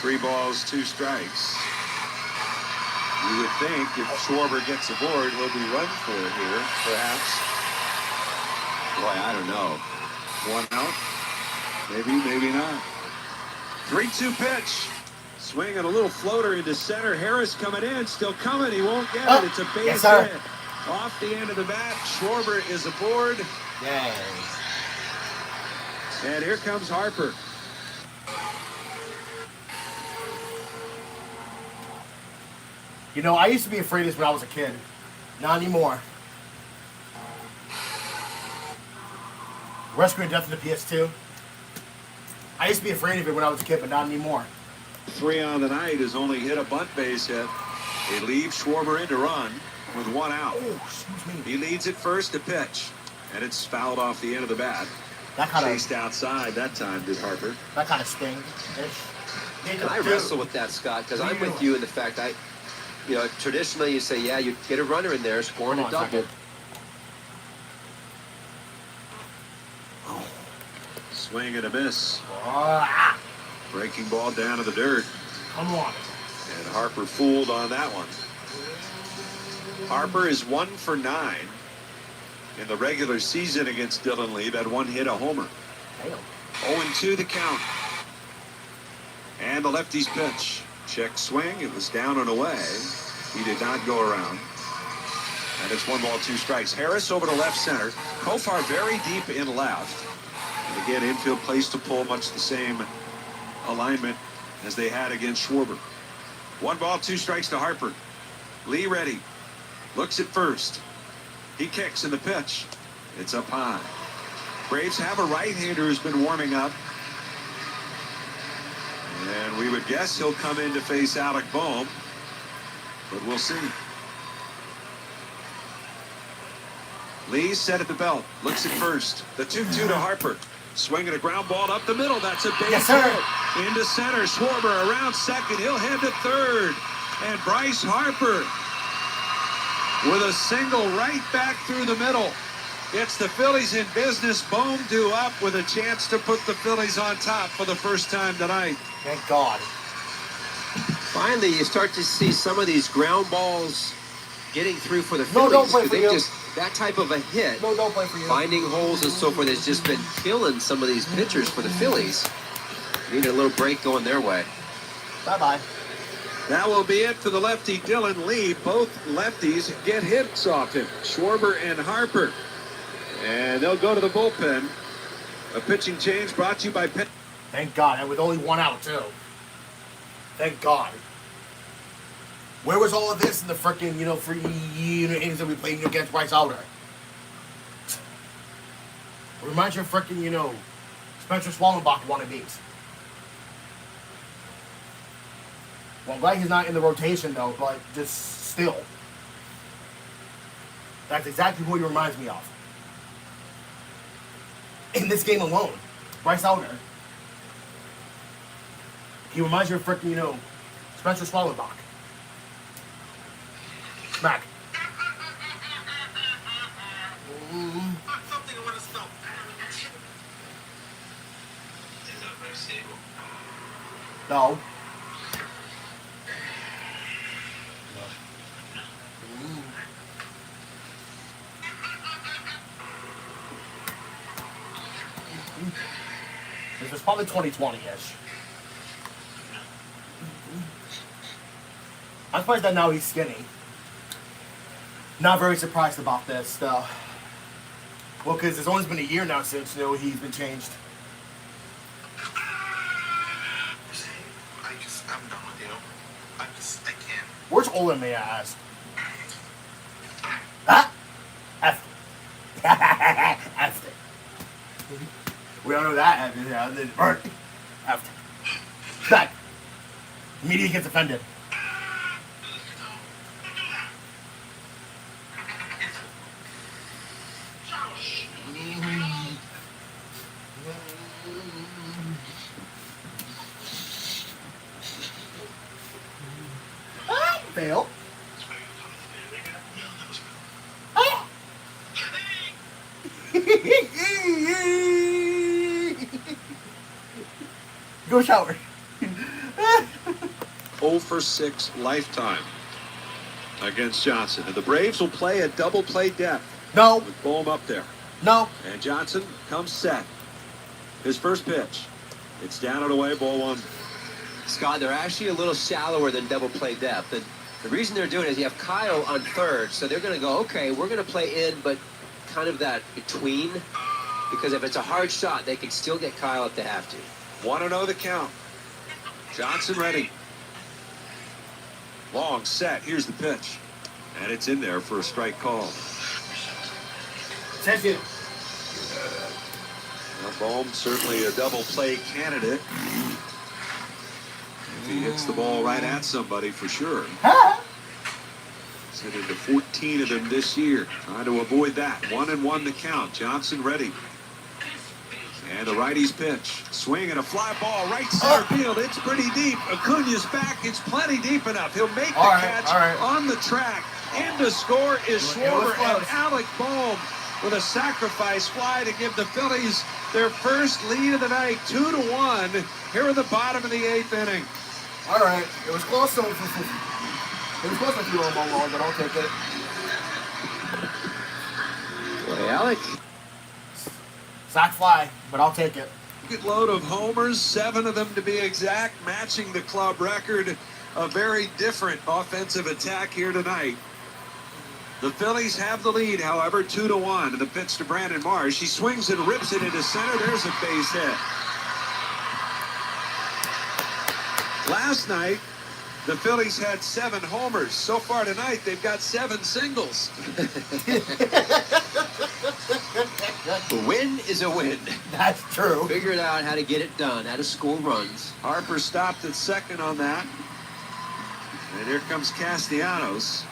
3 balls, 2 strikes. You would think if Schwarber gets aboard, he'll be run for it here, perhaps. Boy, I don't know. 1 out? Maybe, maybe not. 3-2 pitch. Swing and a little floater into center. Harris coming in, still coming. He won't get it. It's a base hit. Off the end of the bat. Schwarber is aboard. Yay. And here comes Harper. You know, I used to be afraid of this when I was a kid. Not anymore. Rescuing Death in the PS2. I used to be afraid of it when I was a kid, but not anymore. 3 on the night has only hit a bunt base hit. They leave Schwarber in to run with 1 out. Oh, excuse me. He leads at first to pitch, and it's fouled off the end of the bat. That kind Chased outside that time, did Harper. That kind of sting. And I wrestle with that, Scott, because I'm with you in the fact traditionally you say, yeah, you get a runner in there, scoring a double. Swing and a miss. Ah, Breaking ball down to the dirt. come on. And Harper fooled on that one. Harper is 1 for 9 in the regular season against Dylan Lee. That 1 hit, a homer. Damn. 0-2 the count. And the lefty's pitch. Check swing. It was down and away. He did not go around. And it's 1 ball, 2 strikes. Harris over to left center. Kofar very deep in left. And again, infield place to pull, much the same alignment as they had against Schwarber. 1 ball, 2 strikes to Harper. Lee ready. Looks at first. He kicks in the pitch. It's up high. Braves have a right-hander who's been warming up. And we would guess he'll come in to face Alec Bohm. But we'll see. Lee set at the belt. Looks at first. The 2-2 to Harper. Swinging a ground ball up the middle. That's a base hit. Into center. Schwarber around second. He'll head to third. And Bryce Harper with a single right back through the middle. It's the Phillies in business. Bohm due up with a chance to put the Phillies on top for the first time tonight. Thank God. Finally, you start to see some of these ground balls getting through for the No, Phillies. don't play for you. that type of a hit, No, don't play for you. finding holes and so forth, has just been killing some of these pitchers for the Phillies. Needed a little break going their way. Bye-bye. That will be it for the lefty Dylan Lee. Both lefties get hits off him, Schwarber and Harper. And they'll go to the bullpen. A pitching change brought to you by Penn. Thank God. And with only one out, too. Thank God. Where was all of this in the freaking, free innings that we played against Bryce Elder? Reminds you of freaking, Spencer Swallenbach wannabes. Well, I'm glad he's not in the rotation, though, but just still. That's exactly who he reminds me of. In this game alone, Bryce Elder. He reminds you of freaking, Spencer Swallenbach. Smack. Something I want to stop. No. This was probably 2020-ish. I'm surprised that now he's skinny. Not very surprised about this, though. Well, because it's only been a year now since, he's been changed. I'm done with you. I can't. Where's Olin, may I ask? Ah! F. F. We don't know that. Burnt. F. Back. Media gets offended. Fail. Go shower. 0 for 6 lifetime against Johnson. And the Braves will play a double play depth No. with Bohm up there. No. And Johnson comes set. His first pitch. It's down and away, ball 1. Scott, they're actually a little shallower than double play depth. And the reason they're doing it is you have Kyle on third, so they're going to go, okay, we're going to play in, but kind of that between. Because if it's a hard shot, they can still get Kyle if they have to. 1-0 the count. Johnson ready. Long set. Here's the pitch. And it's in there for a strike call. Thank you. Well, Bohm certainly a double play candidate. If he hits the ball right at somebody, for sure. He's hit into 14 of them this year. Trying to avoid that. 1-1 the count. Johnson ready. And the righty's pitch. Swing and a fly ball right center field. It's pretty deep. Acuna's back. It's plenty deep enough. He'll make the catch on the track. And to score is Schwarber and Alec Bohm with a sacrifice fly to give the Phillies their first lead of the night. 2-1 here in the bottom of the 8th inning. All right. It was close to it was close to 2 long, but I'll take it. Boy, Alec. Sack fly, but I'll take it. Good load of homers, 7 of them to be exact, matching the club record. A very different offensive attack here tonight. The Phillies have the lead, however, 2-1. And the pitch to Brandon Marsh. He swings and rips it into center. There's a base hit. Last night, the Phillies had 7 homers. So far tonight, they've got 7 singles. A win is a win. That's true. Figured out how to get it done, how to score runs. Harper stopped at second on that. And here comes Castellanos.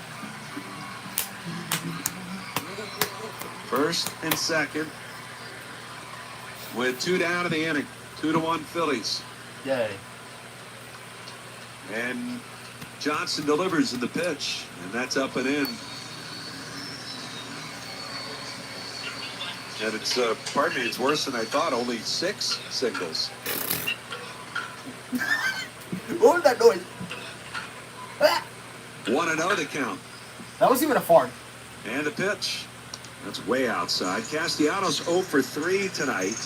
First and second. With 2 down in the inning. 2-1 Phillies. Yay. And Johnson delivers in the pitch. And that's up and in. And it's, pardon me, it's worse than I thought. Only 6 singles. What was that noise? 1-0 the count. That was even a fart. And the pitch. That's way outside. Castellanos 0 for 3 tonight.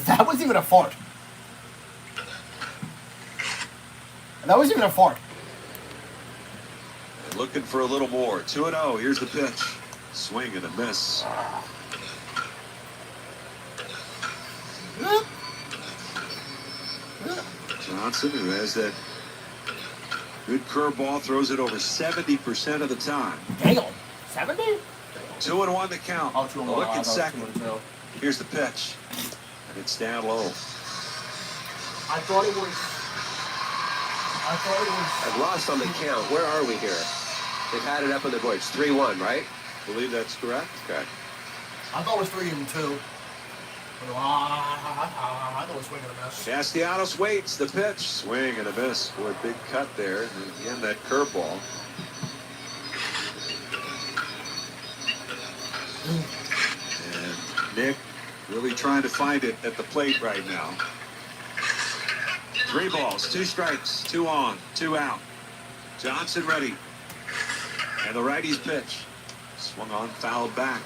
That wasn't even a fart. That wasn't even a fart. Looking for a little more. 2-0. Here's the pitch. Swing and a miss. Johnson, who has that good curveball, throws it over 70% of the time. Damn. 70? 2-1 the count. Oh, 2-1. Look I at thought second. 2-2. Here's the pitch. And it's down low. I thought it was. I've lost on the count. Where are we here? They've had it up on the board. It's 3-1, right? I believe that's correct. Okay. I thought it was 3-2. I thought it was swinging a miss. Castellanos waits. The pitch. Swing and a miss. Boy, a big cut there. And again, that curveball. And Nick really trying to find it at the plate right now. 3 balls, 2 strikes, 2 on, 2 out. Johnson ready. And the righty's pitch. Swung on, fouled back.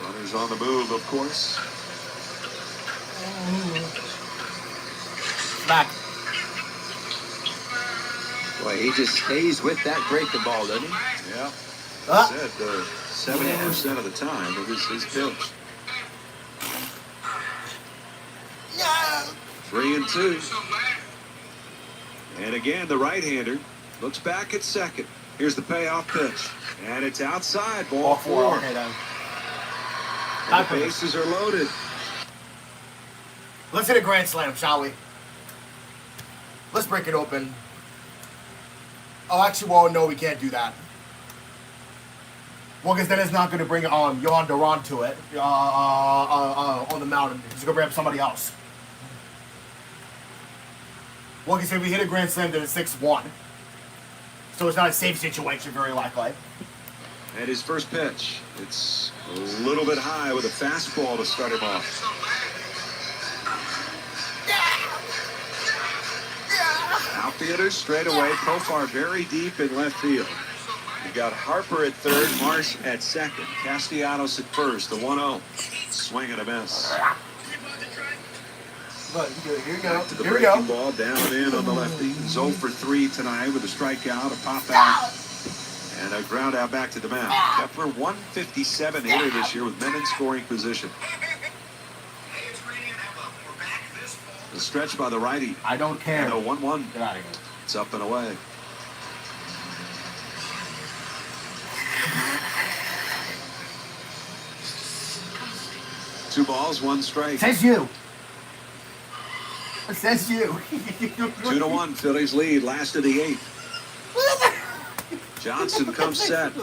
Runners on the move, of course. Back. Boy, he just stays with that breaking ball, doesn't he? Yeah. Ah. Said 70% of the time it was his pitch. Yeah. 3-2. And again, the right-hander looks back at second. Here's the payoff pitch. And it's outside. Ball 4. Okay, then. And the bases are loaded. Let's hit a grand slam, shall we? Let's break it open. Oh, actually, well, no, we can't do that. Well, because then it's not going to bring Johan Duran to it on the mound. It's going to bring up somebody else. Well, because if we hit a grand slam, then it's 6-1. So it's not a safe situation, very likely. And his first pitch. It's a little bit high with a fastball to start him off. Outfielders straight away. Profar very deep in left field. You've got Harper at third, Marsh at second, Castellanos at first, the 1-0. Swing and a miss. But here we go. Back to the Here we go. breaking ball, down and in on the lefty. He's 0 for 3 tonight with a strikeout, a pop out, and a ground out back to the mound. Kepler 157 hitter this year with men in scoring position. The stretch by the righty. I don't care. And a 1-1. Get out of here. It's up and away. Two balls, 1 strike. Says you. It says you. 2-1, Phillies lead, last of the 8th. Johnson comes set.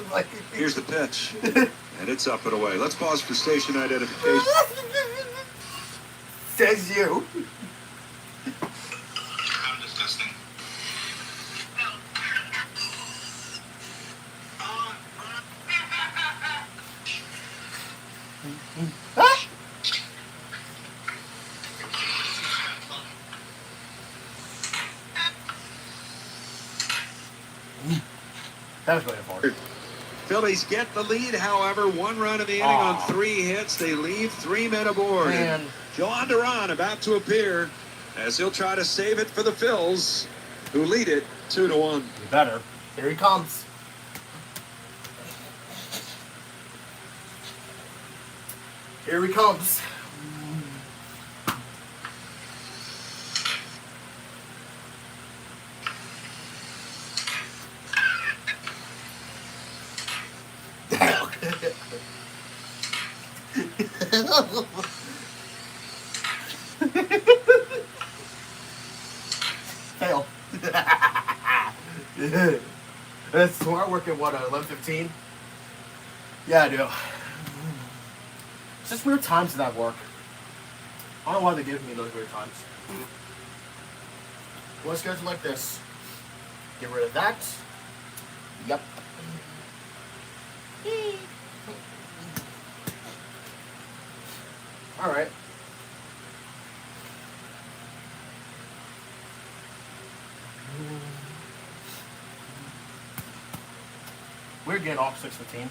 Here's the pitch. And it's up and away. Let's pause for station identification. Says you. I'm disgusting. Ah! That was really important. Phillies get the lead, however, 1 run in the inning on 3 hits. They leave 3 men aboard. Man. Johan Duran about to appear as he'll try to save it for the Phils, who lead it 2-1. You better. Here he comes. Here he comes. Fail. That's smart working, what, 11:15? Yeah, I do. It's just weird times that work. I don't know why they give me those weird times. Well, schedule like this. Get rid of that. Yep. All right. We're getting off 6:15.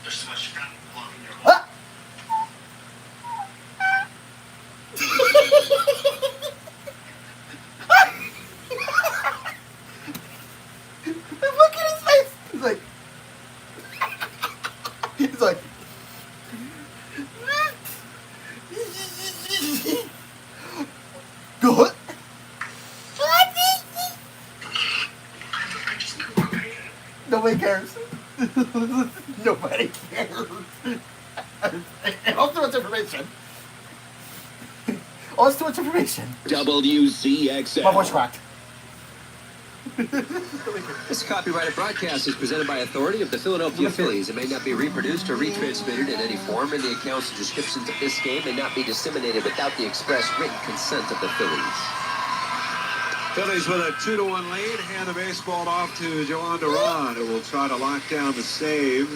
There's so much fat blocking your Ah! Look at his face. He's like. Good. Nobody cares. Nobody cares. And also too much information. Also too much information. WCXL. My voice cracked. This copyrighted broadcast is presented by authority of the Philadelphia Phillies. It may not be reproduced or retransmitted in any form, and the accounts and descriptions of this game may not be disseminated without the express written consent of the Phillies. Phillies with a 2-1 lead. Hand the baseball off to Joan Duran, who will try to lock down the save.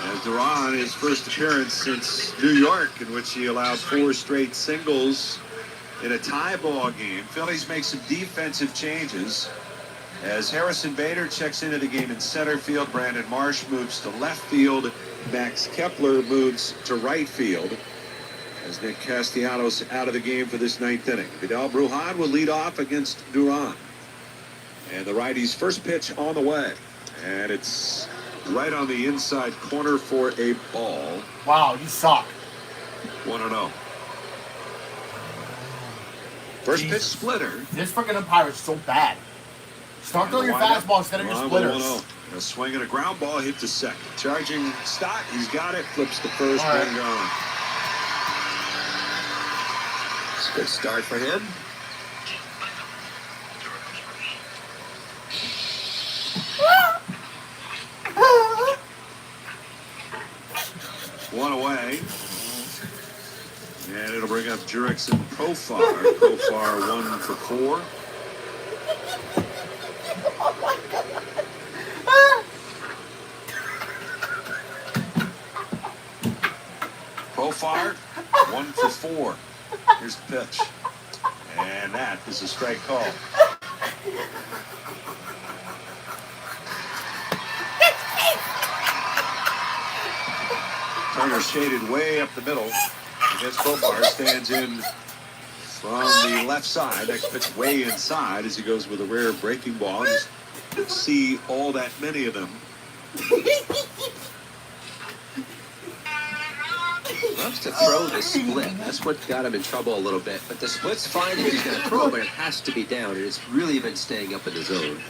As Duran, his first appearance since New York, in which he allowed 4 straight singles in a tie ball game. Phillies make some defensive changes as Harrison Bader checks into the game in center field. Brandon Marsh moves to left field. Max Kepler moves to right field as Nick Castellanos out of the game for this 9th inning. Vidal Brujan will lead off against Duran. And the righty's first pitch on the way. And it's right on the inside corner for a ball. Wow, you suck. 1-0. First pitch Jesus. splitter. This freaking umpire is so bad. Start throwing your Wind up. fastball instead of your Ron splitters. 1-0. A swing and a ground ball hit to second. Charging Stott. He's got it. Flips to first. All right. And gone. It's a good start for him. One away. And it'll bring up Jurickson Profar. Profar 1 for 4. Profar 1 for 4. Here's the pitch. And that is a strike call. Turner shaded way up the middle. Against Profar, stands in from the left side. Next pitch way inside as he goes with a rare breaking ball. Just don't see all that many of them. Loves to throw the split. That's what got him in trouble a little bit. But the split's fine if he's going to throw, but it has to be down. And it's really been staying up in the zone.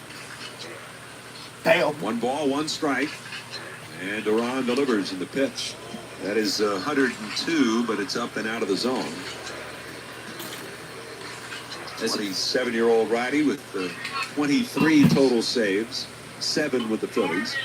Damn. 1 ball, 1 strike. And Duran delivers in the pitch. That is 102, but it's up and out of the zone. 27-year-old righty with 23 total saves, 7 with the Phillies.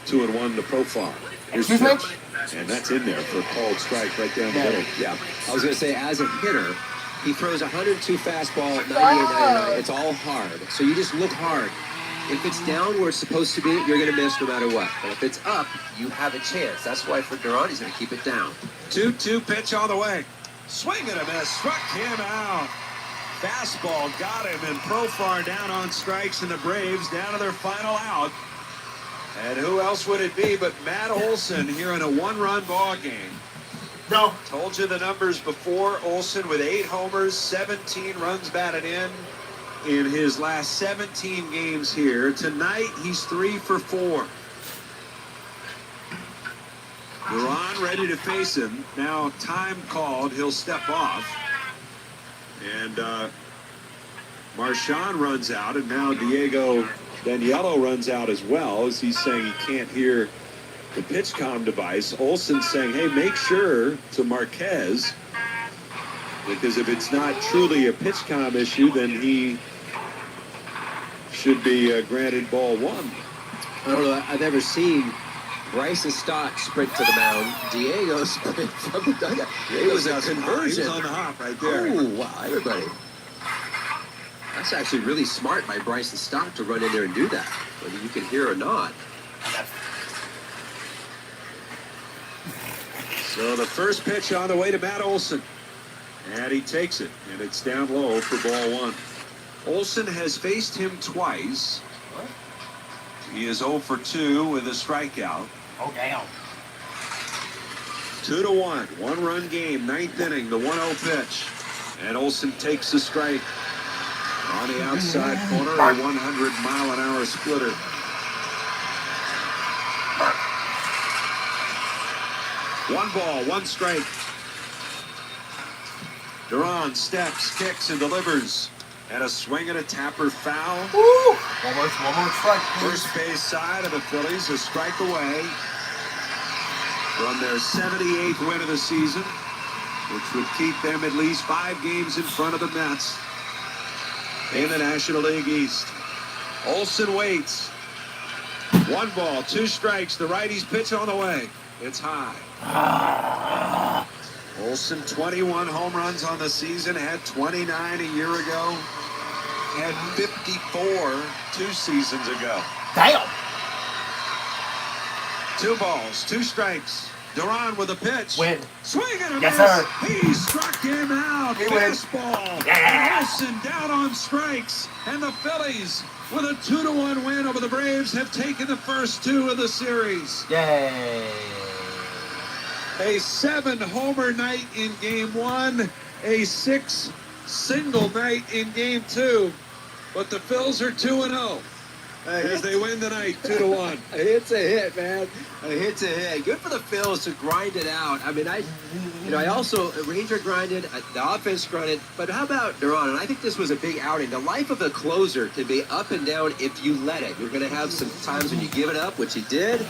2-1 to Profar. Here's the pitch. And that's in there for a called strike right down the middle. Yeah. I was going to say, as a hitter, he throws 102 fastball, 98, 99. It's all hard. So you just look hard. If it's down where it's supposed to be, you're going to miss no matter what. But if it's up, you have a chance. That's why for Duran, he's going to keep it down. 2-2 pitch on the way. Swing and a miss. Struck him out. Fastball got him, and Profar down on strikes, and the Braves down to their final out. And who else would it be but Matt Olson here in a 1-run ball game? No. Told you the numbers before. Olson with 8 homers, 17 runs batted in his last 17 games here. Tonight, he's 3 for 4. Duran ready to face him. Now time called. He'll step off. And Marchand runs out, and now Diego Daniello runs out as well, as he's saying he can't hear the pitch comm device. Olson saying, hey, make sure to Marquez, because if it's not truly a pitch comm issue, then he should be granted ball 1. I don't know. I've ever seen Bryson Stott sprint to the mound. Diego sprint from the dugout. It was a conversion. He was on the hop right there. Oh, wow, everybody. That's actually really smart by Bryson Stott to run in there and do that, whether you can hear or not. So the first pitch on the way to Matt Olson. And he takes it, and it's down low for ball one. Olsen has faced him twice. What? He is 0 for 2 with a strikeout. Oh, damn. 2-1, one-run game, ninth inning, the 1-0 pitch. And Olsen takes the strike. On the outside corner, a 100-mile-an-hour splitter. One ball, one strike. Duran steps, kicks, and delivers. And a swing and a tapper foul. Woo! One more strike, please. First base side of the Phillies, a strike away from their 78th win of the season, which would keep them at least 5 games in front of the Mets in the National League East. Olsen waits. 1 ball, 2 strikes. The righty's pitch on the way. It's high. Olsen, 21 home runs on the season, had 29 a year ago, had 54 2 seasons ago. Damn. 2 balls, 2 strikes. Duran with a pitch. Win. Swing and a Yes, miss. sir. He struck him out. He wins. Fastball. Yeah. Olsen down on strikes. And the Phillies, with a 2-1 win over the Braves, have taken the first 2 of the series. Yay. A 7-homer night in Game 1. A 6 single night in Game 2. But the Phils are 2-0. As they win tonight, 2-1. A hit's a hit, man. A hit's a hit. Good for the Phils to grind it out. I mean, I also, Ranger grinded, the offense grinded, but how about Duran? And I think this was a big outing. The life of a closer can be up and down if you let it. You're going to have some times when you give it up, which he did.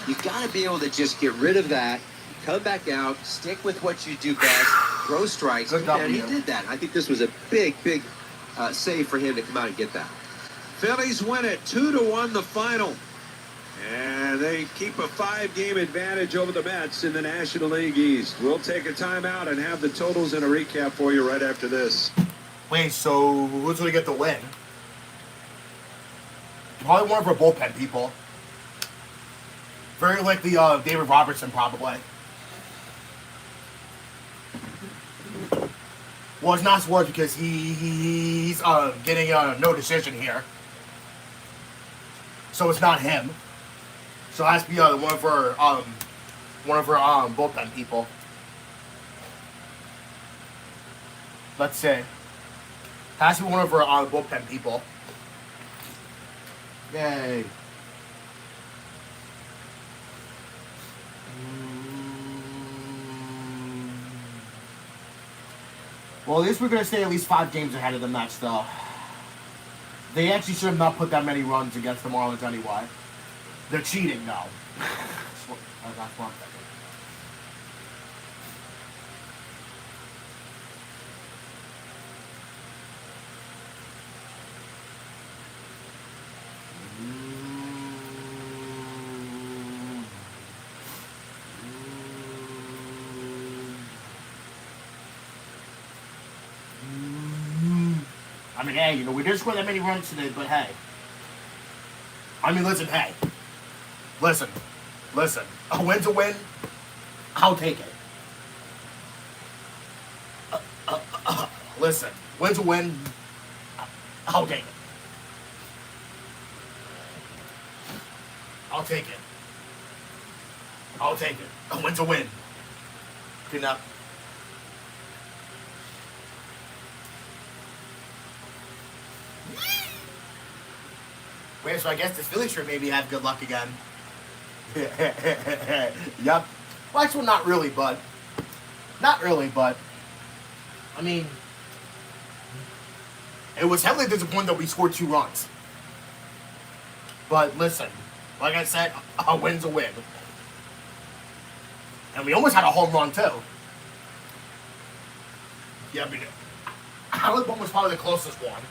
You've got to be able to just get rid of that, come back out, stick with what you do best, throw strikes, and he did that. I think this was a big save for him to come out and get that. Phillies win it 2-1 the final. And they keep a 5-game advantage over the Mets in the National League East. We'll take a timeout and have the totals and a recap for you right after this. Wait, so who's going to get the win? Probably one of our bullpen people. Very likely David Robertson, probably. Well, it's not Swartz because he's getting no decision here. So it's not him. So it has to be one of our bullpen people. Let's say. Has to be one of our bullpen people. Yay. Well, at least we're going to stay at least 5 games ahead of the Mets, though. They actually should have not put that many runs against the Marlins anyway. They're cheating now. That's one thing. I mean, hey, you know, we didn't score that many runs today, but hey. I mean, listen, hey. Listen. A win's a win. I'll take it. Listen, win's a win. I'll take it. I'll take it. I'll take it. A win's a win. Good enough. Wait, so I guess this Phillies trip maybe have good luck again. Yep. Well, actually, not really, but. I mean, it was heavily disappointing that we scored 2 runs. But listen, like I said, a win's a win. And we almost had a home run, too. Yeah, I mean, Alec one was probably the closest one.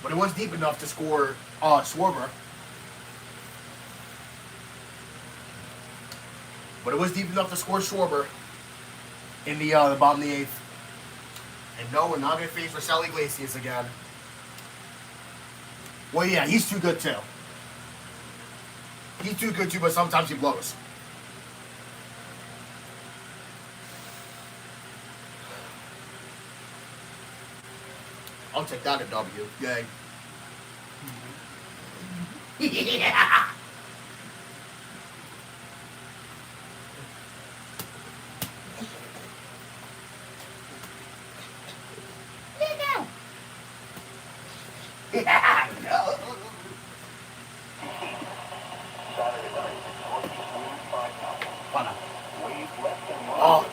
But it was deep enough to score Schwarber. In the bottom of the 8th. And no, we're not going to face Marcell Iglesias again. Well, yeah, he's too good too. But sometimes he blows. I'll take that a W. Yay. Yeah. Yeah, no. What a- Oh.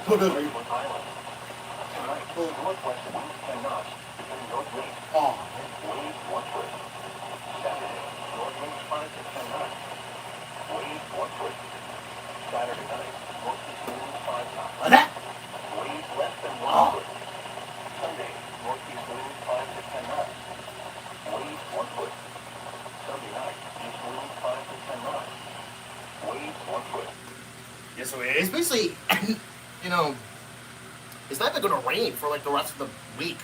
Look at me. Oh. Like that. Oh. Yeah, so it's basically, you know, it's not even gonna rain for like the rest of the week.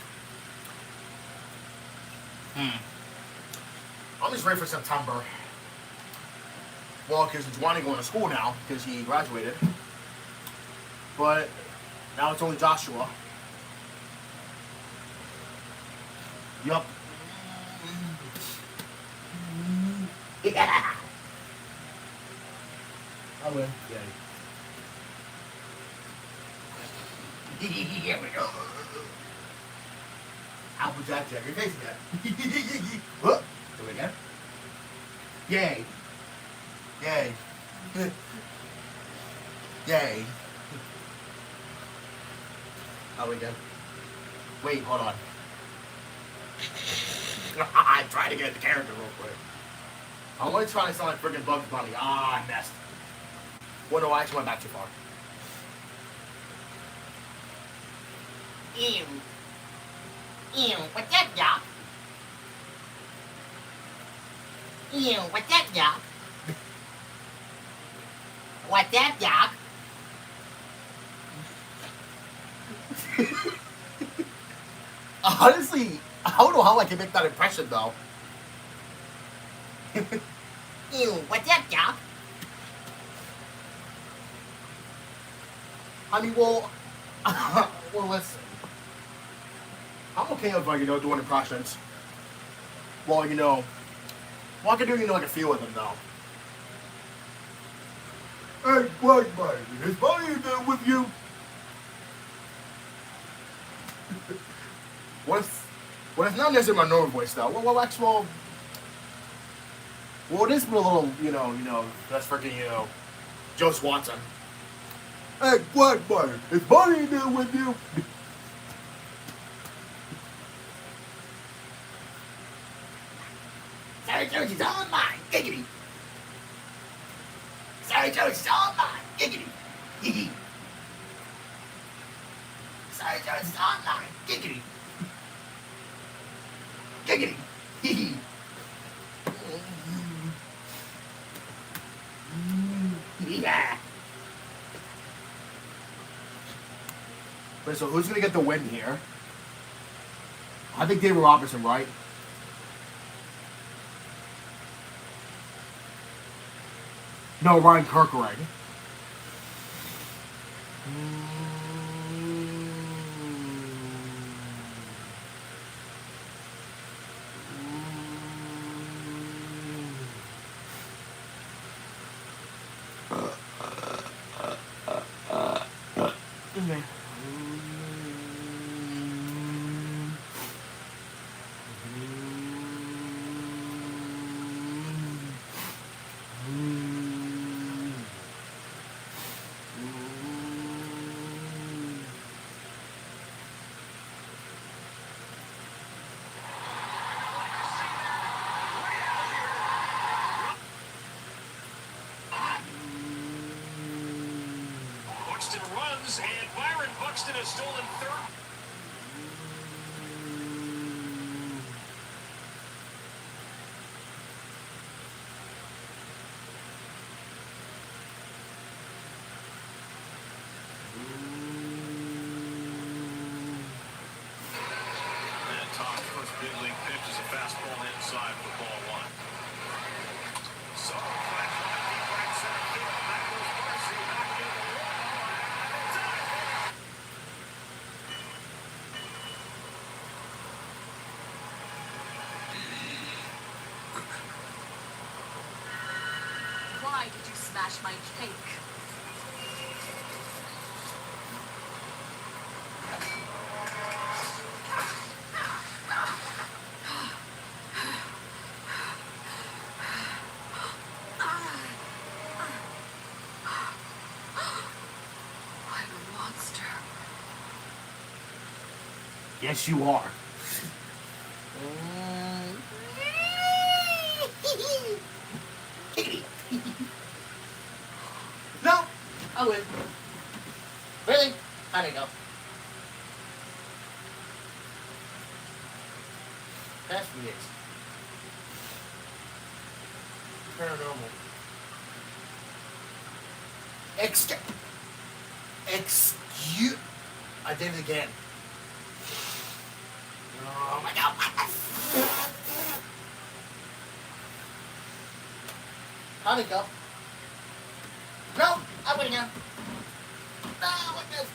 I'm just ready for September. Well, because Juani going to school now because he graduated. But now it's only Joshua. Yup. Yeah. I win. Yeah. Here we go. Apple Jack Jack. You're facing that. Whoop. Do it again. Yay. Yay. Yay. Oh, again. Wait, hold on. I'm trying to get the character real quick. I'm only trying to sound like freaking Bugs Bunny. Ah, I messed. Well, no, I actually went back too far. Ew. Ew, what's that, Doc? Ew, what's that, Doc? What's that, Doc? Honestly, I don't know how I can make that impression, though. Ew, what's that, Doc? I mean, well, well, listen. I'm okay with, like, doing impressions. Well, I can do, like a few of them, though. Hey, Black Mike, is Bonnie there with you? What if not necessarily my normal voice, though? Well, actually, well, it is with a little, that's freaking, Joe Swanson. Hey, Black Mike, is Bonnie there with you? Sorry, George, it's all mine. Giggity. Sorry, George, it's all mine. Giggity. Giggity. Sorry, George, it's all mine. Giggity. Giggity. Hee Yeah. Wait, so who's gonna get the win here? I think David Robertson, right? No, Ryan Kirkering. Braves, and Byron Buxton has stolen third. And Todd's first big league pitch is a fastball inside for ball one. So, flash line, deep right center field. Back goes Marcy, back in the wall, and it's out. Why did you smash my cake? I'm a monster. Yes, you are. Giggity. No, I win. Really? How'd it go? Pass me this. Paranormal. Excuse. I did it again. Oh my god. How'd it go? No, I win again. No, I win.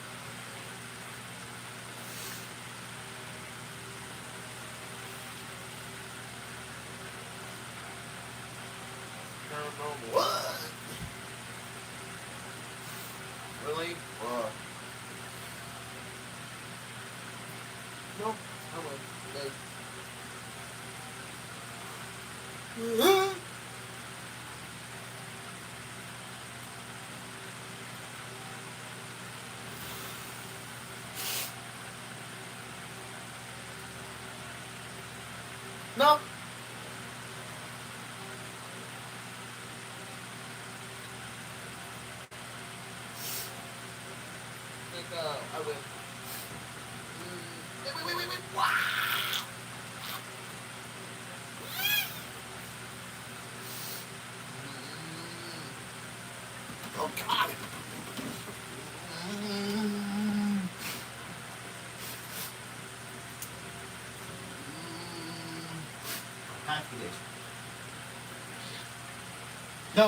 Paranormal. What? Really? No, I win. No. I think I win. Wait. Wow. Oh God. Happy days. No.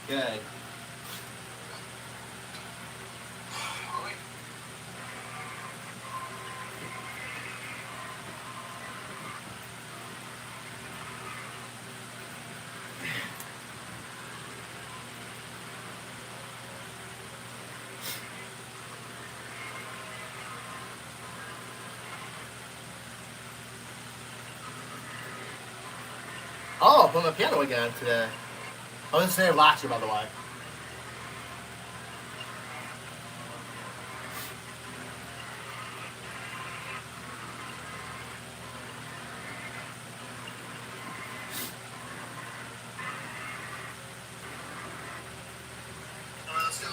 Good. Oh, playing the piano again today. I was listening last year, by the way. Let's go.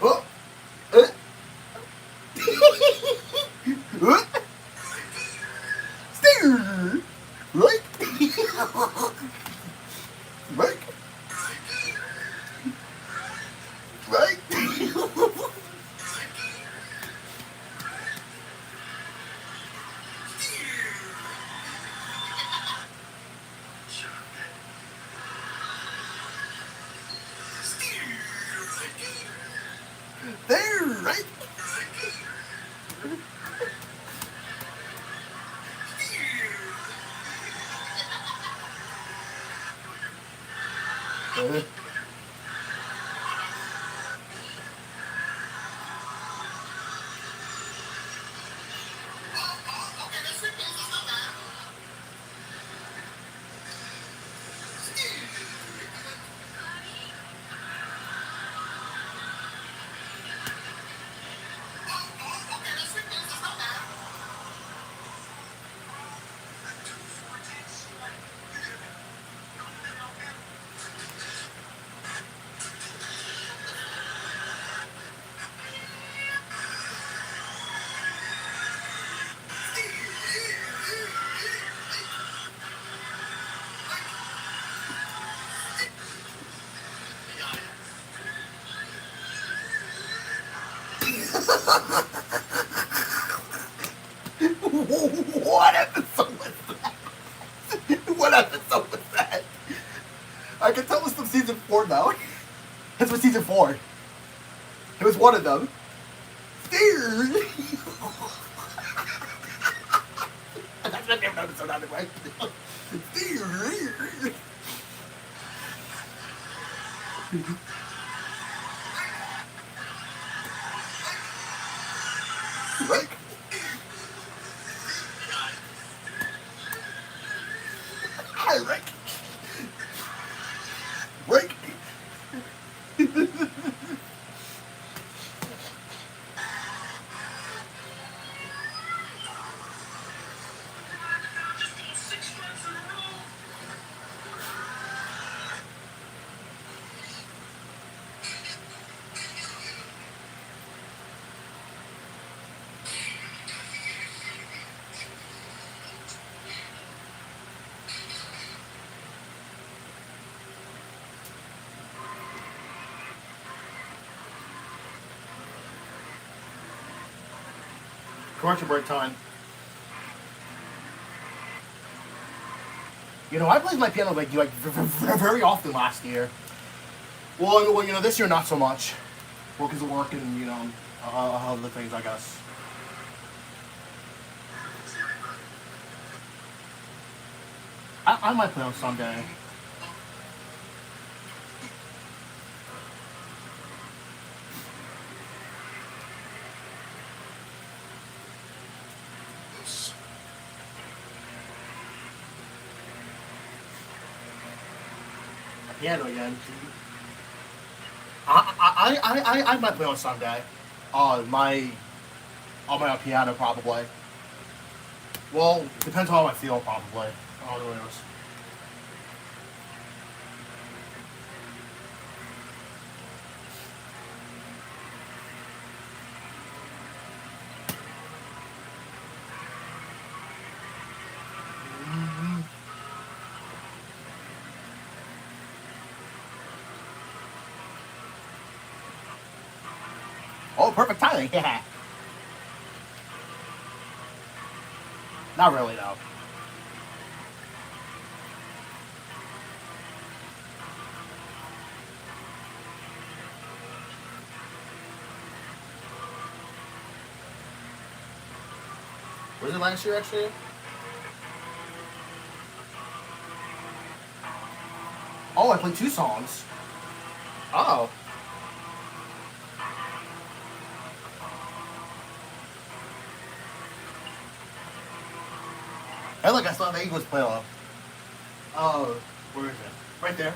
Oh. Steer. Right. Right. Right. There, right? What episode was that? What episode was that? I can tell it's from season 4 now. That's from season 4. It was one of them. Steer. That's my favorite episode on the way. Steer. Right. Hi, Rick. Rick. Commercial break time. You know, I played my piano like very often last year. Well, you know, this year not so much. Well, because of work and, you know, other things, I guess. I might play on someday. Piano again. I might play on Sunday. On my piano probably. Well, depends on how I feel probably. I don't know. Oh, perfect timing. Yeah. Not really, though. Was it last year, actually? Oh, I played 2 songs. Oh. Hey, look, I saw the Eagles play off. Oh, where is it? Right there.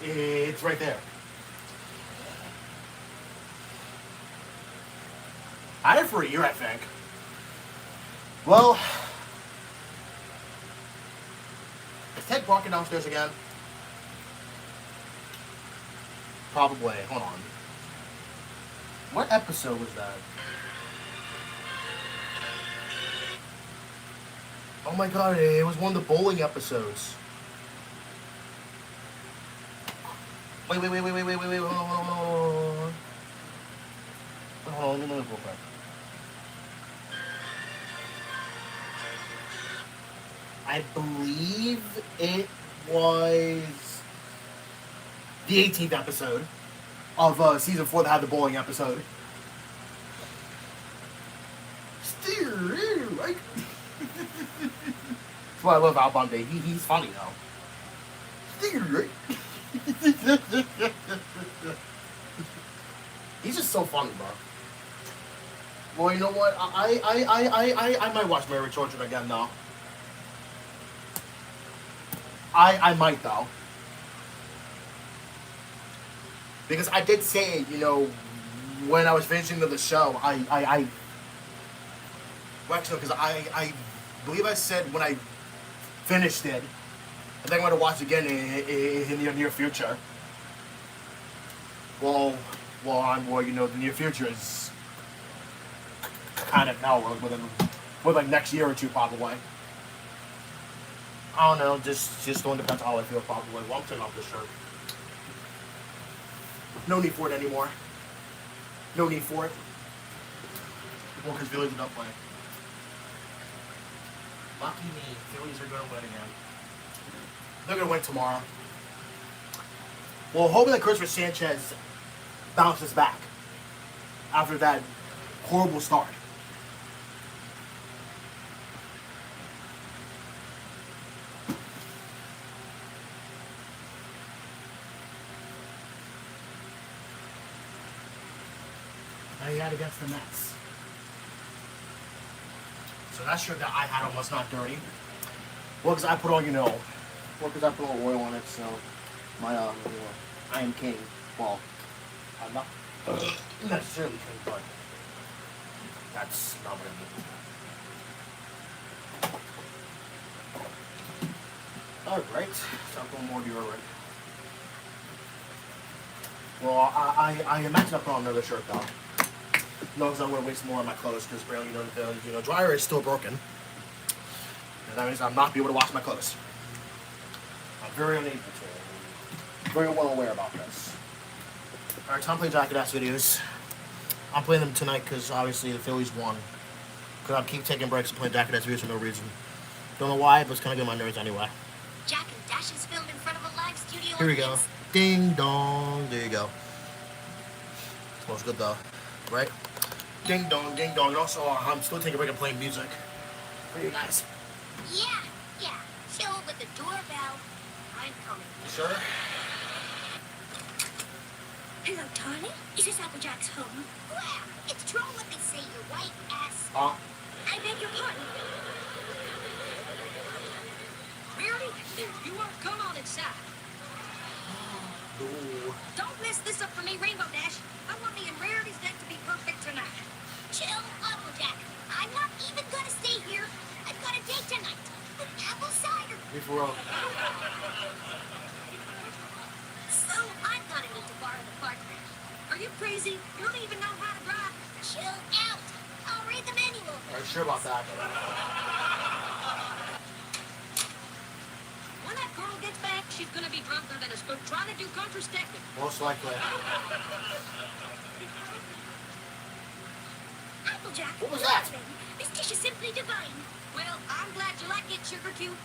It's right there. I had it for a year, I think. Well, is Ted barking downstairs again? Probably. Hold on. What episode was that? Oh my god, it was one of the bowling episodes. Wait, hold on. Hold on, let me look real quick. I believe it was the 18th episode of season 4 that had the bowling episode. Steer, right? That's why I love Al Bundy. He's funny though. He's just so funny, bro. Well, you know what? I might watch Married Children again, though. I might, though. Because I did say, you know, when I was finishing the show, well, actually, because I believe I said when I finished it, I think I'm going to watch it again in the near future. Well, you know, the near future is kind of now, within like next year or two, probably. I don't know, just don't depend on how I feel, probably. Well, I'm turning off this shirt. No need for it anymore. No need for it. Well, because Phillies are not playing. Lucky me, Phillies are going to win again. They're going to win tomorrow. Well, hoping that Christopher Sanchez bounces back after that horrible start. And he had against the Mets. So that shirt that I had on was not dirty. Well, because I put on, you know, because I put a little oil on it, so my, you know, I am king. Well, I'm not necessarily king, but that's not what I mean. Alright, so I'm going more deodorant. Well, I imagine I'll put on another shirt, though. No, because I'm going to waste more on my clothes, because apparently, you know, dryer is still broken. And that means I'll not be able to wash my clothes. I'm very unable to. Very well aware about this. Alright, time to play Jacket Ass videos. I'm playing them tonight because obviously the Phillies won. Because I keep taking breaks and playing Jacket Ass videos for no reason. Don't know why, but it's kind of getting my nerves anyway. Jack and Dash is filmed in front of a live studio. Here we go. Ding dong. There you go. Smells good though. Right? Ding dong, ding dong. And also, I'm still taking a break and playing music. For you guys. Yeah. Chill with the doorbell. I'm coming. Sure? Hello, darling. Is this Applejack's home? Well, it's true what they say, you white ass. I beg your pardon. Really? If you are, come on inside. Ooh. Don't mess this up for me, Rainbow Dash. I want me and Rarity's deck to be perfect tonight. Chill, Applejack. I'm not even gonna stay here. I've got a date tonight with apple cider. Be for real. So I'm gonna need to borrow the park bench. Are you crazy? You don't even know how to drive. Chill out. I'll read the manual. Alright, sure about that. When that girl gets back, she's gonna be drunker than a spook trying to do contraceptive. Most likely. Applejack, What was that? baby. This dish is simply divine. Well, I'm glad you like it, Sugar Cube.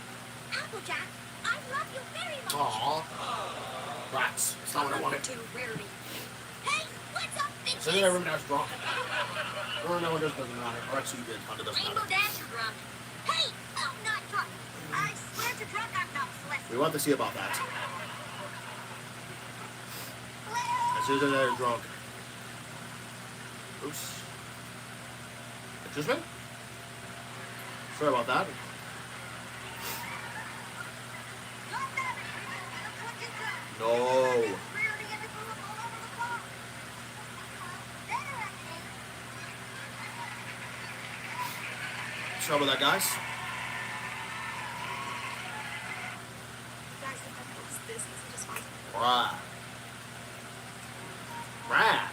Applejack, I love you very much. Aww. Rats. It's not what I wanted. To Rarity. Hey, what's up, bitches? So then I remember I was drunk. Or no, it doesn't matter. Or actually, it doesn't Rainbow matter. Dash, you're drunk. Hey, I'm not drunk. I swear to drunk, I'm not celestial. We want to see about that. As soon as they're drunk. Oops. Excuse me? Sorry about that. No. Sorry about that, guys. Right. Right.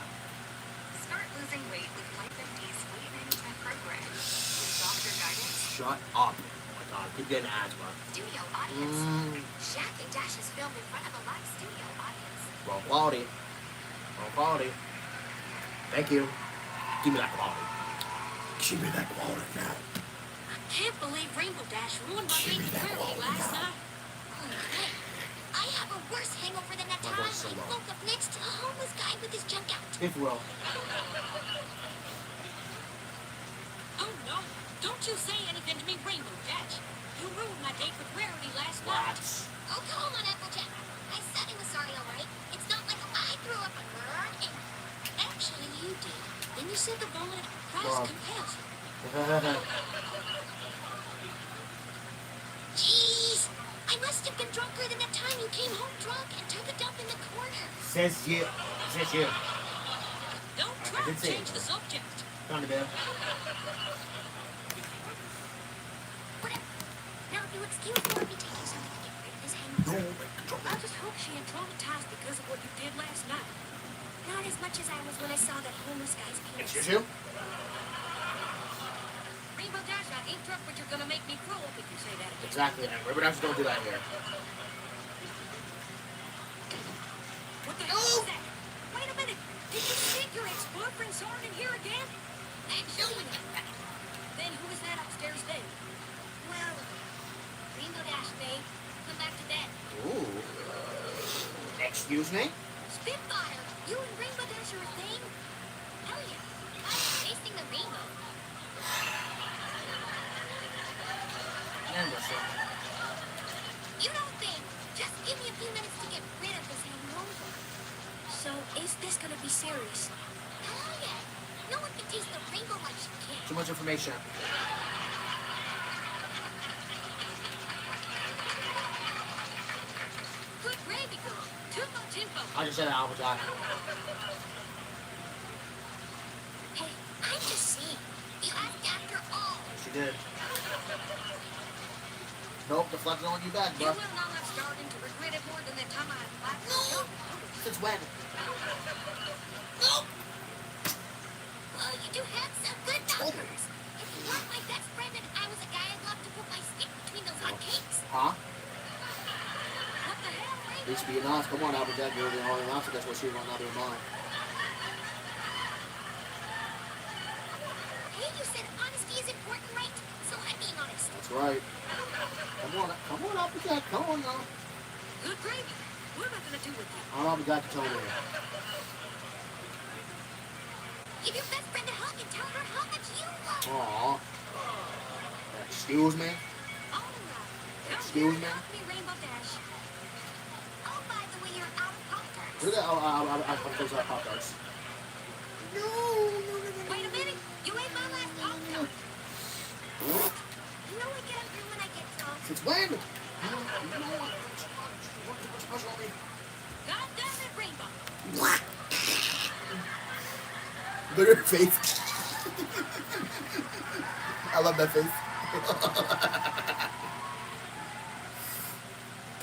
Start losing weight with Life MD's weight management program. With doctor guidance, Shut up. Oh my god, keep getting ads, bro. studio audience. Jack and Dash is filmed in front of a live studio audience. Wrong quality. Wrong quality. Thank you. Give me that quality. Give me that quality now. I can't believe Rainbow Dash ruined my date with Rarity last night. Hey, I have a worse hangover than that My time voice is so I low. woke up next to a homeless guy with his junk out. If you will. Oh no, don't you say anything to me, Rainbow Dash. You ruined my date with Rarity last night. Rats. Oh, come on, Applejack. Bob. Jeez, I must have been drunker than the time you came home drunk and took a dump in the corner. Says you. Says you. Don't I try did to say change it, the though. subject. Kind of bad. Whatever. Now, if you'll excuse me, let me take you something to get rid of this hangover. I just hope she ain't traumatized because of what you did last night. Not as much as I was when I saw that homeless guy's penis. Excuse you? Rainbow Dash, I interrupt, but you're gonna make me throw up if you say that again. Exactly. And River Dashers don't do that here. What the hell is that? Wait a minute. Did you think your ex-boyfriend saw it in here again? Actually, Then who is that upstairs then? well, Rainbow Dash, babe. Come back to bed. Ooh. Excuse me? Spitfire, you and Rainbow Dash are a thing? Hell yeah. I'm chasing the rainbow. And listen. You know, babe, just give me a few minutes to get rid of this hangover. So, is this gonna be serious? Hell yeah. No one can taste the rainbow like she can. Too much information. Good gravy, girl. Too much info. I just said that, Applejack. Hey, I'm just saying. You asked after all. She did. Nope, deflected on you back, You bro. will now have started to regret it more than the time I laughed at you. Since when? Well, you do have some good numbers. If you weren't my best friend and I was a guy, I'd love to put my stick between those hot cakes. Huh? What the hell, At Rainbow? least being honest. Come on, Applejack. You're the only announcer. That's what she was on out of her mind. Hey, you said honesty is important, right? So I'm being honest. That's right. Come on, Applejack. Come on, now. Good gravy. What am I gonna do with you? I'm Applejack to tell me. Give your best friend a hug and tell her how much you love her. Aw. Excuse me? All right. Now Excuse here, me? help me, Rainbow Dash. Oh, by the way, you're out of Pop-Tarts. Look at I'm fix that Pop-Tarts. No. Wait a minute. You ate my last Pop-Tart. You know I get angry when I get drunk. Since when? You know what? Too much pressure on me. God damn it, Rainbow. Look at her face. I love that face.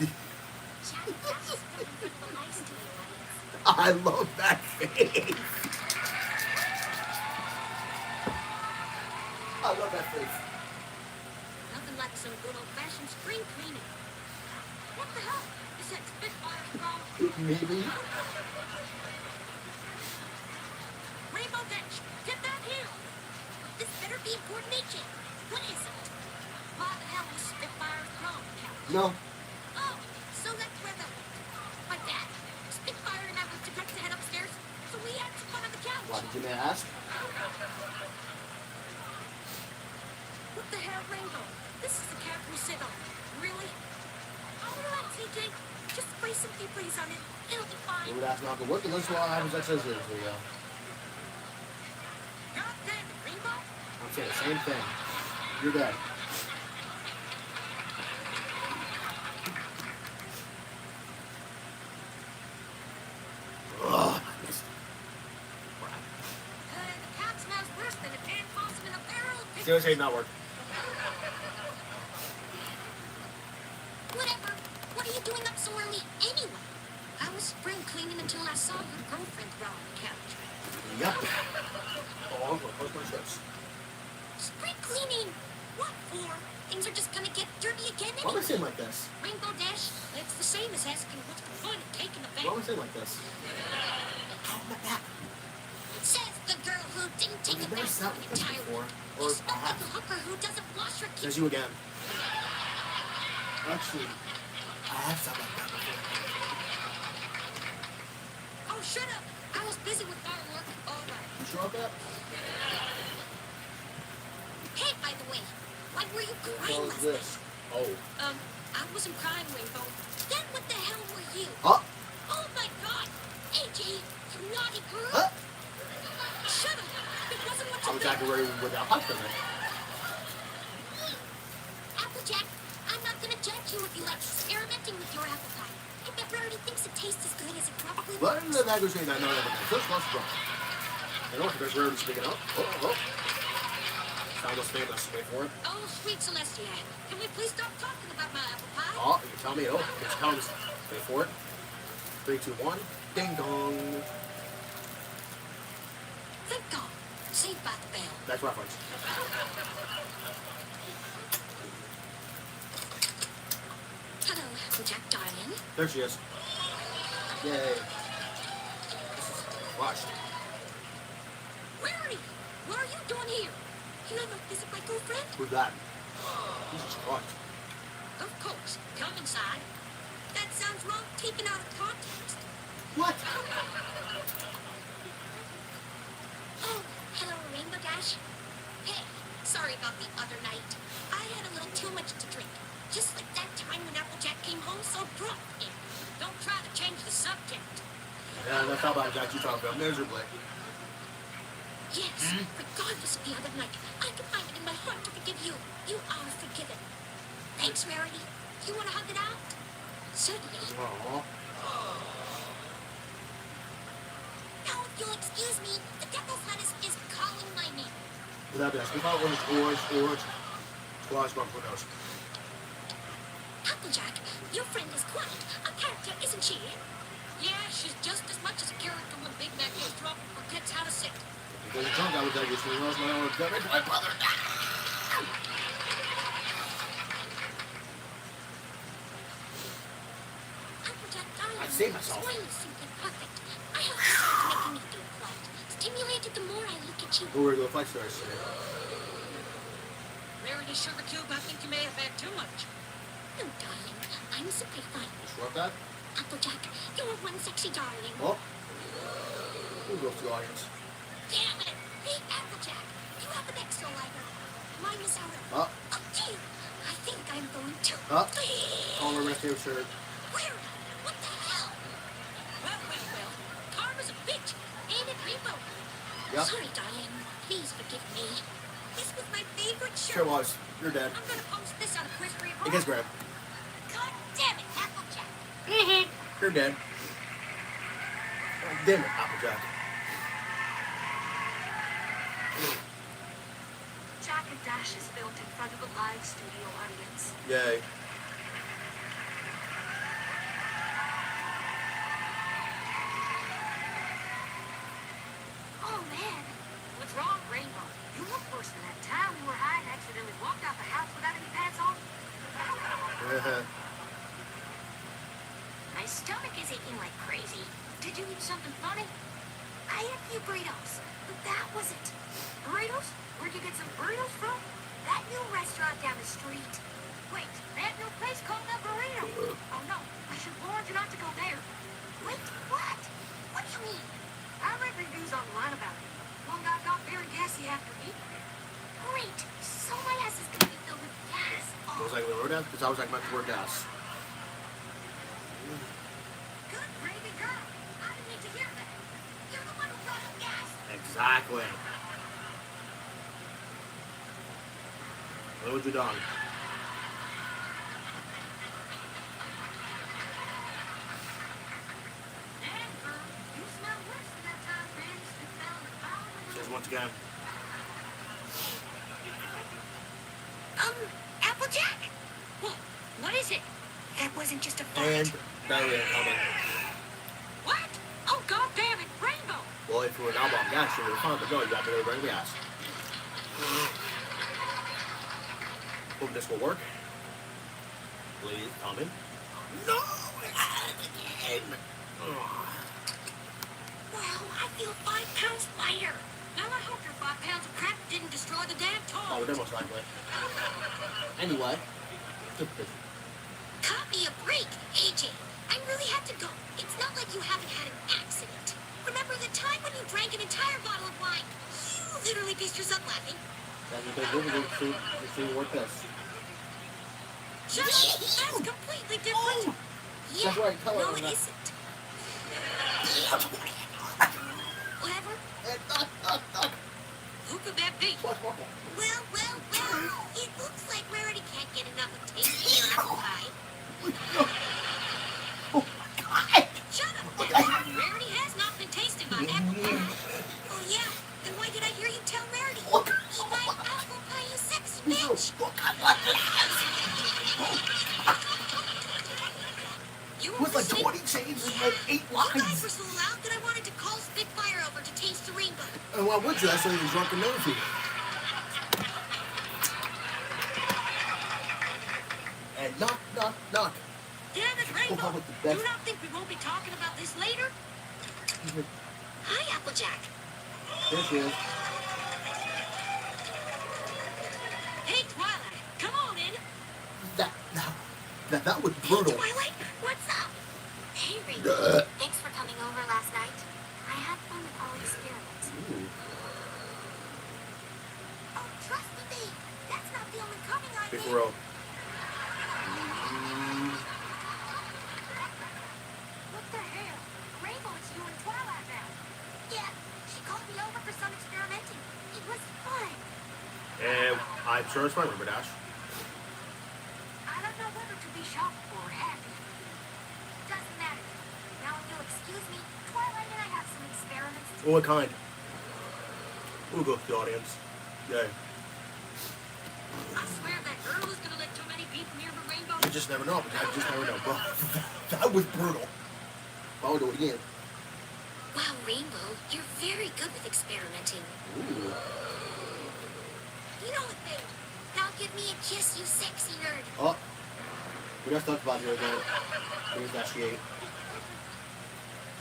Jack, that's just really good for my studio audience. I love that face. I love that face. Nothing like some good old-fashioned spring cleaning. What the hell? Is that Spitfire from Maybe. Rainbow Dash? Get that here. This better be important, Agent. What is it? Why the hell was Spitfire from, Captain? No. Oh, so that's where my dad, Spitfire, and I were to head upstairs, so we had some fun on the couch. Why did you ask? What the hell, Rainbow? This is the couch we sit on. Really? Oh, relax, AJ. Just spray some deep freeze on it. It'll be fine. You would ask not to work unless you have that says this video. God damn it, Rainbow. I'm saying the same thing. You're dead. Ugh. The couch smells worse than a pan possum in a barrel of pickles. Seriously, not work. Whatever. What are you doing up so early anyway? I was spring cleaning until I saw your girlfriend throw on the couch. Yep. Oh, I'm gonna post my trips. Spring cleaning? What for? Things are just gonna get dirty again Why am I anyway. saying like this? Rainbow Dash, it's the same as asking what's the fun in taking a Why am I bath. saying like this? Says the girl who didn't take a I've never bath sat for an like this entire before. week. Or You smell I like have. a hooker who doesn't wash her Says kids. you again. Actually, I have something like that before. Oh, shut up. I was busy with firework. All right. You sure about that? Hey, by the way, why were you What the crying hell is last this? Oh. I wasn't crying, Rainbow. Then what the hell were you? Huh? Oh my god! AJ, you naughty girl! Huh? Shut up. It wasn't what I you was think. acting ready without punch them. Applejack, I'm not gonna judge you if you like experimenting with your apple pie. I bet Rarity thinks it tastes as good as it probably But looks. the that goes saying that none of them first lost wrong. You know, there's Rarity speaking up. Oh. Sound was famous. Wait for it. Oh, sweet Celestia, can we please stop talking about my apple pie? Oh, you tell me. Oh, it's counts. Wait for it. 3, 2, 1. Ding dong. Thank God. Saved by the bell. That's reference. Hello, Applejack, darling. There she is. Yay. This is crushed. Rarity, what are you doing here? You ever visit my girlfriend? Who's that? Jesus Christ. Of course. Come inside. That sounds wrong taken out of context. What? Oh, hello, Rainbow Dash. Hey, sorry about the other night. I had a little too much to drink. Just like that time when Applejack came home so drunk. And don't try to change the subject. Yeah, that's how about that you talk about miserably. Yes, regardless of the other night, I can find it in my heart to forgive you. You are forgiven. Thanks, Rarity. You want to hug it out? Certainly. Aww. Now, if you'll excuse me, the devil's lettuce is calling my name. Without that, we call it orange. Squash bump, who knows? Applejack, your friend is quite a character, isn't she? Yeah, she's just as much as a character when Big Mac gets drunk and forgets how to sit. Because the drunk guy would tell you, so he knows my own my brother. Applejack, darling, I saved myself. Swine is simply perfect. I hope you start making me feel quite stimulated the more I look at you. Who are the flight stars? Rarity Sugar Cube, I think you may have had too much. No, darling, I'm simply fine. You sure about that? Applejack, you're one sexy darling. Oh. Who goes to the audience? Damn it! Hey, Applejack, you have an extra lighter. Mine is out of... Oh. Oh, dear. I think I'm going to... Huh? Oh, we're gonna see shirt. Where? What the hell? Well. Karma's a bitch. Ain't it, Rainbow? Yep. Sorry, darling. Please forgive me. This was my favorite shirt. Sure was. You're dead. I'm gonna post this on a quiz for your It gets grabbed. God damn it, Applejack. You're dead. God damn it, Applejack. Jack and Dash is filmed in front of a live studio audience. Yay. Oh man, what's wrong, Rainbow? You look worse than that time we were high and accidentally walked out the house without any pants on. My stomach is aching like crazy. Did you eat something funny? I had a few burritos, but that was it. Burritos? Where'd you get some burritos from? That new restaurant down the street. Wait, that new place called the Burrito. Oh no, I should warn you not to go there. Wait, what? What do you mean? I read reviews online about it. One guy got very gassy after eating. Great. So my ass is gonna be filled with gas. It was like the road gas? Because I was like, my word gas. Good gravy girl. I didn't need to hear that. You're the one who brought up gas. Exactly. What would you done? Damn, girl. You smell worse than that time Granny slipped down the bottom of the Says once again. Applejack? What is it? That wasn't just a fart. And barrier coming. What? Oh, God damn it, Rainbow! Well, if you were an album gas, you would have found the no, you have to go bring gas. Hope this will work. Please, coming. No! Again! Wow, I feel 5 pounds lighter. Now I hope your 5 pounds of crap didn't destroy the damn Oh, toy. they're most likely. Anyway. Cut me a break, AJ. I really have to go. It's not like you haven't had an accident. Remember the time when you drank an entire bottle of wine? You literally pissed yourself laughing. That's a big movie. You've seen more piss. Shut up. That's completely different. Yeah, That's right, tell her no, it that. isn't. Whatever. Who could that be? Well, it looks like Rarity can't get enough of tasting your apple pie. Oh my god! Shut up! Rarity has not been tasting my apple pie. Oh yeah? Then why did I hear you tell Rarity? Eat my apple pie, you sexy bitch! You It were was like listening? 20 chains and like 8 You guys were lines. so loud that I wanted to call Spitfire over to taste the rainbow. And why would you? That's only drunken nosy. And knock, knock, knock. Damn it, People Rainbow. have like the Do you best. not think we won't be talking about this later? Hi, Applejack. There she is. Hey, Twilight, come on in. That was brutal. Twilight, what's up? Hey, Rainbow. Thanks for coming over last night. I had fun with all experiments. Oh, trust me, babe. That's not the only coming I Big made. row. What the hell? Rainbow, it's you and Twilight now. Yeah, she called me over for some experimenting. It was fun. And I'm sure it's fine, Rubber Dash. I don't know whether to be shocked or happy. Doesn't matter. Now, if you'll excuse me, Twilight and I have some experiments to What kind? We'll go to the audience. Yay. I swear that girl is gonna let too many people near the rainbow. You just never know, but you just never know, bro. That was brutal. I'll do it again. Wow, Rainbow, you're very good with experimenting. Ooh. You know what, babe? Now give me a kiss, you sexy nerd. Oh. We got stuck about here again. Here's that shit.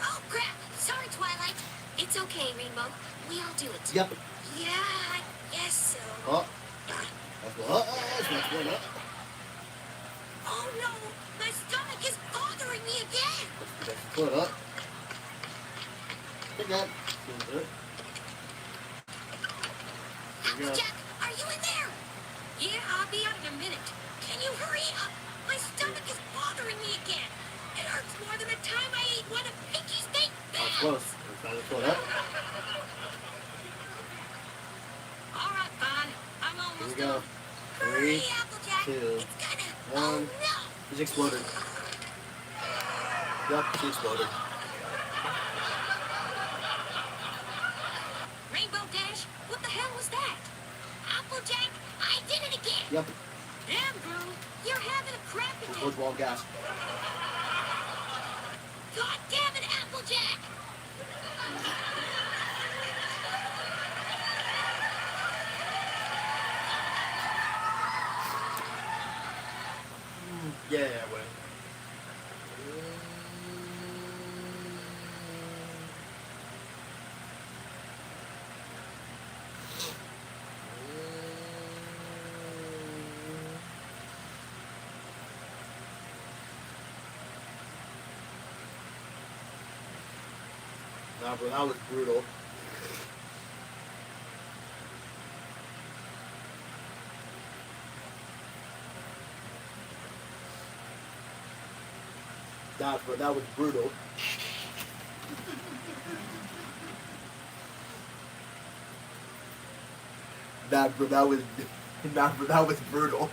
Oh, crap. Sorry, Twilight. It's okay, Rainbow. We all do it. Yep. Yeah, I guess so. Oh. That's going up. Oh, no. My stomach is bothering me again. Let's put it up. Take that. Good. Applejack, are you in there? Yeah, I'll be out in a minute. Can you hurry up? My stomach is bothering me again. It hurts more than the time I ate one of Pinky's baked That's beans. close. Let's try to put it up. All right, fine. I'm Here almost we go. done. Hurry, 3, Applejack. 2, It's gonna... 1. Oh, no. He's exploded. Yep, she exploded. Rainbow Dash, what the hell was that? Applejack, I did it again. Yep. Damn, girl, you're having a crappy day. Towards wall gas. God damn it, Applejack. Yeah, I win. Nah, bro, that was brutal. That was brutal. That was brutal.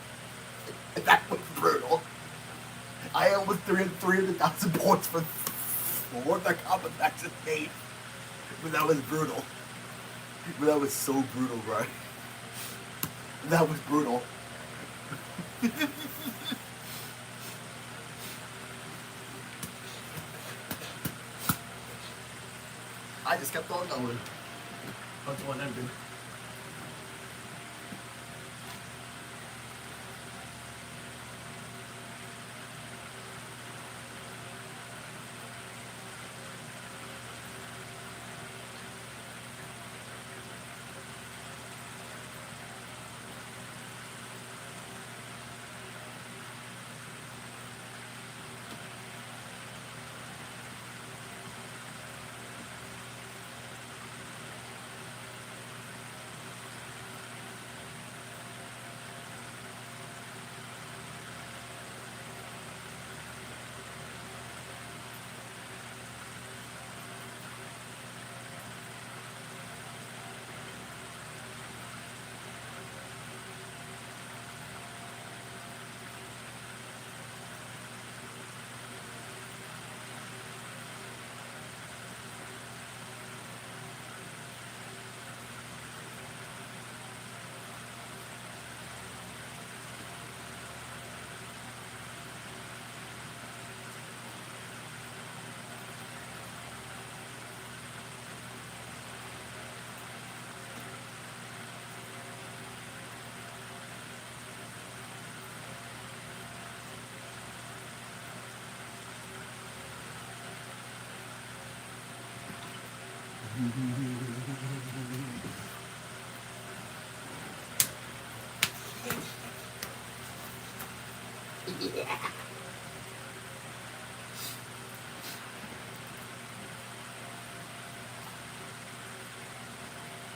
That was brutal. I almost 300,000 points for the competition made. But that was brutal. But that was so brutal, bro. That was brutal. I just kept on going. Until it ended.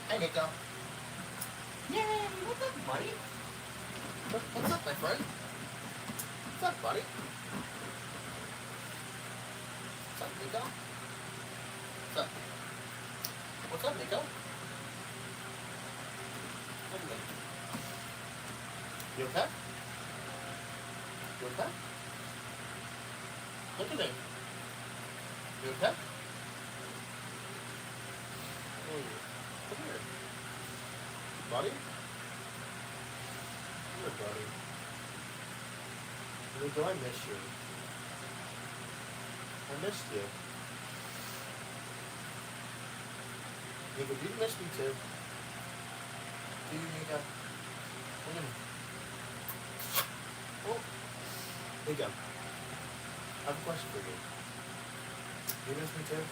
Hey, Nico. Yeah, what's up, buddy? What's up, my friend? What's up, buddy? What's up, Nico? What's up? What's up, Nico? What are you doing? You okay? You okay? Look at me. You okay? Oh, come here. Buddy? Come here, buddy. Nico, I miss you. I missed you. Nico, do you miss me too? Do you, Nico? Look at me. Oh. Nico, I have a question for you. Do you miss me too?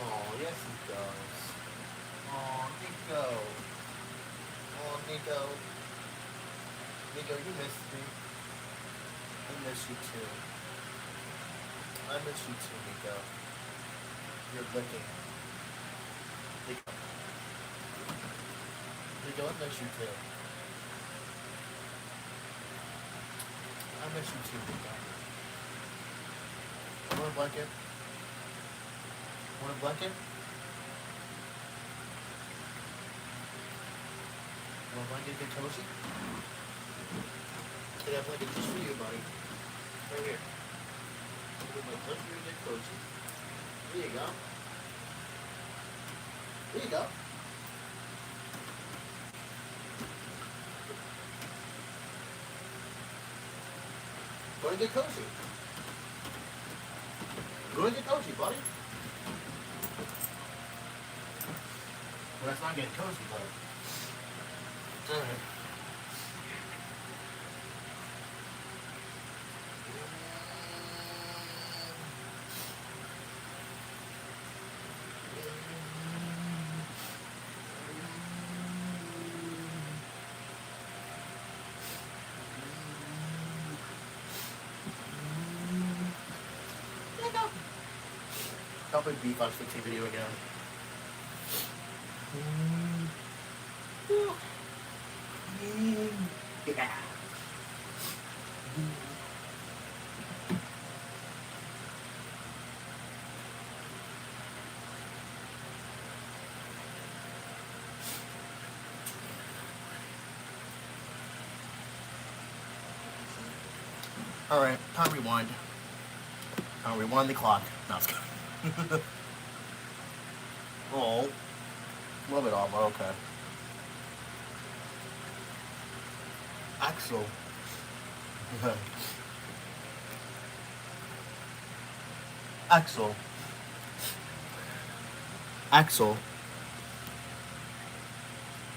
Oh, yes he does. Oh, Nico. Oh, Nico. Nico, you missed me. I miss you too. I miss you too, Nico. You're licking. Nico. Nico, I miss you too. I miss you too, Nico. Want a blanket? Want a blanket? Want a blanket to get cozy? I got a blanket just for you, buddy. Right here. Put my blanket for you to get cozy. There you go. There you go. Go and get cozy. Go and get cozy, buddy. Well, that's not getting cozy, but it's alright. Probably beef on fixing video again. Yeah. All right, time rewind. I'll rewind the clock. No, I was kidding. Oh, love it all, but okay. Axel. Axel. Axel.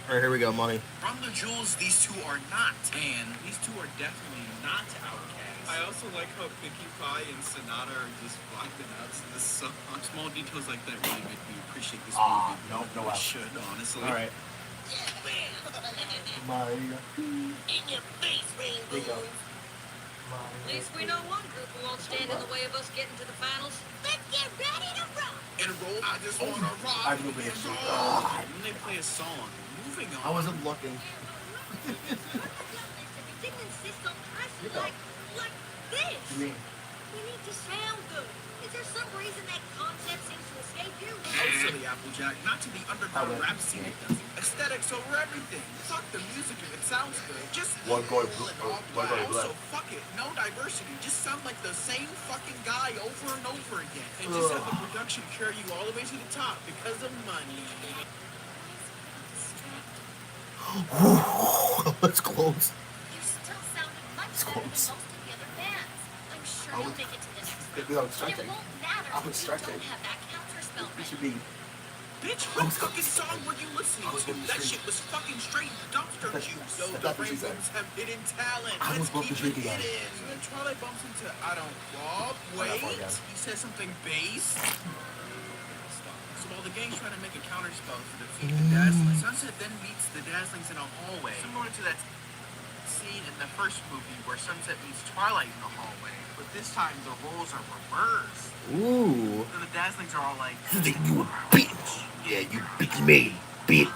All right, here we go, money. From the Jewels, these two are not. And these two are definitely not outcasts. I also like how Pinkie Pie and Sonata are just vibing out to this song. Small details like that really make me appreciate this movie. No, I should, honestly. All right. My. In your face, Rainbow. There you go. At least we know one group who won't stand in the way of us getting to the finals. Let's get ready to rock. And roll, I just wanna rock. I'm moving it. When they play a song, moving on. I wasn't looking. If you didn't insist on dressing like this. You mean? We need to sound good. Is there some reason that concept seems to escape you? Oh, silly Applejack, not to the underground rap scene it does. Aesthetics over everything. Fuck the music if it sounds good. Just One guy blue blue, and all one guy black. black. Also, fuck it. No diversity. Just sound like the same fucking guy over and over again. And just have the production carry you all the way to the top because of money. Let's close. You still sounded much It's better than close. most of the other bands. I'm sure I you'll was- make it to the next Because round. I was But it stretching. won't matter I was if you stretching. don't have that counter spell It ready. should be. Bitch, what fucking song were you listening I was to? looking That straight. shit was fucking straight dumpster That's- juice. Yo, that's the what she said. Rainbows have hidden talent. I was Let's looking keep it straight again. hidden. So then Twilight bumps into I don't rob. I got Wait, far again. he says something base. Well, the gang's trying to make a counterspell to defeat the Dazzlings. Sunset then meets the Dazzlings in a hallway, similar to that scene in the first movie where Sunset meets Twilight in the hallway. But this time the roles are reversed. Ooh. So the Dazzlings are all like, You bitch. Yeah, you bitch me. Bitch.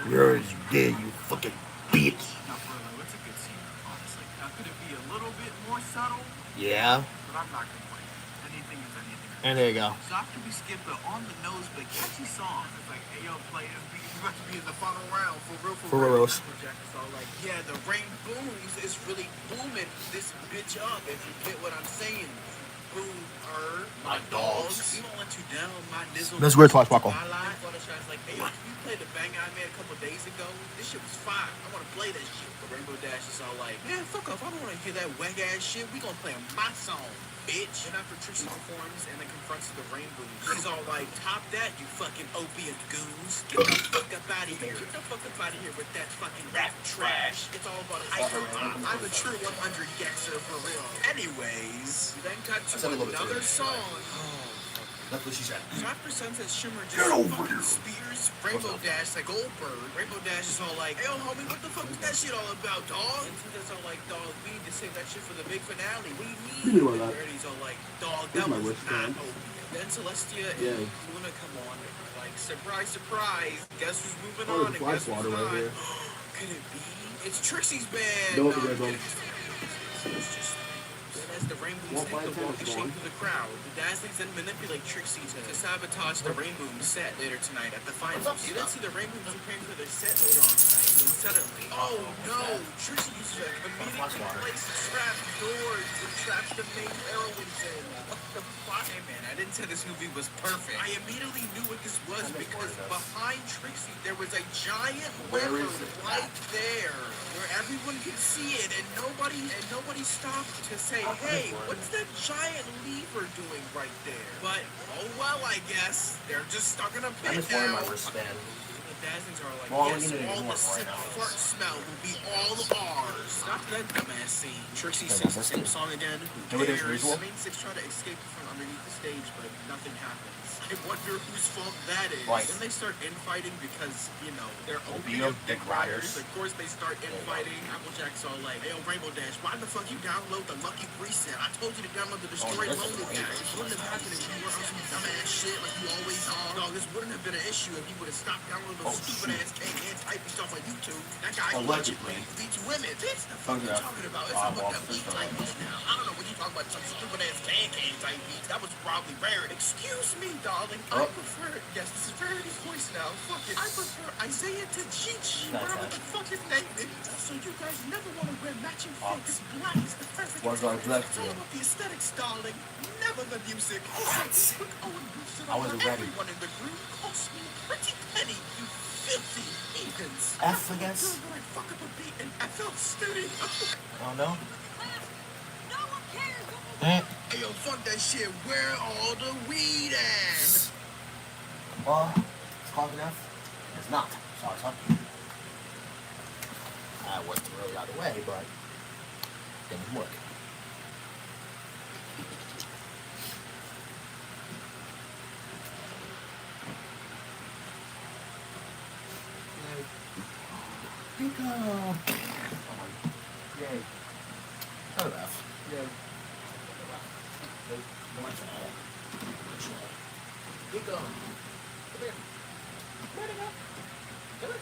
Where is you there, you fucking bitch. not for real, it's a good scene, honestly. Now, could it be a little bit more subtle? Yeah. But I'm not complaining. Anything is anything. And there you go. So after we skip the on the nose but catchy song, it's like, hey yo, players, we about to be in the final round for real. For real. Jack is all like, yeah, the rain booms is really booming this bitch up. If you get what I'm saying, boomer, my dogs. We won't let you down, my nizzle. That's weird, Twice Buckle. My line, Fluttershy's like, hey, you played the banger I made a couple days ago. This shit was fire. I want to play that shit. The Rainbow Dash is all like, man, fuck off. I don't want to hear that whack ass shit. We gonna play my song, bitch. And after Trixie performs and then confronts the Rainbow, he's all like, top that, you fucking opiate goons. Get the fuck up out of here. Get the fuck up out of here with that fucking rap trash. It's all about hyper. I'm a true 100 Gexer for real. Anyways, we then cut to another song. That's what she said. So after Sunset Shimmer just fucking spears Rainbow Dash like Goldberg, Rainbow Dash is all like, hey, yo, homie, what the fuck is that shit all about, dog? And Sunset's all like, dog, we need to save that shit for the big finale. What do you mean? And Verdi's all like, dog, that was not opium. Then Celestia and Luna come on and like, surprise, surprise, guess who's moving on and guess who's not? Could it be? It's Trixie's band. No, it's just as the Rainbows take the walking shape through the crowd, the Dazzlings then manipulate Trixie to sabotage the Rainbow set later tonight at the finals. You then see the Rainbows preparing for their set later on tonight, and suddenly, oh no! Trixie uses a comedically placed trap doors to trap the main heroines in. What the fuck? Hey man, I didn't say this movie was perfect. I immediately knew what this was because behind Trixie there was a giant river right there where everyone could see it, and nobody stopped to say, hey, what's that giant lever doing right there? But, oh well, I guess. They're just stuck in a pit now. The Dazzlings are like, yes, all the sick fart smell will be all ours. After that dumbass scene, Trixie sings the same song again. Who cares? The main six try to escape from underneath the stage, but nothing happens. I wonder whose fault that is. Right. Then they start infighting because, you know, they're opium dick riders. Of course they start infighting. Applejack's all like, hey, yo, Rainbow Dash, why the fuck you download the Lucky Preset? I told you to download the Destroy Lonely guy. This wouldn't have happened if you were on some dumbass shit like you always are. Dog, this wouldn't have been an issue if you would have stopped downloading those stupid ass K-Ant typing stuff on YouTube. That guy allegedly beats women. Bitch, the fuck are you talking about? It's about that weak type beats now. I don't know what you talking about, some stupid ass K-Ant type beats. That was probably rare. Excuse me, darling. I prefer, yes, this is Verity's voice now. Fuck it. I prefer Isaiah to Gigi, whatever the fuck his name is. So you guys never want to wear matching fits. Black is the perfect. It's all about the aesthetics, darling. Never the music. I wasn't ready. Everyone in the group cost me a pretty penny, you filthy heathens. F, I guess. When I fuck up a beat and I felt steady. Oh no. No one cares. Hey yo, fuck that shit. Where all the weed at? Well, it's close enough. It's not. Sorry, son. I wasn't really out of the way, but it didn't work. Pico. Yay. Not enough. Yay. Pico. Come here. Come here. Come here.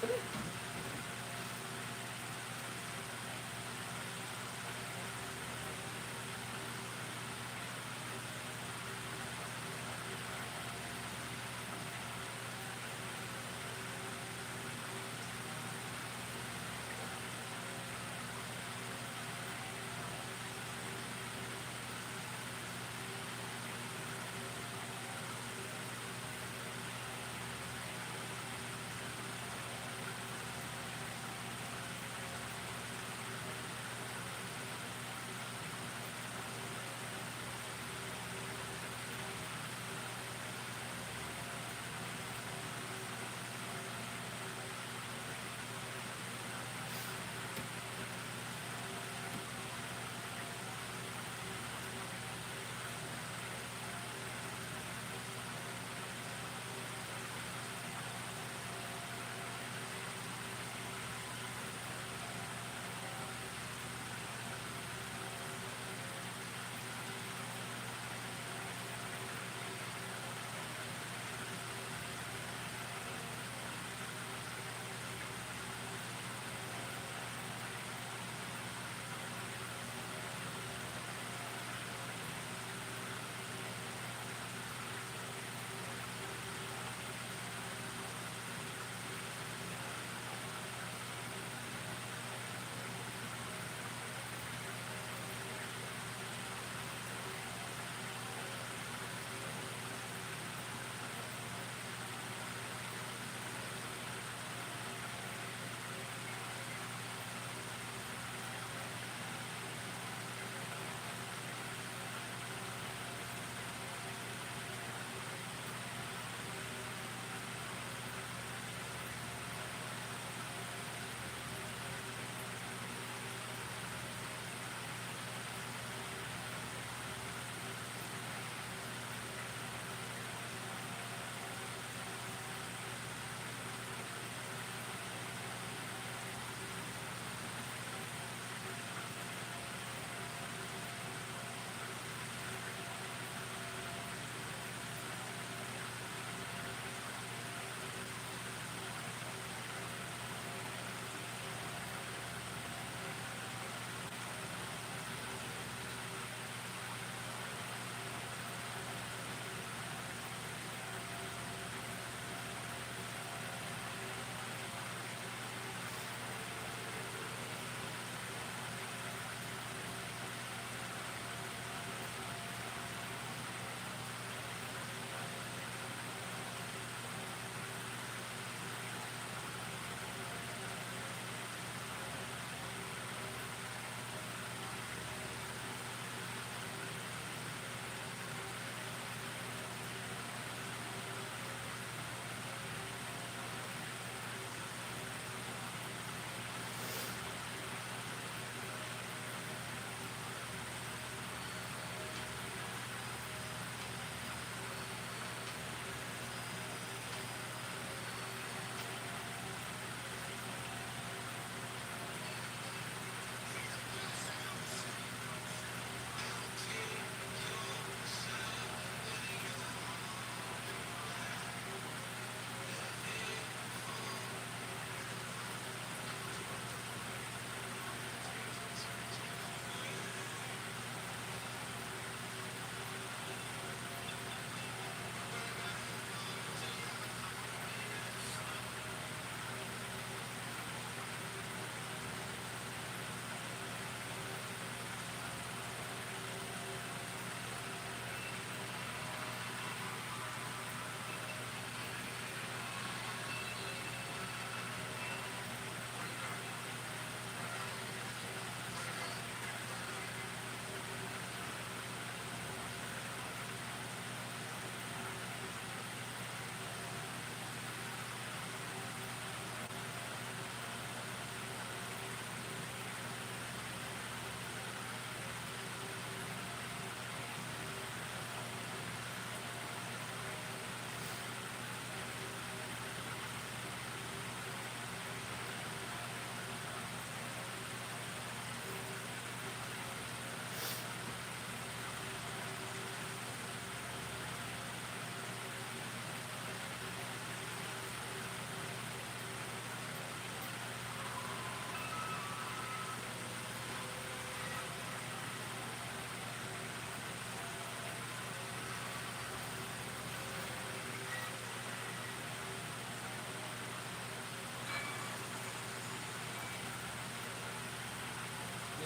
Come here.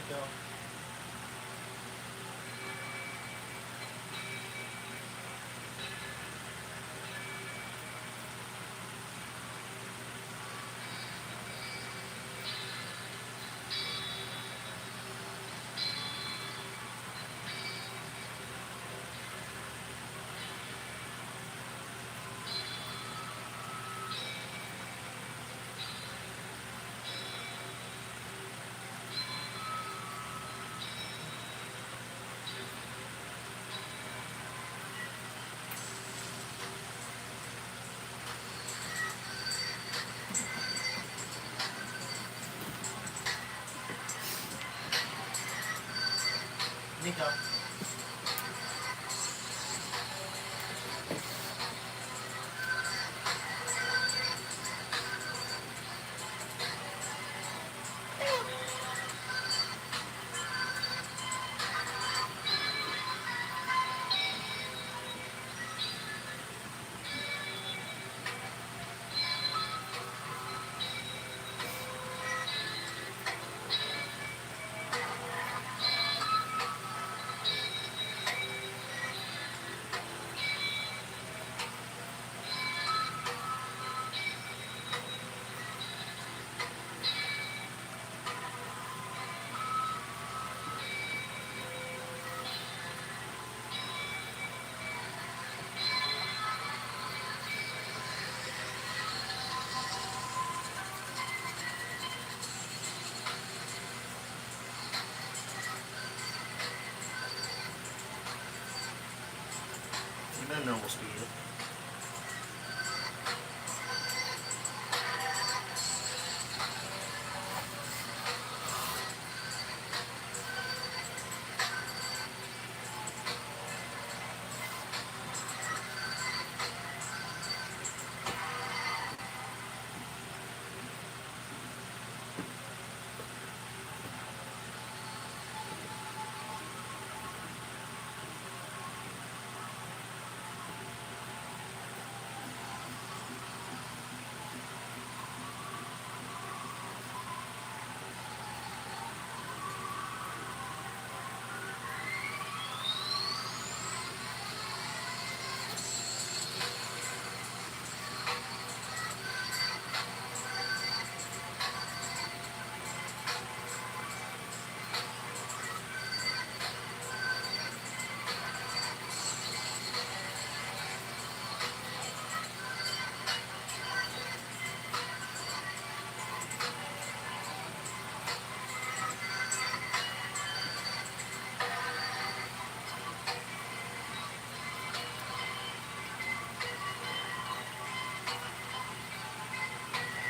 Nico. Nico. Even at normal speed.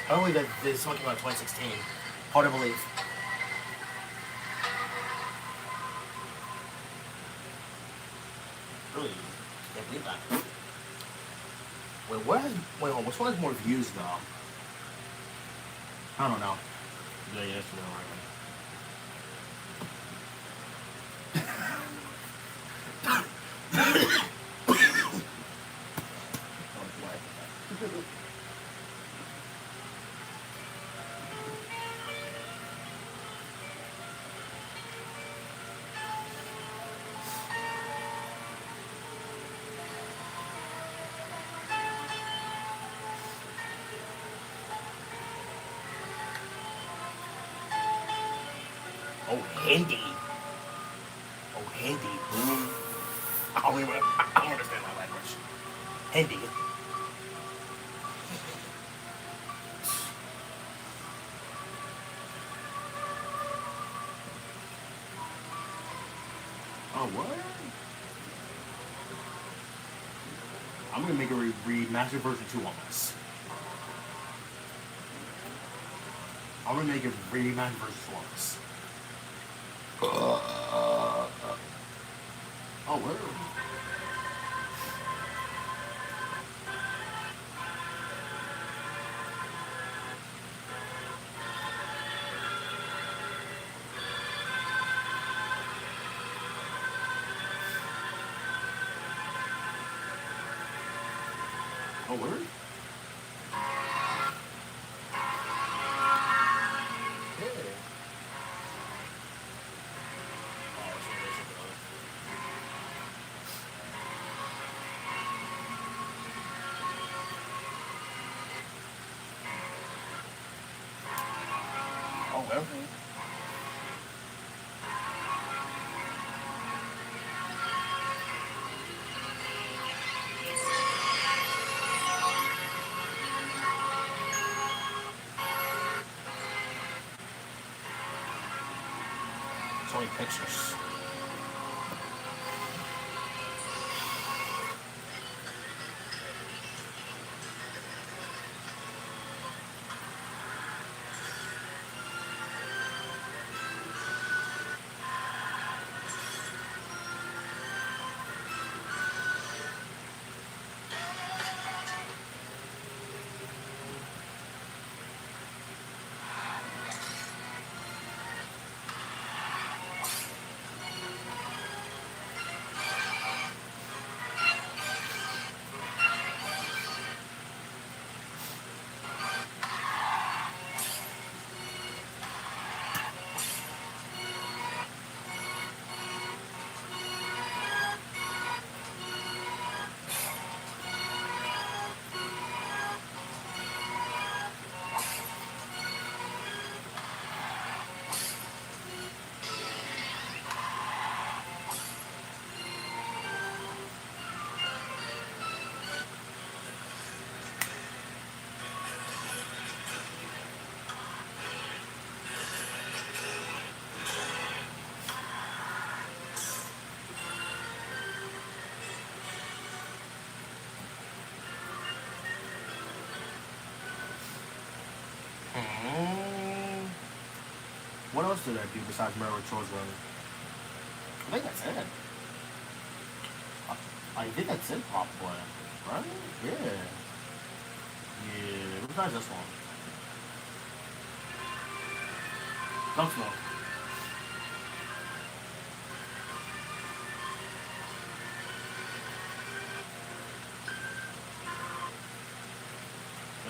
I don't believe that this song came out in 2016. Hard to believe. Really, can't believe that. Wait, wait, hold on, which one has more views though? I don't know. Yeah, yes, no, Oh, Hindi. Oh, Hindi. I don't understand that language. Hindi. Oh, what? I'm gonna make a remastered version 2 on this. I'm gonna make a remastered version 2 on this. Oh, where? Oh, where? man. So many pictures. What else did I do besides Railroad Chores Run? I think that's it. I think that's it, probably. Right? Yeah. Yeah. Besides this one. Don't smoke.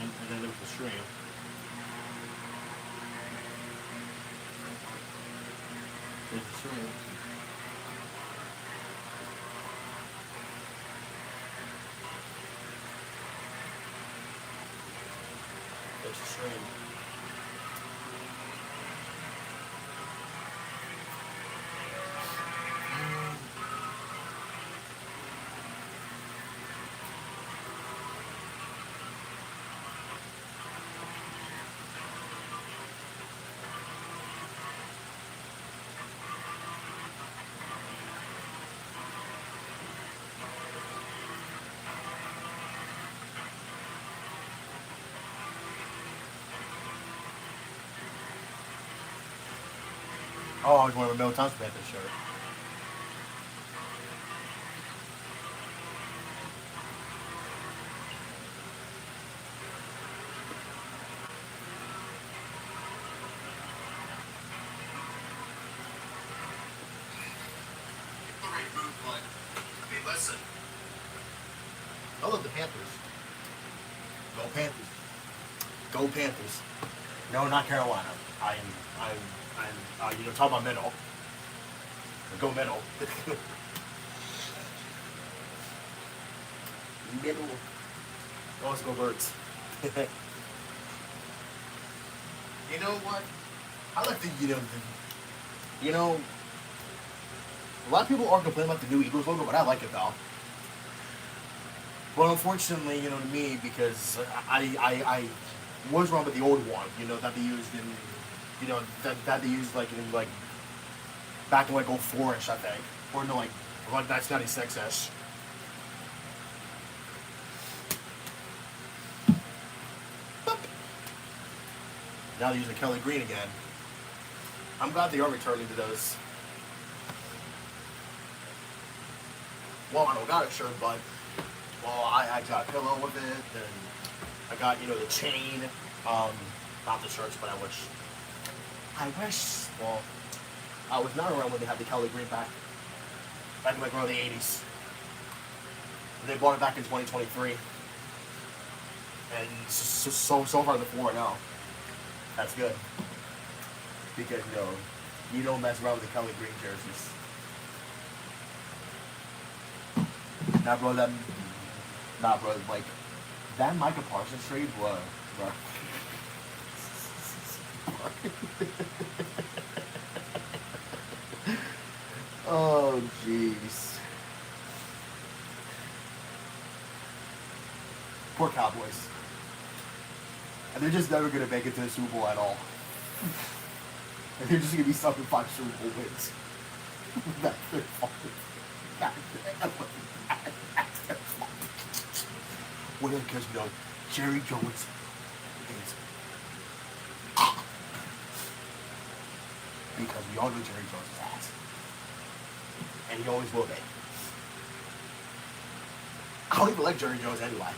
And then there was the stream. There's the stream. There's the stream. Oh, I was wearing a Middle Thompson Panthers shirt. Alright, rude, but hey, listen. I love the Panthers. Go Panthers. Go Panthers. No, not Carolina. I'm talk about middle. Go middle. Middle. Oh, let's go Birds. You know what? I like the, a lot of people are complaining about the new Eagles logo, but I like it though. But unfortunately, to me, because I was wrong with the old one, that they used in, that they used like in like back in like 04-ish, I think, or no, like 1996-ish. Now they're using Kelly Green again. I'm glad they are returning to those. Well, I don't got a shirt, but I got a pillow with it, and I got the chain. Not the shirts, but I wish. Well, I was not around when they had the Kelly Green back in like around the 80s. They bought it back in 2023, and so far the 4-0. That's good because you don't mess around with the Kelly Green jerseys. Nah, bro, like that Micah Parsons trade was, bro. Oh, jeez. Poor Cowboys. And they're just never gonna make it to the Super Bowl at all. And they're just gonna be stuck with 5 Super Bowl wins. That's their fault. That's their fault. Well, because no, Jerry Jones is. Because we all know Jerry Jones is ass. And he always will be. I don't even like Jerry Jones anyway.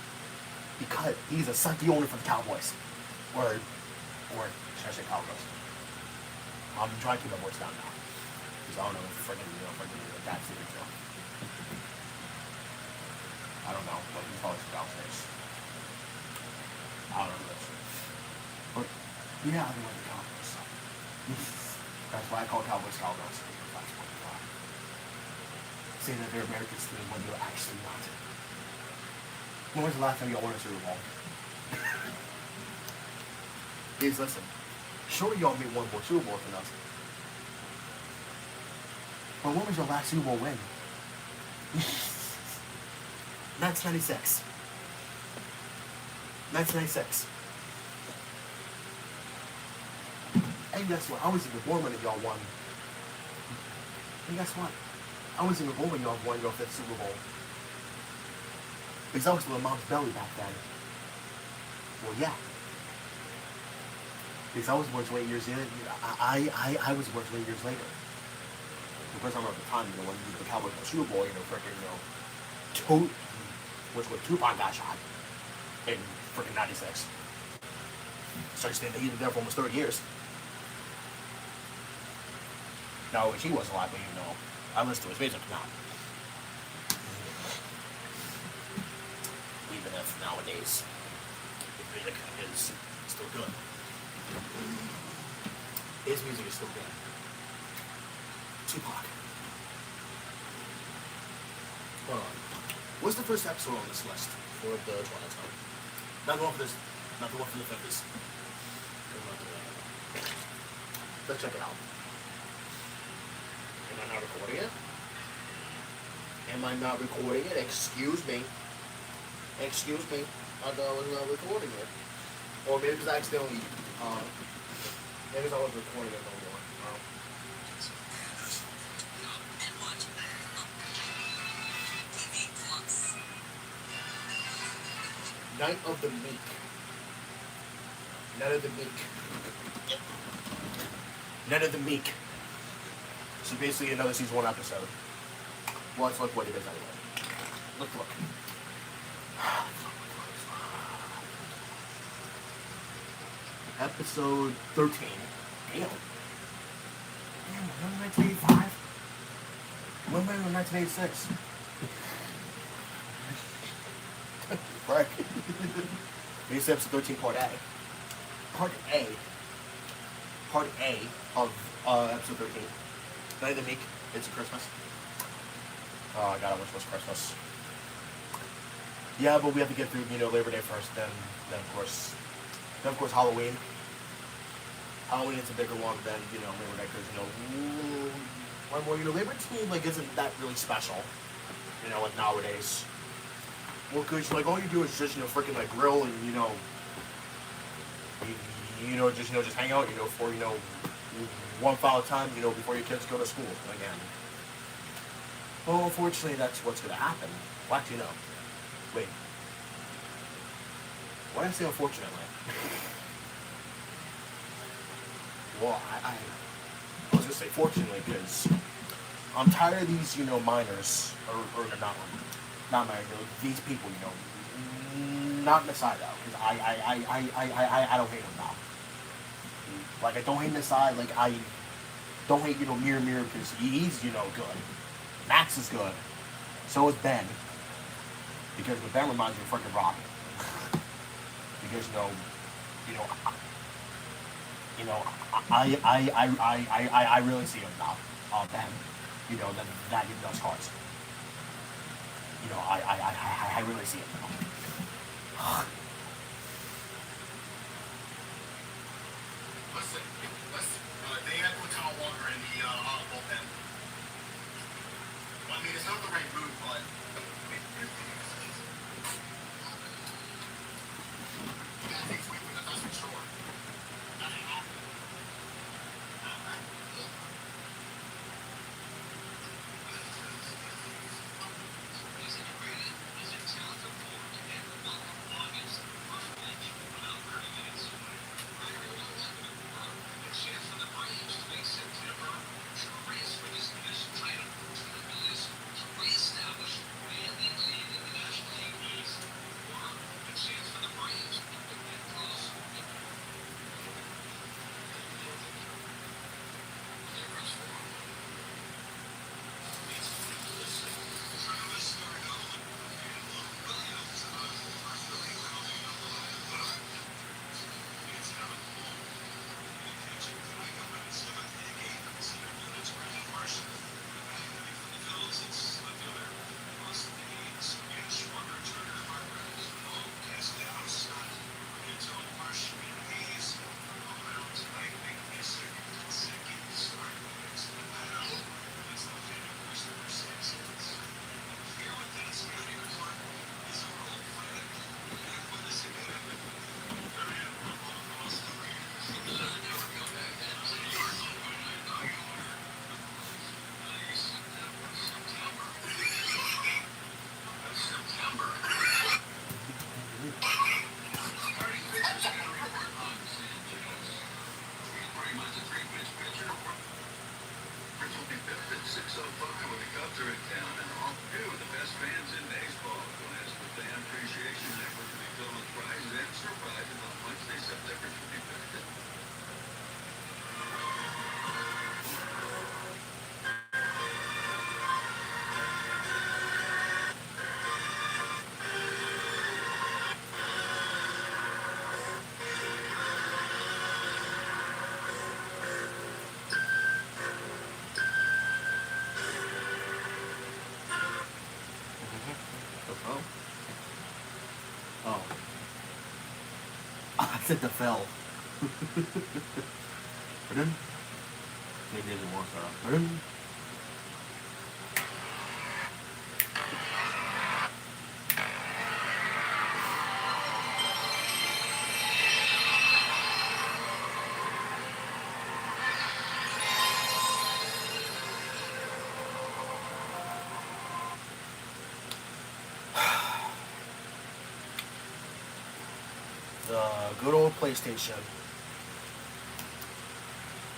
Because he's a sucky owner for the Cowboys. Or should I say Cowboys? I'm trying to keep my voice down now. Because I don't know if freaking that's the big deal. I don't know, but he's always downstairs. I don't know this. But yeah, I like the Cowboys. That's why I call Cowboys Cowboys. That's what they are. Say that they're America's team when they're actually not. When was the last time you won a Super Bowl? Please listen. Sure, y'all made one more Super Bowl than us. But when was your last Super Bowl win? 1996. 1996. And guess what? I was even born when y'all won. And guess what? I was even born when y'all won your 5th Super Bowl. Because I was in my mom's belly back then. Well, yeah. Because I was born 28 years in. I was born 28 years later. The first time at the time, when the Cowboys won the Super Bowl, freaking, which when Tupac got shot in freaking 96. So he was there for almost 30 years. Now, he wasn't alive, but I listened to his music now. Even if nowadays his music is still good. His music is still good. Tupac. Hold on. What's the first episode on this list for the Twilight Zone? Not the one for this. Not the one from the 50s. Let's check it out. Am I not recording it? Am I not recording it? Excuse me. Excuse me. I thought I was not recording it. Or maybe because I accidentally, maybe because I was recording it no more. Night of the Meek. Night of the Meek. Night of the Meek. So basically another season 1 episode. Well, let's look what it is anyway. Let's look. Episode 13. Damn. Remember 1985? When were we in 1986? Right. This is episode 13, part A. Part A of episode 13. Night of the Meek. It's a Christmas. Oh, I gotta wish it was Christmas. Yeah, but we have to get through, Labor Day first, then of course Halloween. Halloween is a bigger one than, Labor Day, because, Labor Day, isn't that really special, like nowadays. Well, because, all you do is just, freaking, grill and, just hang out, for, one foul time, before your kids go to school again. Well, unfortunately, that's what's going to happen. Well, actually, no. Wait. Why did I say unfortunately? Well, I was going to say fortunately, because I'm tired of these, minors, or not minors, these people, not Messiah, because I don't hate him now. I don't hate Messiah, I don't hate, Mirror, because he's, good. Max is good. So is Ben. Because Ben reminds me of freaking Robbie. Because, I really see him now. Ben. That he does cards. I really see him now. listen. They had to put Kyle Walker in the bullpen. I mean, it's not the right move, but. That's for sure. Oh. I said the fell. Pardon? Maybe there's more stuff. Pardon? The good old PlayStation.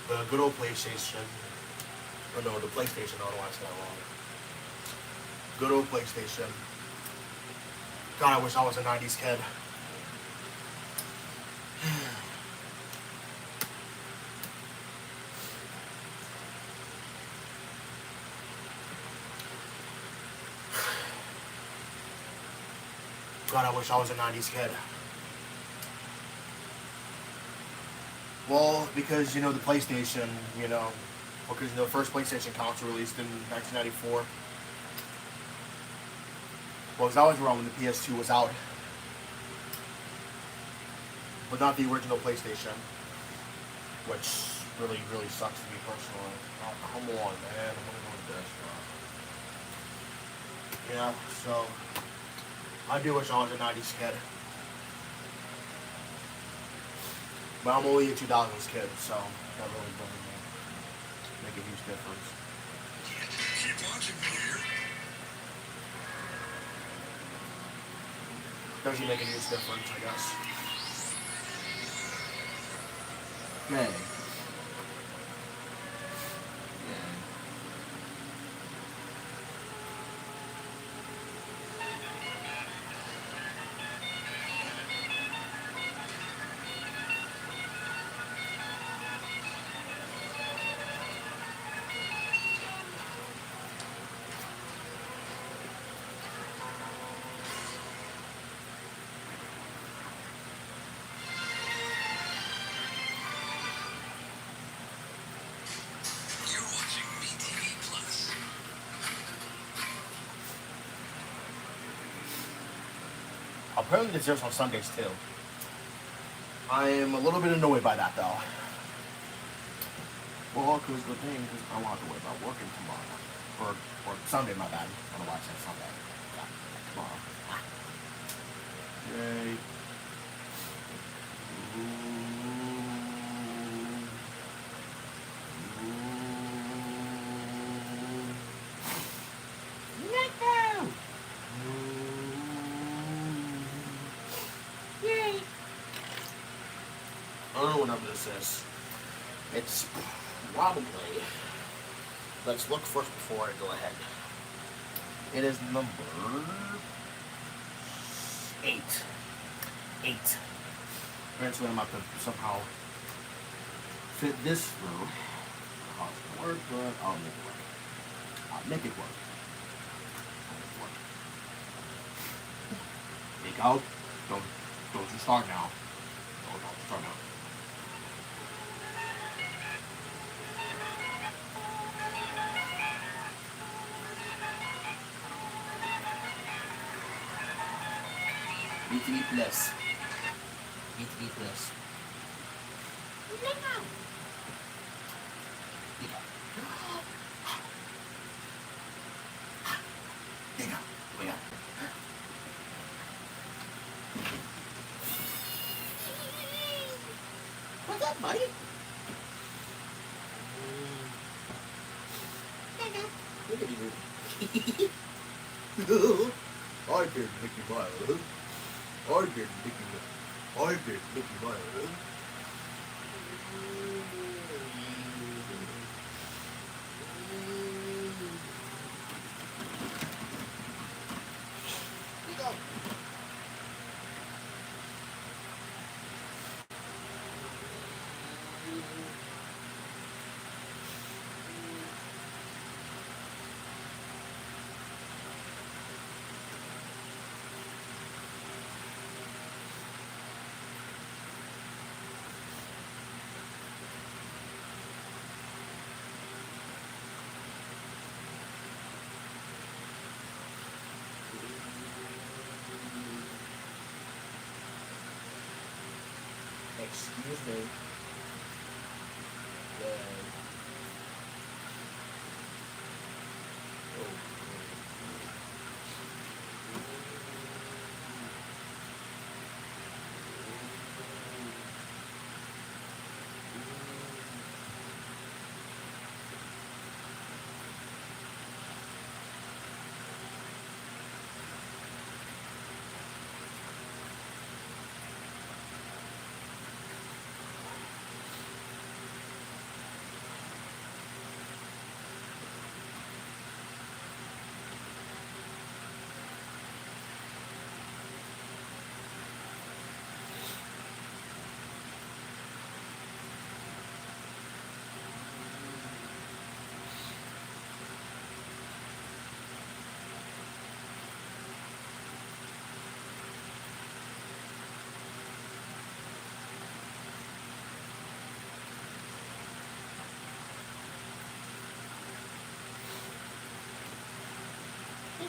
The good old PlayStation. Oh no, the PlayStation. I don't watch that long. Good old PlayStation. God, I wish I was a 90s kid. God, I wish I was a 90s kid. Well, because, you know, the PlayStation, you know, because the first PlayStation console released in 1994. Well, because I was around when the PS2 was out. But not the original PlayStation. Which really, really sucks to me personally. Oh, come on, man. I want to go with this. Yeah, so I do wish I was a 90s kid. But I'm only a 2000s kid, so that really doesn't make a huge difference. Keep watching me here. Doesn't make a huge difference, I guess. Yay. You're watching MeTV Plus. Apparently there's on Sundays too. I am a little bit annoyed by that though. Well, because the thing is, I won't have to worry about working tomorrow. Or Sunday, my bad. I don't know why I said Sunday. Yeah, tomorrow. Ah. Yay. Yay. I don't know what number this is. It's probably. Let's look first before I go ahead. It is number 8. 8. Eventually, I'm about to somehow fit this through. I'll work, but I'll make it work. I'll make it work. Make out. Don't you start now. Don't start now. BTV Plus. BTV Plus. What's up, buddy? Look at you. I did Mickey Mouse. I did Mickey Mouse. I did Mickey Mouse. Excuse me.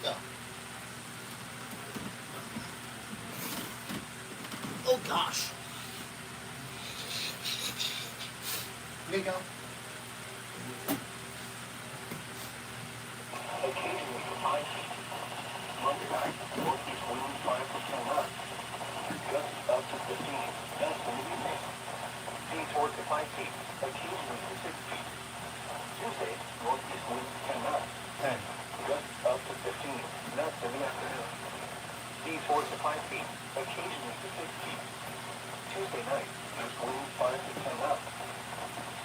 Go. Oh gosh. There you go. Occasionally for 5 feet. Monday night, northeast winds 5% knots. Gusts up to 15. That's the new evening. Seas 4 to 5 feet. Occasionally to 6 feet. Tuesday, northeast winds 10 knots. 10. Gusts up to 15. That's in the afternoon. Seas 4 to 5 feet. Occasionally to 6 feet. Tuesday night, east winds 5 to 10 knots.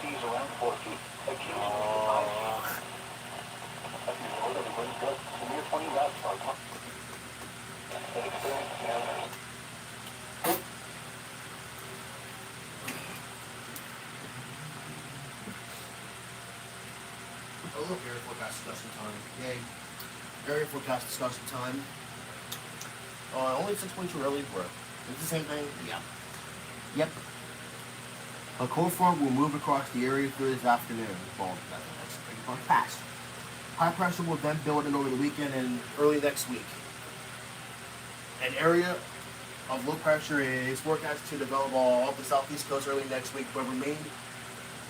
Seas around 4 feet. Occasionally to 5 feet. Up in the the winds gusts to near 20 knots per month. And experience downers. Oh, look, area forecast discussion time. Yay. Area forecast discussion time. Only 6.2 early work. Is it the same thing? Yeah. Yep. A cold front will move across the area through this afternoon. Well, that's pretty far past. High pressure will then build in over the weekend and early next week. An area of low pressure is forecast to develop off the southeast coast early next week, but remain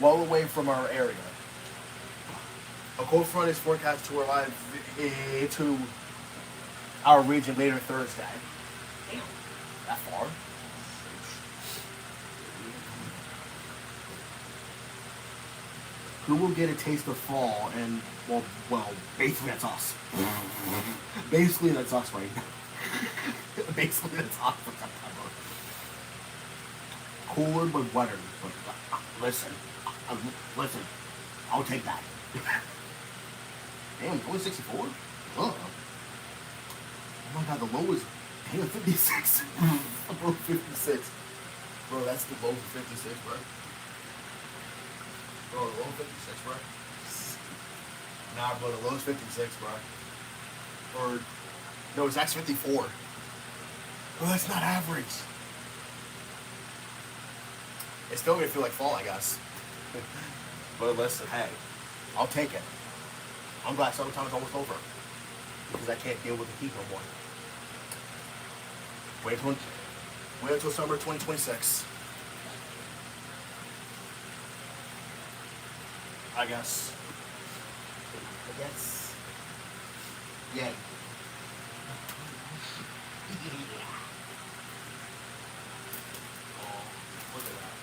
well away from our area. A cold front is forecast to arrive into our region later Thursday. Damn, that far. Who will get a taste of fall? And well, basically that's us. Basically that's us right now. Basically that's us for September. Cooler but wetter. But listen, I'll take that. Damn, only 64? Oh my god, the low is 56. Bro, 56. Bro, that's the low for 56, bro. Bro, the low 56, bro. Nah, bro, the low's 56, bro. Or, no, it's actually 54. Bro, that's not average. It's still gonna feel like fall, I guess. But listen, hey, I'll take it. I'm glad summertime's almost over. Because I can't deal with the heat no more. Wait until summer 2026. I guess. Yay. Oh, look at that.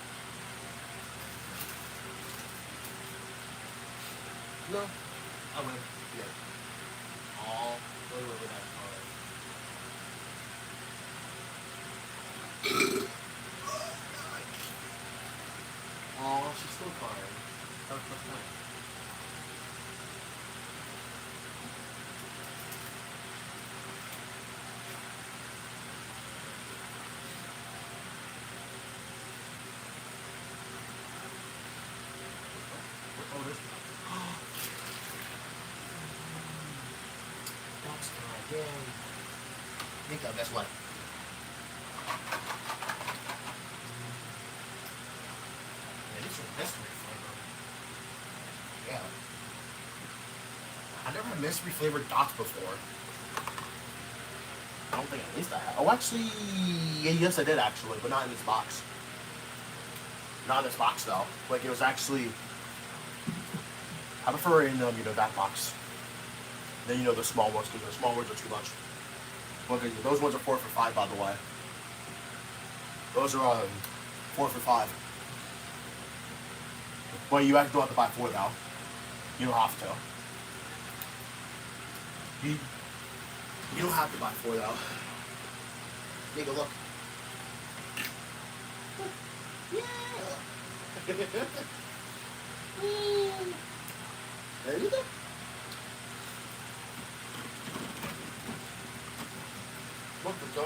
No, I win. Yeah. Oh, look at that. Oh, she's still crying. That was fun. Oh, this one. That's my game. Nico, guess what? Yeah, this is mystery flavor. Yeah. I never had mystery flavored dots before. I don't think at least I have. Oh, actually, yeah, yes, I did actually, but not in this box. Not in this box though. Like it was actually. I prefer in that box. Then the small ones because the small ones are too much. Okay, those ones are 4 for $5, by the way. Those are 4 for $5. Well, you actually don't have to buy 4 though. You don't have to. You don't have to buy 4 though. Take a look. Yeah. There you go. Look, let's go.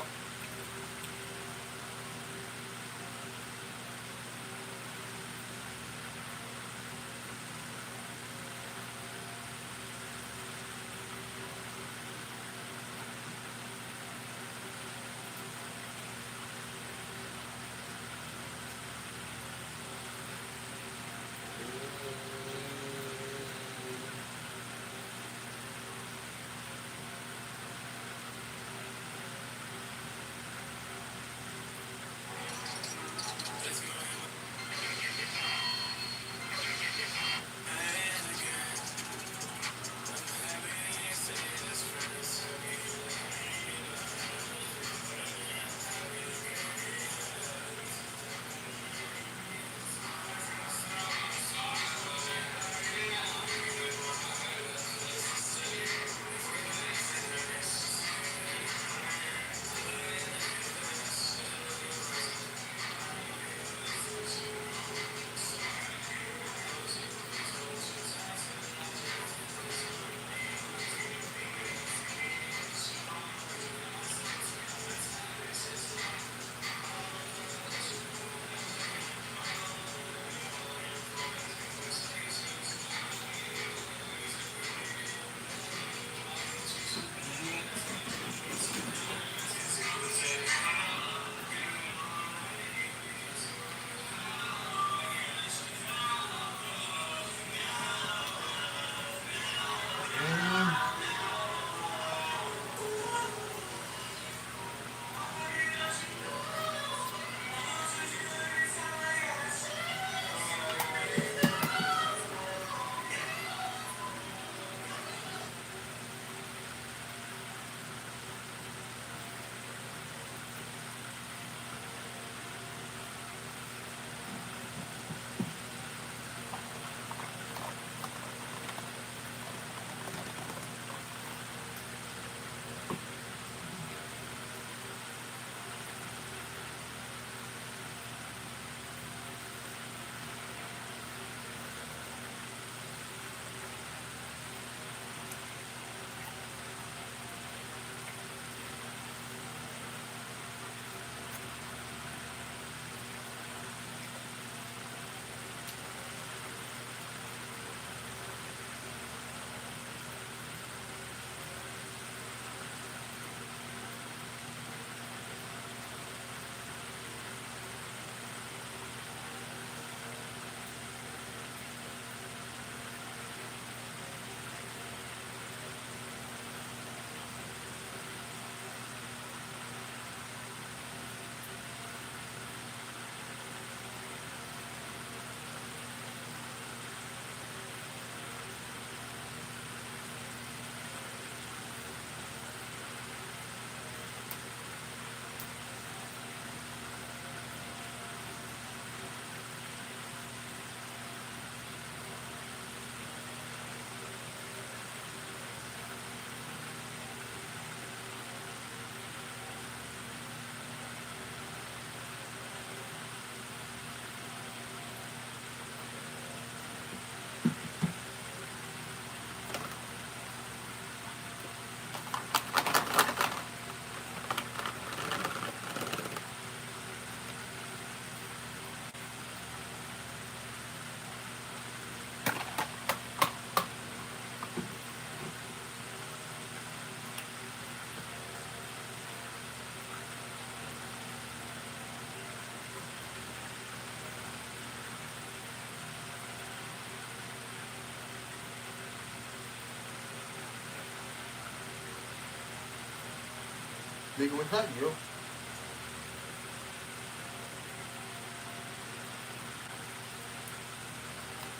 Nigga, was that you?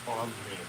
Oh, I'm me.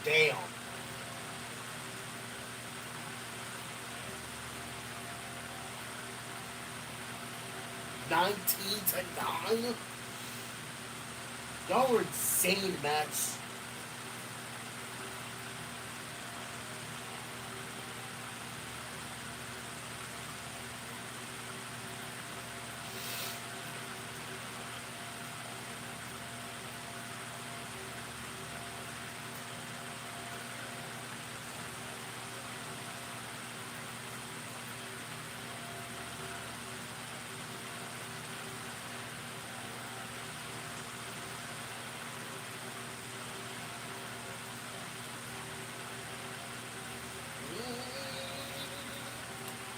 Damn. 19-9. Y'all were insane, Mets.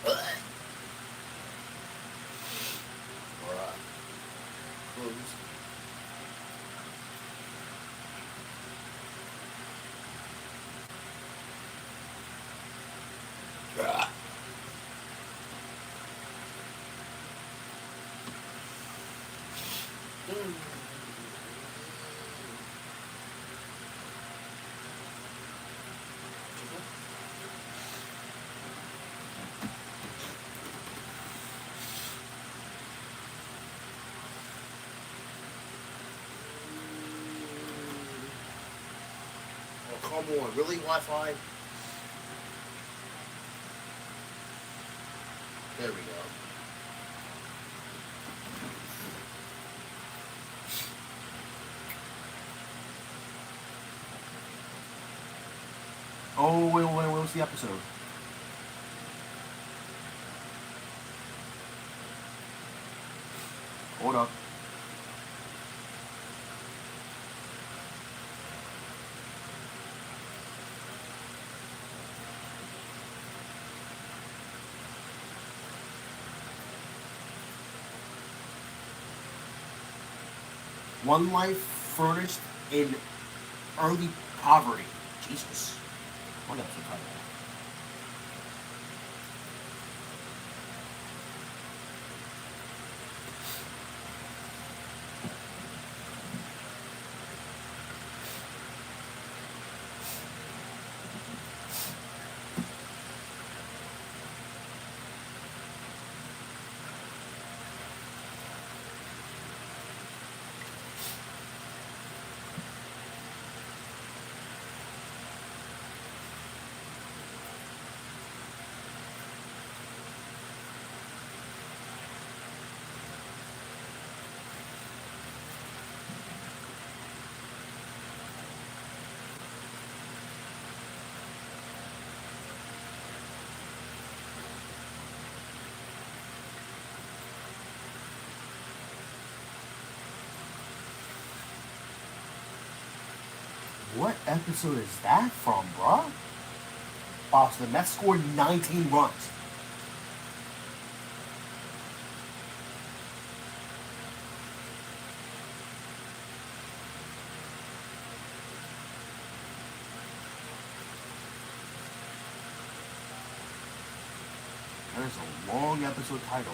Alright. Close. Ah. Oh, come on. Really, Wi-Fi? There we go. Oh, wait, what's the episode? Hold up. One life furnished in early poverty. Jesus. What else is title? What episode is that from, bruh? Oh, so the Mets scored 19 runs. That is a long episode title.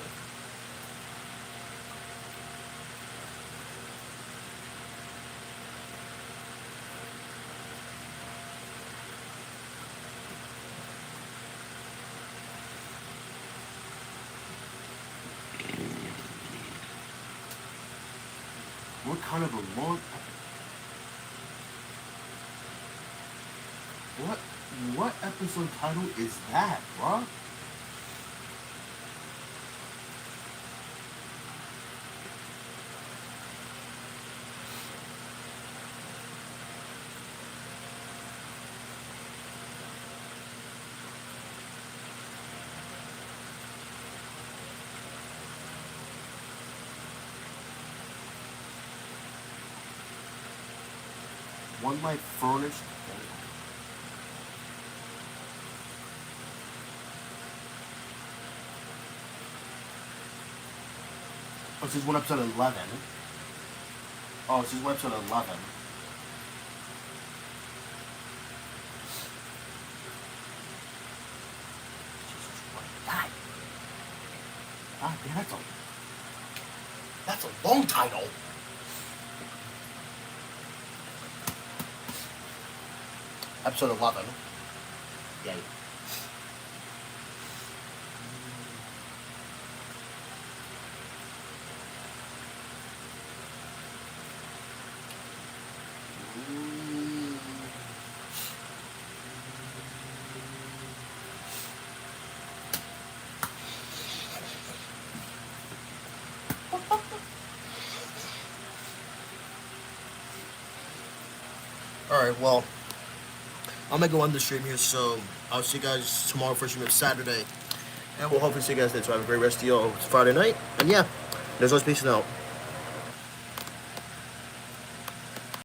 What kind of a long... What episode title is that, bruh? One life furnished. Oh, this is one episode 11. Oh, this is one episode 11. God. God damn, that's a long title. episode 11. Yay. Alright, well, I'm gonna go on the stream here, so I'll see you guys tomorrow for stream of Saturday. And we'll hopefully see you guys then. So have a great rest of your Friday night. And yeah, there's always peace out.